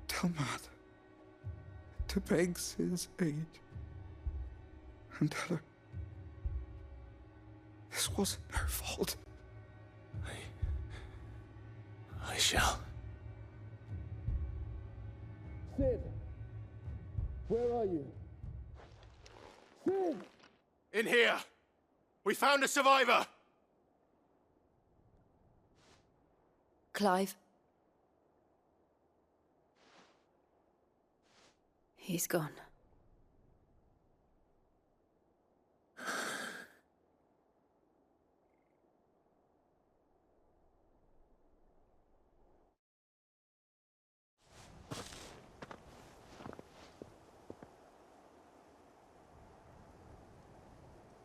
Tell Matt to beg his aid and tell her this wasn't her fault. I shall. Sid, where are you? Sid! In here! We found a survivor! Clive. He's gone.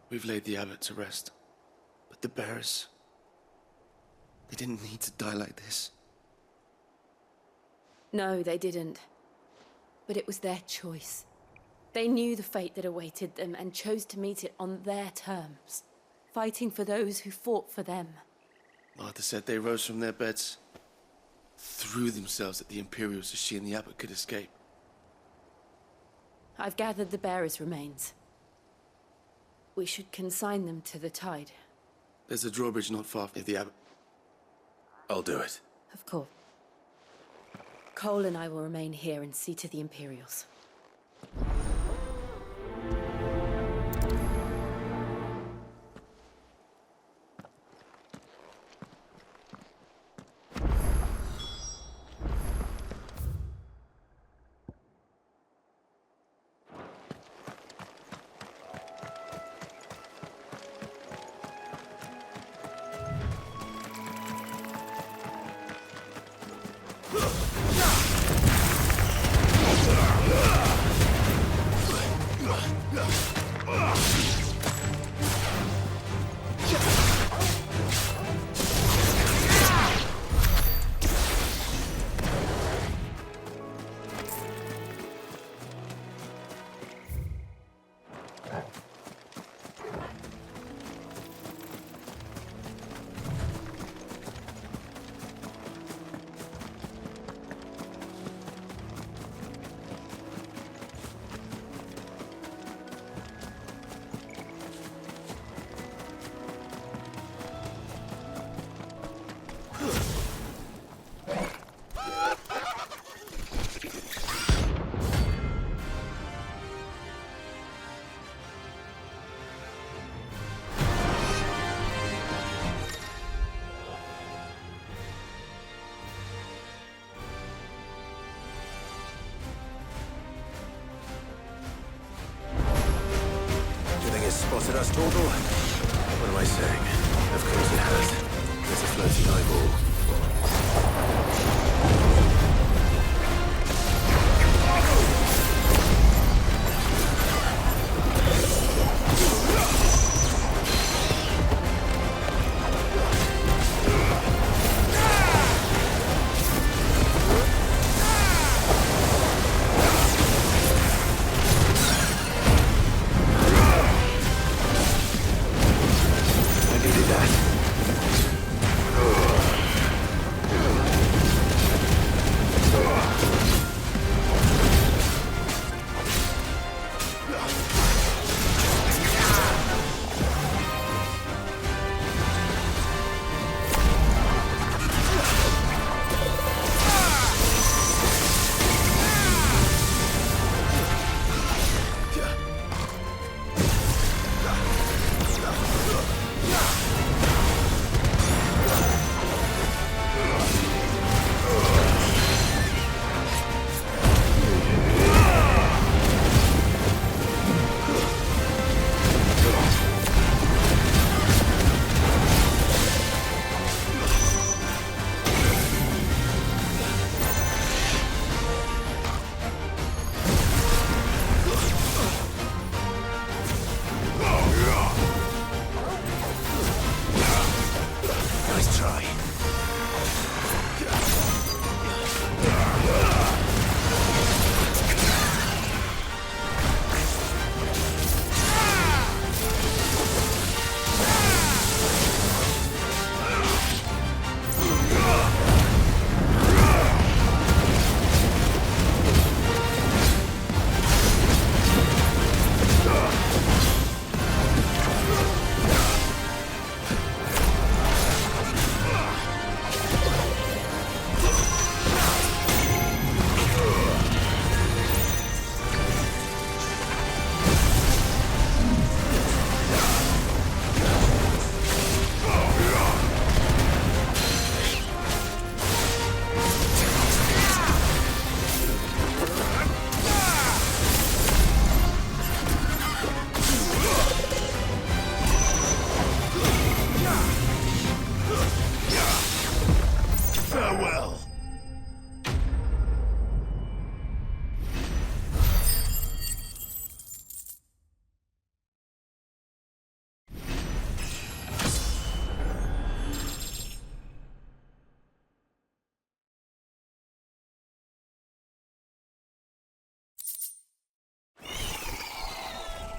We've laid the abbot to rest. But the bearers... they didn't need to die like this. No, they didn't. But it was their choice. They knew the fate that awaited them and chose to meet it on their terms, fighting for those who fought for them. Martha said they rose from their beds, threw themselves at the Imperials so she and the abbot could escape. I've gathered the bearers' remains. We should consign them to the tide. There's a drawbridge not far from the abbot. I'll do it. Of course. Cole and I will remain here and see to the Imperials. Spotted us, Torgal? What am I saying? Of course it has. There's a floating eyeball.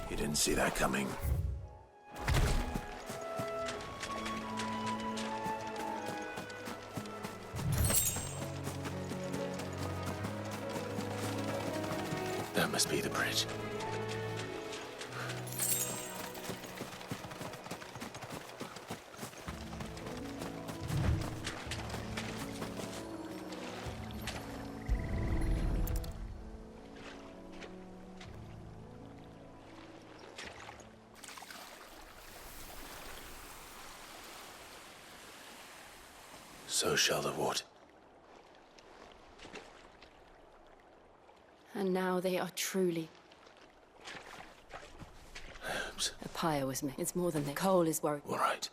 You didn't see that coming. That must be the bridge. So shall the wood. And now they are truly... Herbs. A pyre was made. It's more than that. Cole is worried. All right.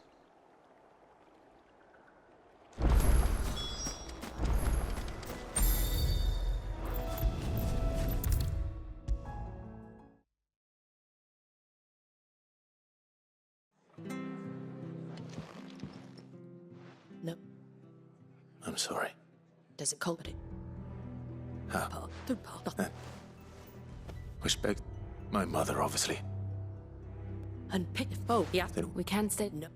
I'm sorry. Does it culprit? How? Respect my mother, obviously. And pick foe, yeah. We can stay. No.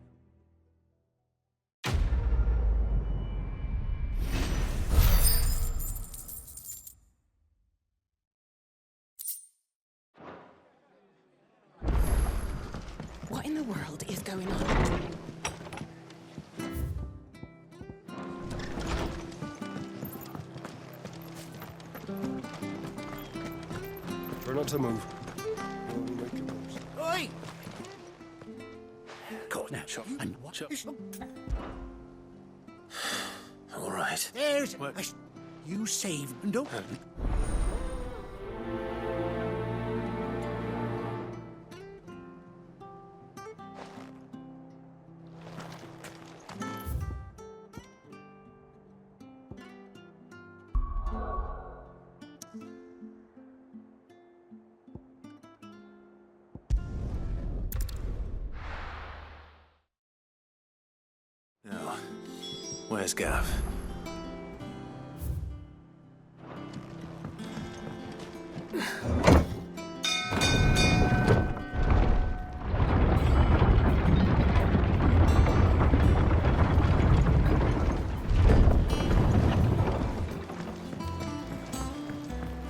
What in the world is going on? Try not to move. Oi! Go now, and watch. All right. There's you save and don't. Now, where's Gav?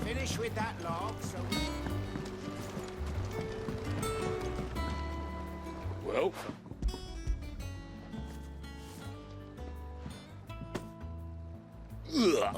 Finish with that log, so we... Well. Ugh.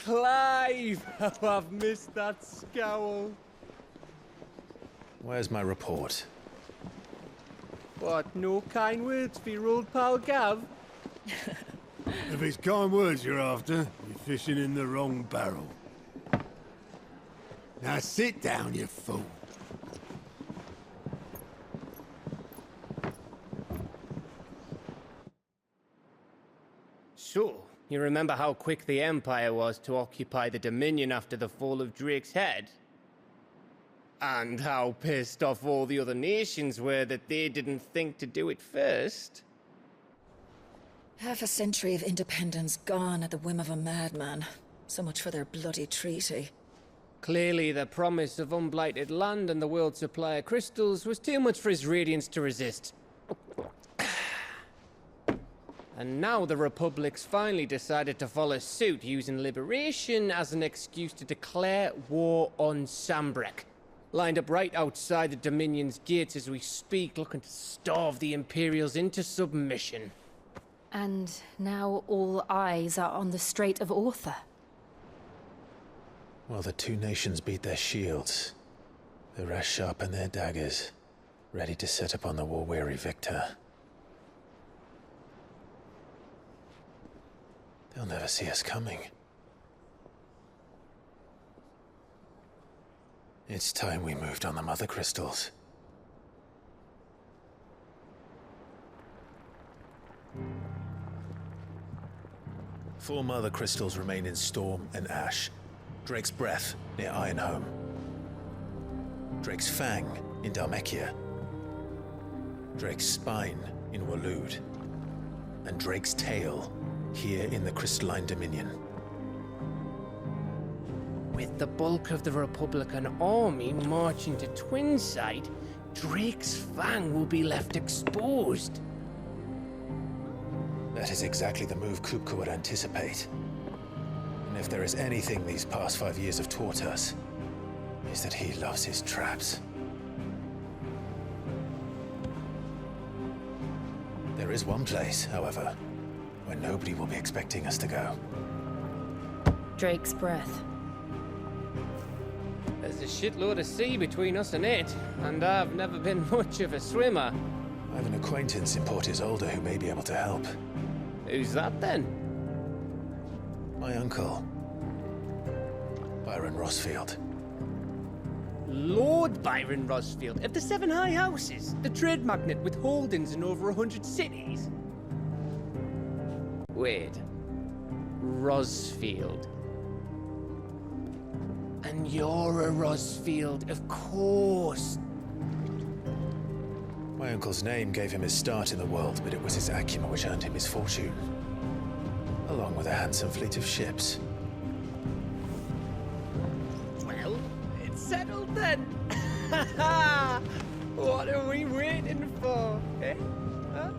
Clive! Oh, I've missed that scowl. Where's my report? What, no kind words for your old pal Gav? If it's kind words you're after, you're fishing in the wrong barrel. Now sit down, you fool. So, you remember how quick the Empire was to occupy the Dominion after the fall of Drake's head? And how pissed off all the other nations were that they didn't think to do it first? Half a century of independence gone at the whim of a madman. So much for their bloody treaty. Clearly, the promise of unblighted land and the world's supply of crystals was too much for his radiance to resist. And now the Republic's finally decided to follow suit, using liberation as an excuse to declare war on Sanbreque. Lined up right outside the Dominion's gates as we speak, looking to starve the Imperials into submission. And now all eyes are on the Strait of Arthur. While the two nations beat their shields, the rest sharpen their daggers, ready to set upon the war-weary victor. They'll never see us coming. It's time we moved on the Mothercrystals. Four Mothercrystals remain in Storm and Ash. Drake's Breath near Ironhome. Drake's Fang in Dhalmekia. Drake's Spine in Waloed. And Drake's Tail here in the Crystalline Dominion. With the bulk of the Republican army marching to Twinside, Drake's Fang will be left exposed. That is exactly the move Kupka would anticipate. And if there is anything these past 5 years have taught us, is that he loves his traps. There is one place, however, where nobody will be expecting us to go. Drake's breath. There's a shitload of sea between us and it, and I've never been much of a swimmer. I have an acquaintance in Port Isolde who may be able to help. Who's that then? My uncle, Byron Rosfield. Lord Byron Rosfield of the Seven High Houses, the trade magnate with holdings in over 100 cities. Wait, Rosfield. And you're a Rosfield, of course. My uncle's name gave him his start in the world, but it was his acumen which earned him his fortune, along with a handsome fleet of ships. Well, it's settled then. What are we waiting for, eh? Huh?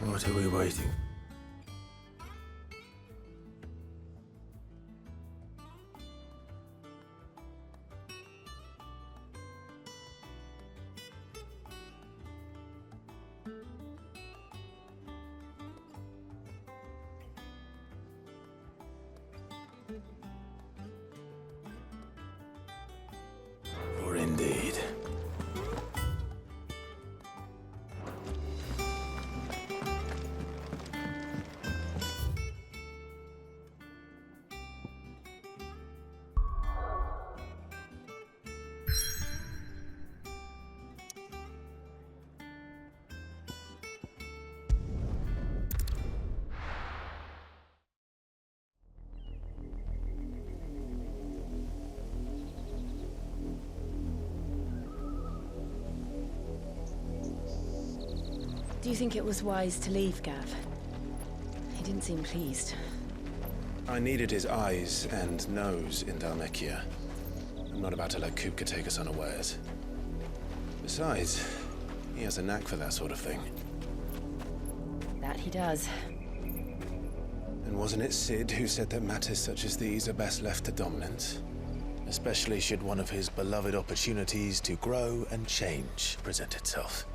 What are we waiting? For indeed. Do you think it was wise to leave, Gav? He didn't seem pleased. I needed his eyes and nose in Dhalmekia. I'm not about to let Kupka take us unawares. Besides, he has a knack for that sort of thing. That he does. And wasn't it Sid who said that matters such as these are best left to dominance? Especially should one of his beloved opportunities to grow and change present itself.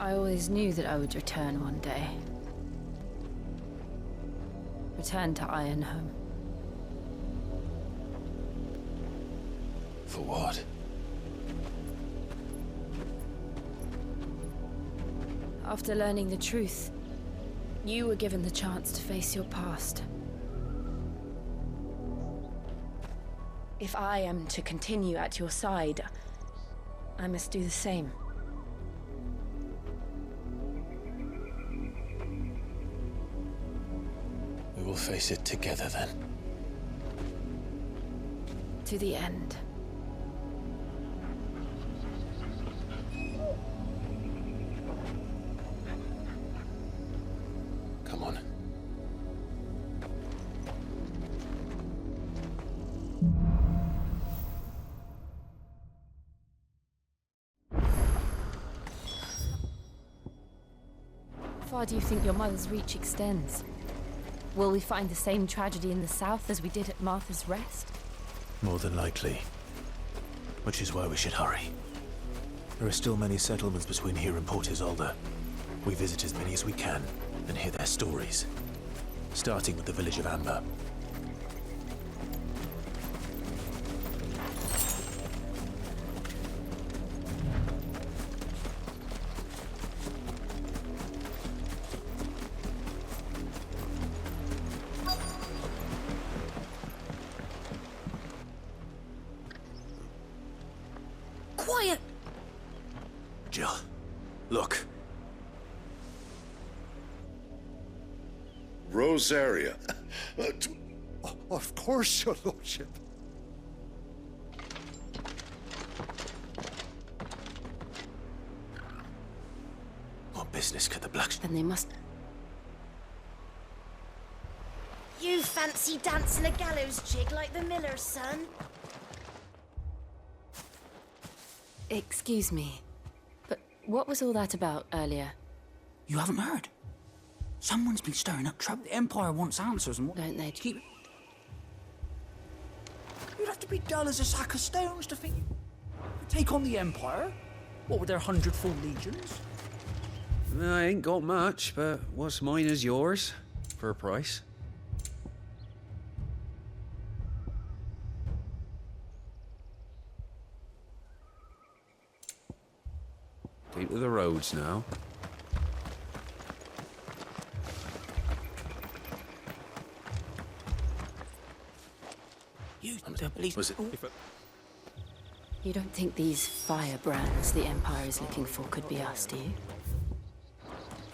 I always knew that I would return one day. Return to Ironhome. For what? After learning the truth, you were given the chance to face your past. If I am to continue at your side, I must do the same. We will face it together then. To the end. Come on. How far do you think your mother's reach extends? Will we find the same tragedy in the south as we did at Martha's Rest? More than likely. Which is why we should hurry. There are still many settlements between here and Port Isolde. We visit as many as we can and hear their stories. Starting with the village of Amber. Quiet! Jill, look. Rosaria. Of course, your lordship. What business could the Black... Then they must... You fancy dancing a gallows jig like the miller's son? Excuse me, but what was all that about earlier? You haven't heard? Someone's been stirring up trouble. The Empire wants answers and what... Don't they? Keep... You'd have to be dull as a sack of stones to think you take on the Empire? What with their 100-full legions? I ain't got much, but what's mine is yours, for a price. Keep to the roads now. You the police... Was it... You don't think these firebrands the Empire is looking for could be us, do you?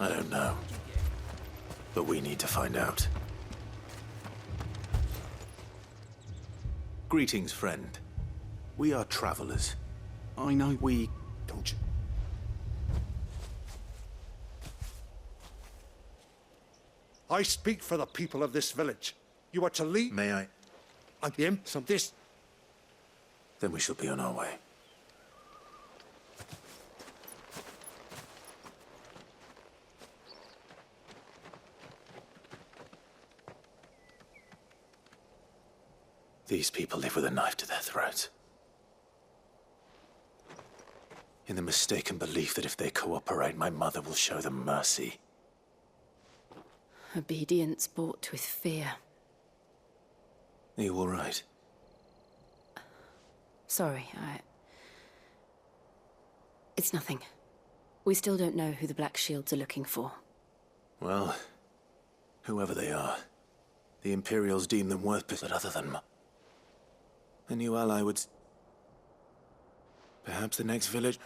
I don't know. But we need to find out. Greetings, friend. We are travelers. I know. We... Don't you? I speak for the people of this village. You are to lead... May I? I am some this... Then we shall be on our way. These people live with a knife to their throats. In the mistaken belief that if they cooperate, my mother will show them mercy. Obedience bought with fear. Are you all right? Sorry, It's nothing. We still don't know who the Black Shields are looking for. Well, whoever they are, the Imperials deem them worth but other than... A new ally would... Perhaps the next village...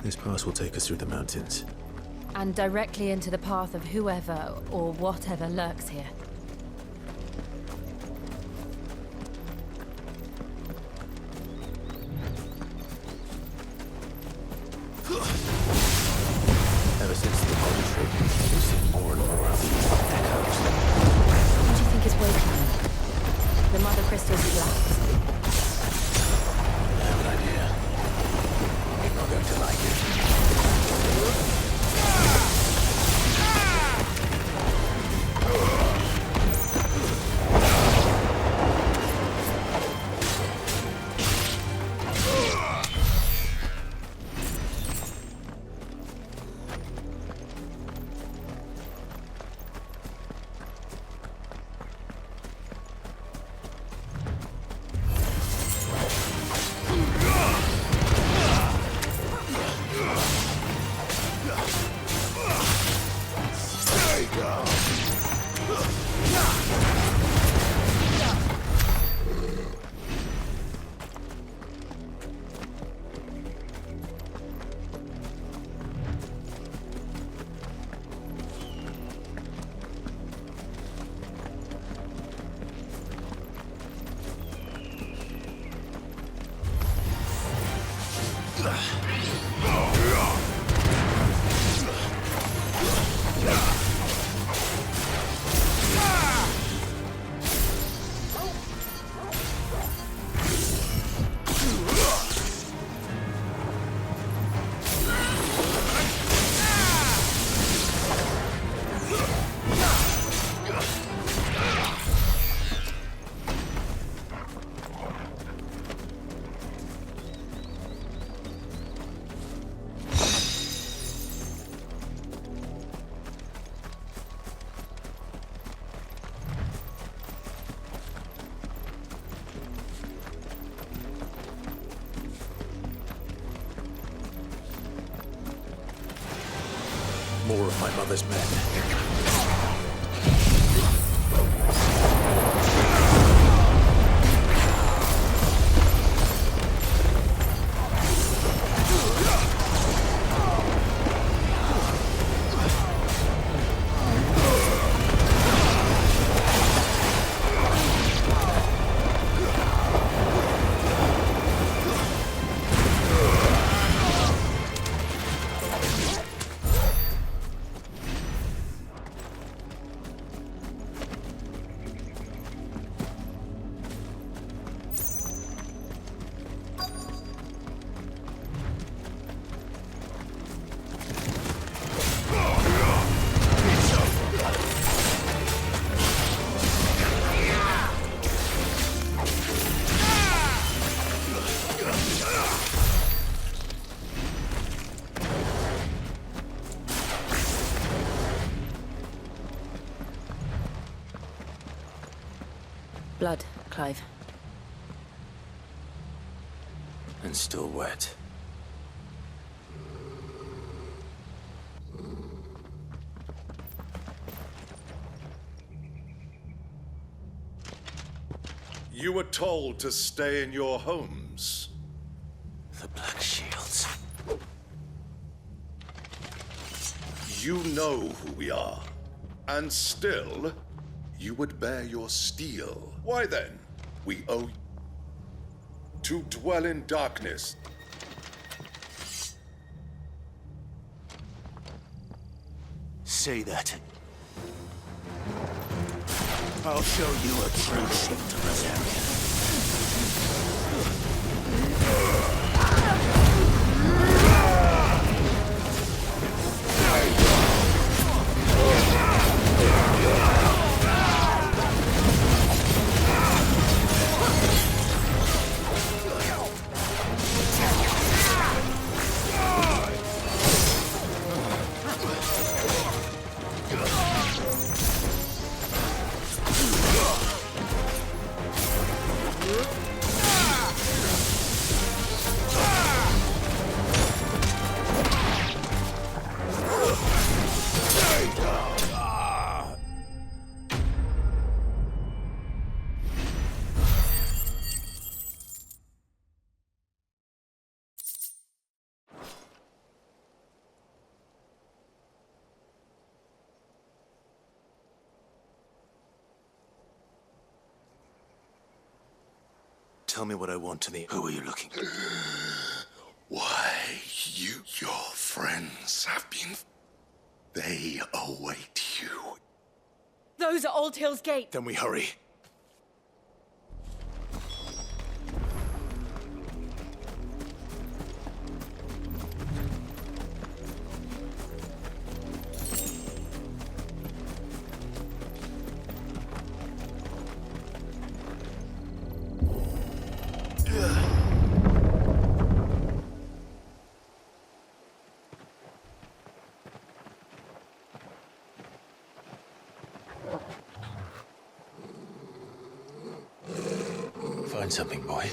This pass will take us through the mountains. And directly into the path of whoever or whatever lurks here. Ever since the poetry, we've seen more and more of these echoes. What do you think is waking them? The Mothercrystals at last? I have an idea. You're not going to like it. more of my mother's men. Blood, Clive. And still wet. You were told to stay in your homes. The Black Shields. You know who we are. And still, you would bear your steel. Why then? We owe to dwell in darkness. Say that. I'll show you a true shift to Rosaria. Tell me what I want to the... Who are you looking for? Why, your friends have been... They await you. Those are Old Hill's Gate. Then we hurry. Find something, boy.